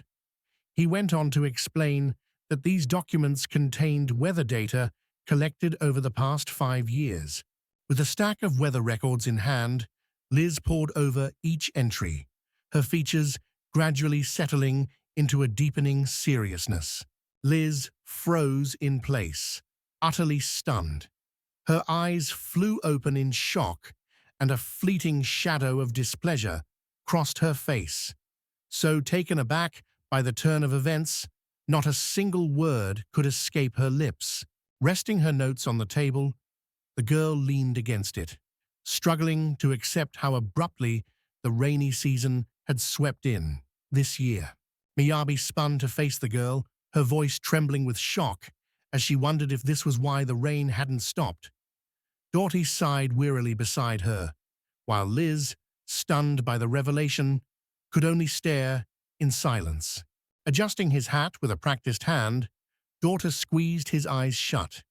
He went on to explain that these documents contained weather data collected over the past 5 years. With a stack of weather records in hand, Liz pored over each entry, her features gradually settling into a deepening seriousness. Liz froze in place, utterly stunned. Her eyes flew open in shock, and a fleeting shadow of displeasure crossed her face. So taken aback by the turn of events, not a single word could escape her lips. Resting her notes on the table, the girl leaned against it, struggling to accept how abruptly the rainy season had swept in this year. Miyabi spun to face the girl, her voice trembling with shock as she wondered if this was why the rain hadn't stopped. Doughty sighed wearily beside her, while Liz, stunned by the revelation, could only stare in silence. Adjusting his hat with a practiced hand, Daughter squeezed his eyes shut.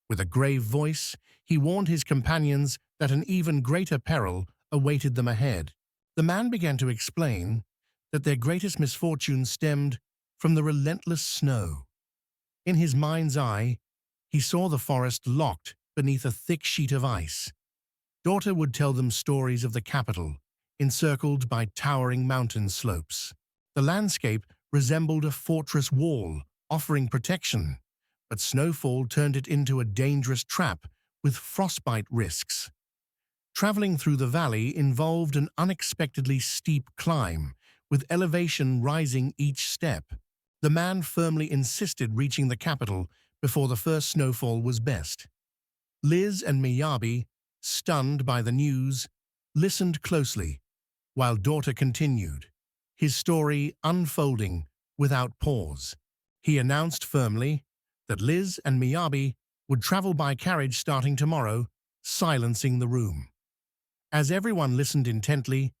With a grave voice, he warned his companions that an even greater peril awaited them ahead. The man began to explain that their greatest misfortune stemmed from the relentless snow. In his mind's eye, he saw the forest locked beneath a thick sheet of ice. Daughter would tell them stories of the capital, encircled by towering mountain slopes. The landscape resembled a fortress wall, offering protection, but snowfall turned it into a dangerous trap with frostbite risks. Traveling through the valley involved an unexpectedly steep climb, with elevation rising each step. The man firmly insisted reaching the capital before the first snowfall was best. Liz and Miyabi, stunned by the news, listened closely, while Daughter continued, his story unfolding without pause. He announced firmly that Liz and Miyabi would travel by carriage starting tomorrow, silencing the room. As everyone listened intently,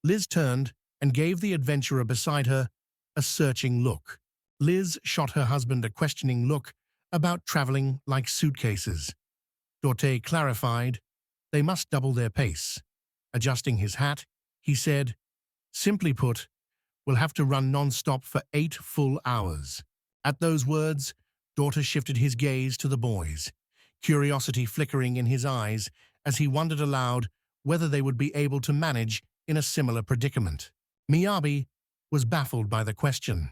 Liz turned and gave the adventurer beside her a searching look. Liz shot her husband a questioning look about traveling like suitcases. Dorte clarified they must double their pace. Adjusting his hat, he said, "Simply put, we'll have to run non-stop for 8 full hours." At those words, Dorte shifted his gaze to the boys, curiosity flickering in his eyes as he wondered aloud whether they would be able to manage in a similar predicament. Miyabi was baffled by the question.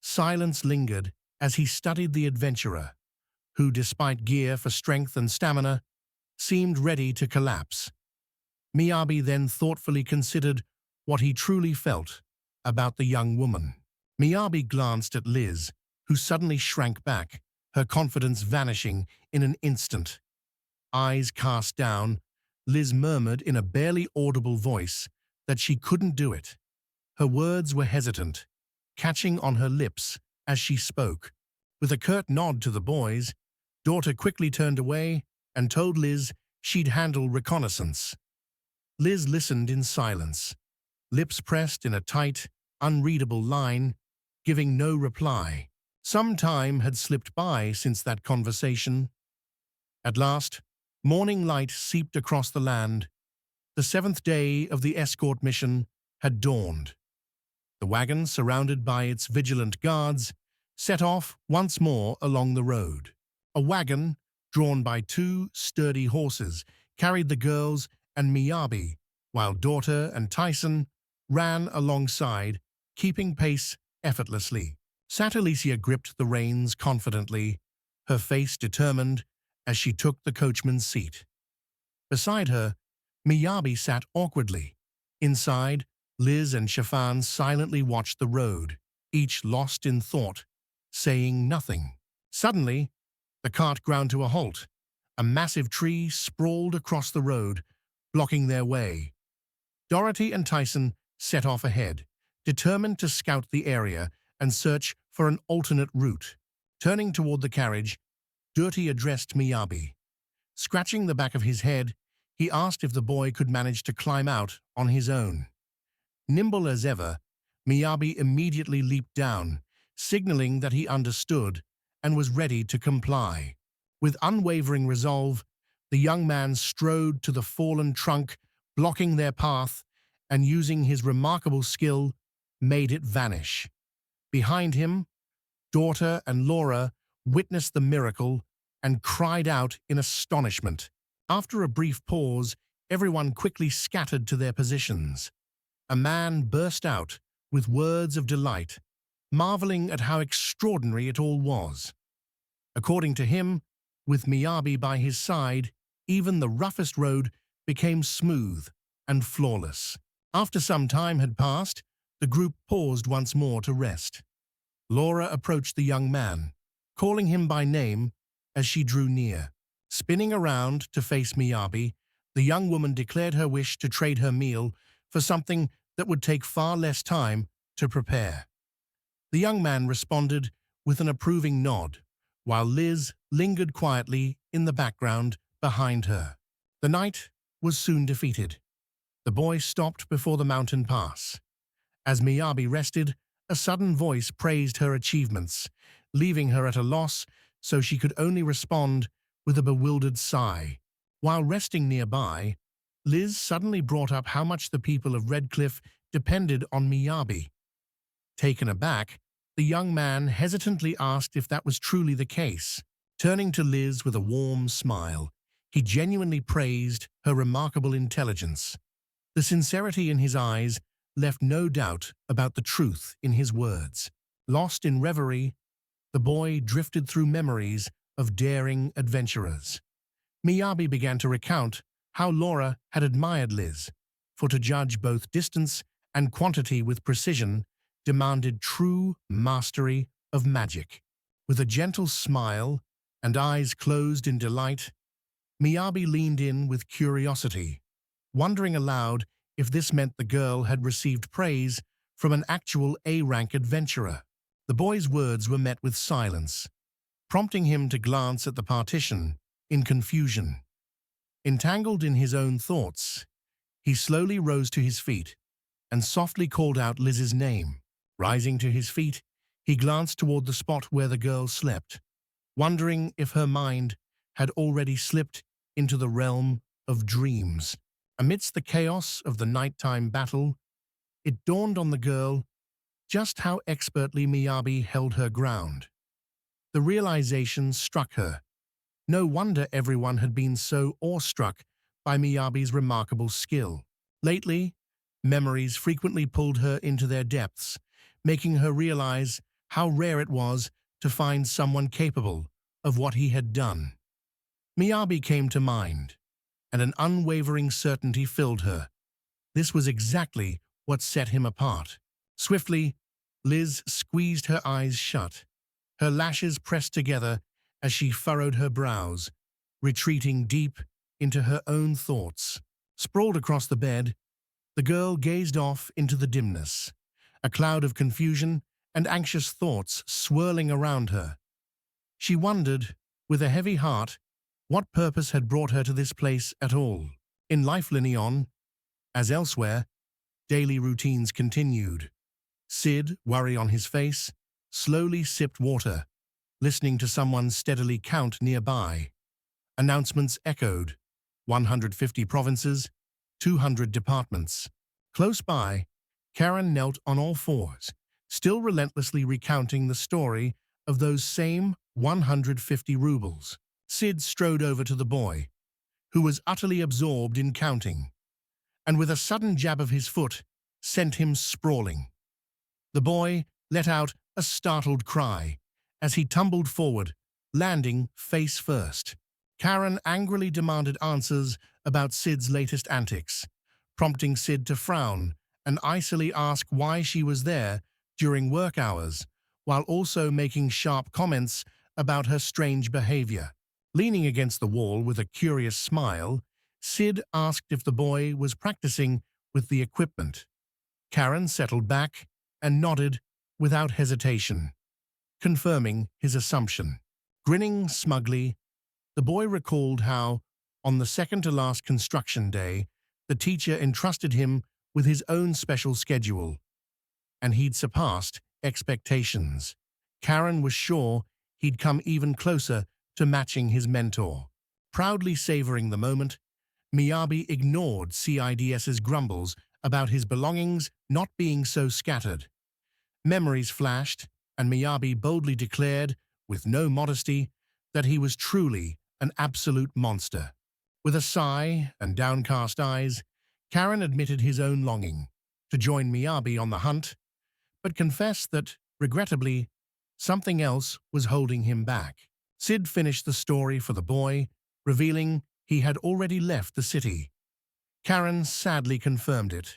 Silence lingered as he studied the adventurer, who, despite gear for strength and stamina, seemed ready to collapse. Miyabi then thoughtfully considered what he truly felt about the young woman. Miyabi glanced at Liz, who suddenly shrank back, her confidence vanishing in an instant. Eyes cast down, Liz murmured in a barely audible voice that she couldn't do it. Her words were hesitant, catching on her lips as she spoke. With a curt nod to the boys, Dorte quickly turned away and told Liz she'd handle reconnaissance. Liz listened in silence, lips pressed in a tight, unreadable line, giving no reply. Some time had slipped by since that conversation. At last, morning light seeped across the land. The 7th day of the escort mission had dawned. The wagon, surrounded by its vigilant guards, set off once more along the road. A wagon, drawn by 2 sturdy horses, carried the girls and Miyabi, while Dorte and Tyson ran alongside, keeping pace effortlessly. Satalicia gripped the reins confidently, her face determined as she took the coachman's seat. Beside her, Miyabi sat awkwardly. Inside, Liz and Shafan silently watched the road, each lost in thought, saying nothing. Suddenly, the cart ground to a halt. A massive tree sprawled across the road, blocking their way. Dorothy and Tyson set off ahead, determined to scout the area and search for an alternate route. Turning toward the carriage, Dorothy addressed Miyabi. Scratching the back of his head, he asked if the boy could manage to climb out on his own. Nimble as ever, Miyabi immediately leaped down, signaling that he understood and was ready to comply. With unwavering resolve, the young man strode to the fallen trunk, blocking their path, and using his remarkable skill, made it vanish. Behind him, Dorte and Laura witnessed the miracle and cried out in astonishment. After a brief pause, everyone quickly scattered to their positions. A man burst out with words of delight, marveling at how extraordinary it all was. According to him, with Miyabi by his side, even the roughest road became smooth and flawless. After some time had passed, the group paused once more to rest. Laura approached the young man, calling him by name as she drew near. Spinning around to face Miyabi, the young woman declared her wish to trade her meal for something that would take far less time to prepare. The young man responded with an approving nod, while Liz lingered quietly in the background behind her. The night was soon defeated. The boy stopped before the mountain pass. As Miyabi rested, a sudden voice praised her achievements, leaving her at a loss so she could only respond with a bewildered sigh. While resting nearby, Liz suddenly brought up how much the people of Redcliffe depended on Miyabi. Taken aback, the young man hesitantly asked if that was truly the case. Turning to Liz with a warm smile, he genuinely praised her remarkable intelligence. The sincerity in his eyes left no doubt about the truth in his words. Lost in reverie, the boy drifted through memories of daring adventurers. Miyabi began to recount how Laura had admired Liz, for to judge both distance and quantity with precision demanded true mastery of magic. With a gentle smile and eyes closed in delight, Miyabi leaned in with curiosity, wondering aloud if this meant the girl had received praise from an actual A-rank adventurer. The boy's words were met with silence, prompting him to glance at the partition in confusion. Entangled in his own thoughts, He slowly rose to his feet and softly called out Liz's name. Rising to his feet, he glanced toward the spot where the girl slept, wondering if her mind had already slipped into the realm of dreams. Amidst the chaos of the nighttime battle, it dawned on the girl just how expertly Miyabi held her ground. The realization struck her. No wonder everyone had been so awestruck by Miyabi's remarkable skill. Lately, memories frequently pulled her into their depths, making her realize how rare it was to find someone capable of what he had done. Miyabi came to mind, and an unwavering certainty filled her. This was exactly what set him apart. Swiftly, Liz squeezed her eyes shut, her lashes pressed together as she furrowed her brows, retreating deep into her own thoughts. Sprawled across the bed, the girl gazed off into the dimness, a cloud of confusion and anxious thoughts swirling around her. She wondered, with a heavy heart, what purpose had brought her to this place at all. In Life Lineon, as elsewhere, daily routines continued. Sid, worry on his face, slowly sipped water, listening to someone steadily count nearby. Announcements echoed: 150 provinces, 200 departments. Close by, Karen knelt on all fours, still relentlessly recounting the story of those same 150 rubles. Sid strode over to the boy, who was utterly absorbed in counting, and with a sudden jab of his foot, sent him sprawling. The boy let out a startled cry as he tumbled forward, landing face first. Karen angrily demanded answers about Sid's latest antics, prompting Sid to frown and icily ask why she was there during work hours, while also making sharp comments about her strange behavior. Leaning against the wall with a curious smile, Sid asked if the boy was practicing with the equipment. Karen settled back and nodded without hesitation, confirming his assumption. Grinning smugly, the boy recalled how, on the second-to-last construction day, the teacher entrusted him with his own special schedule, and he'd surpassed expectations. Karen was sure he'd come even closer to matching his mentor. Proudly savoring the moment, Miyabi ignored CIDS's grumbles about his belongings not being so scattered. Memories flashed, and Miyabi boldly declared, with no modesty, that he was truly an absolute monster. With a sigh and downcast eyes, Karen admitted his own longing to join Miyabi on the hunt, but confessed that, regrettably, something else was holding him back. Sid finished the story for the boy, revealing he had already left the city. Karen sadly confirmed it,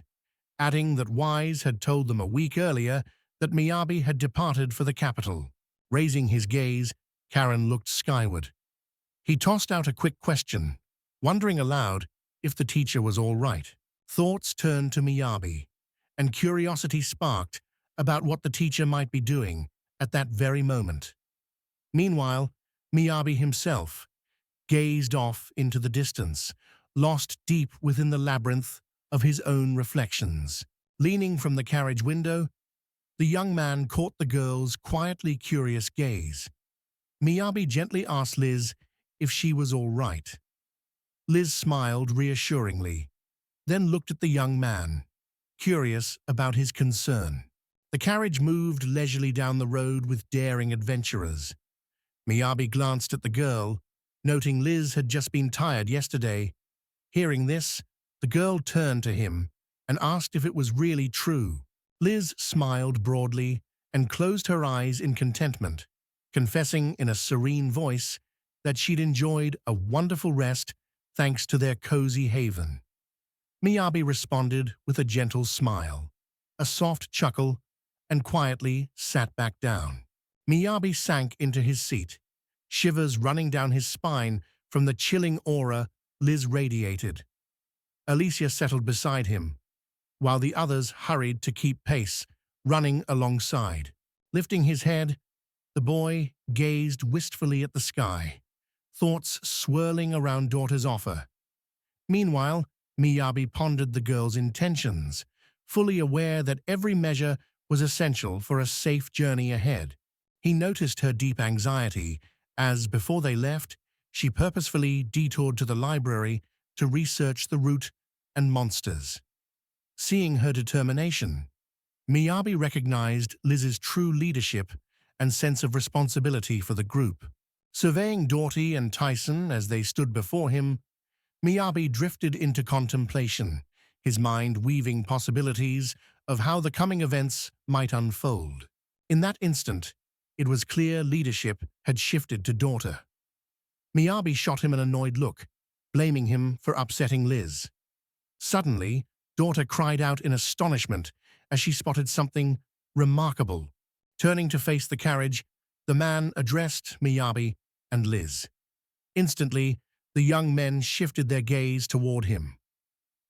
adding that Wise had told them a week earlier that Miyabi had departed for the capital. Raising his gaze, Karen looked skyward. He tossed out a quick question, wondering aloud if the teacher was all right. Thoughts turned to Miyabi, and curiosity sparked about what the teacher might be doing at that very moment. Meanwhile, Miyabi himself gazed off into the distance, lost deep within the labyrinth of his own reflections. Leaning from the carriage window, the young man caught the girl's quietly curious gaze. Miyabi gently asked Liz if she was all right. Liz smiled reassuringly, then looked at the young man, curious about his concern. The carriage moved leisurely down the road with daring adventurers. Miyabi glanced at the girl, noting Liz had just been tired yesterday. Hearing this, the girl turned to him and asked if it was really true. Liz smiled broadly and closed her eyes in contentment, confessing in a serene voice that she'd enjoyed a wonderful rest thanks to their cozy haven. Miyabi responded with a gentle smile, a soft chuckle, and quietly sat back down. Miyabi sank into his seat, shivers running down his spine from the chilling aura Liz radiated. Alicia settled beside him, while the others hurried to keep pace, running alongside. Lifting his head, the boy gazed wistfully at the sky, thoughts swirling around daughter's offer. Meanwhile, Miyabi pondered the girl's intentions, fully aware that every measure was essential for a safe journey ahead. He noticed her deep anxiety as, before they left, she purposefully detoured to the library to research the route and monsters. Seeing her determination, Miyabi recognized Liz's true leadership and sense of responsibility for the group. Surveying Doughty and Tyson as they stood before him, Miyabi drifted into contemplation, his mind weaving possibilities of how the coming events might unfold. In that instant, it was clear leadership had shifted to Doughty. Miyabi shot him an annoyed look, blaming him for upsetting Liz. Suddenly, Doughty cried out in astonishment as she spotted something remarkable. Turning to face the carriage, the man addressed Miyabi and Liz. Instantly, the young men shifted their gaze toward him.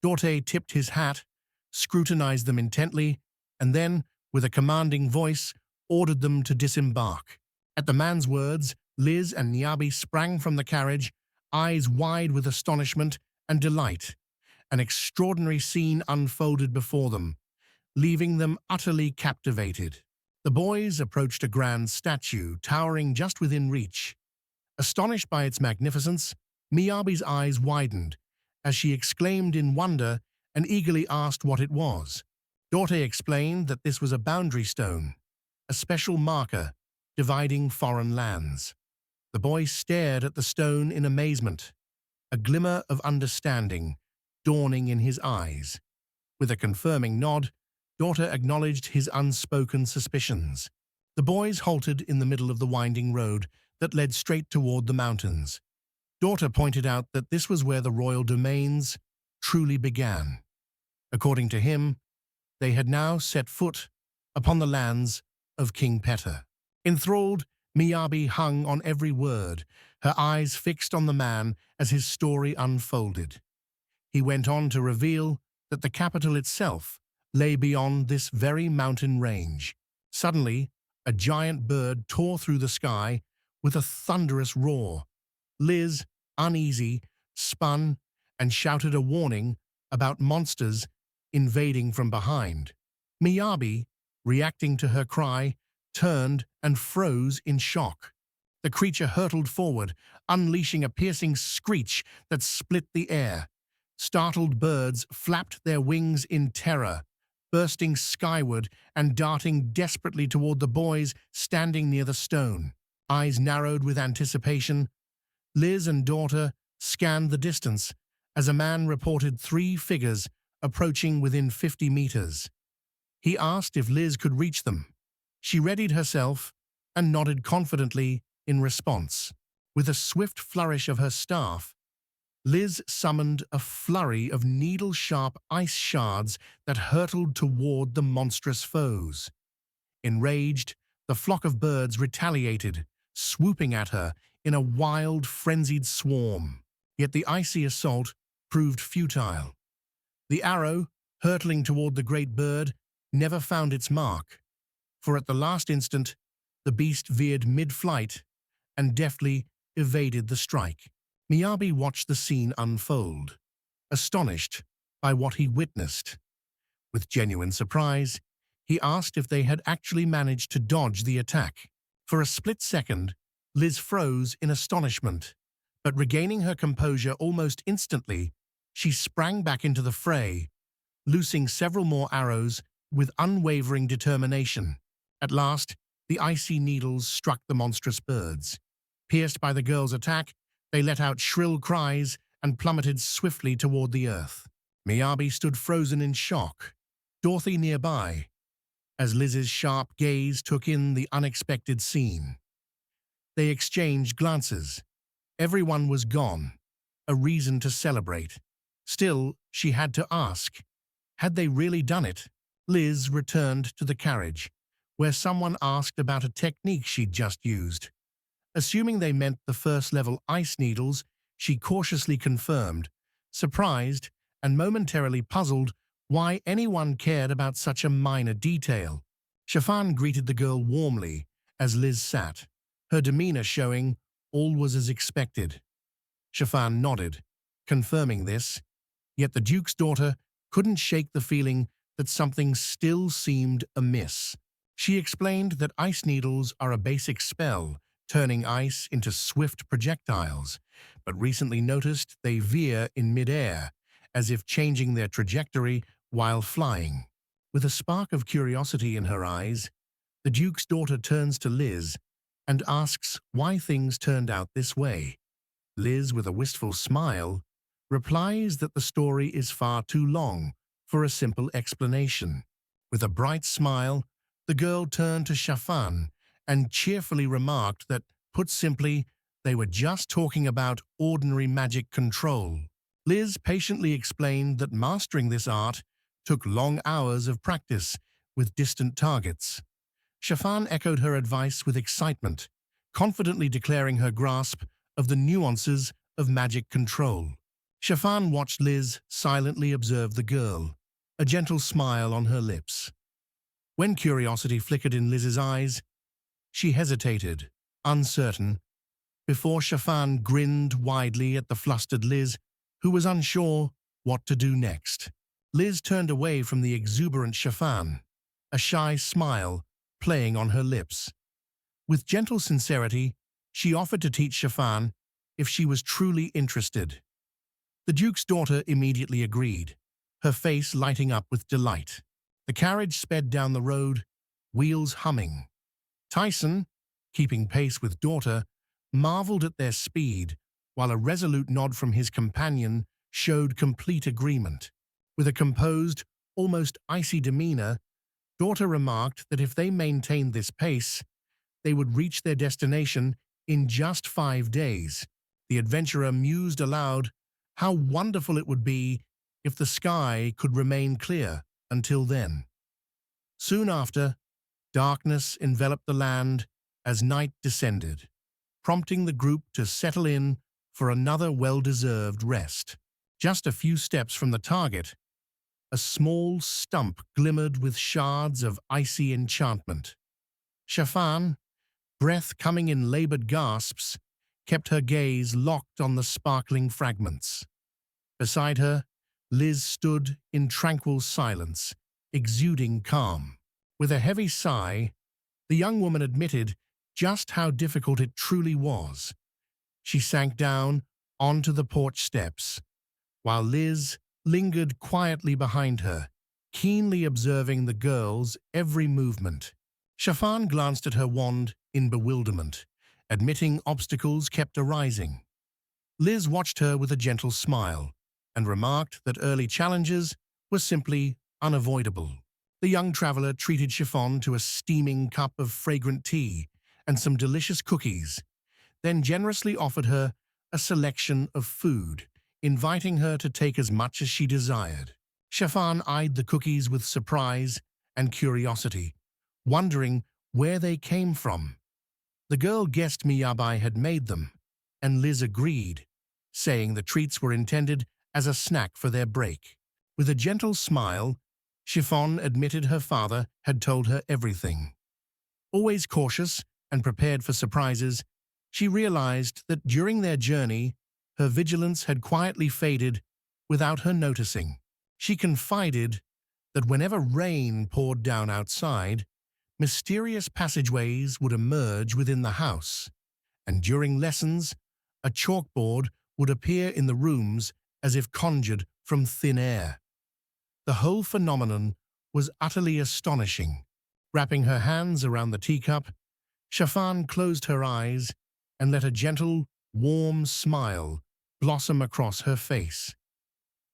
Doughty tipped his hat, scrutinized them intently, and then, with a commanding voice, ordered them to disembark. At the man's words, Liz and Miyabi sprang from the carriage, eyes wide with astonishment and delight. An extraordinary scene unfolded before them, leaving them utterly captivated. The boys approached a grand statue towering just within reach. Astonished by its magnificence, Miyabi's eyes widened as she exclaimed in wonder and eagerly asked what it was. Doughty explained that this was a boundary stone, a special marker dividing foreign lands. The boy stared at the stone in amazement, a glimmer of understanding dawning in his eyes. With a confirming nod, Doughty acknowledged his unspoken suspicions. The boys halted in the middle of the winding road that led straight toward the mountains. Doughty pointed out that this was where the royal domains truly began. According to him, they had now set foot upon the lands of King Petter. Enthralled, Miyabi hung on every word, her eyes fixed on the man as his story unfolded. He went on to reveal that the capital itself lay beyond this very mountain range. Suddenly, a giant bird tore through the sky with a thunderous roar. Liz, uneasy, spun and shouted a warning about monsters invading from behind. Miyabi, reacting to her cry, turned and froze in shock. The creature hurtled forward, unleashing a piercing screech that split the air. Startled birds flapped their wings in terror, bursting skyward and darting desperately toward the boys standing near the stone. Eyes narrowed with anticipation, Liz and Doughty scanned the distance as a man reported 3 figures approaching within 50 meters. He asked if Liz could reach them. She readied herself and nodded confidently in response. With a swift flourish of her staff, Liz summoned a flurry of needle-sharp ice shards that hurtled toward the monstrous foes. Enraged, the flock of birds retaliated, swooping at her in a wild, frenzied swarm. Yet the icy assault proved futile. The arrow, hurtling toward the great bird, never found its mark, for at the last instant, the beast veered mid-flight and deftly evaded the strike. Miyabi watched the scene unfold, astonished by what he witnessed. With genuine surprise, he asked if they had actually managed to dodge the attack. For a split second, Liz froze in astonishment, but regaining her composure almost instantly, she sprang back into the fray, loosing several more arrows with unwavering determination. At last, the icy needles struck the monstrous birds. Pierced by the girl's attack, they let out shrill cries and plummeted swiftly toward the earth. Miyabi stood frozen in shock, Doughty nearby, as Liz's sharp gaze took in the unexpected scene. They exchanged glances. Everyone was gone, a reason to celebrate. Still, she had to ask, had they really done it? Liz returned to the carriage, where someone asked about a technique she'd just used. Assuming they meant the first-level ice needles, she cautiously confirmed, surprised and momentarily puzzled why anyone cared about such a minor detail. Shafan greeted the girl warmly as Liz sat, her demeanor showing all was as expected. Shafan nodded, confirming this. Yet the Duke's daughter couldn't shake the feeling that something still seemed amiss. She explained that ice needles are a basic spell, turning ice into swift projectiles, but recently noticed they veer in midair, as if changing their trajectory while flying. With a spark of curiosity in her eyes, the Duke's daughter turns to Liz and asks why things turned out this way. Liz, with a wistful smile, replies that the story is far too long for a simple explanation. With a bright smile, the girl turned to Shafan and cheerfully remarked that, put simply, they were just talking about ordinary magic control. Liz patiently explained that mastering this art took long hours of practice with distant targets. Shafan echoed her advice with excitement, confidently declaring her grasp of the nuances of magic control. Shafan watched Liz silently observe the girl, a gentle smile on her lips. When curiosity flickered in Liz's eyes, she hesitated, uncertain, before Shafan grinned widely at the flustered Liz, who was unsure what to do next. Liz turned away from the exuberant Shafan, a shy smile playing on her lips. With gentle sincerity, she offered to teach Shafan if she was truly interested. The Duke's daughter immediately agreed, her face lighting up with delight. The carriage sped down the road, wheels humming. Tyson, keeping pace with daughter, marveled at their speed, while a resolute nod from his companion showed complete agreement. With a composed, almost icy demeanor, daughter remarked that if they maintained this pace, they would reach their destination in just 5 days. The adventurer mused aloud how wonderful it would be if the sky could remain clear until then. Soon after, darkness enveloped the land as night descended, prompting the group to settle in for another well-deserved rest. Just a few steps from the target, a small stump glimmered with shards of icy enchantment. Shafan, breath coming in labored gasps, kept her gaze locked on the sparkling fragments. Beside her, Liz stood in tranquil silence, exuding calm. With a heavy sigh, the young woman admitted just how difficult it truly was. She sank down onto the porch steps, while Liz lingered quietly behind her, keenly observing the girl's every movement. Shafan glanced at her wand in bewilderment, admitting obstacles kept arising. Liz watched her with a gentle smile and remarked that early challenges were simply unavoidable. The young traveler treated Chiffon to a steaming cup of fragrant tea and some delicious cookies, then generously offered her a selection of food, inviting her to take as much as she desired. Chiffon eyed the cookies with surprise and curiosity, wondering where they came from. The girl guessed Miyabi had made them, and Liz agreed, saying the treats were intended as a snack for their break. With a gentle smile, Chiffon admitted her father had told her everything. Always cautious and prepared for surprises, she realized that during their journey, her vigilance had quietly faded without her noticing. She confided that whenever rain poured down outside, mysterious passageways would emerge within the house, and during lessons, a chalkboard would appear in the rooms as if conjured from thin air. The whole phenomenon was utterly astonishing. Wrapping her hands around the teacup, Shafan closed her eyes and let a gentle, warm smile blossom across her face.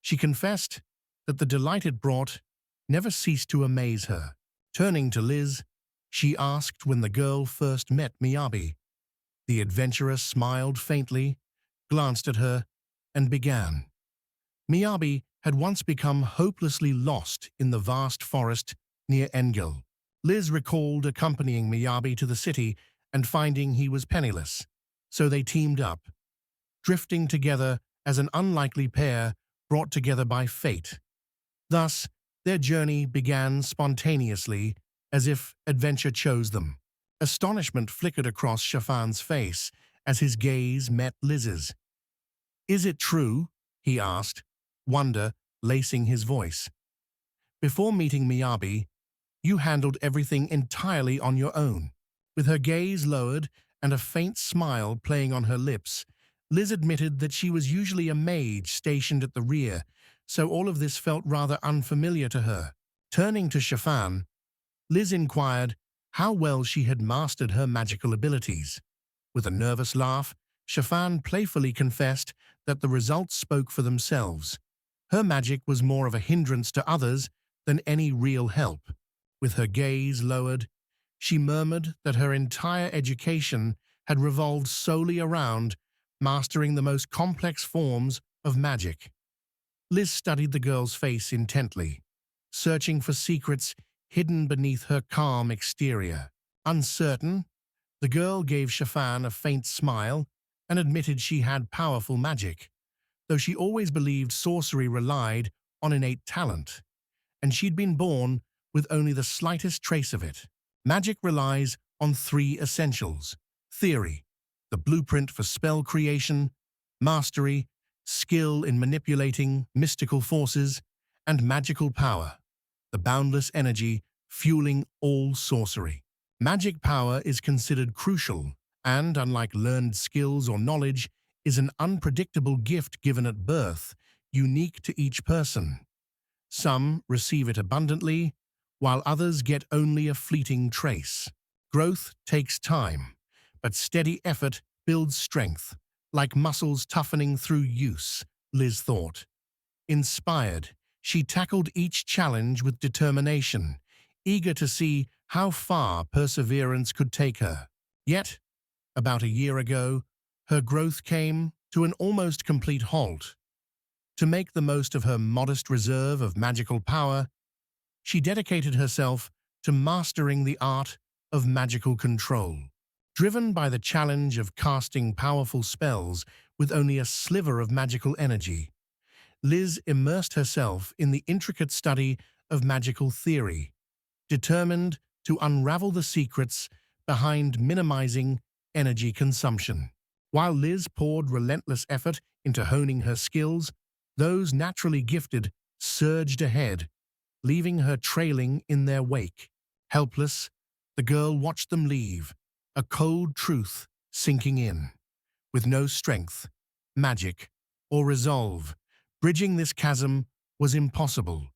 She confessed that the delight it brought never ceased to amaze her. Turning to Liz, she asked when the girl first met Miyabi. The adventurer smiled faintly, glanced at her, and began. Miyabi had once become hopelessly lost in the vast forest near Engel. Liz recalled accompanying Miyabi to the city and finding he was penniless, so they teamed up, drifting together as an unlikely pair brought together by fate. Thus, their journey began spontaneously, as if adventure chose them. Astonishment flickered across Shafan's face as his gaze met Liz's. "Is it true?" he asked, wonder lacing his voice. "Before meeting Miyabi, you handled everything entirely on your own." With her gaze lowered and a faint smile playing on her lips, Liz admitted that she was usually a mage stationed at the rear, so all of this felt rather unfamiliar to her. Turning to Shafan, Liz inquired how well she had mastered her magical abilities. With a nervous laugh, Shafan playfully confessed that the results spoke for themselves. Her magic was more of a hindrance to others than any real help. With her gaze lowered, she murmured that her entire education had revolved solely around mastering the most complex forms of magic. Liz studied the girl's face intently, searching for secrets hidden beneath her calm exterior. Uncertain, the girl gave Shafan a faint smile and admitted she had powerful magic, though she always believed sorcery relied on innate talent, and she'd been born with only the slightest trace of it. Magic relies on three essentials: theory, the blueprint for spell creation; mastery, skill in manipulating mystical forces; and magical power, the boundless energy fueling all sorcery. Magic power is considered crucial and, unlike learned skills or knowledge, is an unpredictable gift given at birth, unique to each person. Some receive it abundantly, while others get only a fleeting trace. Growth takes time, but steady effort builds strength, like muscles toughening through use, Liz thought. Inspired, she tackled each challenge with determination, eager to see how far perseverance could take her. Yet, about a year ago, her growth came to an almost complete halt. To make the most of her modest reserve of magical power, she dedicated herself to mastering the art of magical control. Driven by the challenge of casting powerful spells with only a sliver of magical energy, Liz immersed herself in the intricate study of magical theory, determined to unravel the secrets behind minimizing energy consumption. While Liz poured relentless effort into honing her skills, those naturally gifted surged ahead, leaving her trailing in their wake. Helpless, the girl watched them leave, a cold truth sinking in. With no strength, magic, or resolve, bridging this chasm was impossible.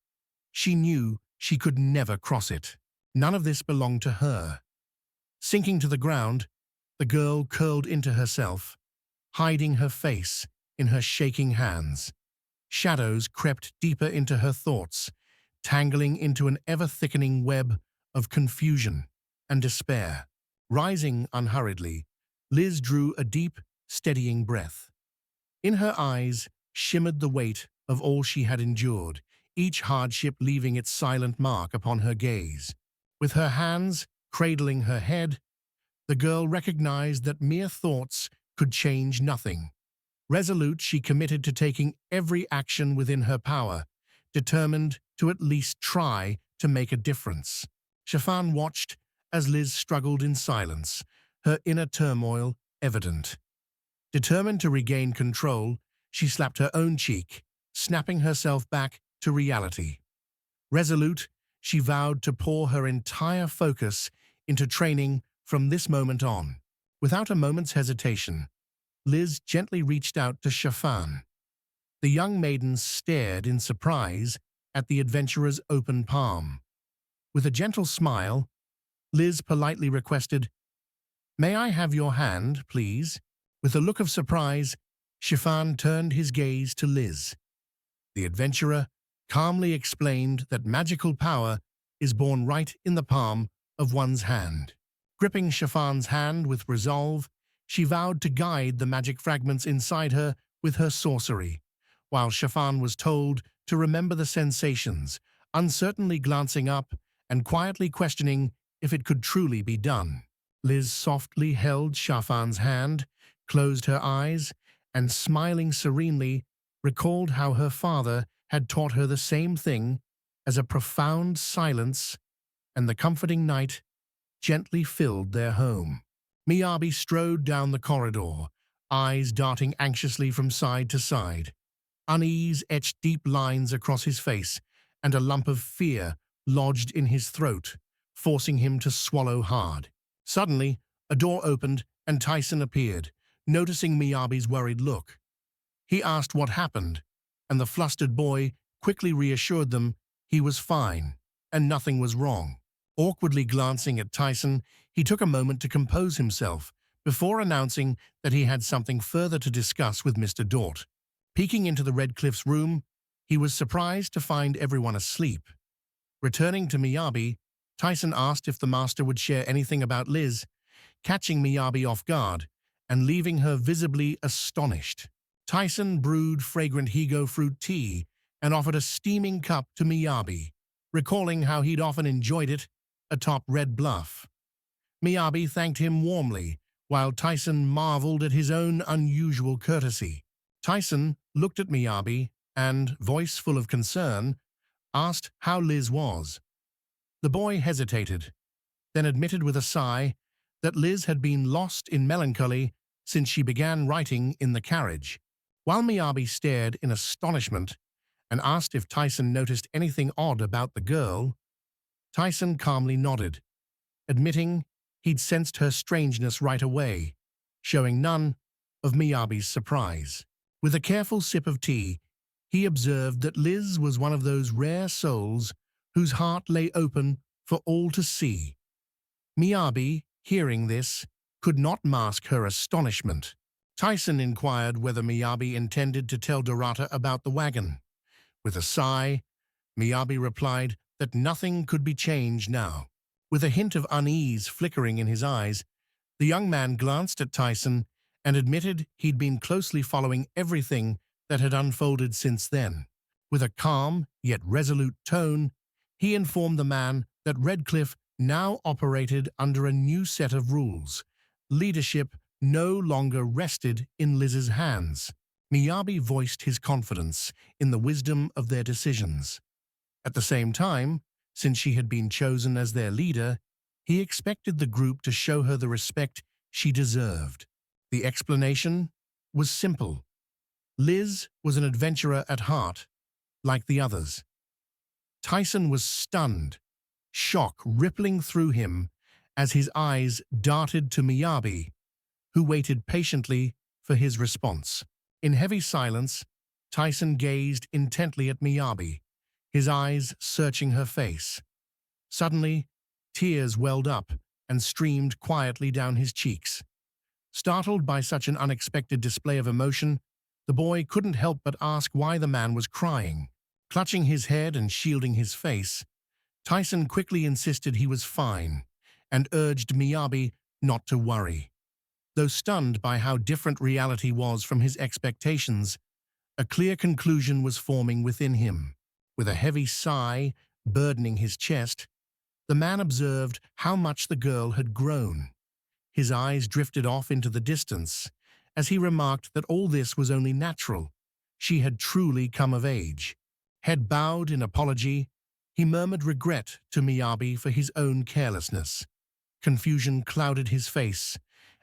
She knew she could never cross it. None of this belonged to her. Sinking to the ground, the girl curled into herself, hiding her face in her shaking hands. Shadows crept deeper into her thoughts, tangling into an ever-thickening web of confusion and despair. Rising unhurriedly, Liz drew a deep, steadying breath. In her eyes shimmered the weight of all she had endured, each hardship leaving its silent mark upon her gaze. With her hands cradling her head, the girl recognized that mere thoughts could change nothing. Resolute, she committed to taking every action within her power, determined to at least try to make a difference. Shafan watched as Liz struggled in silence, her inner turmoil evident. Determined to regain control, she slapped her own cheek, snapping herself back to reality. Resolute, she vowed to pour her entire focus into training from this moment on. Without a moment's hesitation, Liz gently reached out to Shafan. The young maiden stared in surprise at the adventurer's open palm. With a gentle smile, Liz politely requested, "May I have your hand, please?" With a look of surprise, Shafan turned his gaze to Liz. The adventurer calmly explained that magical power is born right in the palm of one's hand. Gripping Shafan's hand with resolve, she vowed to guide the magic fragments inside her with her sorcery, while Shafan was told to remember the sensations, uncertainly glancing up and quietly questioning if it could truly be done. Liz softly held Shafan's hand, closed her eyes, and smiling serenely, recalled how her father had taught her the same thing as a profound silence, and the comforting night gently filled their home. Miyabi strode down the corridor, eyes darting anxiously from side to side. Unease etched deep lines across his face, and a lump of fear lodged in his throat, forcing him to swallow hard. Suddenly, a door opened and Tyson appeared, noticing Miyabi's worried look. He asked what happened, and the flustered boy quickly reassured them he was fine and nothing was wrong. Awkwardly glancing at Tyson, he took a moment to compose himself before announcing that he had something further to discuss with Mr. Dort. Peeking into the Red Cliff's room, he was surprised to find everyone asleep. Returning to Miyabi, Tyson asked if the master would share anything about Liz, catching Miyabi off guard and leaving her visibly astonished. Tyson brewed fragrant higo fruit tea and offered a steaming cup to Miyabi, recalling how he'd often enjoyed it atop Red Bluff. Miyabi thanked him warmly, while Tyson marveled at his own unusual courtesy. Tyson looked at Miyabi and, voice full of concern, asked how Liz was. The boy hesitated, then admitted with a sigh that Liz had been lost in melancholy since she began writing in the carriage. While Miyabi stared in astonishment and asked if Tyson noticed anything odd about the girl, Tyson calmly nodded, admitting he'd sensed her strangeness right away, showing none of Miyabi's surprise. With a careful sip of tea, he observed that Liz was one of those rare souls whose heart lay open for all to see. Miyabi, hearing this, could not mask her astonishment. Tyson inquired whether Miyabi intended to tell Dorata about the wagon. With a sigh, Miyabi replied that nothing could be changed now. With a hint of unease flickering in his eyes, the young man glanced at Tyson and admitted he'd been closely following everything that had unfolded since then. With a calm yet resolute tone, he informed the man that Redcliffe now operated under a new set of rules. Leadership no longer rested in Liz's hands. Miyabi voiced his confidence in the wisdom of their decisions. At the same time, since she had been chosen as their leader, he expected the group to show her the respect she deserved. The explanation was simple. Liz was an adventurer at heart, like the others. Tyson was stunned, shock rippling through him as his eyes darted to Miyabi, who waited patiently for his response. In heavy silence, Tyson gazed intently at Miyabi, his eyes searching her face. Suddenly, tears welled up and streamed quietly down his cheeks. Startled by such an unexpected display of emotion, the boy couldn't help but ask why the man was crying. Clutching his head and shielding his face, Tyson quickly insisted he was fine and urged Miyabi not to worry. Though stunned by how different reality was from his expectations, a clear conclusion was forming within him. With a heavy sigh burdening his chest, the man observed how much the girl had grown. His eyes drifted off into the distance as he remarked that all this was only natural. She had truly come of age. Head bowed in apology, he murmured regret to Miyabi for his own carelessness. Confusion clouded his face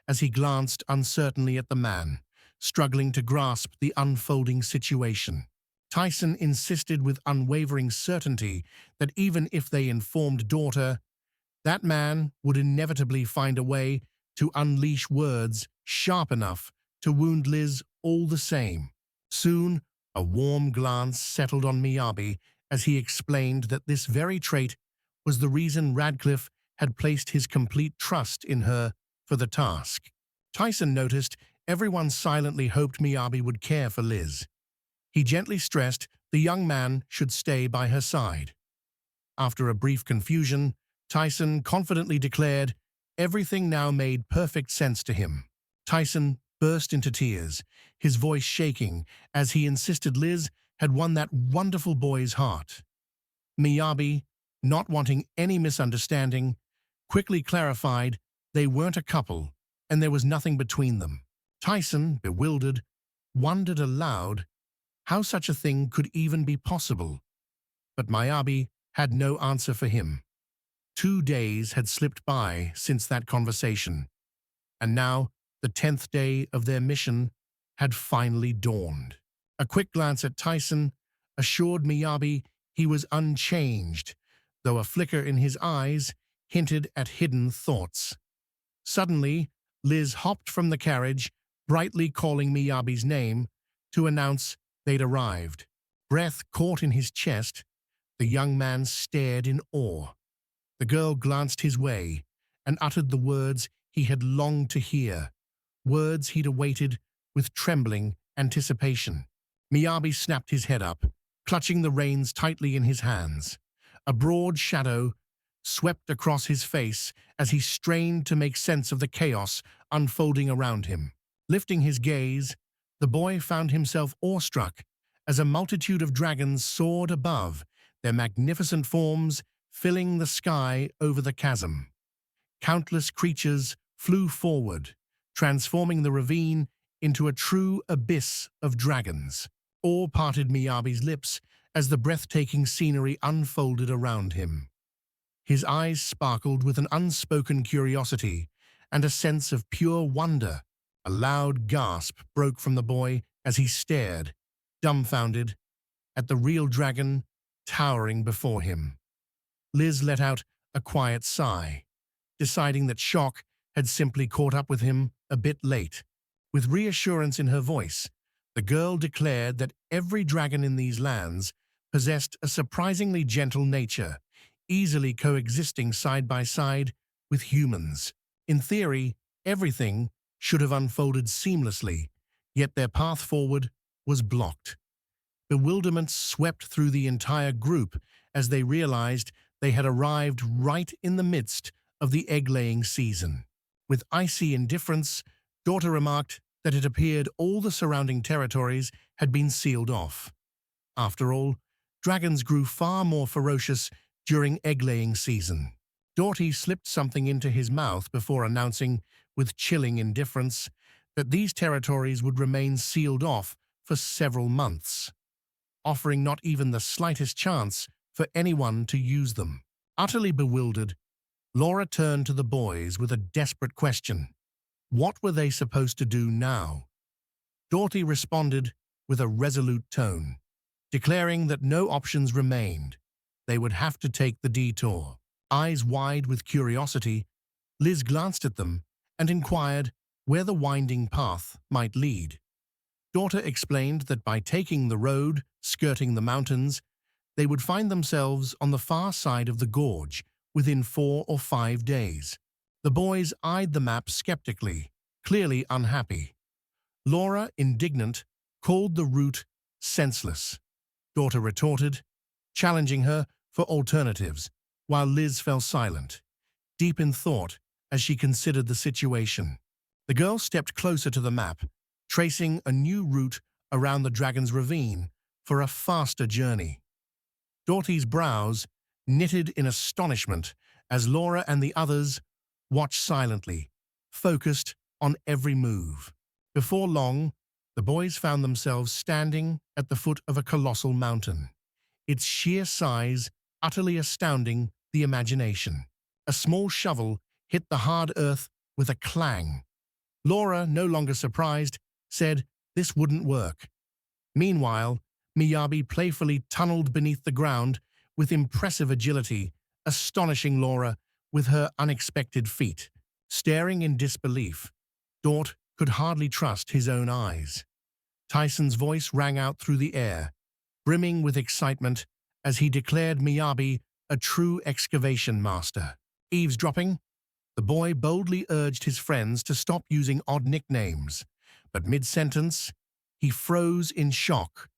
as he glanced uncertainly at the man, struggling to grasp the unfolding situation. Tyson insisted with unwavering certainty that even if they informed daughter, that man would inevitably find a way to unleash words sharp enough to wound Liz all the same. Soon, a warm glance settled on Miyabi as he explained that this very trait was the reason Radcliffe had placed his complete trust in her for the task. Tyson noticed everyone silently hoped Miyabi would care for Liz. He gently stressed the young man should stay by her side. After a brief confusion, Tyson confidently declared everything now made perfect sense to him. Tyson burst into tears, his voice shaking as he insisted Liz had won that wonderful boy's heart. Miyabi, not wanting any misunderstanding, quickly clarified they weren't a couple and there was nothing between them. Tyson, bewildered, wondered aloud how such a thing could even be possible. But Miyabi had no answer for him. 2 days had slipped by since that conversation, and now the 10th day of their mission had finally dawned. A quick glance at Tyson assured Miyabi he was unchanged, though a flicker in his eyes hinted at hidden thoughts. Suddenly, Liz hopped from the carriage, brightly calling Miyabi's name to announce they'd arrived. Breath caught in his chest, the young man stared in awe. The girl glanced his way and uttered the words he had longed to hear, words he'd awaited with trembling anticipation. Miyabi snapped his head up, clutching the reins tightly in his hands. A broad shadow swept across his face as he strained to make sense of the chaos unfolding around him. Lifting his gaze, the boy found himself awestruck as a multitude of dragons soared above, their magnificent forms filling the sky over the chasm. Countless creatures flew forward, transforming the ravine into a true abyss of dragons. Awe parted Miyabi's lips as the breathtaking scenery unfolded around him. His eyes sparkled with an unspoken curiosity and a sense of pure wonder. A loud gasp broke from the boy as he stared, dumbfounded, at the real dragon towering before him. Liz let out a quiet sigh, deciding that shock had simply caught up with him a bit late. With reassurance in her voice, the girl declared that every dragon in these lands possessed a surprisingly gentle nature, easily coexisting side by side with humans. In theory, everything should have unfolded seamlessly, yet their path forward was blocked. Bewilderment swept through the entire group as they realized they had arrived right in the midst of the egg-laying season. With icy indifference, Daughter remarked that it appeared all the surrounding territories had been sealed off. After all, dragons grew far more ferocious during egg-laying season. Doughty slipped something into his mouth before announcing, with chilling indifference, that these territories would remain sealed off for several months, offering not even the slightest chance for anyone to use them. Utterly bewildered, Laura turned to the boys with a desperate question. What were they supposed to do now? Doughty responded with a resolute tone, declaring that no options remained. They would have to take the detour. Eyes wide with curiosity, Liz glanced at them and inquired where the winding path might lead. Daughter explained that by taking the road, skirting the mountains, they would find themselves on the far side of the gorge within 4 or 5 days. The boys eyed the map skeptically, clearly unhappy. Laura, indignant, called the route senseless. Daughter retorted, challenging her for alternatives, while Liz fell silent, deep in thought as she considered the situation. The girl stepped closer to the map, tracing a new route around the Dragon's Ravine for a faster journey. Doughty's brows knitted in astonishment as Laura and the others watched silently, focused on every move. Before long, the boys found themselves standing at the foot of a colossal mountain, its sheer size utterly astounding the imagination. A small shovel hit the hard earth with a clang. Laura, no longer surprised, said this wouldn't work. Meanwhile, Miyabi playfully tunneled beneath the ground with impressive agility, astonishing Laura with her unexpected feat. Staring in disbelief, Dort could hardly trust his own eyes. Tyson's voice rang out through the air, brimming with excitement as he declared Miyabi a true excavation master. Eavesdropping, the boy boldly urged his friends to stop using odd nicknames, but mid-sentence, he froze in shock,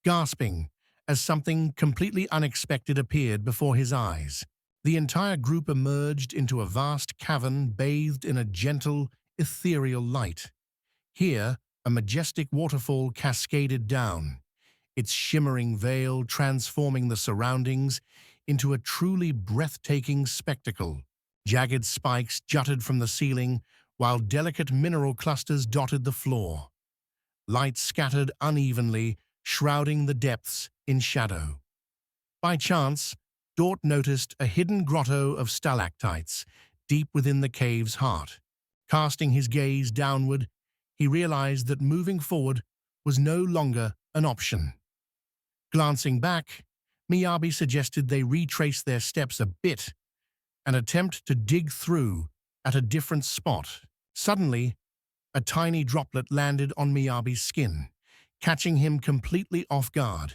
gasping as something completely unexpected appeared before his eyes. The entire group emerged into a vast cavern bathed in a gentle, ethereal light. Here, a majestic waterfall cascaded down, its shimmering veil transforming the surroundings into a truly breathtaking spectacle. Jagged spikes jutted from the ceiling, while delicate mineral clusters dotted the floor. Light scattered unevenly, shrouding the depths in shadow. By chance, Dort noticed a hidden grotto of stalactites deep within the cave's heart. Casting his gaze downward, he realized that moving forward was no longer an option. Glancing back, Miyabi suggested they retrace their steps a bit and attempt to dig through at a different spot. Suddenly, a tiny droplet landed on Miyabi's skin, catching him completely off guard.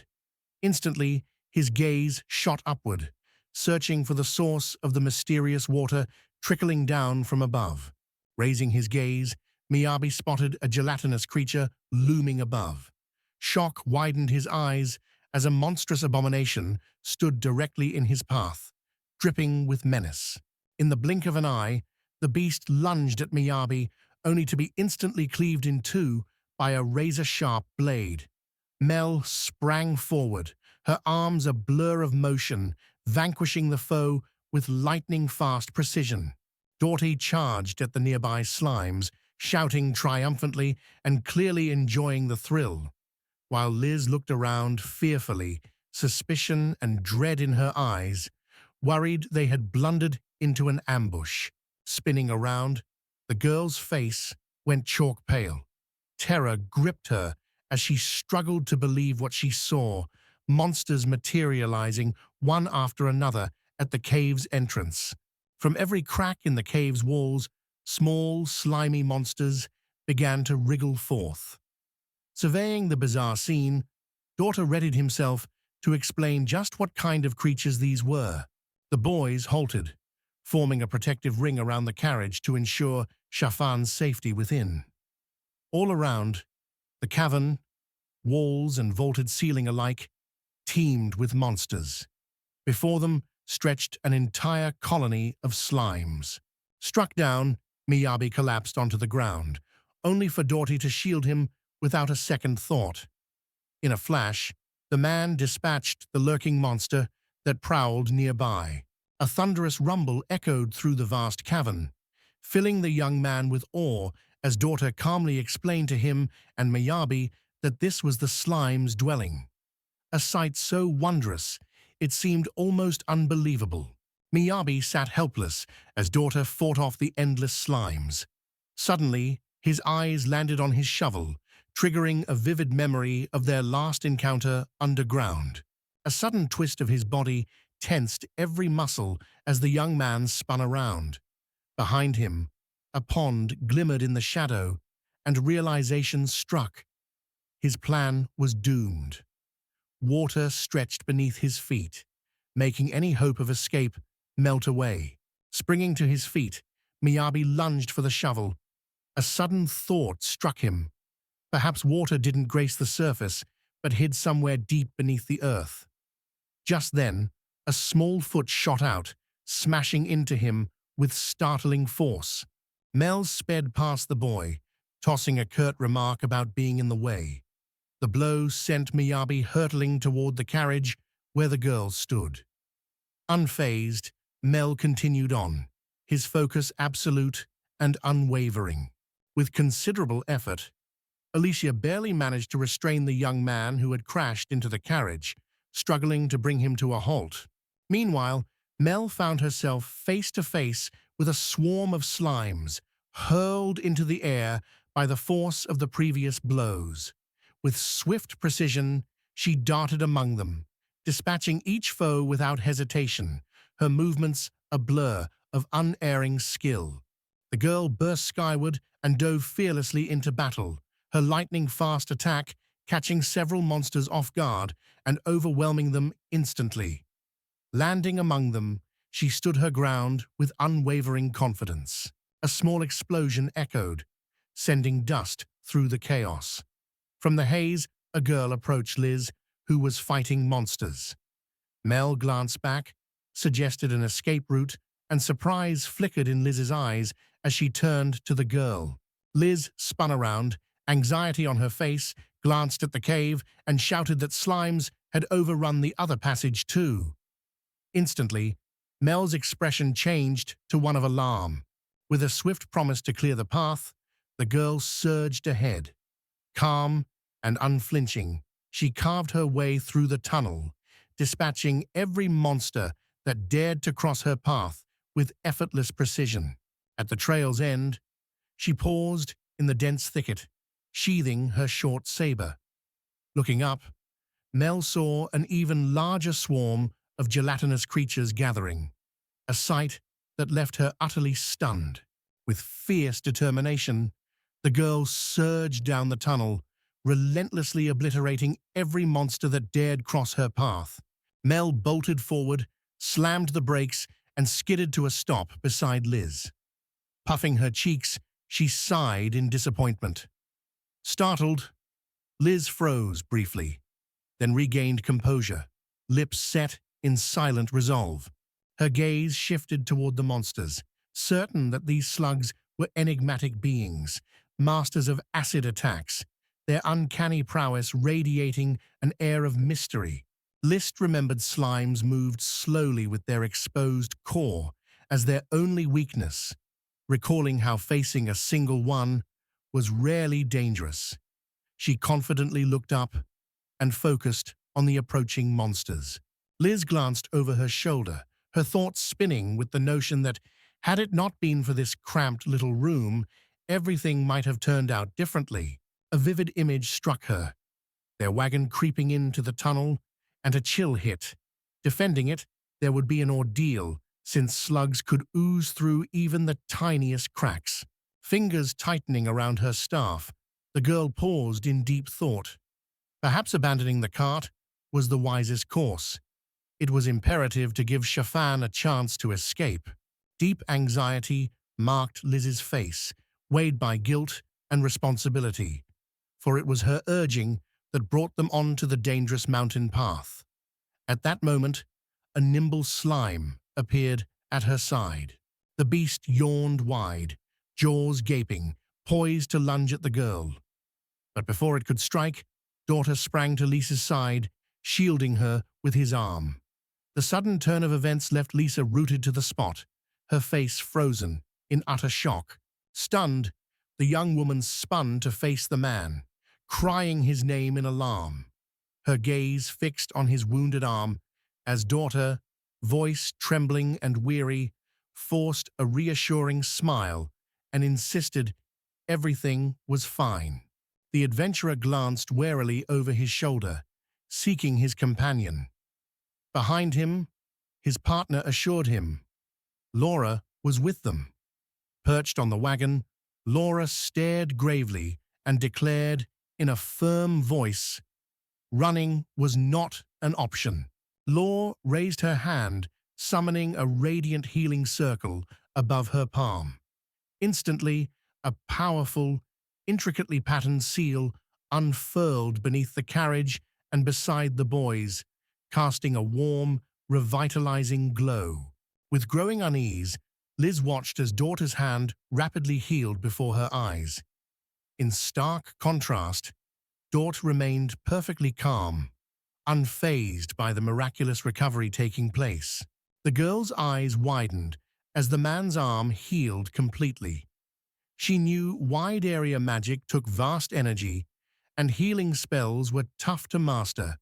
Instantly, his gaze shot upward, searching for the source of the mysterious water trickling down from above. Raising his gaze, Miyabi spotted a gelatinous creature looming above. Shock widened his eyes as a monstrous abomination stood directly in his path, dripping with menace. In the blink of an eye, the beast lunged at Miyabi, only to be instantly cleaved in two by a razor-sharp blade. Mel sprang forward, her arms a blur of motion, vanquishing the foe with lightning-fast precision. Doughty charged at the nearby slimes, shouting triumphantly and clearly enjoying the thrill, while Liz looked around fearfully, suspicion and dread in her eyes, worried they had blundered into an ambush. Spinning around, the girl's face went chalk pale. Terror gripped her as she struggled to believe what she saw, monsters materializing one after another at the cave's entrance. From every crack in the cave's walls, small, slimy monsters began to wriggle forth. Surveying the bizarre scene, Daughter readied himself to explain just what kind of creatures these were. The boys halted, forming a protective ring around the carriage to ensure Shafan's safety within. All around, the cavern, walls and vaulted ceiling alike, teemed with monsters. Before them stretched an entire colony of slimes. Struck down, Miyabi collapsed onto the ground, only for Doughty to shield him without a second thought. In a flash, the man dispatched the lurking monster that prowled nearby. A thunderous rumble echoed through the vast cavern, filling the young man with awe as Daughter calmly explained to him and Miyabi that this was the slime's dwelling. A sight so wondrous, it seemed almost unbelievable. Miyabi sat helpless as Daughter fought off the endless slimes. Suddenly, his eyes landed on his shovel, triggering a vivid memory of their last encounter underground. A sudden twist of his body tensed every muscle as the young man spun around. Behind him, a pond glimmered in the shadow, and realization struck. His plan was doomed. Water stretched beneath his feet, making any hope of escape melt away. Springing to his feet, Miyabi lunged for the shovel. A sudden thought struck him. Perhaps water didn't grace the surface, but hid somewhere deep beneath the earth. Just then, a small foot shot out, smashing into him with startling force. Mel sped past the boy, tossing a curt remark about being in the way. The blow sent Miyabi hurtling toward the carriage where the girl stood. Unfazed, Mel continued on, his focus absolute and unwavering. With considerable effort, Alicia barely managed to restrain the young man who had crashed into the carriage, struggling to bring him to a halt. Meanwhile, Mel found herself face to face with a swarm of slimes, hurled into the air by the force of the previous blows. With swift precision, she darted among them, dispatching each foe without hesitation, her movements a blur of unerring skill. The girl burst skyward and dove fearlessly into battle, her lightning-fast attack catching several monsters off guard and overwhelming them instantly. Landing among them, she stood her ground with unwavering confidence. A small explosion echoed, sending dust through the chaos. From the haze, a girl approached Liz, who was fighting monsters. Mel glanced back, suggested an escape route, and surprise flickered in Liz's eyes as she turned to the girl. Liz spun around, anxiety on her face, glanced at the cave, and shouted that slimes had overrun the other passage too. Instantly, Mel's expression changed to one of alarm. With a swift promise to clear the path, the girl surged ahead. Calm and unflinching, she carved her way through the tunnel, dispatching every monster that dared to cross her path with effortless precision. At the trail's end, she paused in the dense thicket, sheathing her short saber. Looking up, Mel saw an even larger swarm of gelatinous creatures gathering, a sight that left her utterly stunned. With fierce determination, the girl surged down the tunnel, relentlessly obliterating every monster that dared cross her path. Mel bolted forward, slammed the brakes, and skidded to a stop beside Liz. Puffing her cheeks, she sighed in disappointment. Startled, Liz froze briefly, then regained composure, lips set in silent resolve. Her gaze shifted toward the monsters, certain that these slugs were enigmatic beings, masters of acid attacks, their uncanny prowess radiating an air of mystery. List remembered slimes moved slowly with their exposed core as their only weakness, recalling how facing a single one was rarely dangerous. She confidently looked up and focused on the approaching monsters. Liz glanced over her shoulder, her thoughts spinning with the notion that, had it not been for this cramped little room, everything might have turned out differently. A vivid image struck her, their wagon creeping into the tunnel, and a chill hit. Defending it, there would be an ordeal, since slugs could ooze through even the tiniest cracks. Fingers tightening around her staff, the girl paused in deep thought. Perhaps abandoning the cart was the wisest course. It was imperative to give Shafan a chance to escape. Deep anxiety marked Liz's face, weighed by guilt and responsibility, for it was her urging that brought them onto the dangerous mountain path. At that moment, a nimble slime appeared at her side. The beast yawned wide, jaws gaping, poised to lunge at the girl. But before it could strike, Daughter sprang to Lisa's side, shielding her with his arm. The sudden turn of events left Lisa rooted to the spot, her face frozen in utter shock. Stunned, the young woman spun to face the man, crying his name in alarm, her gaze fixed on his wounded arm as Daughter, voice trembling and weary, forced a reassuring smile and insisted everything was fine. The adventurer glanced warily over his shoulder, seeking his companion. Behind him, his partner assured him, Laura was with them. Perched on the wagon, Laura stared gravely and declared in a firm voice, running was not an option. Laura raised her hand, summoning a radiant healing circle above her palm. Instantly, a powerful, intricately patterned seal unfurled beneath the carriage and beside the boys, casting a warm, revitalizing glow. With growing unease, Liz watched as Daughter's hand rapidly healed before her eyes. In stark contrast, Daughter remained perfectly calm, unfazed by the miraculous recovery taking place. The girl's eyes widened as the man's arm healed completely. She knew wide-area magic took vast energy, and healing spells were tough to master,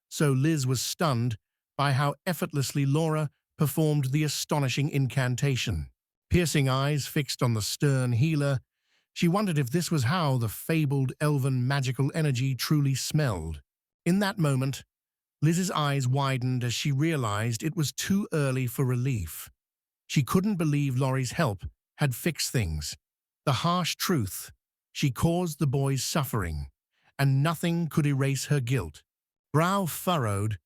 so Liz was stunned by how effortlessly Laura performed the astonishing incantation. Piercing eyes fixed on the stern healer, she wondered if this was how the fabled elven magical energy truly smelled. In that moment, Liz's eyes widened as she realized it was too early for relief. She couldn't believe Laurie's help had fixed things. The harsh truth, she caused the boys suffering, and nothing could erase her guilt. Brow furrowed,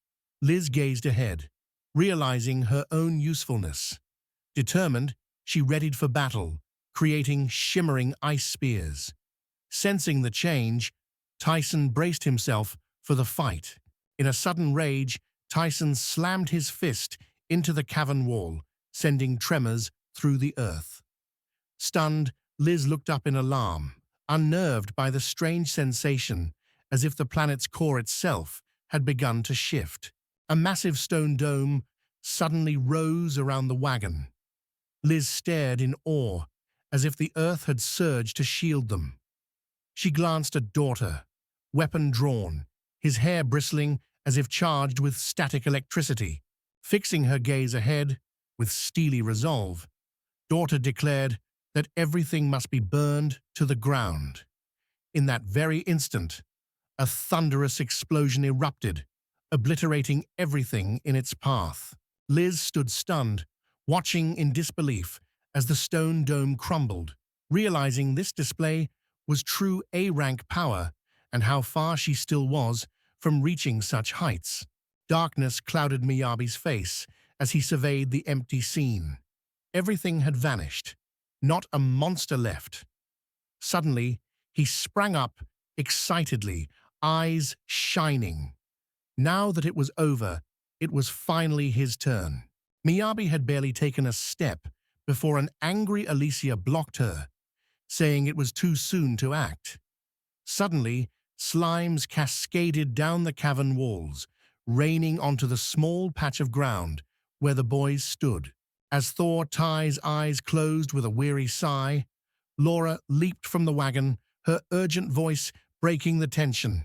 Liz gazed ahead, realizing her own usefulness. Determined, she readied for battle, creating shimmering ice spears. Sensing the change, Tyson braced himself for the fight. In a sudden rage, Tyson slammed his fist into the cavern wall, sending tremors through the earth. Stunned, Liz looked up in alarm, unnerved by the strange sensation, as if the planet's core itself had begun to shift. A massive stone dome suddenly rose around the wagon. Liz stared in awe, as if the earth had surged to shield them. She glanced at Daughter, weapon drawn, his hair bristling as if charged with static electricity. Fixing her gaze ahead, with steely resolve, Daughter declared that everything must be burned to the ground. In that very instant, A thunderous explosion erupted, obliterating everything in its path. Liz stood stunned, watching in disbelief as the stone dome crumbled, realizing this display was true A-rank power and how far she still was from reaching such heights. Darkness clouded Miyabi's face as he surveyed the empty scene. Everything had vanished. Not a monster left. Suddenly, he sprang up excitedly, eyes shining. Now that it was over, it was finally his turn. Miyabi had barely taken a step before an angry Alicia blocked her, saying it was too soon to act. Suddenly, slimes cascaded down the cavern walls, raining onto the small patch of ground where the boys stood. As Thor Ty's eyes closed with a weary sigh, Laura leaped from the wagon, her urgent voice breaking the tension.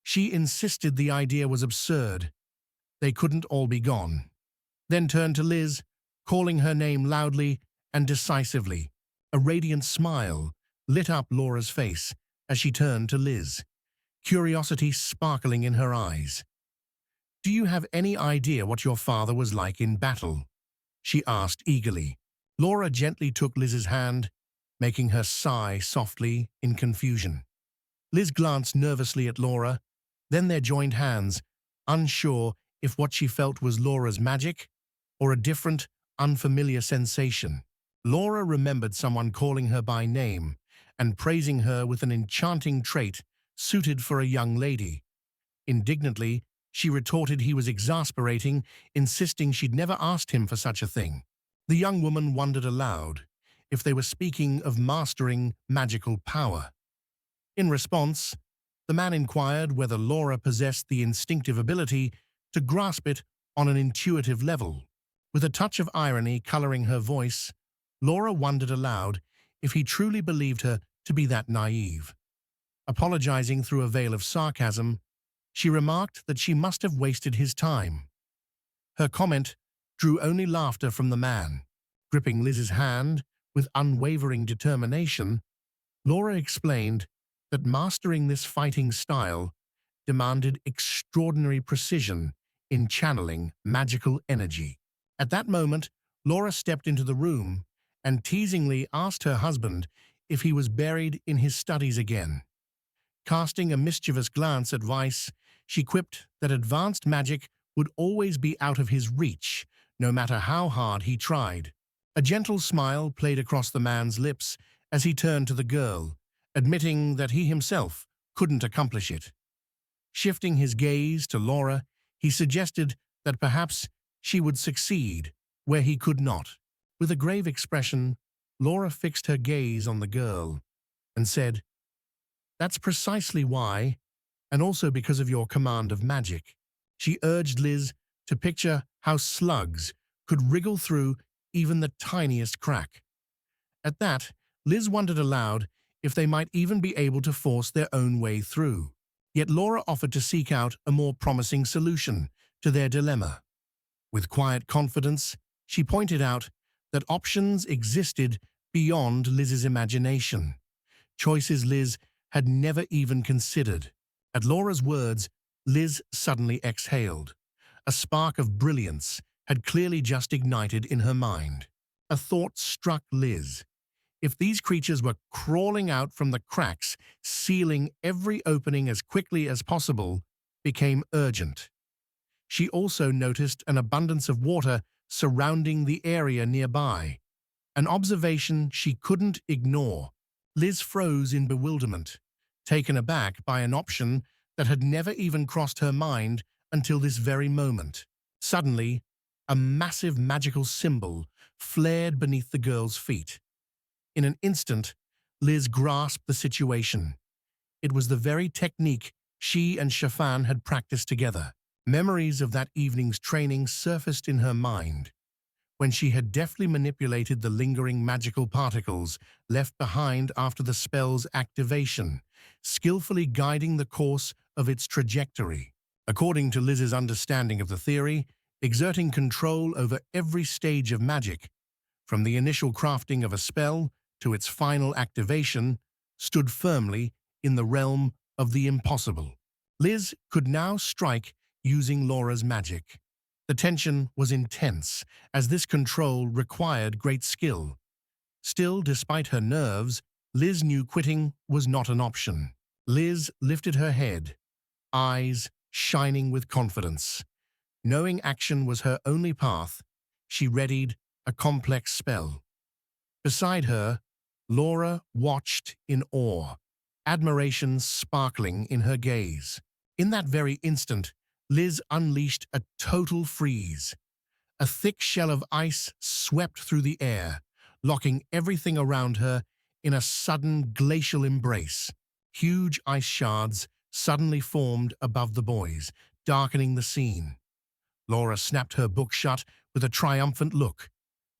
She insisted the idea was absurd. They couldn't all be gone. Then turned to Liz, calling her name loudly and decisively. A radiant smile lit up Laura's face as she turned to Liz, curiosity sparkling in her eyes. "Do you have any idea what your father was like in battle?" she asked eagerly. Laura gently took Liz's hand, making her sigh softly in confusion. Liz glanced nervously at Laura, then they joined hands, unsure if what she felt was Laura's magic or a different, unfamiliar sensation. Laura remembered someone calling her by name and praising her with an enchanting trait suited for a young lady. Indignantly, she retorted he was exasperating, insisting she'd never asked him for such a thing. The young woman wondered aloud if they were speaking of mastering magical power. In response, the man inquired whether Laura possessed the instinctive ability to grasp it on an intuitive level. With a touch of irony coloring her voice, Laura wondered aloud if he truly believed her to be that naive. Apologizing through a veil of sarcasm, she remarked that she must have wasted his time. Her comment drew only laughter from the man. Gripping Liz's hand with unwavering determination, Laura explained that mastering this fighting style demanded extraordinary precision in channeling magical energy. At that moment, Laura stepped into the room and teasingly asked her husband if he was buried in his studies again. Casting a mischievous glance at Weiss, she quipped that advanced magic would always be out of his reach, no matter how hard he tried. A gentle smile played across the man's lips as he turned to the girl, admitting that he himself couldn't accomplish it. Shifting his gaze to Laura, he suggested that perhaps she would succeed where he could not. With a grave expression, Laura fixed her gaze on the girl and said, "That's precisely why, and also because of your command of magic." She urged Liz to picture how slugs could wriggle through even the tiniest crack. At that, Liz wondered aloud if they might even be able to force their own way through. Yet Laura offered to seek out a more promising solution to their dilemma. With quiet confidence, she pointed out that options existed beyond Liz's imagination, choices Liz had never even considered. At Laura's words, Liz suddenly exhaled. A spark of brilliance had clearly just ignited in her mind. A thought struck Liz. If these creatures were crawling out from the cracks, sealing every opening as quickly as possible, became urgent. She also noticed an abundance of water surrounding the area nearby, an observation she couldn't ignore. Liz froze in bewilderment, taken aback by an option that had never even crossed her mind until this very moment. Suddenly, a massive magical symbol flared beneath the girl's feet. In an instant, Liz grasped the situation. It was the very technique she and Shafan had practiced together. Memories of that evening's training surfaced in her mind, when she had deftly manipulated the lingering magical particles left behind after the spell's activation, skillfully guiding the course of its trajectory. According to Liz's understanding of the theory, exerting control over every stage of magic, from the initial crafting of a spell to its final activation, stood firmly in the realm of the impossible. Liz could now strike using Laura's magic. The tension was intense, as this control required great skill. Still, despite her nerves, Liz knew quitting was not an option. Liz lifted her head, eyes shining with confidence. Knowing action was her only path, she readied a complex spell. Beside her, Laura watched in awe, admiration sparkling in her gaze. In that very instant, Liz unleashed a total freeze. A thick shell of ice swept through the air, locking everything around her in a sudden glacial embrace. Huge ice shards suddenly formed above the boys, darkening the scene. Laura snapped her book shut with a triumphant look.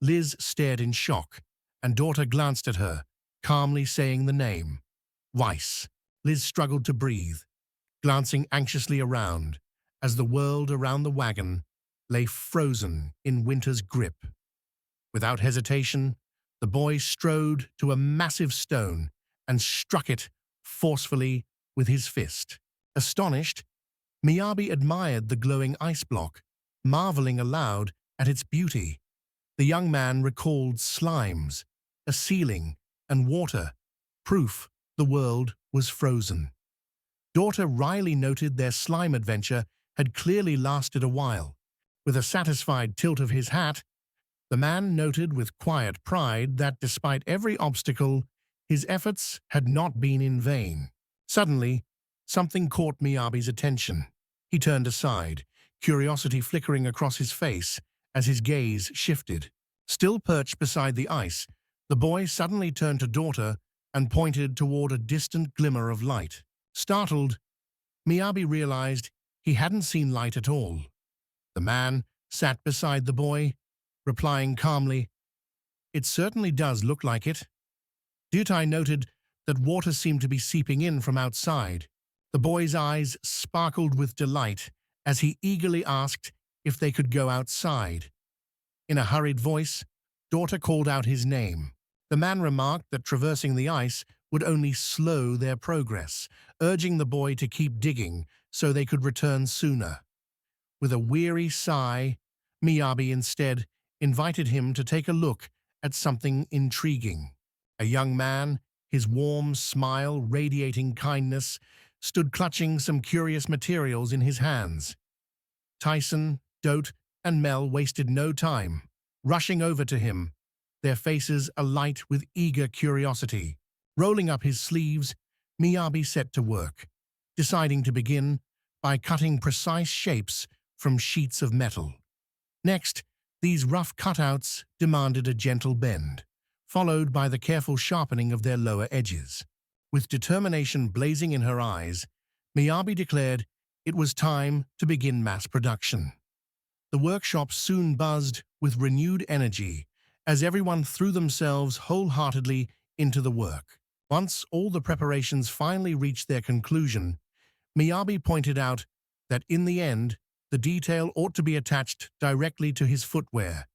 Liz stared in shock, and Daughter glanced at her, calmly saying the name. Weiss. Liz struggled to breathe, glancing anxiously around, as the world around the wagon lay frozen in winter's grip. Without hesitation, the boy strode to a massive stone and struck it forcefully with his fist. Astonished, Miyabi admired the glowing ice block, marveling aloud at its beauty. The young man recalled slimes, a ceiling, and water, proof the world was frozen. Daughter wryly noted their slime adventure had clearly lasted a while. With a satisfied tilt of his hat, the man noted with quiet pride that despite every obstacle, his efforts had not been in vain. Suddenly, something caught Miyabi's attention. He turned aside, curiosity flickering across his face as his gaze shifted. Still perched beside the ice, the boy suddenly turned to Daughter and pointed toward a distant glimmer of light. Startled, Miyabi realized he hadn't seen light at all. The man sat beside the boy, replying calmly, "It certainly does look like it." Dutai noted that water seemed to be seeping in from outside. The boy's eyes sparkled with delight as he eagerly asked if they could go outside. In a hurried voice, Daughter called out his name. The man remarked that traversing the ice would only slow their progress, urging the boy to keep digging so they could return sooner. With a weary sigh, Miyabi instead invited him to take a look at something intriguing. A young man, his warm smile radiating kindness, stood clutching some curious materials in his hands. Tyson, Dote, and Mel wasted no time, rushing over to him, their faces alight with eager curiosity. Rolling up his sleeves, Miyabi set to work, deciding to begin by cutting precise shapes from sheets of metal. Next, these rough cutouts demanded a gentle bend, followed by the careful sharpening of their lower edges. With determination blazing in her eyes, Miyabi declared it was time to begin mass production. The workshop soon buzzed with renewed energy as everyone threw themselves wholeheartedly into the work. Once all the preparations finally reached their conclusion, Miyabi pointed out that in the end, the detail ought to be attached directly to his footwear.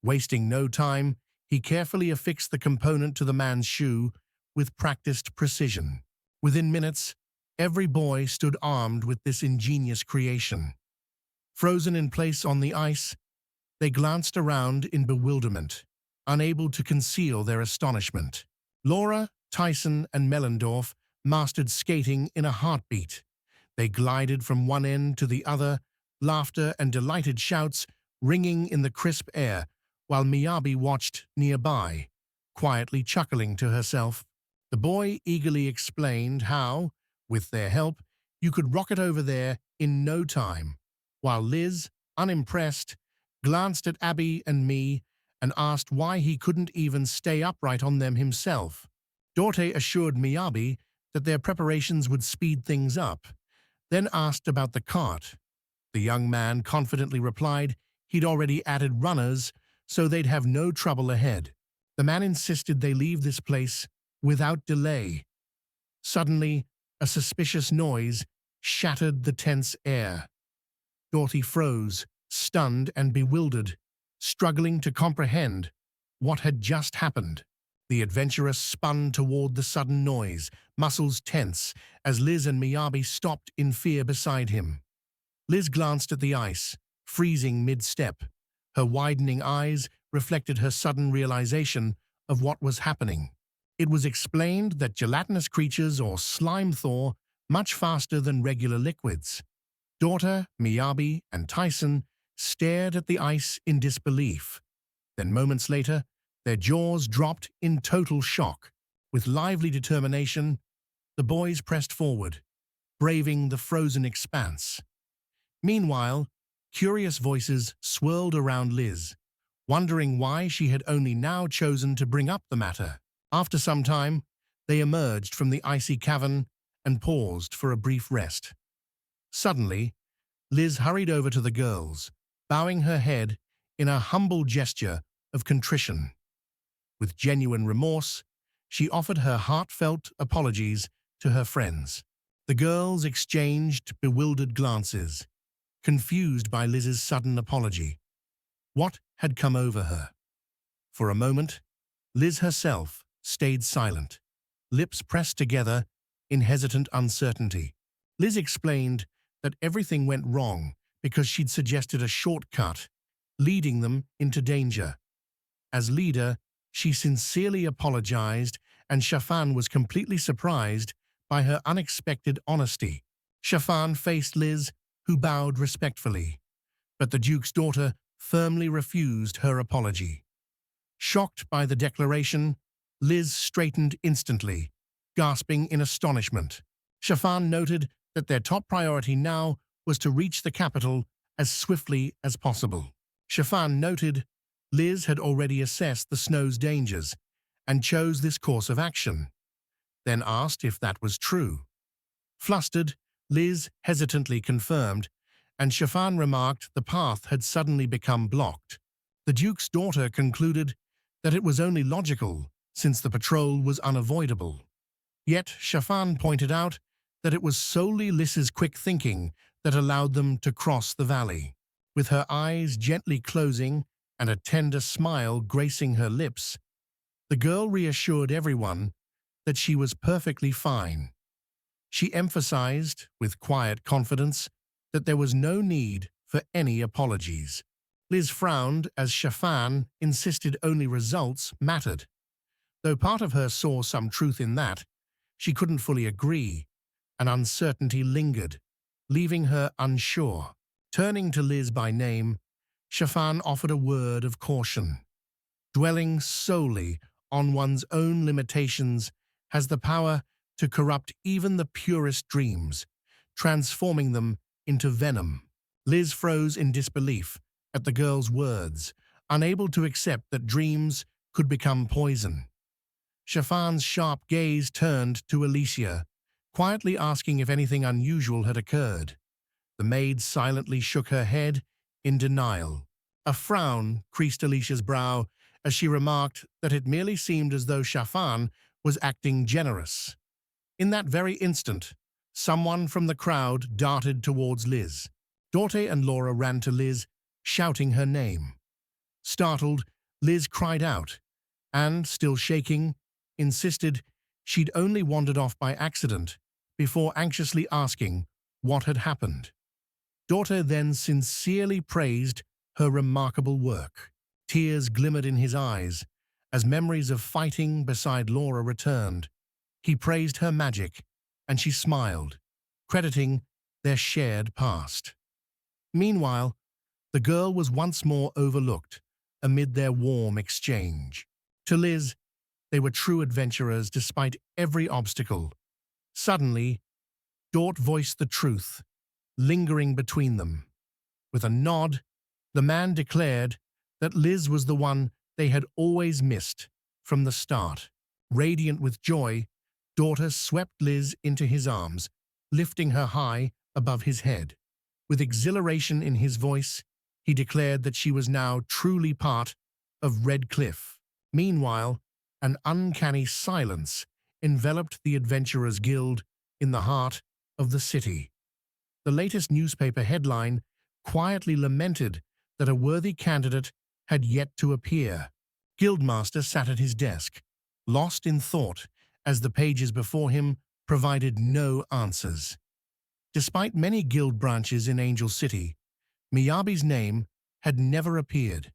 Wasting no time, he carefully affixed the component to the man's shoe with practiced precision. Within minutes, every boy stood armed with this ingenious creation. Frozen in place on the ice, they glanced around in bewilderment, unable to conceal their astonishment. Laura, Tyson, and Mellendorf mastered skating in a heartbeat. They glided from one end to the other, laughter and delighted shouts ringing in the crisp air, while Miyabi watched nearby, quietly chuckling to herself. The boy eagerly explained how, with their help, you could rocket over there in no time, while Liz, unimpressed, glanced at Abby and me and asked why he couldn't even stay upright on them himself. Dorte assured Miyabi that their preparations would speed things up, then asked about the cart. The young man confidently replied he'd already added runners so they'd have no trouble ahead. The man insisted they leave this place without delay. Suddenly, a suspicious noise shattered the tense air. Dorothy froze, stunned and bewildered, struggling to comprehend what had just happened. The adventurer spun toward the sudden noise, muscles tense, as Liz and Miyabi stopped in fear beside him. Liz glanced at the ice, freezing mid-step. Her widening eyes reflected her sudden realization of what was happening. It was explained that gelatinous creatures or slime thaw much faster than regular liquids. Daughter, Miyabi, and Tyson stared at the ice in disbelief. Then moments later, their jaws dropped in total shock. With lively determination, the boys pressed forward, braving the frozen expanse. Meanwhile, curious voices swirled around Liz, wondering why she had only now chosen to bring up the matter. After some time, they emerged from the icy cavern and paused for a brief rest. Suddenly, Liz hurried over to the girls, bowing her head in a humble gesture of contrition. With genuine remorse, she offered her heartfelt apologies to her friends. The girls exchanged bewildered glances, confused by Liz's sudden apology. What had come over her? For a moment, Liz herself stayed silent, lips pressed together in hesitant uncertainty. Liz explained that everything went wrong because she'd suggested a shortcut, leading them into danger. As leader, she sincerely apologized, and Shafan was completely surprised by her unexpected honesty. Shafan faced Liz, who bowed respectfully, but the Duke's daughter firmly refused her apology. Shocked by the declaration, Liz straightened instantly, gasping in astonishment. Shafan noted that their top priority now was to reach the capital as swiftly as possible. Shafan noted Liz had already assessed the snow's dangers and chose this course of action, then asked if that was true. Flustered, Liz hesitantly confirmed, and Shafan remarked the path had suddenly become blocked. The Duke's daughter concluded that it was only logical, since the patrol was unavoidable. Yet Shafan pointed out that it was solely Liz's quick thinking that allowed them to cross the valley. With her eyes gently closing and a tender smile gracing her lips, the girl reassured everyone that she was perfectly fine. She emphasized, with quiet confidence, that there was no need for any apologies. Liz frowned as Shafan insisted only results mattered. Though part of her saw some truth in that, she couldn't fully agree, and uncertainty lingered, leaving her unsure. Turning to Liz by name, Shafan offered a word of caution. Dwelling solely on one's own limitations has the power to corrupt even the purest dreams, transforming them into venom. Liz froze in disbelief at the girl's words, unable to accept that dreams could become poison. Shafan's sharp gaze turned to Alicia, quietly asking if anything unusual had occurred. The maid silently shook her head in denial. A frown creased Alicia's brow as she remarked that it merely seemed as though Shafan was acting generous. In that very instant, someone from the crowd darted towards Liz. Dorte and Laura ran to Liz, shouting her name. Startled, Liz cried out, and, still shaking, insisted she'd only wandered off by accident, before anxiously asking what had happened. Dorte then sincerely praised her remarkable work. Tears glimmered in his eyes as memories of fighting beside Laura returned. He praised her magic, and she smiled, crediting their shared past. Meanwhile, the girl was once more overlooked amid their warm exchange. To Liz, they were true adventurers despite every obstacle. Suddenly, Dort voiced the truth, lingering between them. With a nod, the man declared that Liz was the one they had always missed from the start. Radiant with joy, Daughter swept Liz into his arms, lifting her high above his head. With exhilaration in his voice, he declared that she was now truly part of Red Cliff. Meanwhile, an uncanny silence enveloped the Adventurers Guild in the heart of the city. The latest newspaper headline quietly lamented that a worthy candidate had yet to appear. Guildmaster sat at his desk, lost in thought as the pages before him provided no answers. Despite many guild branches in Angel City, Miyabi's name had never appeared.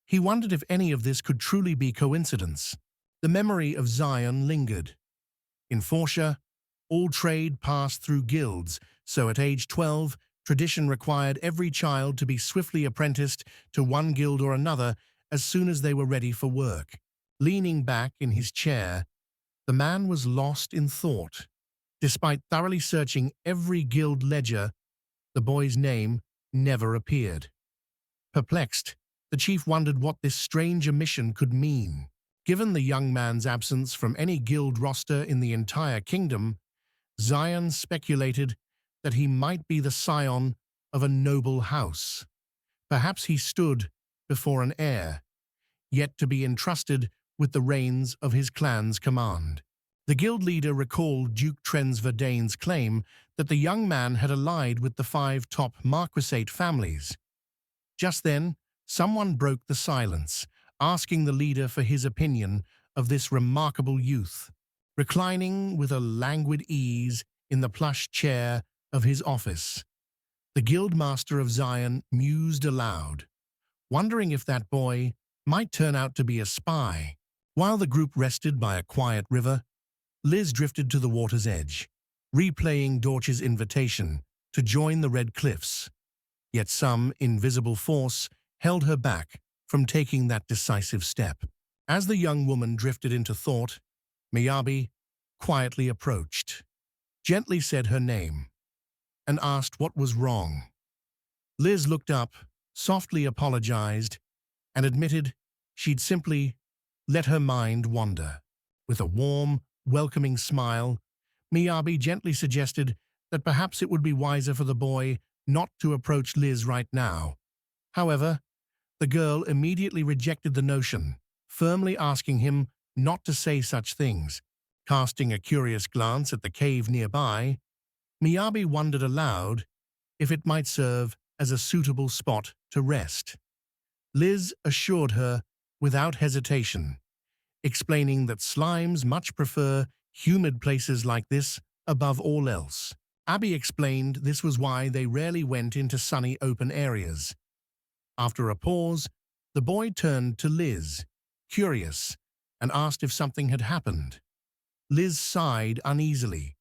He wondered if any of this could truly be coincidence. The memory of Zion lingered. In Forsha, all trade passed through guilds, so at age 12, tradition required every child to be swiftly apprenticed to one guild or another as soon as they were ready for work. Leaning back in his chair, the man was lost in thought. Despite thoroughly searching every guild ledger, the boy's name never appeared. Perplexed, the chief wondered what this strange omission could mean. Given the young man's absence from any guild roster in the entire kingdom, Zion speculated that he might be the scion of a noble house. Perhaps he stood before an heir, yet to be entrusted with the reins of his clan's command. The guild leader recalled Duke Trensverdane's claim that the young man had allied with the 5 top marquisate families. Just then, someone broke the silence, asking the leader for his opinion of this remarkable youth. Reclining with a languid ease in the plush chair of his office, the guildmaster of Zion mused aloud, wondering if that boy might turn out to be a spy. While the group rested by a quiet river, Liz drifted to the water's edge, replaying Dorch's invitation to join the Red Cliffs. Yet some invisible force held her back from taking that decisive step. As the young woman drifted into thought, Miyabi quietly approached, gently said her name, and asked what was wrong. Liz looked up, softly apologized, and admitted she'd simply let her mind wander. With a warm, welcoming smile, Miyabi gently suggested that perhaps it would be wiser for the boy not to approach Liz right now. However, the girl immediately rejected the notion, firmly asking him not to say such things. Casting a curious glance at the cave nearby, Miyabi wondered aloud if it might serve as a suitable spot to rest. Liz assured her without hesitation, explaining that slimes much prefer humid places like this above all else. Abby explained this was why they rarely went into sunny open areas. After a pause, the boy turned to Liz, curious, and asked if something had happened. Liz sighed uneasily,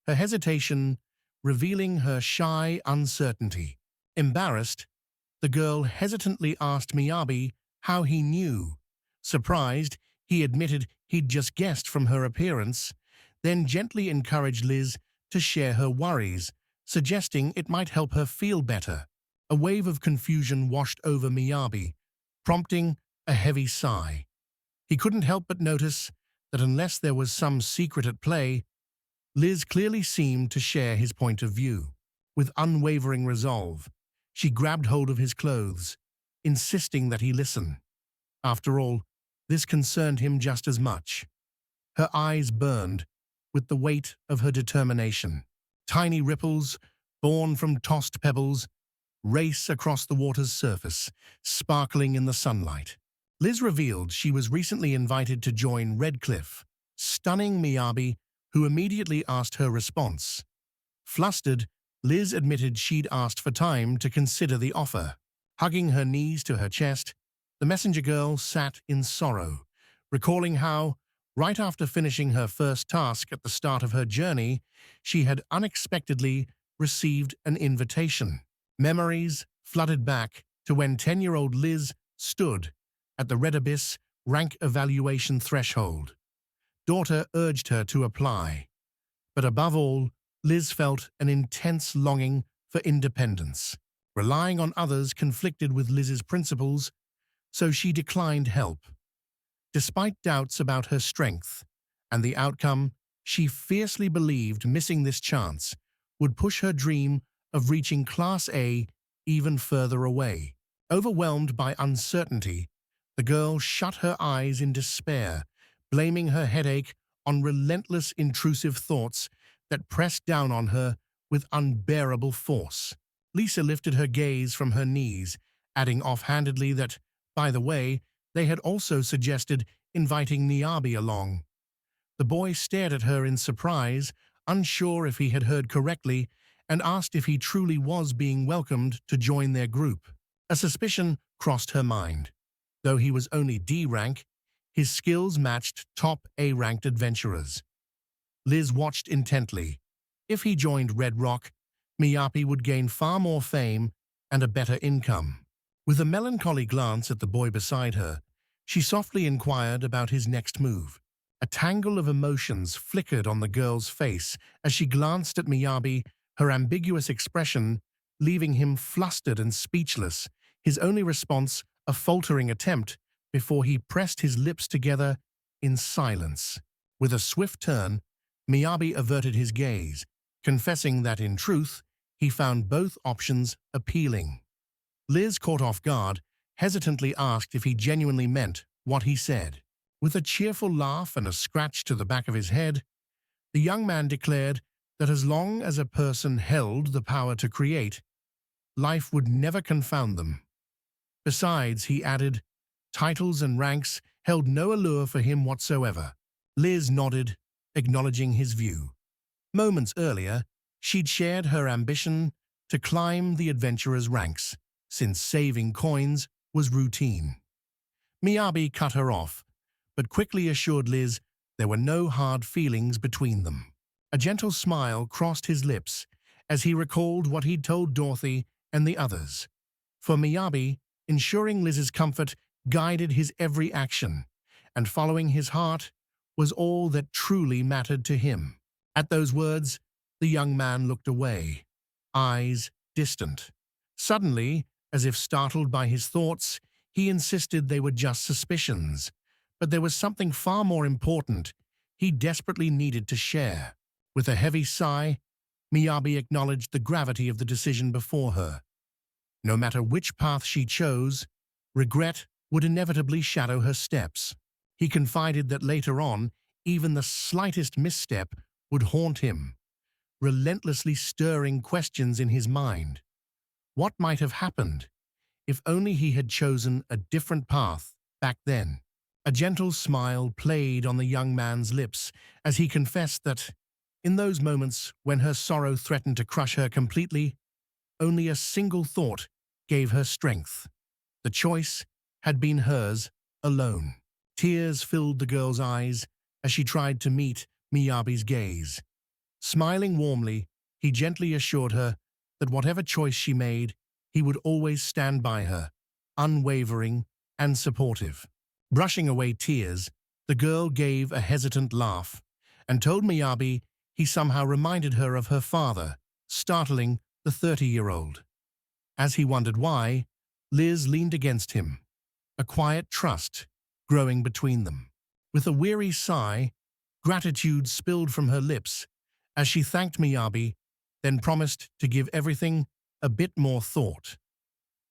her hesitation revealing her shy uncertainty. Embarrassed, the girl hesitantly asked Miyabi how he knew. Surprised, he admitted he'd just guessed from her appearance, then gently encouraged Liz to share her worries, suggesting it might help her feel better. A wave of confusion washed over Miyabi, prompting a heavy sigh. He couldn't help but notice that unless there was some secret at play, Liz clearly seemed to share his point of view. With unwavering resolve, she grabbed hold of his clothes, insisting that he listen. After all, this concerned him just as much. Her eyes burned with the weight of her determination. Tiny ripples, born from tossed pebbles, race across the water's surface, sparkling in the sunlight. Liz revealed she was recently invited to join Redcliffe, stunning Miyabi, who immediately asked her response. Flustered, Liz admitted she'd asked for time to consider the offer. Hugging her knees to her chest, the messenger girl sat in sorrow, recalling how, right after finishing her first task at the start of her journey, she had unexpectedly received an invitation. Memories flooded back to when 10-year-old Liz stood at the Red Abyss rank evaluation threshold. Daughter urged her to apply, but above all, Liz felt an intense longing for independence. Relying on others conflicted with Liz's principles, so she declined help. Despite doubts about her strength and the outcome, she fiercely believed missing this chance would push her dream of reaching Class A even further away. Overwhelmed by uncertainty, the girl shut her eyes in despair, blaming her headache on relentless intrusive thoughts that pressed down on her with unbearable force. Lisa lifted her gaze from her knees, adding offhandedly that, by the way, they had also suggested inviting Miyabi along. The boy stared at her in surprise, unsure if he had heard correctly, and asked if he truly was being welcomed to join their group. A suspicion crossed her mind. Though he was only D rank, his skills matched top A-ranked adventurers. Liz watched intently. If he joined Red Rock, Miyabi would gain far more fame and a better income. With a melancholy glance at the boy beside her, she softly inquired about his next move. A tangle of emotions flickered on the girl's face as she glanced at Miyabi, her ambiguous expression leaving him flustered and speechless, his only response a faltering attempt before he pressed his lips together in silence. With a swift turn, Miyabi averted his gaze, confessing that in truth, he found both options appealing. Liz, caught off guard, hesitantly asked if he genuinely meant what he said. With a cheerful laugh and a scratch to the back of his head, the young man declared that as long as a person held the power to create, life would never confound them. Besides, he added, titles and ranks held no allure for him whatsoever. Liz nodded, acknowledging his view. Moments earlier, she'd shared her ambition to climb the adventurer's ranks, since saving coins was routine. Miyabi cut her off, but quickly assured Liz there were no hard feelings between them. A gentle smile crossed his lips as he recalled what he'd told Dorothy and the others. For Miyabi, ensuring Liz's comfort guided his every action, and following his heart was all that truly mattered to him. At those words, the young man looked away, eyes distant. Suddenly, as if startled by his thoughts, he insisted they were just suspicions. But there was something far more important he desperately needed to share. With a heavy sigh, Miyabi acknowledged the gravity of the decision before her. No matter which path she chose, regret would inevitably shadow her steps. He confided that later on, even the slightest misstep would haunt him, relentlessly stirring questions in his mind. What might have happened if only he had chosen a different path back then? A gentle smile played on the young man's lips as he confessed that, in those moments when her sorrow threatened to crush her completely, only a single thought gave her strength. The choice had been hers alone. Tears filled the girl's eyes as she tried to meet Miyabi's gaze. Smiling warmly, he gently assured her that whatever choice she made, he would always stand by her, unwavering and supportive. Brushing away tears, the girl gave a hesitant laugh and told Miyabi he somehow reminded her of her father, startling the 30-year-old. As he wondered why, Liz leaned against him, a quiet trust growing between them. With a weary sigh, gratitude spilled from her lips as she thanked Miyabi, then promised to give everything a bit more thought.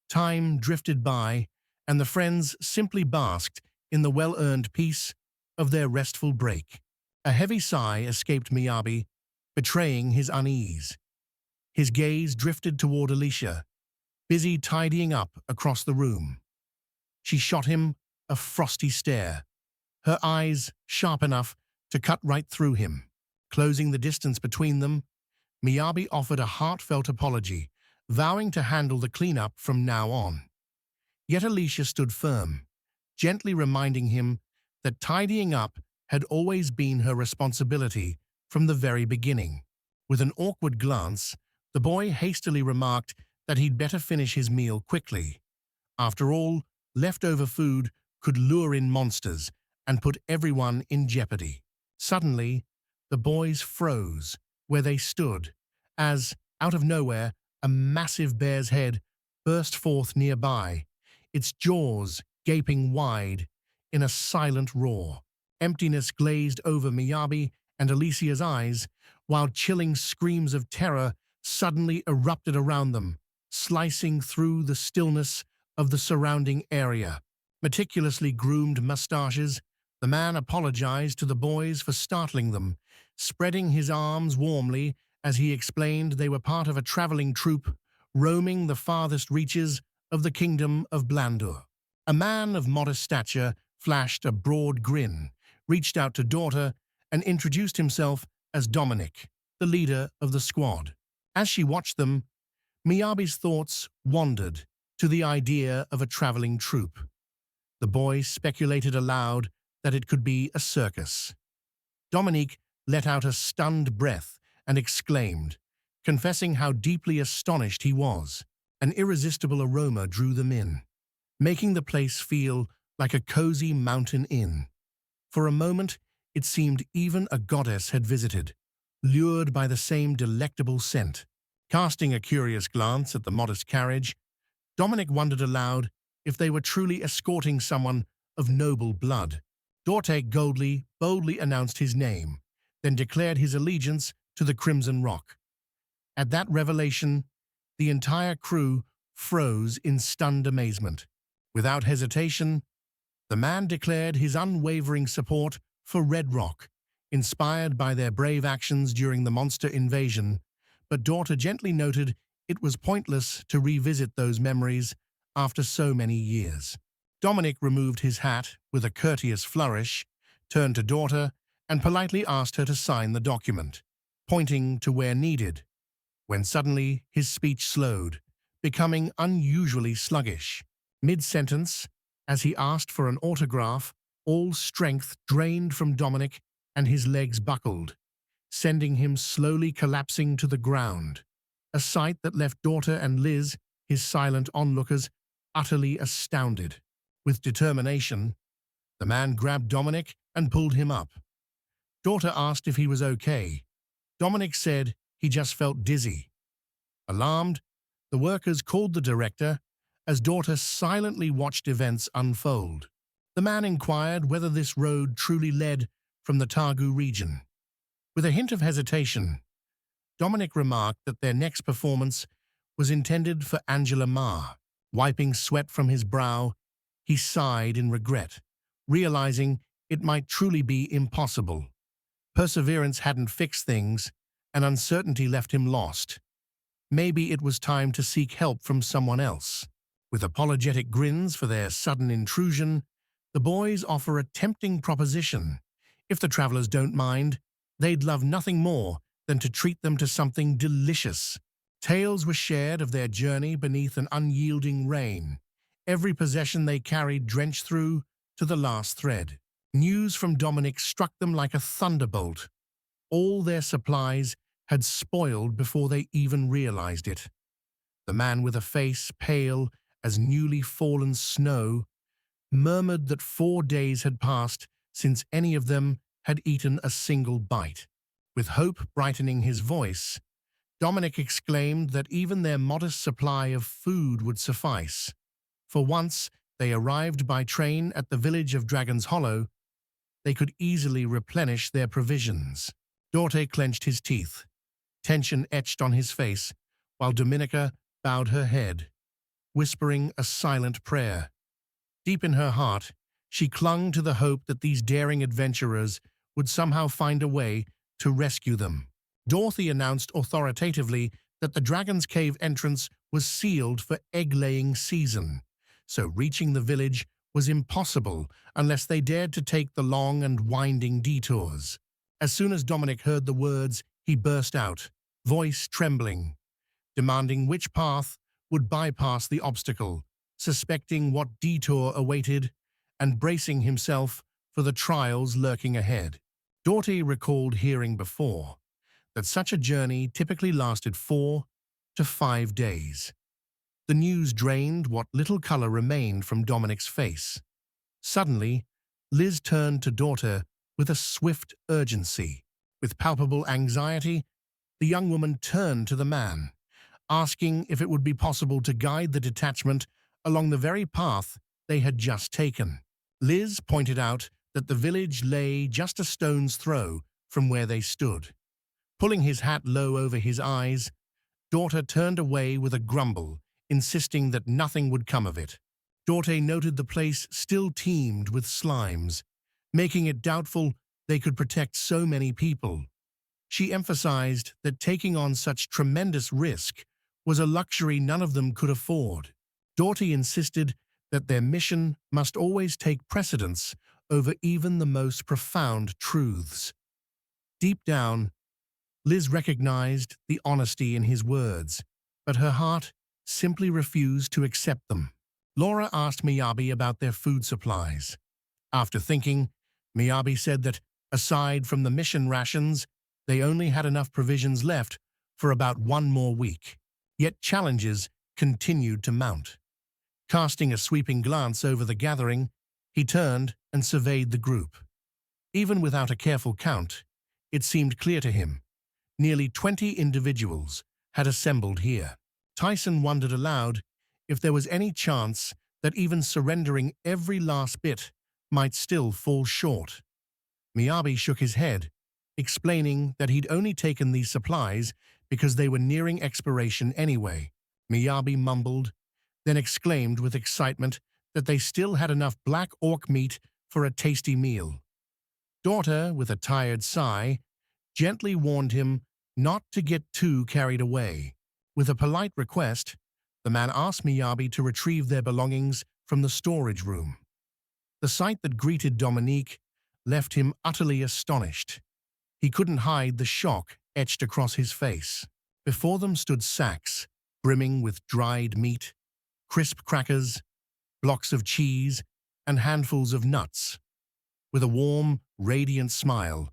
Time drifted by, and the friends simply basked in the well-earned peace of their restful break. A heavy sigh escaped Miyabi, betraying his unease. His gaze drifted toward Alicia, busy tidying up across the room. She shot him a frosty stare, her eyes sharp enough to cut right through him. Closing the distance between them, Miyabi offered a heartfelt apology, vowing to handle the cleanup from now on. Yet Alicia stood firm, gently reminding him that tidying up had always been her responsibility from the very beginning. With an awkward glance, the boy hastily remarked that he'd better finish his meal quickly. After all, leftover food could lure in monsters and put everyone in jeopardy. Suddenly, the boys froze where they stood as, out of nowhere, a massive bear's head burst forth nearby, its jaws gaping wide in a silent roar. Emptiness glazed over Miyabi and Alicia's eyes, while chilling screams of terror suddenly erupted around them, slicing through the stillness of the surrounding area. Meticulously groomed mustaches, the man apologized to the boys for startling them, spreading his arms warmly as he explained they were part of a traveling troupe roaming the farthest reaches of the kingdom of Blandur. A man of modest stature flashed a broad grin, reached out to daughter, and introduced himself as Dominic, the leader of the squad. As she watched them, Miyabi's thoughts wandered to the idea of a traveling troupe. The boy speculated aloud that it could be a circus. Dominique let out a stunned breath and exclaimed, confessing how deeply astonished he was. An irresistible aroma drew them in, making the place feel like a cozy mountain inn. For a moment, it seemed even a goddess had visited, lured by the same delectable scent. Casting a curious glance at the modest carriage, Dominic wondered aloud if they were truly escorting someone of noble blood. Dorte boldly announced his name, then declared his allegiance to the Crimson Rock. At that revelation, the entire crew froze in stunned amazement. Without hesitation, the man declared his unwavering support for Red Rock, inspired by their brave actions during the monster invasion, but Daughter gently noted it was pointless to revisit those memories after so many years. Dominic removed his hat with a courteous flourish, turned to Daughter, and politely asked her to sign the document, pointing to where needed, when suddenly his speech slowed, becoming unusually sluggish. Mid-sentence, as he asked for an autograph, all strength drained from Dominic and his legs buckled, sending him slowly collapsing to the ground, a sight that left Daughter and Liz, his silent onlookers, utterly astounded. With determination, the man grabbed Dominic and pulled him up. Daughter asked if he was okay. Dominic said he just felt dizzy. Alarmed, the workers called the director as Daughter silently watched events unfold. The man inquired whether this road truly led from the Tagu region. With a hint of hesitation, Dominic remarked that their next performance was intended for Angela Ma. Wiping sweat from his brow, he sighed in regret, realizing it might truly be impossible. Perseverance hadn't fixed things, and uncertainty left him lost. Maybe it was time to seek help from someone else. With apologetic grins for their sudden intrusion, the boys offer a tempting proposition. If the travelers don't mind, they'd love nothing more than to treat them to something delicious. Tales were shared of their journey beneath an unyielding rain, every possession they carried drenched through to the last thread. News from Dominic struck them like a thunderbolt. All their supplies had spoiled before they even realized it. The man with a face pale as newly fallen snow murmured that 4 days had passed since any of them had eaten a single bite. With hope brightening his voice, Dominic exclaimed that even their modest supply of food would suffice. For once they arrived by train at the village of Dragon's Hollow, they could easily replenish their provisions. Dorte clenched his teeth, tension etched on his face, while Dominica bowed her head, whispering a silent prayer. Deep in her heart, she clung to the hope that these daring adventurers would somehow find a way to rescue them. Dorothy announced authoritatively that the Dragon's Cave entrance was sealed for egg-laying season, so reaching the village was impossible unless they dared to take the long and winding detours. As soon as Dominic heard the words, he burst out, voice trembling, demanding which path would bypass the obstacle, suspecting what detour awaited, and bracing himself for the trials lurking ahead. Doughty recalled hearing before that such a journey typically lasted 4 to 5 days. The news drained what little color remained from Dominic's face. Suddenly, Liz turned to Daughter with a swift urgency. With palpable anxiety, the young woman turned to the man, asking if it would be possible to guide the detachment along the very path they had just taken. Liz pointed out that the village lay just a stone's throw from where they stood. Pulling his hat low over his eyes, Daughter turned away with a grumble, insisting that nothing would come of it. Dorte noted the place still teemed with slimes, making it doubtful they could protect so many people. She emphasized that taking on such tremendous risk was a luxury none of them could afford. Doughty insisted that their mission must always take precedence over even the most profound truths. Deep down, Liz recognized the honesty in his words, but her heart simply refused to accept them. Laura asked Miyabi about their food supplies. After thinking, Miyabi said that, aside from the mission rations, they only had enough provisions left for about 1 more week. Yet challenges continued to mount. Casting a sweeping glance over the gathering, he turned and surveyed the group. Even without a careful count, it seemed clear to him. Nearly 20 individuals had assembled here. Tyson wondered aloud if there was any chance that even surrendering every last bit might still fall short. Miyabi shook his head, explaining that he'd only taken these supplies because they were nearing expiration anyway. Miyabi mumbled, then exclaimed with excitement that they still had enough black orc meat for a tasty meal. Daughter, with a tired sigh, gently warned him not to get too carried away. With a polite request, the man asked Miyabi to retrieve their belongings from the storage room. The sight that greeted Dominique left him utterly astonished. He couldn't hide the shock etched across his face. Before them stood sacks, brimming with dried meat, crisp crackers, blocks of cheese, and handfuls of nuts. With a warm, radiant smile,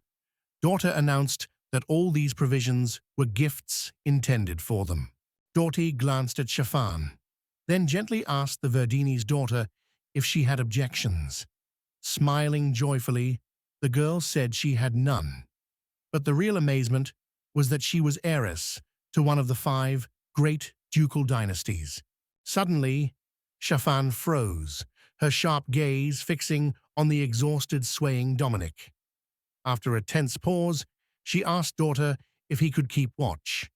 Daughter announced that all these provisions were gifts intended for them. Doughty glanced at Shafan, then gently asked the Verdini's daughter if she had objections. Smiling joyfully, the girl said she had none. But the real amazement was that she was heiress to one of the 5 great ducal dynasties. Suddenly, Shafan froze, her sharp gaze fixing on the exhausted, swaying Dominic. After a tense pause, she asked Daughter if he could keep watch.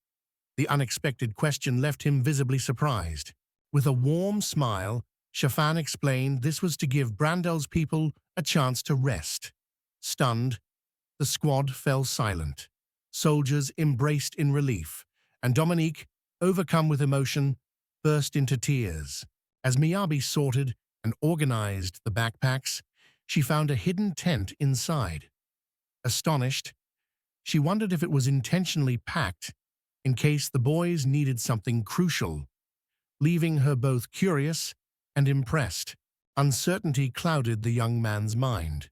The unexpected question left him visibly surprised. With a warm smile, Shafan explained this was to give Brandel's people a chance to rest. Stunned, the squad fell silent. Soldiers embraced in relief, and Dominique, overcome with emotion, burst into tears. As Miyabi sorted and organized the backpacks, she found a hidden tent inside. Astonished, she wondered if it was intentionally packed in case the boys needed something crucial, leaving her both curious and impressed. Uncertainty clouded the young man's mind.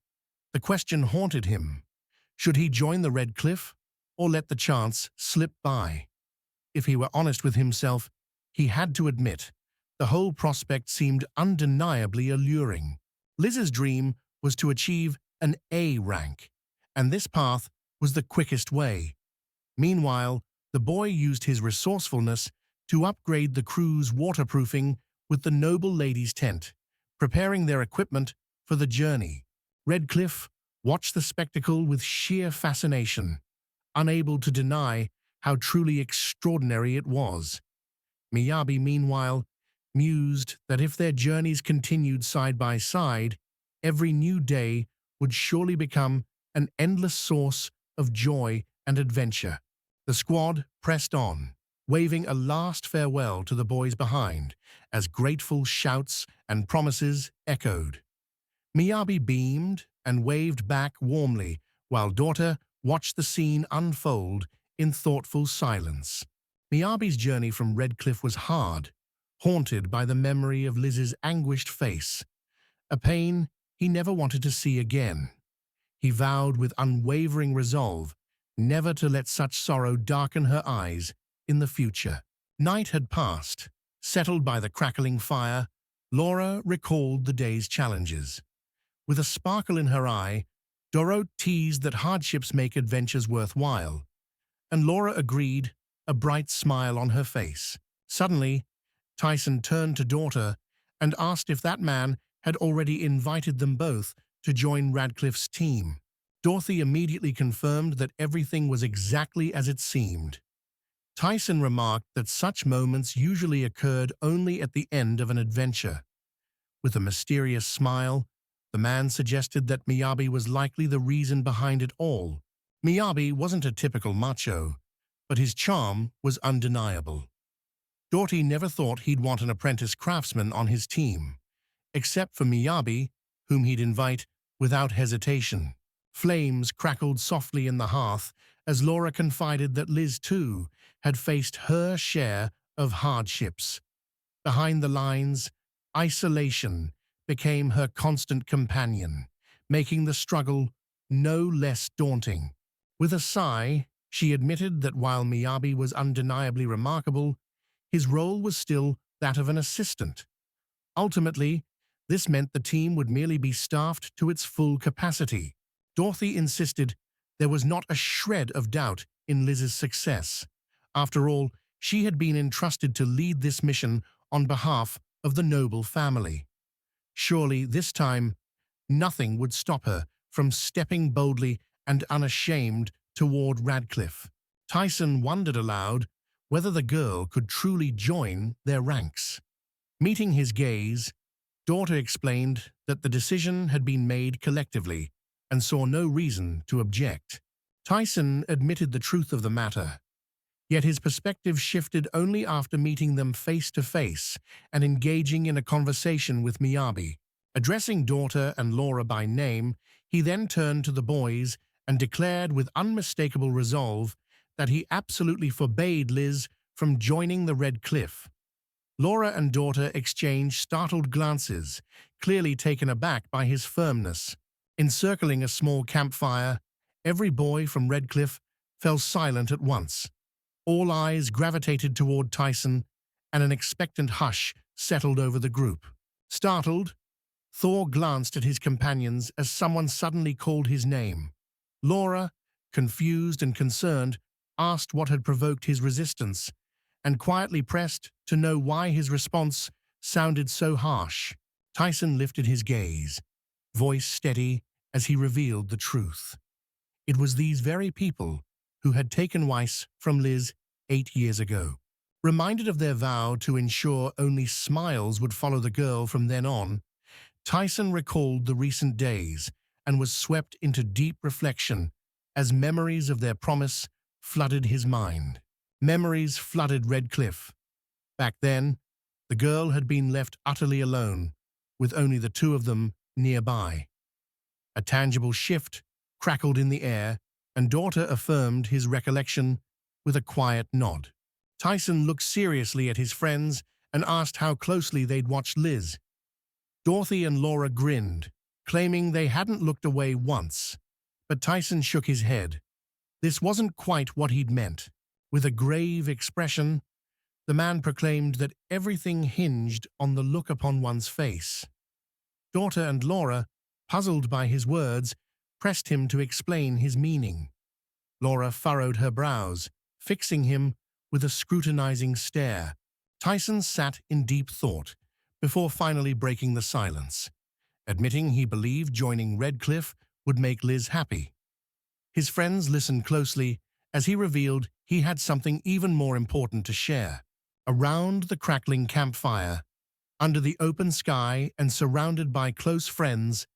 The question haunted him. Should he join the Red Cliff or let the chance slip by? If he were honest with himself, he had to admit the whole prospect seemed undeniably alluring. Liz's dream was to achieve an A rank, and this path was the quickest way. Meanwhile, the boy used his resourcefulness to upgrade the crew's waterproofing with the noble lady's tent, preparing their equipment for the journey. Redcliffe watched the spectacle with sheer fascination, unable to deny how truly extraordinary it was. Miyabi, meanwhile, mused that if their journeys continued side by side, every new day would surely become an endless source of joy and adventure. The squad pressed on, waving a last farewell to the boys behind, as grateful shouts and promises echoed. Miyabi beamed and waved back warmly, while Daughter watched the scene unfold in thoughtful silence. Miyabi's journey from Redcliffe was hard, haunted by the memory of Liz's anguished face, a pain he never wanted to see again. He vowed with unwavering resolve never to let such sorrow darken her eyes in the future. Night had passed. Settled by the crackling fire, Laura recalled the day's challenges. With a sparkle in her eye, Doro teased that hardships make adventures worthwhile, and Laura agreed, a bright smile on her face. Suddenly, Tyson turned to Daughter and asked if that man had already invited them both to join Radcliffe's team. Dorothy immediately confirmed that everything was exactly as it seemed. Tyson remarked that such moments usually occurred only at the end of an adventure. With a mysterious smile, the man suggested that Miyabi was likely the reason behind it all. Miyabi wasn't a typical macho, but his charm was undeniable. Doughty never thought he'd want an apprentice craftsman on his team. except for Miyabi, whom he'd invite without hesitation. Flames crackled softly in the hearth as Laura confided that Liz, too, had faced her share of hardships. Behind the lines, isolation became her constant companion, making the struggle no less daunting. With a sigh, she admitted that while Miyabi was undeniably remarkable, his role was still that of an assistant. Ultimately, this meant the team would merely be staffed to its full capacity. Dorothy insisted there was not a shred of doubt in Liz's success. After all, she had been entrusted to lead this mission on behalf of the noble family. Surely, this time, nothing would stop her from stepping boldly and unashamed toward Radcliffe. Tyson wondered aloud whether the girl could truly join their ranks. Meeting his gaze, Daughter explained that the decision had been made collectively and saw no reason to object. Tyson admitted the truth of the matter, yet his perspective shifted only after meeting them face to face and engaging in a conversation with Miyabi. Addressing Daughter and Laura by name, he then turned to the boys and declared with unmistakable resolve that he absolutely forbade Liz from joining the Red Cliff. Laura and Daughter exchanged startled glances, clearly taken aback by his firmness. Encircling a small campfire, every boy from Redcliffe fell silent at once. All eyes gravitated toward Tyson, and an expectant hush settled over the group. Startled, Thor glanced at his companions as someone suddenly called his name. Laura, confused and concerned, asked what had provoked his resistance, and quietly pressed to know why his response sounded so harsh. Tyson lifted his gaze, voice steady as he revealed the truth. It was these very people who had taken Weiss from Liz 8 years ago. Reminded of their vow to ensure only smiles would follow the girl from then on, Tyson recalled the recent days and was swept into deep reflection as memories of their promise flooded his mind. Memories flooded Redcliffe. Back then, the girl had been left utterly alone, with only the two of them nearby. A tangible shift crackled in the air, and Daughter affirmed his recollection with a quiet nod. Tyson looked seriously at his friends and asked how closely they'd watched Liz. Dorothy and Laura grinned, claiming they hadn't looked away once, but Tyson shook his head. This wasn't quite what he'd meant. With a grave expression, the man proclaimed that everything hinged on the look upon one's face. Daughter and Laura, puzzled by his words, pressed him to explain his meaning. Laura furrowed her brows, fixing him with a scrutinizing stare. Tyson sat in deep thought, before finally breaking the silence, admitting he believed joining Redcliffe would make Liz happy. His friends listened closely as he revealed he had something even more important to share. Around the crackling campfire, under the open sky and surrounded by close friends,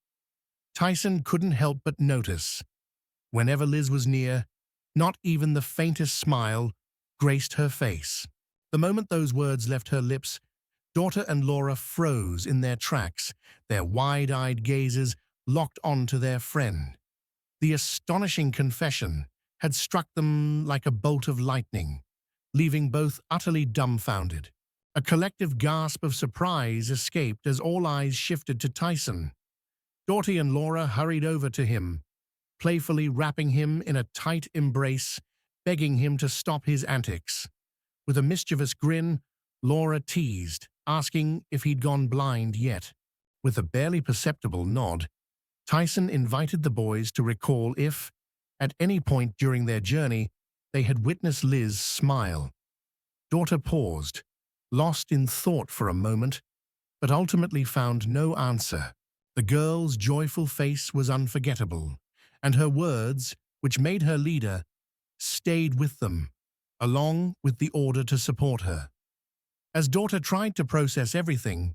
Tyson couldn't help but notice. Whenever Liz was near, not even the faintest smile graced her face. The moment those words left her lips, Daughter and Laura froze in their tracks, their wide-eyed gazes locked onto their friend. The astonishing confession had struck them like a bolt of lightning, leaving both utterly dumbfounded. A collective gasp of surprise escaped as all eyes shifted to Tyson. Dorothy and Laura hurried over to him, playfully wrapping him in a tight embrace, begging him to stop his antics. With a mischievous grin, Laura teased, asking if he'd gone blind yet. With a barely perceptible nod, Tyson invited the boys to recall if, at any point during their journey, they had witnessed Liz smile. Daughter paused, lost in thought for a moment, but ultimately found no answer. The girl's joyful face was unforgettable, and her words, which made her leader, stayed with them, along with the order to support her. As Daughter tried to process everything,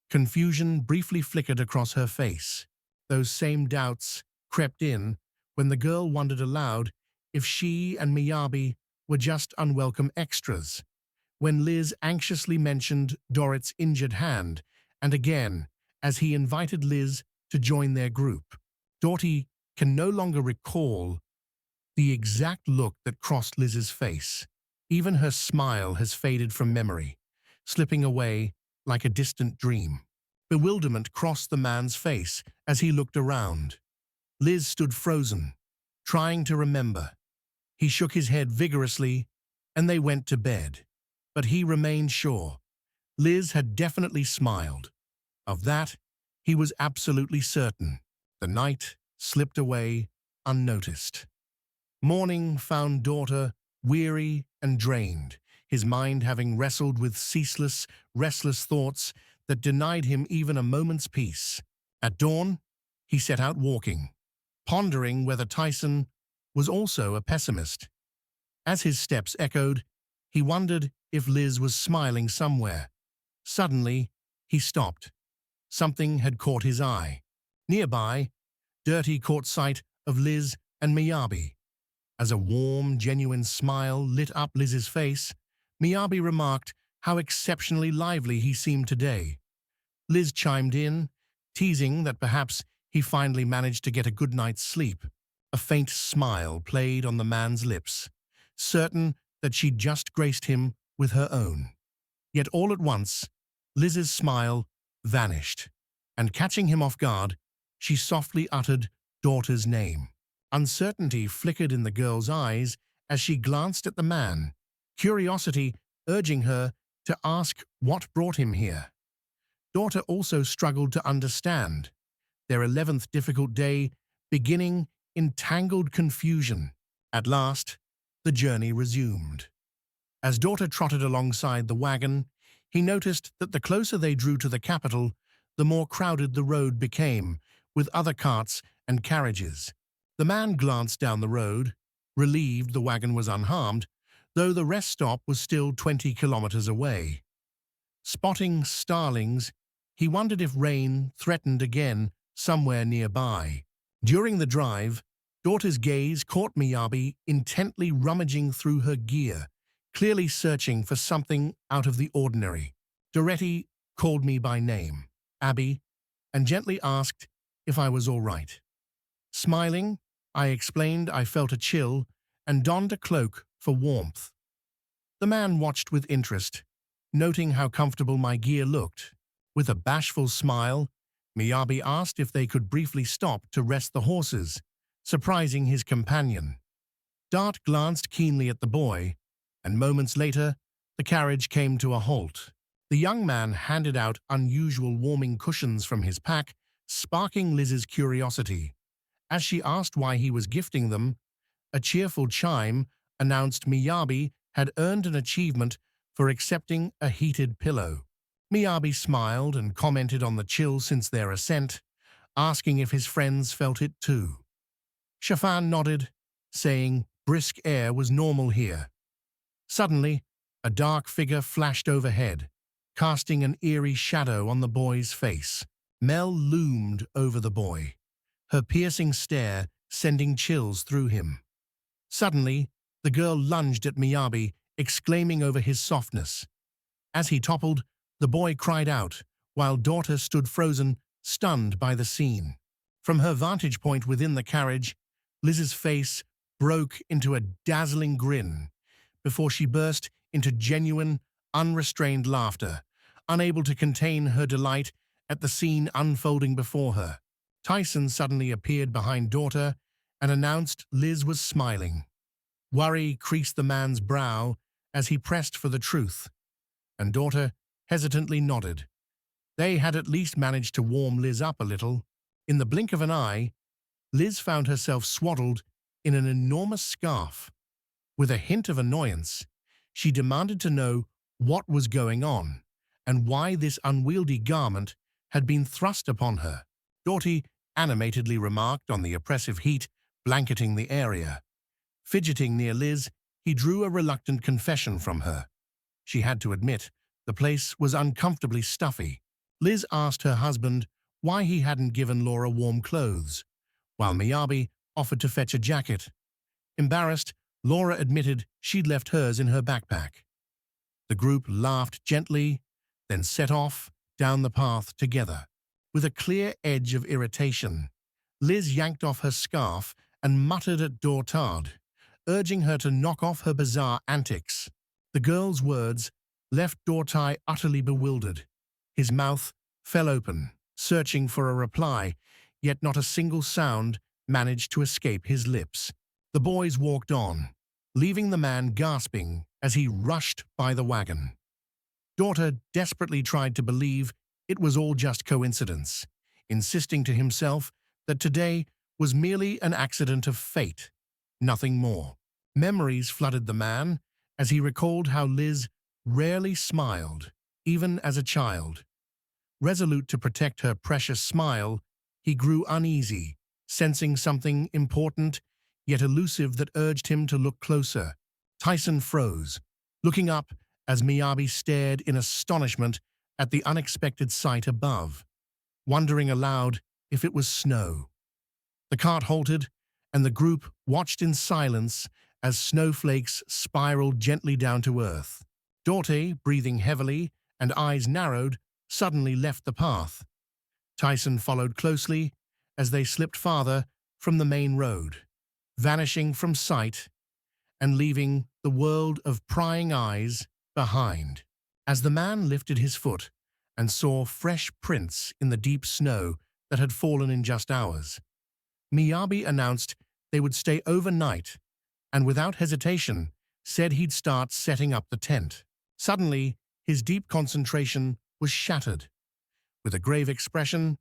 confusion briefly flickered across her face. Those same doubts crept in when the girl wondered aloud if she and Miyabi were just unwelcome extras, when Liz anxiously mentioned Dorrit's injured hand, and again as he invited Liz to join their group. Doughty can no longer recall the exact look that crossed Liz's face. Even her smile has faded from memory, slipping away like a distant dream. Bewilderment crossed the man's face as he looked around. Liz stood frozen, trying to remember. He shook his head vigorously, and they went to bed. But he remained sure. Liz had definitely smiled. Of that, he was absolutely certain. The night slipped away unnoticed. Morning found daughter weary and drained, his mind having wrestled with ceaseless, restless thoughts that denied him even a moment's peace. At dawn, he set out walking, pondering whether Tyson was also a pessimist. As his steps echoed, he wondered if Liz was smiling somewhere. Suddenly, he stopped. Something had caught his eye. Nearby, Doughty caught sight of Liz and Miyabi. As a warm, genuine smile lit up Liz's face, Miyabi remarked how exceptionally lively he seemed today. Liz chimed in, teasing that perhaps he finally managed to get a good night's sleep. A faint smile played on the man's lips, certain that she'd just graced him with her own. Yet all at once, Liz's smile vanished, and catching him off guard, she softly uttered daughter's name. Uncertainty flickered in the girl's eyes as she glanced at the man, curiosity urging her to ask what brought him here. Daughter also struggled to understand, their 11th difficult day beginning in tangled confusion. At last, the journey resumed. As Daughter trotted alongside the wagon, he noticed that the closer they drew to the capital, the more crowded the road became, with other carts and carriages. The man glanced down the road, relieved the wagon was unharmed, though the rest stop was still 20 kilometers away. Spotting starlings, he wondered if rain threatened again somewhere nearby. During the drive, Daughter's gaze caught Miyabi intently rummaging through her gear, clearly searching for something out of the ordinary. Doretti called me by name, Abby, and gently asked if I was all right. Smiling, I explained I felt a chill and donned a cloak for warmth. The man watched with interest, noting how comfortable my gear looked. With a bashful smile, Miyabi asked if they could briefly stop to rest the horses, surprising his companion. Dart glanced keenly at the boy, and moments later, the carriage came to a halt. The young man handed out unusual warming cushions from his pack, sparking Liz's curiosity. As she asked why he was gifting them, a cheerful chime announced Miyabi had earned an achievement for accepting a heated pillow. Miyabi smiled and commented on the chill since their ascent, asking if his friends felt it too. Shafan nodded, saying brisk air was normal here. Suddenly, a dark figure flashed overhead, casting an eerie shadow on the boy's face. Mel loomed over the boy, her piercing stare sending chills through him. Suddenly, the girl lunged at Miyabi, exclaiming over his softness. As he toppled, the boy cried out, while Daughter stood frozen, stunned by the scene. From her vantage point within the carriage, Liz's face broke into a dazzling grin before she burst into genuine, unrestrained laughter, unable to contain her delight at the scene unfolding before her. Tyson suddenly appeared behind Daughter and announced Liz was smiling. Worry creased the man's brow as he pressed for the truth, and Daughter hesitantly nodded. They had at least managed to warm Liz up a little. In the blink of an eye, Liz found herself swaddled in an enormous scarf. With a hint of annoyance, she demanded to know what was going on and why this unwieldy garment had been thrust upon her. Doughty animatedly remarked on the oppressive heat blanketing the area. Fidgeting near Liz, he drew a reluctant confession from her. She had to admit the place was uncomfortably stuffy. Liz asked her husband why he hadn't given Laura warm clothes, while Miyabi offered to fetch a jacket. Embarrassed, Laura admitted she'd left hers in her backpack. The group laughed gently, then set off down the path together. with a clear edge of irritation. Liz yanked off her scarf and muttered at Dortard, urging her to knock off her bizarre antics. The girl's words left Dortai utterly bewildered. His mouth fell open, searching for a reply, yet not a single sound managed to escape his lips. The boys walked on, leaving the man gasping as he rushed by the wagon. Daughter desperately tried to believe it was all just coincidence, insisting to himself that today was merely an accident of fate, nothing more. Memories flooded the man as he recalled how Liz rarely smiled, even as a child. Resolute to protect her precious smile, he grew uneasy, sensing something important yet elusive that urged him to look closer. Tyson froze, looking up as Miyabi stared in astonishment at the unexpected sight above, wondering aloud if it was snow. The cart halted, and the group watched in silence as snowflakes spiraled gently down to earth. Dorte, breathing heavily and eyes narrowed, suddenly left the path. Tyson followed closely as they slipped farther from the main road, vanishing from sight and leaving the world of prying eyes behind. As the man lifted his foot and saw fresh prints in the deep snow that had fallen in just hours, Miyabi announced they would stay overnight and without hesitation said he'd start setting up the tent. Suddenly, his deep concentration was shattered. With a grave expression,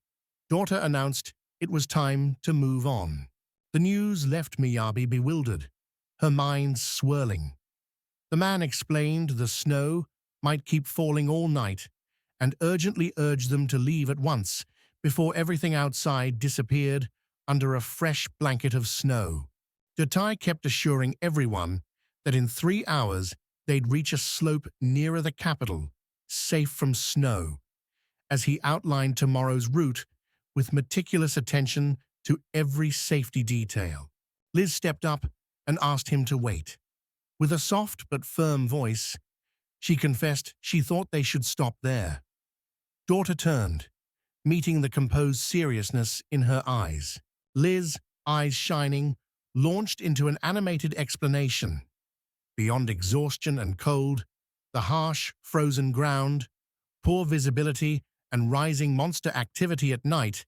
Daughter announced it was time to move on. The news left Miyabi bewildered, her mind swirling. The man explained the snow might keep falling all night and urgently urged them to leave at once before everything outside disappeared under a fresh blanket of snow. Dotai kept assuring everyone that in 3 hours they'd reach a slope nearer the capital, safe from snow, as he outlined tomorrow's route with meticulous attention to every safety detail. Liz stepped up and asked him to wait. With a soft but firm voice, she confessed she thought they should stop there. Daughter turned, meeting the composed seriousness in her eyes. Liz, eyes shining, launched into an animated explanation. Beyond exhaustion and cold, the harsh, frozen ground, poor visibility, and rising monster activity at night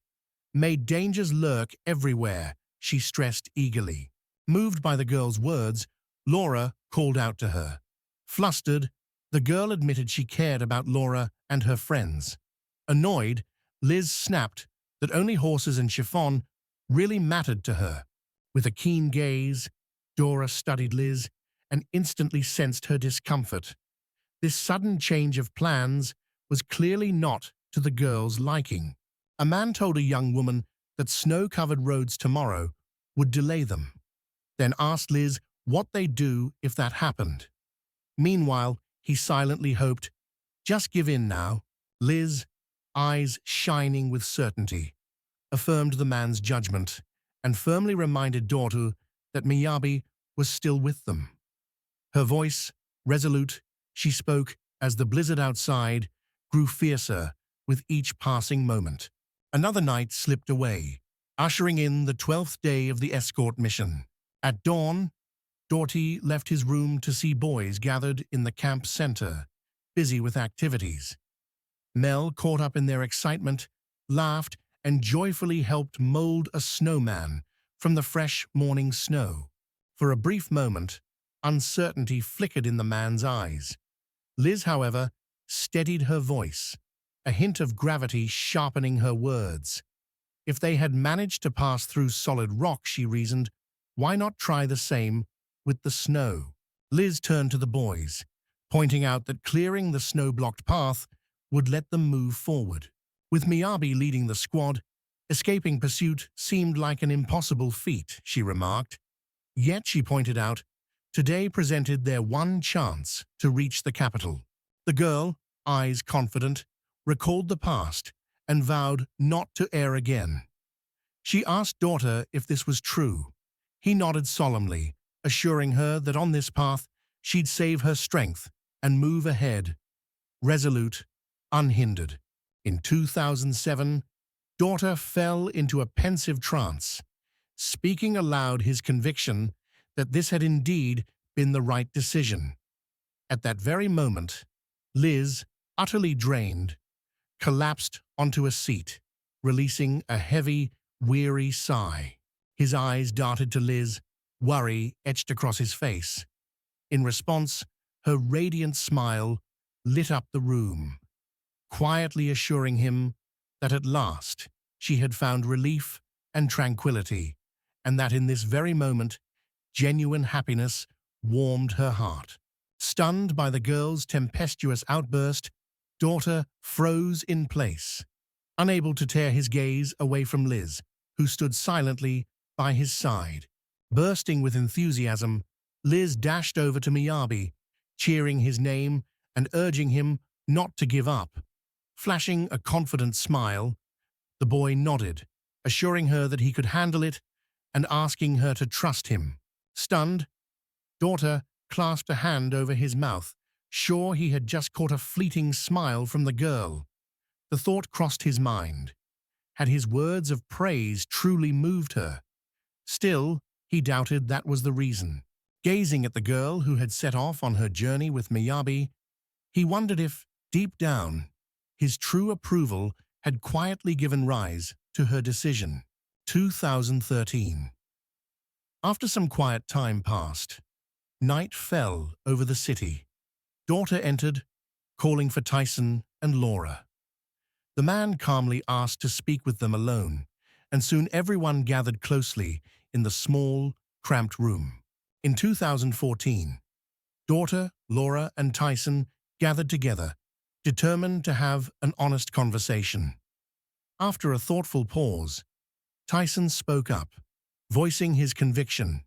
made dangers lurk everywhere, she stressed eagerly. Moved by the girl's words, Laura called out to her. Flustered, the girl admitted she cared about Laura and her friends. Annoyed, Liz snapped that only horses and chiffon really mattered to her. With a keen gaze, Dora studied Liz and instantly sensed her discomfort. This sudden change of plans was clearly not to the girl's liking. A man told a young woman that snow-covered roads tomorrow would delay them, then asked Liz what they'd do if that happened. Meanwhile, he silently hoped, "Just give in now." Liz, eyes shining with certainty, affirmed the man's judgment and firmly reminded Daughter that Miyabi was still with them. Her voice, resolute, she spoke as the blizzard outside grew fiercer with each passing moment. Another night slipped away, ushering in the 12th day of the escort mission. At dawn, Doughty left his room to see boys gathered in the camp center, busy with activities. Mel, caught up in their excitement, laughed and joyfully helped mold a snowman from the fresh morning snow. For a brief moment, uncertainty flickered in the man's eyes. Liz, however, steadied her voice, a hint of gravity sharpening her words. If they had managed to pass through solid rock, she reasoned, why not try the same with the snow? Liz turned to the boys, pointing out that clearing the snow-blocked path would let them move forward. With Miyabi leading the squad, escaping pursuit seemed like an impossible feat, she remarked. Yet, she pointed out, today presented their one chance to reach the capital. The girl, eyes confident, recalled the past and vowed not to err again. She asked Daughter if this was true. He nodded solemnly, assuring her that on this path she'd save her strength and move ahead, resolute, unhindered. In 2007, Daughter fell into a pensive trance, speaking aloud his conviction that this had indeed been the right decision. At that very moment, Liz, utterly drained, collapsed onto a seat, releasing a heavy, weary sigh. His eyes darted to Liz, worry etched across his face. In response, her radiant smile lit up the room, quietly assuring him that at last she had found relief and tranquility, and that in this very moment, genuine happiness warmed her heart. Stunned by the girl's tempestuous outburst, Daughter froze in place, unable to tear his gaze away from Liz, who stood silently by his side. Bursting with enthusiasm, Liz dashed over to Miyabi, cheering his name and urging him not to give up. Flashing a confident smile, the boy nodded, assuring her that he could handle it and asking her to trust him. Stunned, Daughter clasped a hand over his mouth, sure he had just caught a fleeting smile from the girl. The thought crossed his mind. Had his words of praise truly moved her? Still, he doubted that was the reason. Gazing at the girl who had set off on her journey with Miyabi, he wondered if, deep down, his true approval had quietly given rise to her decision. 2013. After some quiet time passed, night fell over the city. Daughter entered, calling for Tyson and Laura. The man calmly asked to speak with them alone, and soon everyone gathered closely in the small, cramped room. In 2014, Daughter, Laura, and Tyson gathered together, determined to have an honest conversation. After a thoughtful pause, Tyson spoke up, voicing his conviction.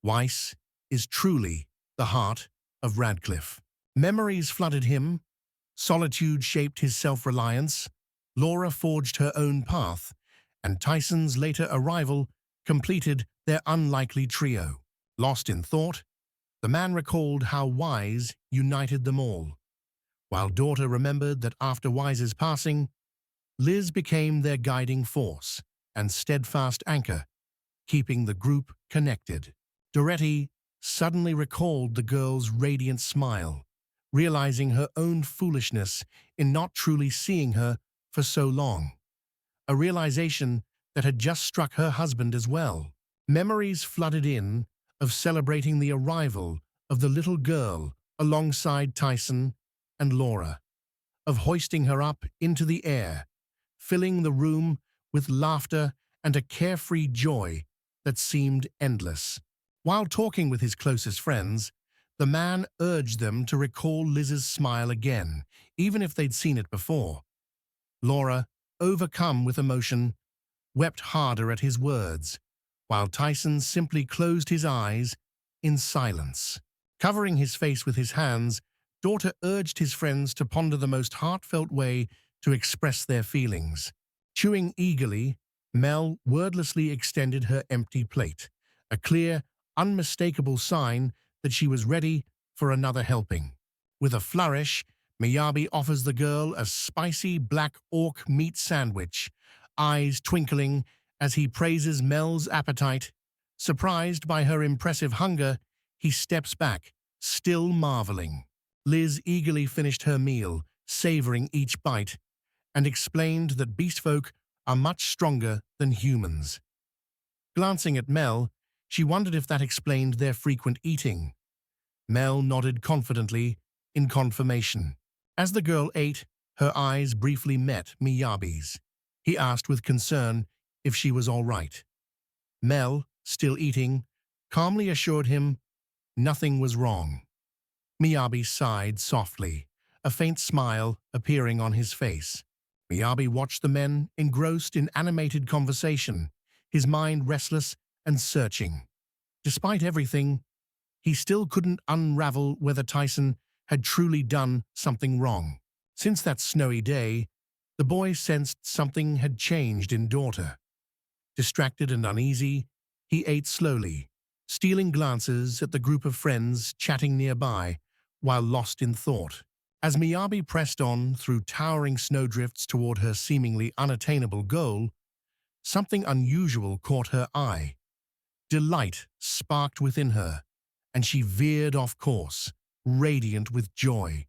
Weiss is truly the heart of Radcliffe. Memories flooded him, solitude shaped his self-reliance, Laura forged her own path, and Tyson's later arrival completed their unlikely trio. Lost in thought, the man recalled how Wise united them all, while Daughter remembered that after Wise's passing, Liz became their guiding force and steadfast anchor, keeping the group connected. Doretti suddenly recalled the girl's radiant smile, realizing her own foolishness in not truly seeing her for so long. A realization that had just struck her husband as well. Memories flooded in of celebrating the arrival of the little girl alongside Tyson and Laura, of hoisting her up into the air, filling the room with laughter and a carefree joy that seemed endless. While talking with his closest friends, the man urged them to recall Liz's smile again, even if they'd seen it before. Laura, overcome with emotion, wept harder at his words, while Tyson simply closed his eyes in silence. Covering his face with his hands, Daughter urged his friends to ponder the most heartfelt way to express their feelings. Chewing eagerly, Mel wordlessly extended her empty plate, a clear, unmistakable sign that she was ready for another helping. With a flourish, Miyabi offers the girl a spicy black orc meat sandwich, eyes twinkling as he praises Mel's appetite. Surprised by her impressive hunger, he steps back, still marveling. Liz eagerly finished her meal, savoring each bite, and explained that beastfolk are much stronger than humans. Glancing at Mel, she wondered if that explained their frequent eating. Mel nodded confidently, in confirmation. As the girl ate, her eyes briefly met Miyabi's. He asked with concern if she was all right. Mel, still eating, calmly assured him nothing was wrong. Miyabi sighed softly, a faint smile appearing on his face. Miyabi watched the men engrossed in animated conversation, his mind restless and searching. Despite everything, he still couldn't unravel whether Tyson had truly done something wrong. Since that snowy day, the boy sensed something had changed in Daughter. Distracted and uneasy, he ate slowly, stealing glances at the group of friends chatting nearby while lost in thought. As Miyabi pressed on through towering snowdrifts toward her seemingly unattainable goal, something unusual caught her eye. Delight sparked within her, and she veered off course, radiant with joy.